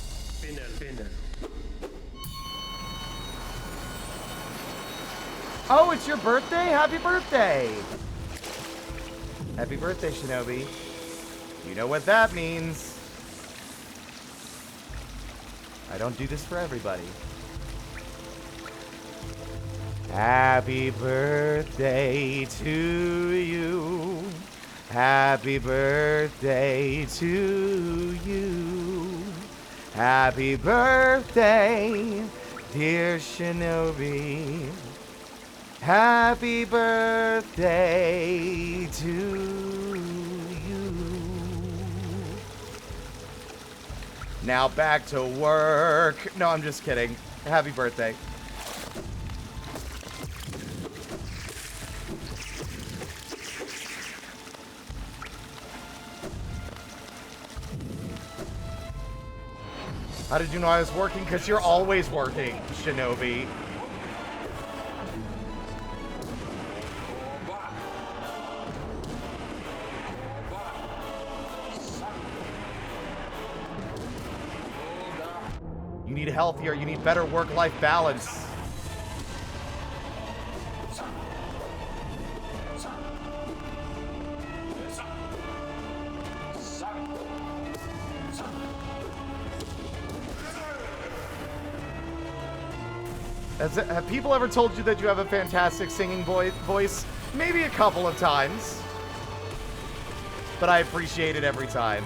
Oh, it's your birthday? Happy birthday! Happy birthday, Shinobi. You know what that means. I don't do this for everybody. Happy birthday to you. Happy birthday to you. Happy birthday, dear Shinobi. Happy birthday to you. Now back to work. No, I'm just kidding. Happy birthday. How did you know I was working? Because you're always working, Shinobi. You need healthier, you need better work-life balance. Have people ever told you that you have a fantastic singing voice? Maybe a couple of times. But I appreciate it every time.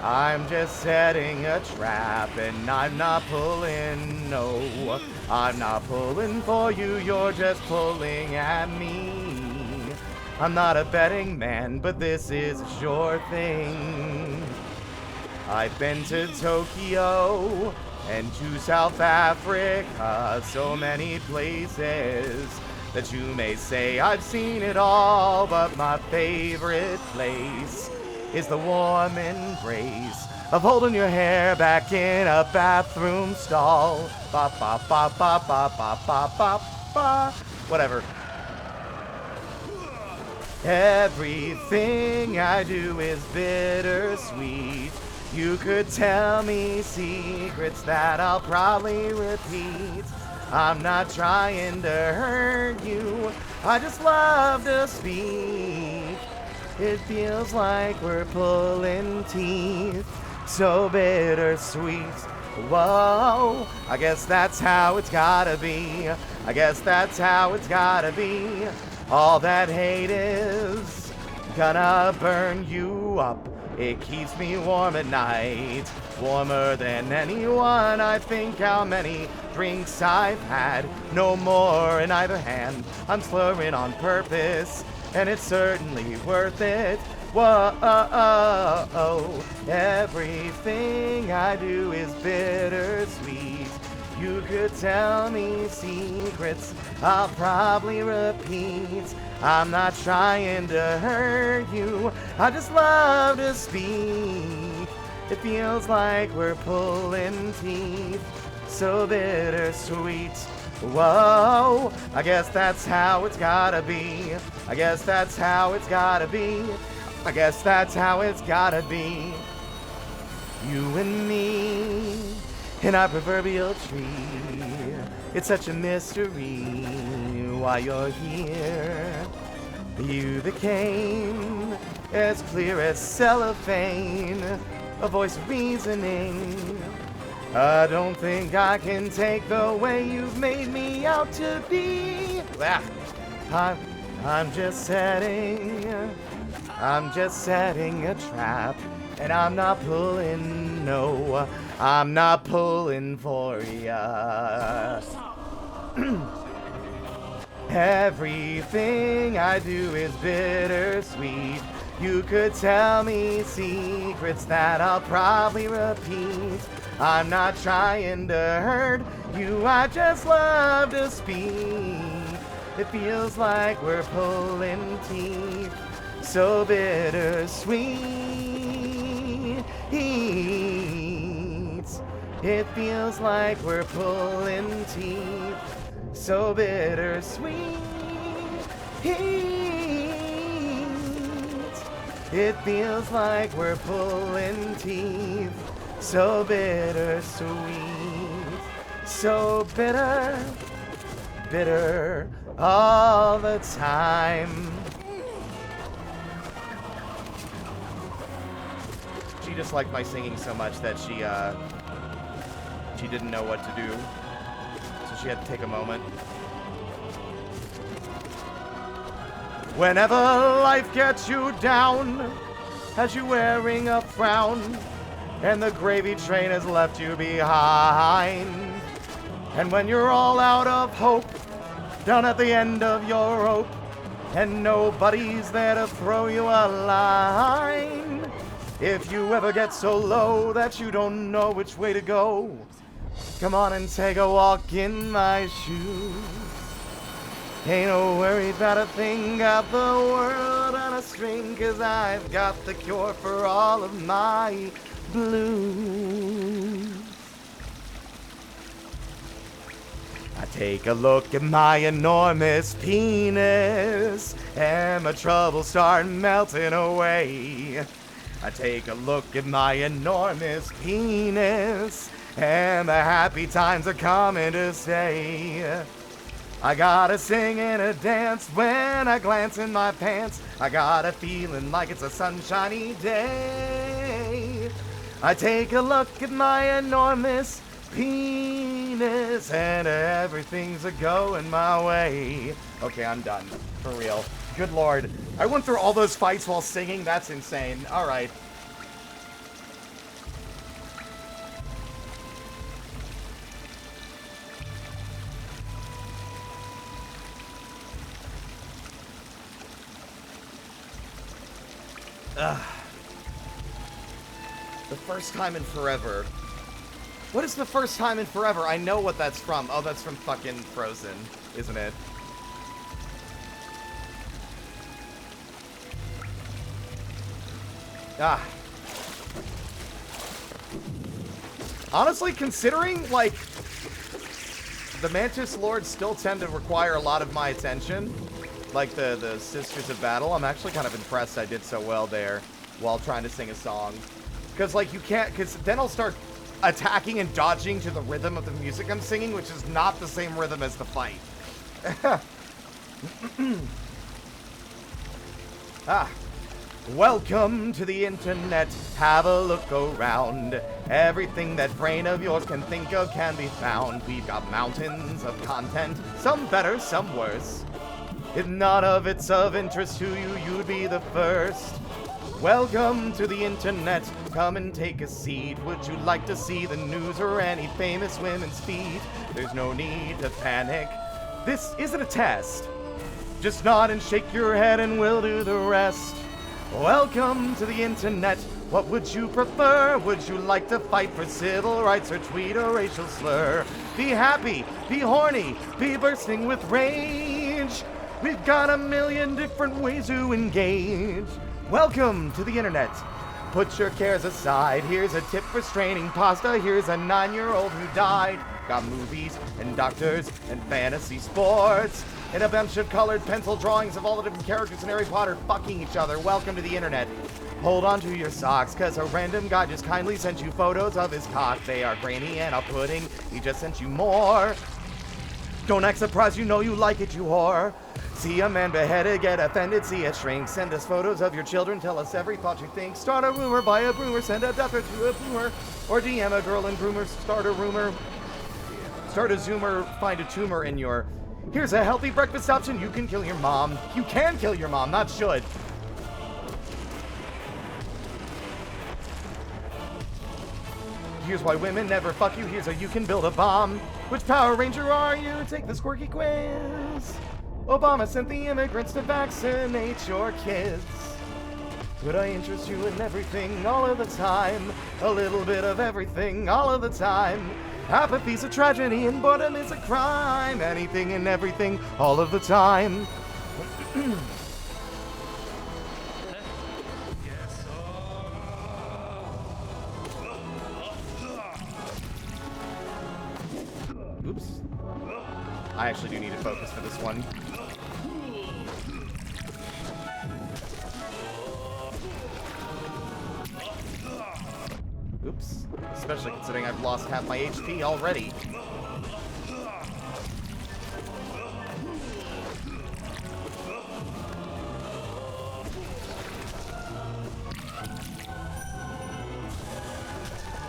I'm just setting a trap, and I'm not pulling, no. I'm not pulling for you, you're just pulling at me. I'm not a betting man, but this is a sure thing. I've been to Tokyo and to South Africa, so many places that you may say I've seen it all, but my favorite place is the warm embrace of holding your hair back in a bathroom stall. Ba ba ba ba ba ba ba ba ba. Whatever. Everything I do is bittersweet. You could tell me secrets that I'll probably repeat. I'm not trying to hurt you, I just love to speak. It feels like we're pulling teeth, so bittersweet. Whoa, I guess that's how it's gotta be. I guess that's how it's gotta be. All that hate is gonna burn you up. It keeps me warm at night, warmer than anyone. I think how many drinks I've had, no more in either hand. I'm slurring on purpose, and it's certainly worth it. Whoa, everything I do is bittersweet. You could tell me secrets I'll probably repeat. I'm not trying to hurt you, I just love to speak. It feels like we're pulling teeth, so bittersweet. Whoa, I guess that's how it's gotta be. I guess that's how it's gotta be. I guess that's how it's gotta be. You and me in our proverbial tree. It's such a mystery why you're here. You that came as clear as cellophane, a voice of reasoning. I don't think I can take the way you've made me out to be. I'm just setting a trap, and I'm not pulling, no, I'm not pulling for ya. Everything I do is bittersweet. You could tell me secrets that I'll probably repeat. I'm not trying to hurt you, I just love to speak. It feels like we're pulling teeth, so bittersweet. It feels like we're pulling teeth, so bittersweet. It feels like we're pulling teeth. So bittersweet. So bitter. Bitter all the time. She just liked my singing so much that she didn't know what to do. So she had to take a moment. Whenever life gets you down, has you wearing a frown, and the gravy train has left you behind. And when you're all out of hope, down at the end of your rope, and nobody's there to throw you a line. If you ever get so low that you don't know which way to go, come on and take a walk in my shoes. Ain't no worried about a thing, got the world on a string, 'cause I've got the cure for all of my blues. I take a look at my enormous penis, and my troubles start melting away. I take a look at my enormous penis, and the happy times are coming to stay. I gotta sing and a dance when I glance in my pants. I got a feeling like it's a sunshiny day. I take a look at my enormous penis, and everything's a-going my way. Okay, I'm done. For real. Good lord. I went through all those fights while singing? That's insane. Alright. The first time in forever. What is the first time in forever? I know what that's from. Oh, that's from fucking Frozen, isn't it? Ah. Honestly, considering, like, the Mantis Lords still tend to require a lot of my attention, like the Sisters of Battle, I'm actually kind of impressed I did so well there while trying to sing a song. Because, like, you can't, because then I'll start attacking and dodging to the rhythm of the music I'm singing, which is not the same rhythm as the fight. Welcome to the internet, have a look around. Everything that brain of yours can think of can be found. We've got mountains of content, some better, some worse. If none of it's of interest to you, you'd be the first. Welcome to the internet, come and take a seat. Would you like to see the news or any famous women's feet? There's no need to panic, this isn't a test. Just nod and shake your head and we'll do the rest. Welcome to the internet, what would you prefer? Would you like to fight for civil rights or tweet a racial slur? Be happy, be horny, be bursting with rage. We've got a million different ways to engage. Welcome to the internet. Put your cares aside. Here's a tip for straining pasta. Here's a 9-year-old who died. Got movies and doctors and fantasy sports and a bunch of colored pencil drawings of all the different characters in Harry Potter fucking each other. Welcome to the internet. Hold on to your socks, cause a random guy just kindly sent you photos of his cock. They are grainy and off-putting. He just sent you more. Don't act surprised, you know you like it, you whore. See a man beheaded, get offended, see it shrink. Send us photos of your children, tell us every thought you think. Start a rumor, buy a brewer, send a death to a boomer. Or DM a girl in groomer, start a rumor. Start a zoomer, find a tumor in your... Here's a healthy breakfast option, you can kill your mom. You can kill your mom, not should. Here's why women never fuck you, here's how you can build a bomb. Which Power Ranger are you? Take this quirky quiz. Obama sent the immigrants to vaccinate your kids. Would I interest you in everything all of the time? A little bit of everything all of the time. Apathy's a tragedy and boredom is a crime. Anything and everything all of the time. Oops. I actually do need to focus for this one. especially considering I've lost half my HP already.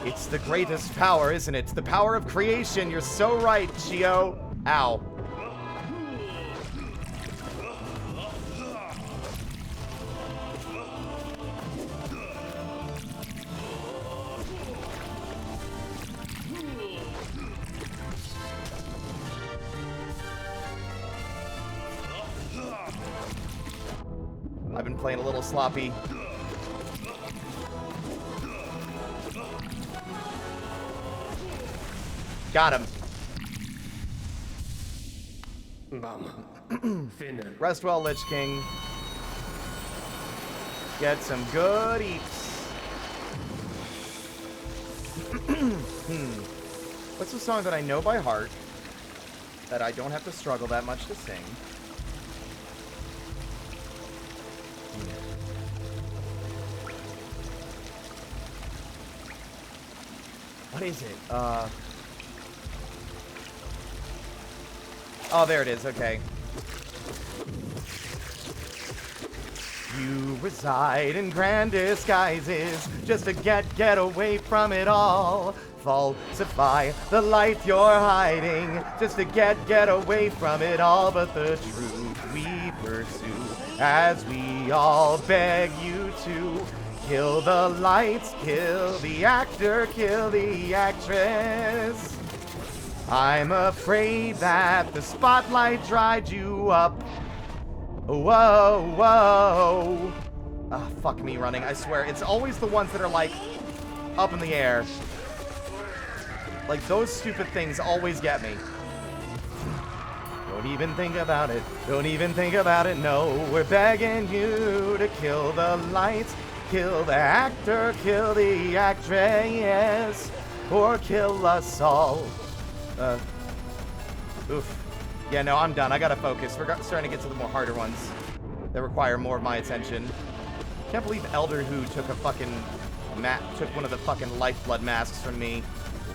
It's the greatest power, isn't it? The power of creation. You're so right, Chio. Ow. I've been playing a little sloppy. Got him. Rest well, Lich King. Get some good eats. What's a song that I know by heart that I don't have to struggle that much to sing? What is it? Oh, there it is. Okay. You reside in grand disguises just to get away from it all. Falsify the light you're hiding just to get away from it all. But the truth we pursue as we all beg you to. Kill the lights, kill the actor, kill the actress. I'm afraid that the spotlight dried you up. Whoa, whoa. Ah, fuck me running, I swear. It's always the ones that are, like, up in the air. Like, those stupid things always get me. Don't even think about it. Don't even think about it, no. We're begging you to kill the lights, kill the actor, kill the actress, or kill us all. Oof. Yeah, no, I'm done. I gotta focus. We're starting to get to the more harder ones that require more of my attention. Can't believe Elder Who took a fucking took one of the fucking lifeblood masks from me.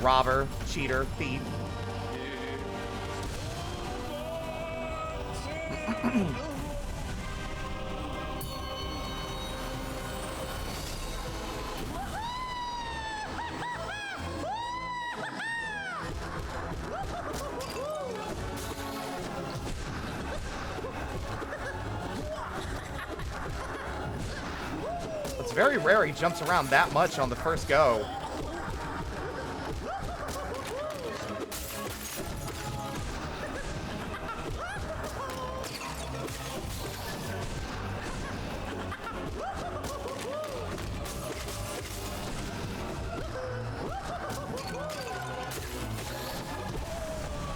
Robber, cheater, thief. It's very rare he jumps around that much on the first go.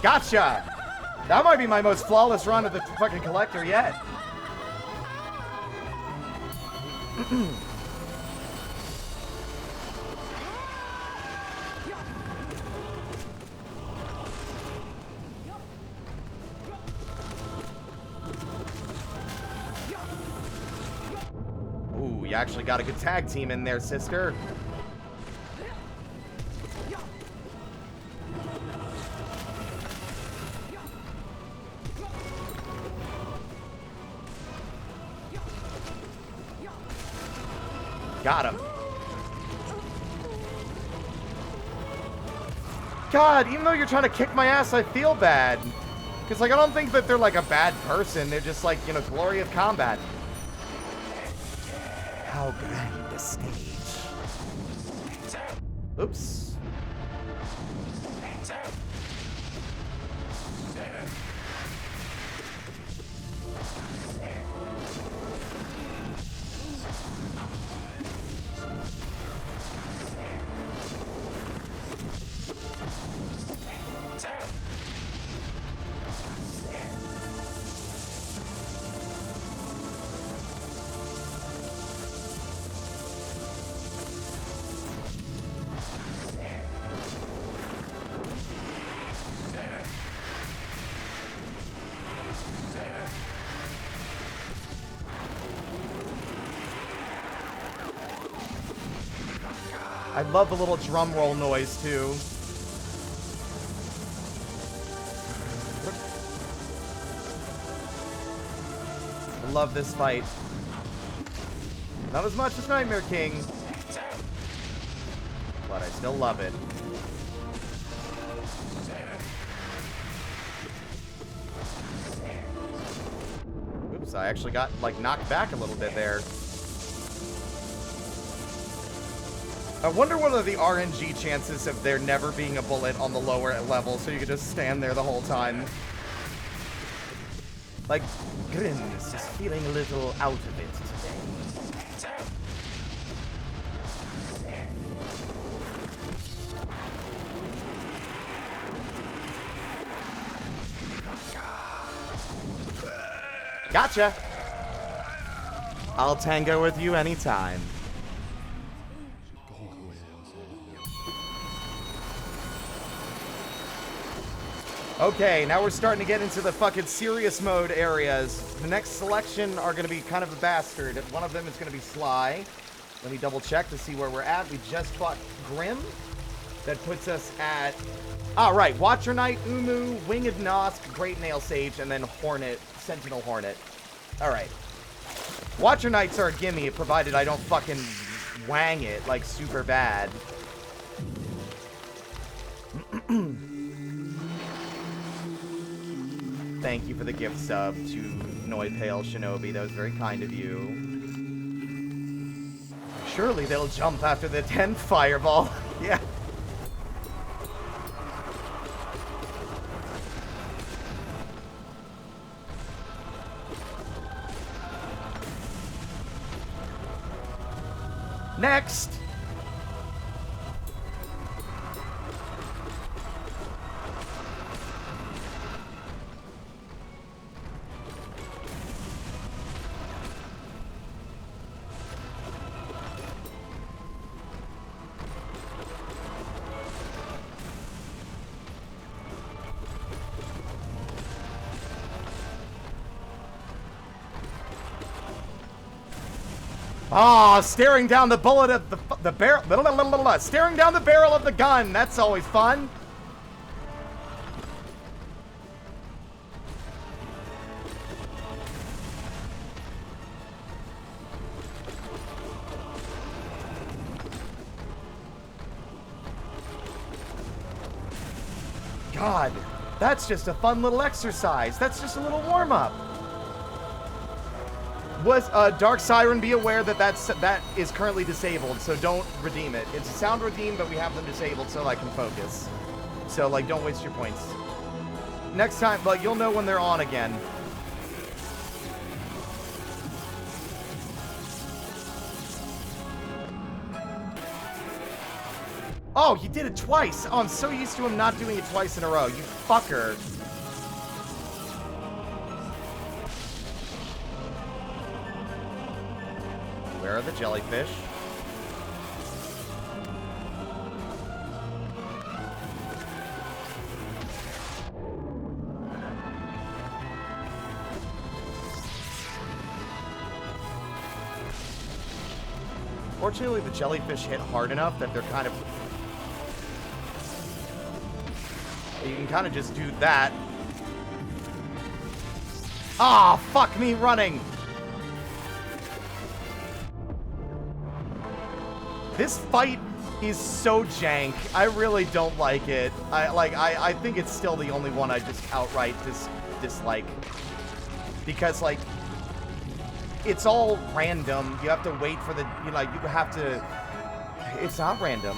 Gotcha! That might be my most flawless run of the fucking collector yet. Ooh, you actually got a good tag team in there, sister. Got him. God, even though you're trying to kick my ass, I feel bad. Because, like, I don't think that they're, like, a bad person. They're just, like, you know, glory of combat. How grand a stage. Oops. I love the little drum roll noise, too. I love this fight. Not as much as Nightmare King, but I still love it. Oops, I actually got, like, knocked back a little bit there. I wonder what are the RNG chances of there never being a bullet on the lower level so you can just stand there the whole time. Like, Grims is feeling a little out of it today. Gotcha! I'll tango with you anytime. Okay, now we're starting to get into the fucking serious mode areas. The next selection are going to be kind of a bastard. One of them is going to be Sly. Let me double check to see where we're at. We just fought Grim. That puts us at... Ah, right. Watcher Knight, Umu, Winged Nosk, Great Nail Sage, and then Hornet, Sentinel Hornet. Alright. Watcher Knights are a gimme, provided I don't fucking wang it, like, super bad. Thank you for the gift sub to Noi Pale Shinobi. That was very kind of you. Surely they'll jump after the 10th fireball. Yeah. Next! Ah, staring down the bullet of the barrel, staring down the barrel of the gun. That's always fun. God, that's just a fun little exercise. That's just a little warm-up. Was Dark Siren, be aware that that is currently disabled, so don't redeem it. It's a sound redeem, but we have them disabled so I can focus. So, like, don't waste your points. Next time, like, you'll know when they're on again. Oh, he did it twice! Oh, I'm so used to him not doing it twice in a row. You fucker. Where are the jellyfish? Fortunately, the jellyfish hit hard enough that they're kind of... You can kind of just do that. Ah, fuck me running! This fight is so jank. I really don't like it. I think it's still the only one I just outright dislike. Because, like, it's all random. You have to wait for the, you have to, it's not random.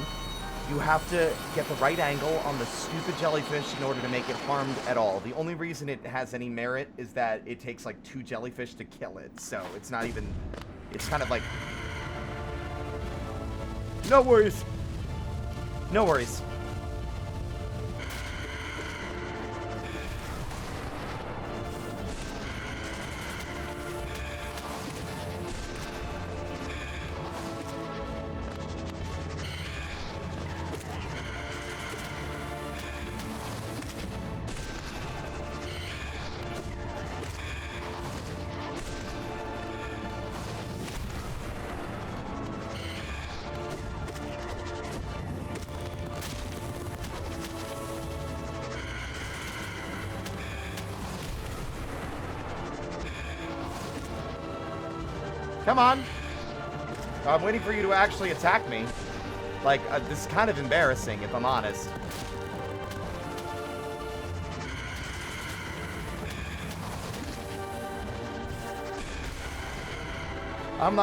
You have to get the right angle on the stupid jellyfish in order to make it harmed at all. The only reason it has any merit is that it takes, like, 2 jellyfish to kill it. So it's not even, it's kind of like... No worries. No worries. Come on. I'm waiting for you to actually attack me. Like, this is kind of embarrassing, if I'm honest. I'm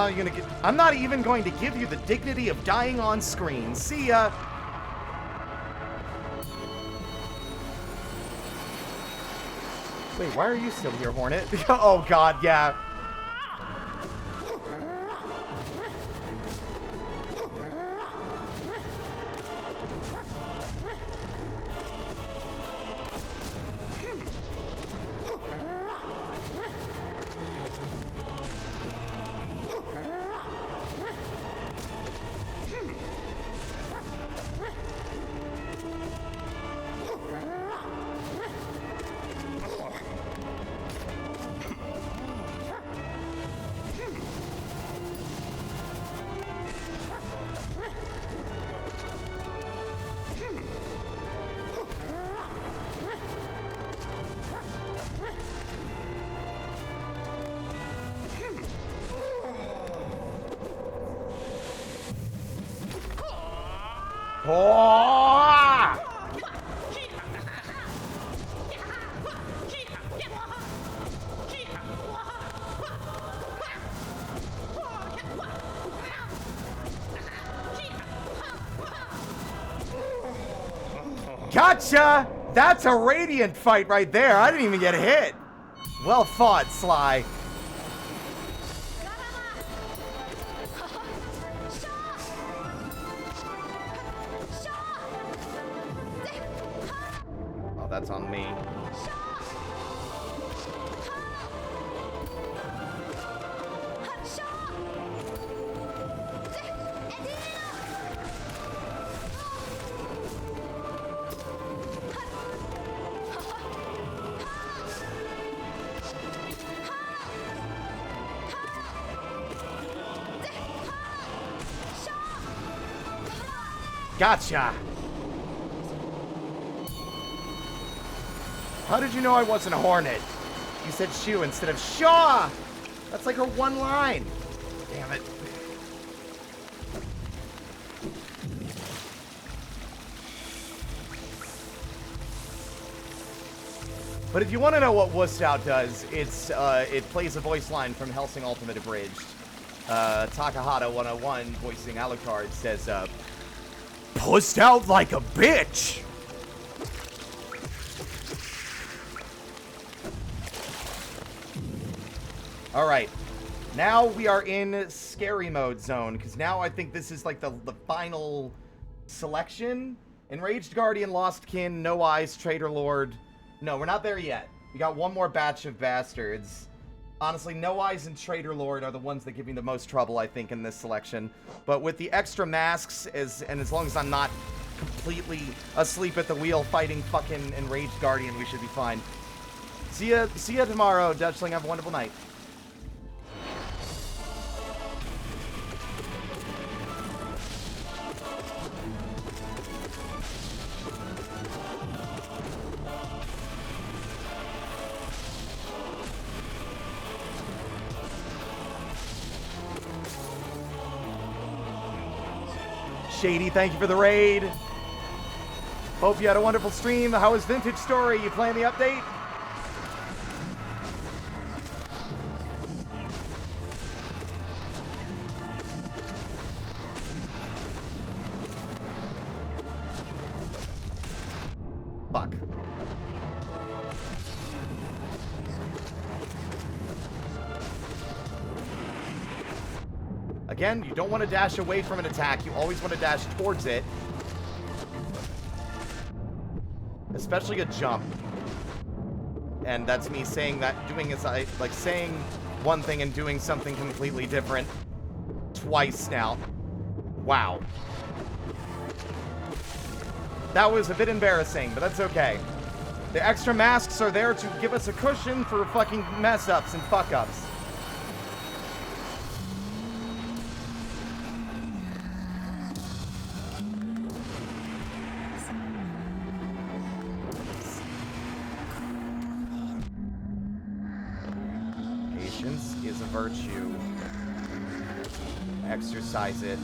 not even going to give you the dignity of dying on screen. See ya. Wait, why are you still here, Hornet? Oh god, yeah. Oh! Gotcha! That's a radiant fight right there. I didn't even get hit. Well fought, Sly. Oh, that's on me. Gotcha! How did you know I wasn't a Hornet? You said shoe instead of Shaw! That's like her one line. Damn it. But if you want to know what Wustout does, it's it plays a voice line from Hellsing Ultimate Abridged. Takahata 101, voicing Alucard, says, pussed out like a bitch! Alright. Now we are in scary mode zone, because now I think this is like the final selection. Enraged Guardian, Lost Kin, No Eyes, Traitor Lord. No, we're not there yet. We got one more batch of bastards. Honestly, No Eyes and Traitor Lord are the ones that give me the most trouble, I think, in this selection. But with the extra masks, and as long as I'm not completely asleep at the wheel fighting fucking Enraged Guardian, we should be fine. See ya tomorrow, Dutchling. Have a wonderful night. Shady, thank you for the raid. Hope you had a wonderful stream. How was Vintage Story? You playing the update? Fuck. Again, you don't want to dash away from an attack. You always want to dash towards it. Especially a jump. And that's me saying that, like saying one thing and doing something completely different twice now. Wow. That was a bit embarrassing, but that's okay. The extra masks are there to give us a cushion for fucking mess-ups and fuck-ups. Patience is a virtue. exercise it.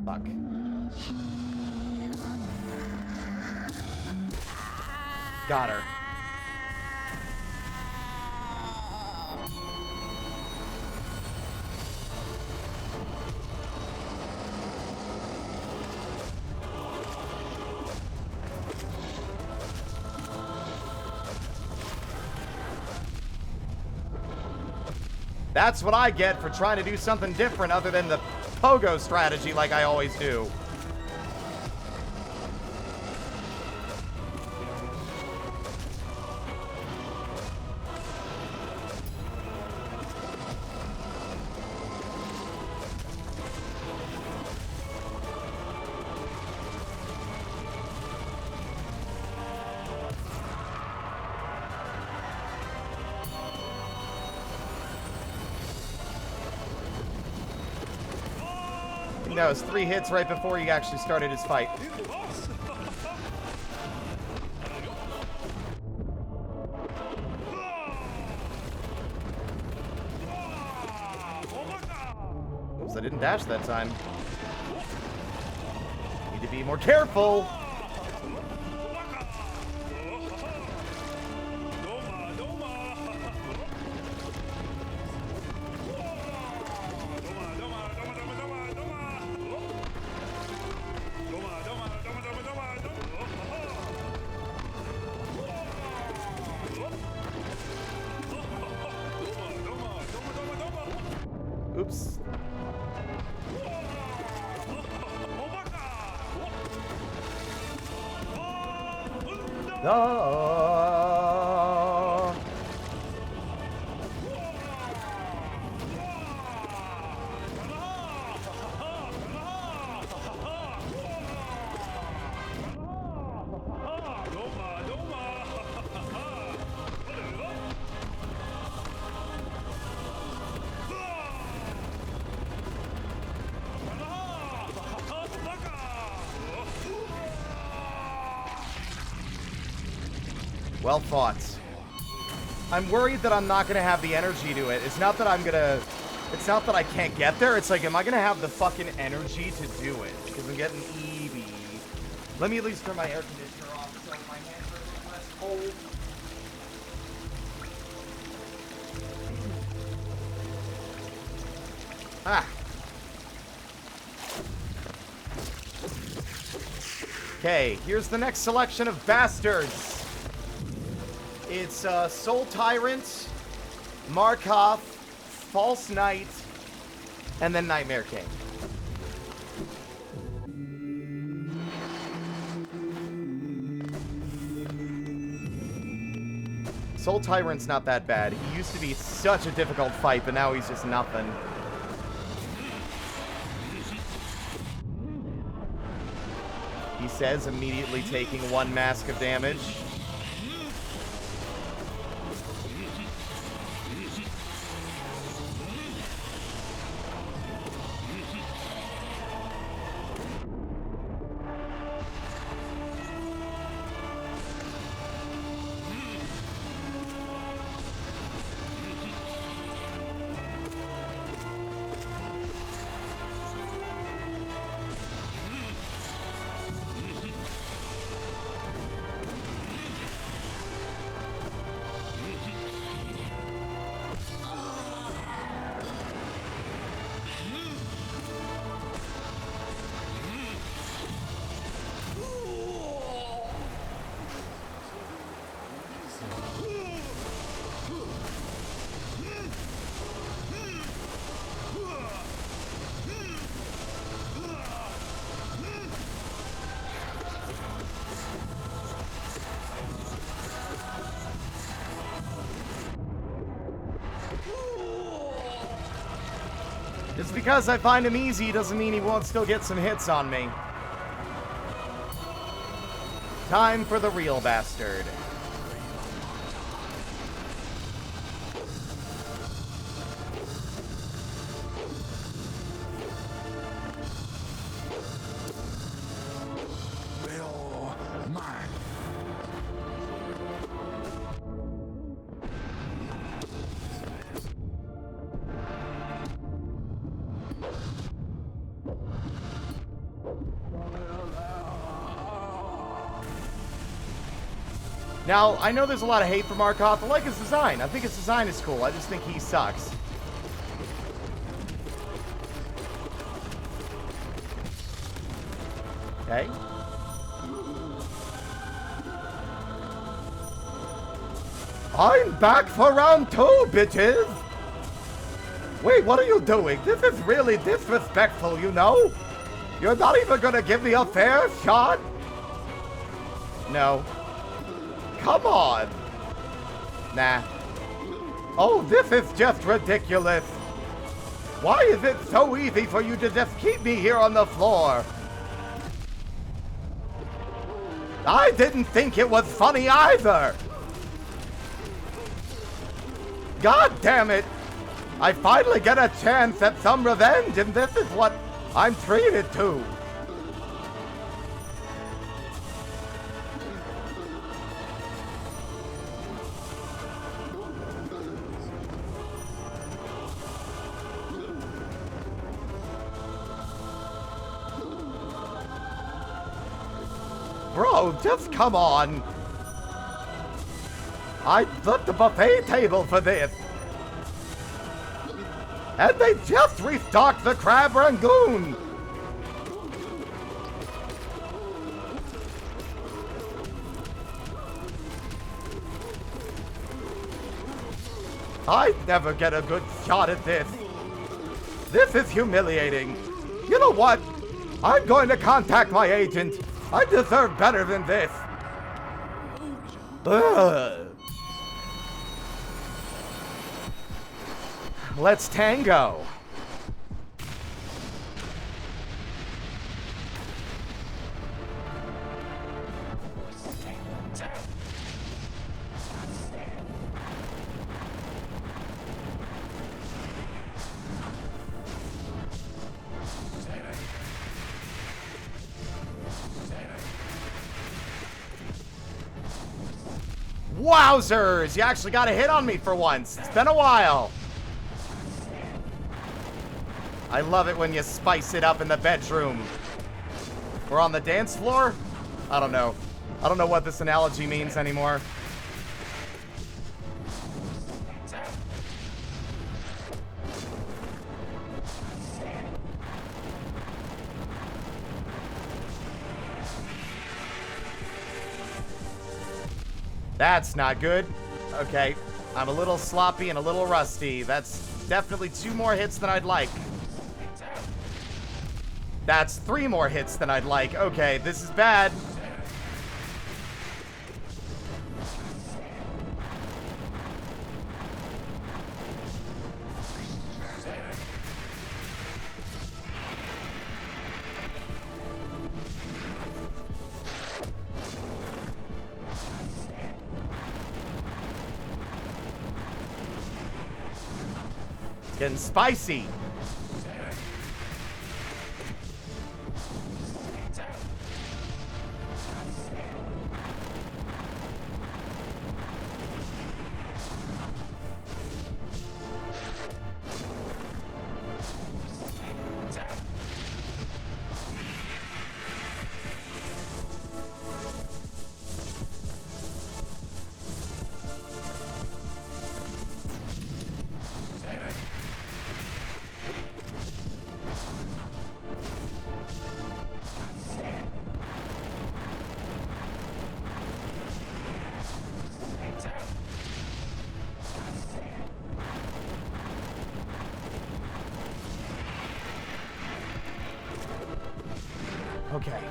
Fuck. Got her. That's what I get for trying to do something different other than the pogo strategy like I always do. That was 3 hits right before he actually started his fight. Oops, I didn't dash that time. Need to be more careful. Oops. No. Well fought. I'm worried that I'm not gonna have the energy to it. It's not that I'm gonna... It's not that I can't get there. It's like, am I gonna have the fucking energy to do it? Because I'm getting EB. Let me at least turn my air conditioner off so my hands are a little less cold. Ah. Okay, here's the next selection of bastards. It's Soul Tyrant, Markov, False Knight, and then Nightmare King. Soul Tyrant's not that bad. He used to be such a difficult fight, but now he's just nothing. He says, immediately taking 1 mask of damage. Just because I find him easy doesn't mean he won't still get some hits on me. Time for the real bastard. Now, I know there's a lot of hate for Markov. I like his design. I think his design is cool. I just think he sucks. Okay. I'm back for round 2, bitches! Wait, what are you doing? This is really disrespectful, you know? You're not even gonna give me a fair shot? No. Come on! Nah. Oh, this is just ridiculous. Why is it so easy for you to just keep me here on the floor? I didn't think it was funny either! God damn it! I finally get a chance at some revenge, and this is what I'm treated to. Bro, just come on. I booked the buffet table for this. And they just restocked the crab rangoon. I never get a good shot at this. This is humiliating. You know what? I'm going to contact my agent. I deserve better than this. Ugh. Let's tango. Wowzers! You actually got a hit on me for once. It's been a while. I love it when you spice it up in the bedroom. Or on the dance floor? I don't know. I don't know what this analogy means anymore. That's not good. Okay, I'm a little sloppy and a little rusty. That's definitely 2 more hits than I'd like. That's 3 more hits than I'd like. Okay, this is bad. Getting spicy. Okay.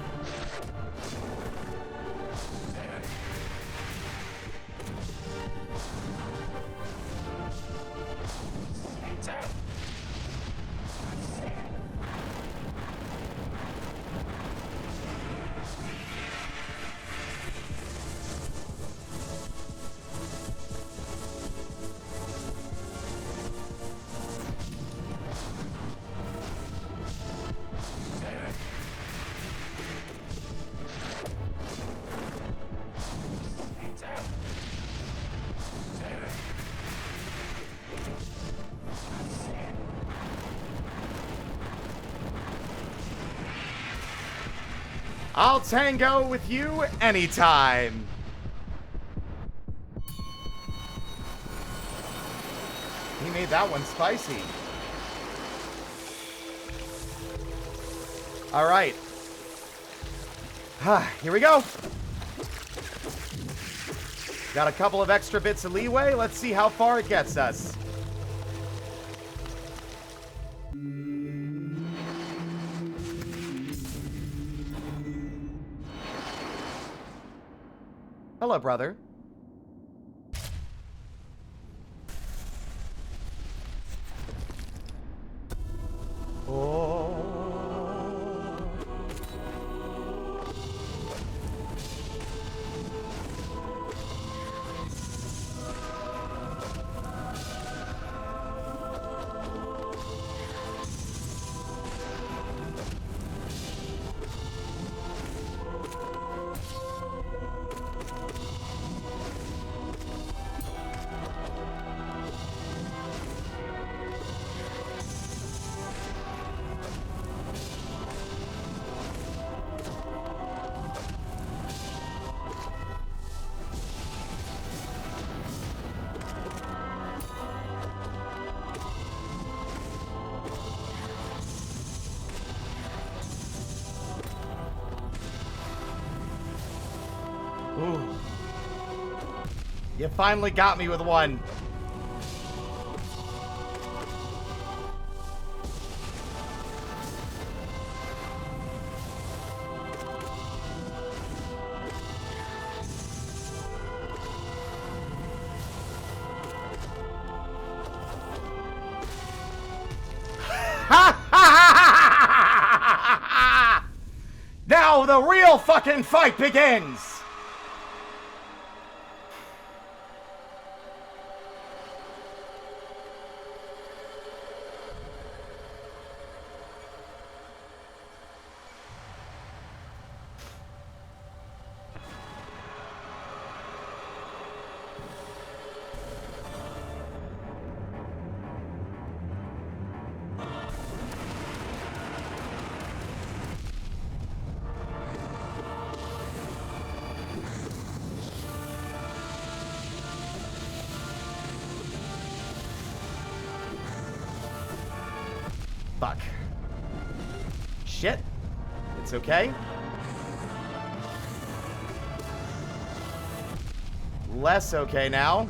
I'll tango with you anytime. He made that one spicy. All right. Here we go. Got a couple of extra bits of leeway. Let's see how far it gets us. Hello, brother. Oh. Ooh. You finally got me with one. Now the real fucking fight begins! Fuck. Shit. It's okay. Less okay now.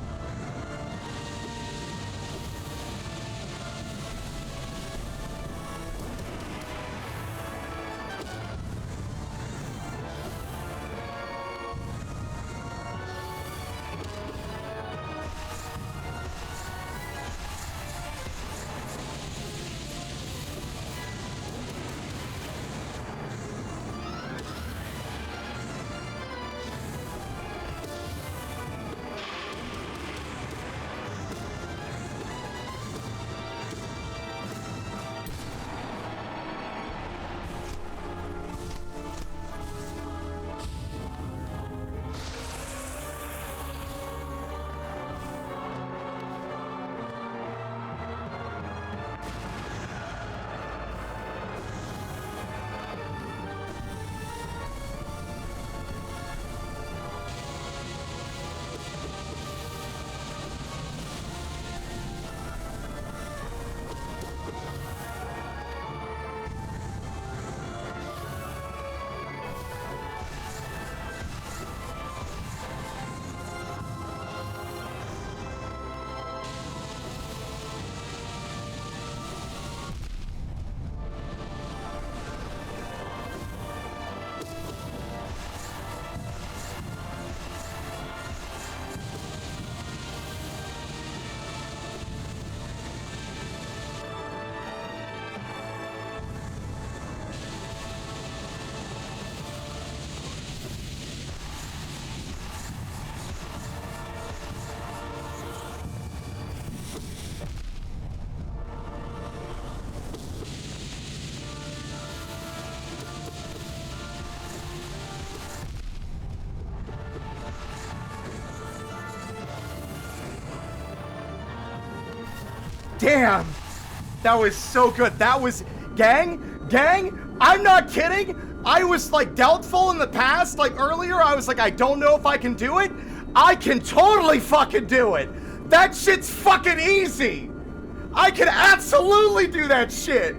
Damn! That was so good. That was... Gang? I'm not kidding! I was like doubtful in the past, like earlier, I was like, I don't know if I can do it. I can totally fucking do it. That shit's fucking easy. I can absolutely do that shit.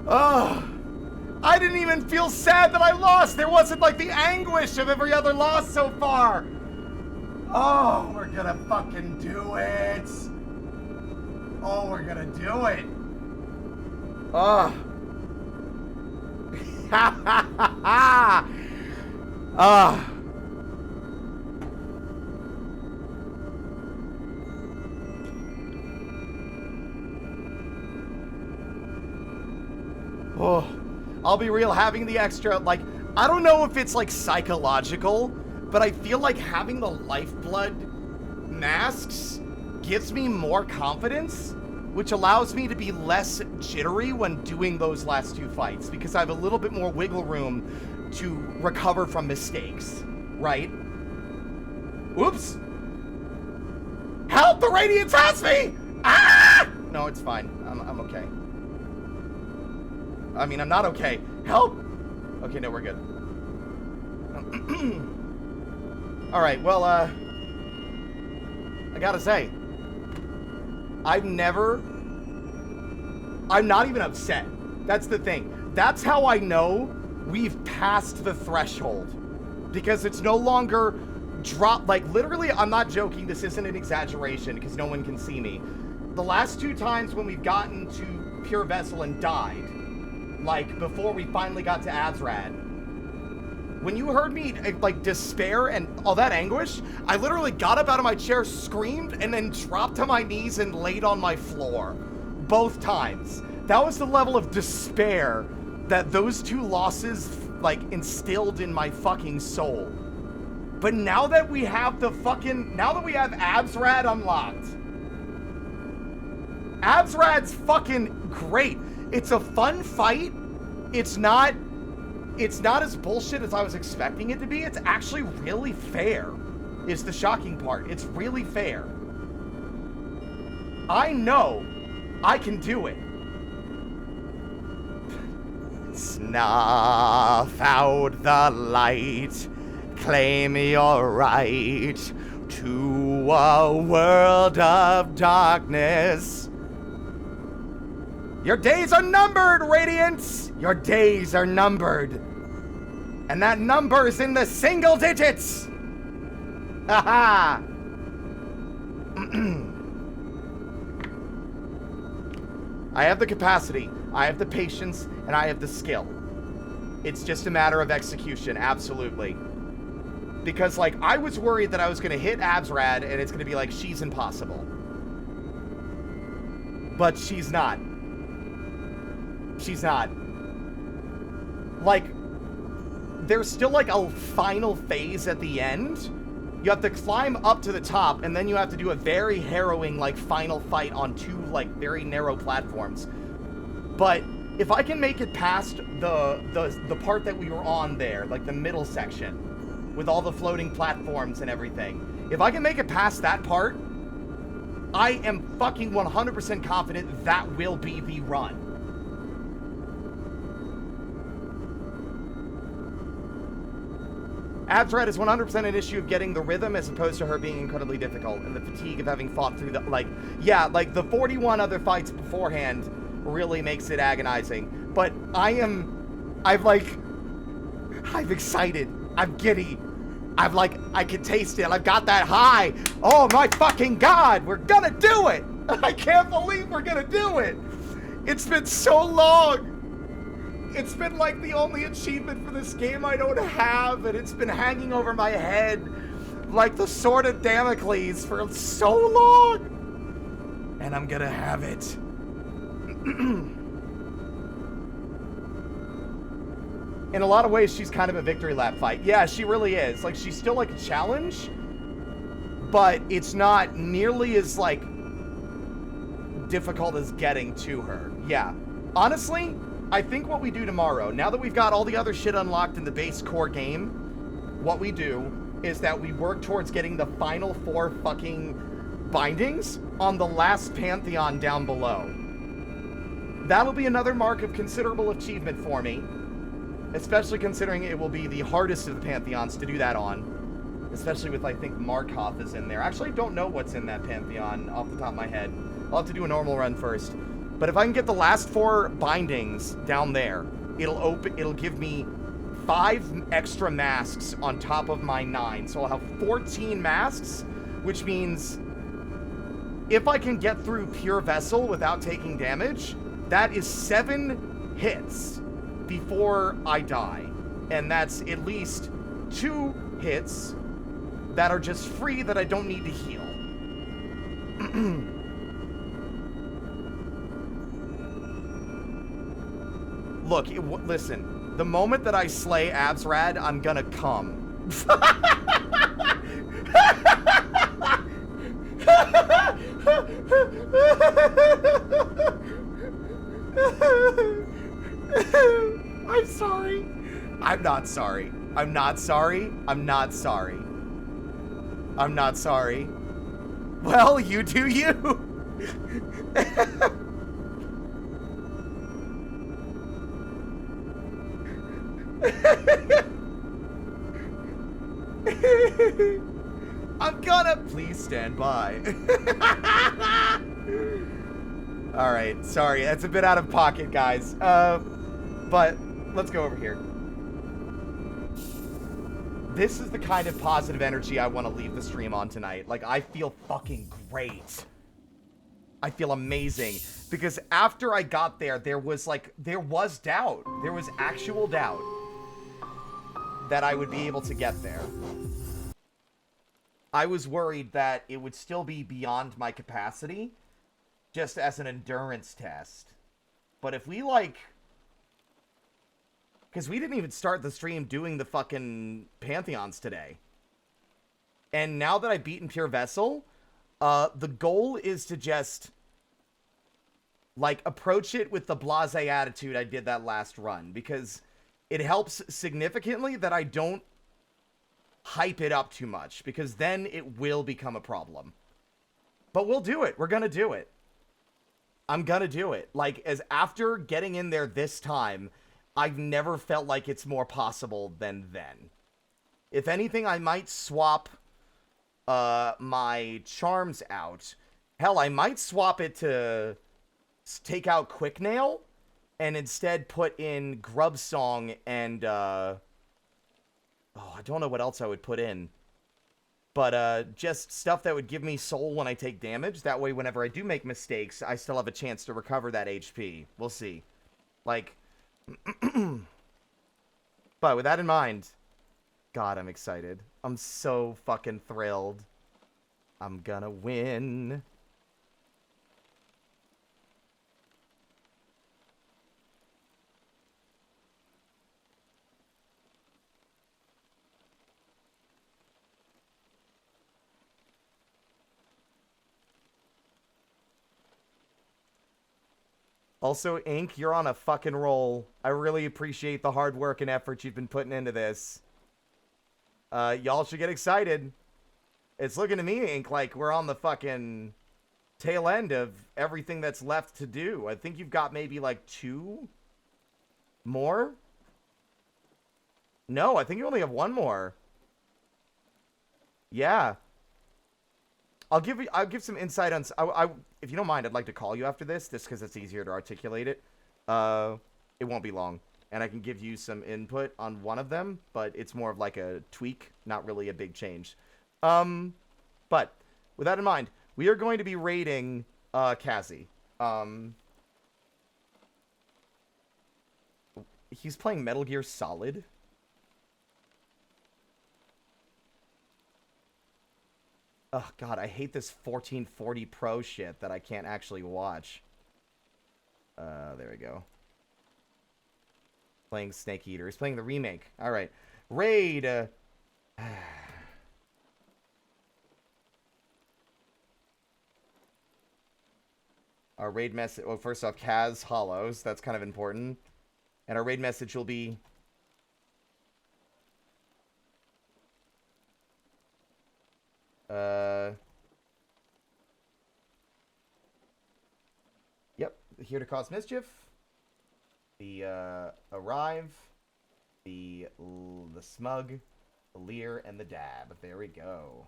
Oh, I didn't even feel sad that I lost. There wasn't like the anguish of every other loss so far. Oh, we're gonna fucking do it. Oh, we're gonna do it. Oh. Ha ha ha ha. Ah. Oh, I'll be real, having the extra, like, I don't know if it's like psychological, but I feel like having the lifeblood masks gives me more confidence, which allows me to be less jittery when doing those last two fights, because I have a little bit more wiggle room to recover from mistakes, right? Oops. Help! The Radiance has me! Ah! No, it's fine. I'm okay. I mean, I'm not okay. Help! Okay, no, we're good. Alright, well, I gotta say, I'm not even upset. That's the thing. That's how I know we've passed the threshold. Because it's no longer like, literally, I'm not joking, this isn't an exaggeration, because no one can see me. The last two times when we've gotten to Pure Vessel and died, like, before we finally got to Azrad, when you heard me, like, despair and all that anguish, I literally got up out of my chair, screamed, and then dropped to my knees and laid on my floor. Both times. That was the level of despair that those two losses, like, instilled in my fucking soul. But now that we have now that we have Azrad unlocked, Azrad's fucking great. It's a fun fight. It's not as bullshit as I was expecting it to be. It's actually really fair, is the shocking part. It's really fair. I know I can do it. Snuff out the light. Claim your right to a world of darkness. Your days are numbered, Radiance! Your days are numbered. And that number is in the single digits! Haha! I have the capacity, I have the patience, and I have the skill. It's just a matter of execution, absolutely. Because, like, I was worried that I was gonna hit Azrad and it's gonna be like, she's impossible. But she's not. She's not. Like, there's still like a final phase at the end. You have to climb up to the top, and then you have to do a very harrowing, like, final fight on two, like, very narrow platforms. But if I can make it past the part that we were on there, like the middle section, with all the floating platforms and everything, if I can make it past that part, I am fucking 100% confident that will be the run. Azrad is 100% an issue of getting the rhythm as opposed to her being incredibly difficult, and the fatigue of having fought through the, like, yeah, like the 41 other fights beforehand really makes it agonizing. But I'm excited. I'm giddy. I'm like, I can taste it. I've got that high. Oh my fucking God, we're gonna do it. I can't believe we're gonna do it. It's been so long. It's been like the only achievement for this game I don't have, and it's been hanging over my head like the sword of Damocles for so long. And I'm gonna have it. In a lot of ways, she's kind of a victory lap fight. Yeah, she really is. Like, she's still like a challenge, but it's not nearly as, like, difficult as getting to her. Yeah. Honestly, I think what we do tomorrow, now that we've got all the other shit unlocked in the base core game, what we do is that we work towards getting the final 4 fucking bindings on the last Pantheon down below. That'll be another mark of considerable achievement for me, especially considering it will be the hardest of the Pantheons to do that on, especially with, I think, Markov is in there. Actually, I don't know what's in that Pantheon off the top of my head. I'll have to do a normal run first. But if I can get the last 4 bindings down there, it'll give me 5 extra masks on top of my 9. So I'll have 14 masks, which means if I can get through Pure Vessel without taking damage, that is 7 hits before I die. And that's at least 2 hits that are just free that I don't need to heal. Look, listen. The moment that I slay Absrad, I'm gonna come. I'm sorry. I'm not sorry. I'm not sorry. I'm not sorry. I'm not sorry. Well, you do you. I'm gonna... Please stand by. Alright, sorry. That's a bit out of pocket, guys. But let's go over here. This is the kind of positive energy I want to leave the stream on tonight. Like, I feel fucking great. I feel amazing. Because after I got there, there was doubt. There was actual doubt that I would be able to get there. I was worried that it would still be beyond my capacity, just as an endurance test. But if we, like... Because we didn't even start the stream doing the fucking Pantheons today. And now that I've beaten Pure Vessel, the goal is to just, like, approach it with the blasé attitude I did that last run. Because it helps significantly that I don't hype it up too much, because then it will become a problem. But we'll do it. We're gonna do it. I'm gonna do it. Like, as after getting in there this time, I've never felt like it's more possible than then. If anything, I might swap my charms out. Hell, I might swap it to take out Quick Nail and instead put in Grub Song and oh, I don't know what else I would put in. But just stuff that would give me soul when I take damage. That way, whenever I do make mistakes, I still have a chance to recover that HP. We'll see. Like... But with that in mind, God, I'm excited. I'm so fucking thrilled. I'm gonna win. Also, Ink, you're on a fucking roll. I really appreciate the hard work and effort you've been putting into this. Y'all should get excited. It's looking to me, Ink, like we're on the fucking tail end of everything that's left to do. I think you've got maybe like 2 more? No, I think you only have 1 more. Yeah. I'll give some insight on... if you don't mind, I'd like to call you after this, just because it's easier to articulate it. It won't be long. And I can give you some input on one of them, but it's more of like a tweak, not really a big change. But, with that in mind, we are going to be rating, Kazi. He's playing Metal Gear Solid. Oh, God, I hate this 1440 Pro shit that I can't actually watch. There we go. Playing Snake Eater. He's playing the remake. All right. Raid. Our raid message. Well, first off, Kaz Hollows. That's kind of important. And our raid message will be... Yep, here to cause mischief. The arrive, the smug, the leer, and the dab. There we go.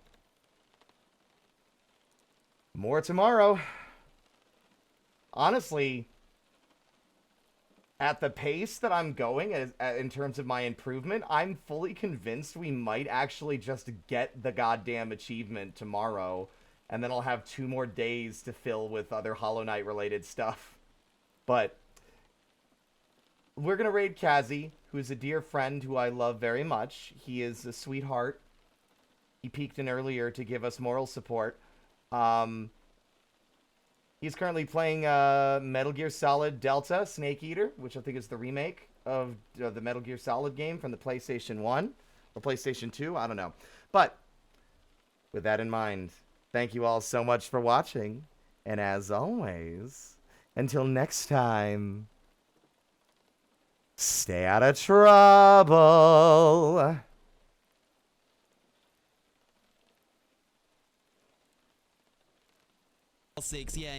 More tomorrow. Honestly, at the pace that I'm going in terms of my improvement, I'm fully convinced we might actually just get the goddamn achievement tomorrow, and then I'll have 2 more days to fill with other Hollow Knight related stuff. But we're gonna raid Kazi, who's a dear friend who I love very much. He is a sweetheart. He peeked in earlier to give us moral support. He's currently playing Metal Gear Solid Delta Snake Eater, which I think is the remake of the Metal Gear Solid game from the PlayStation 1 or PlayStation 2. I don't know. But with that in mind, thank you all so much for watching. And as always, until next time, stay out of trouble. 6, yeah.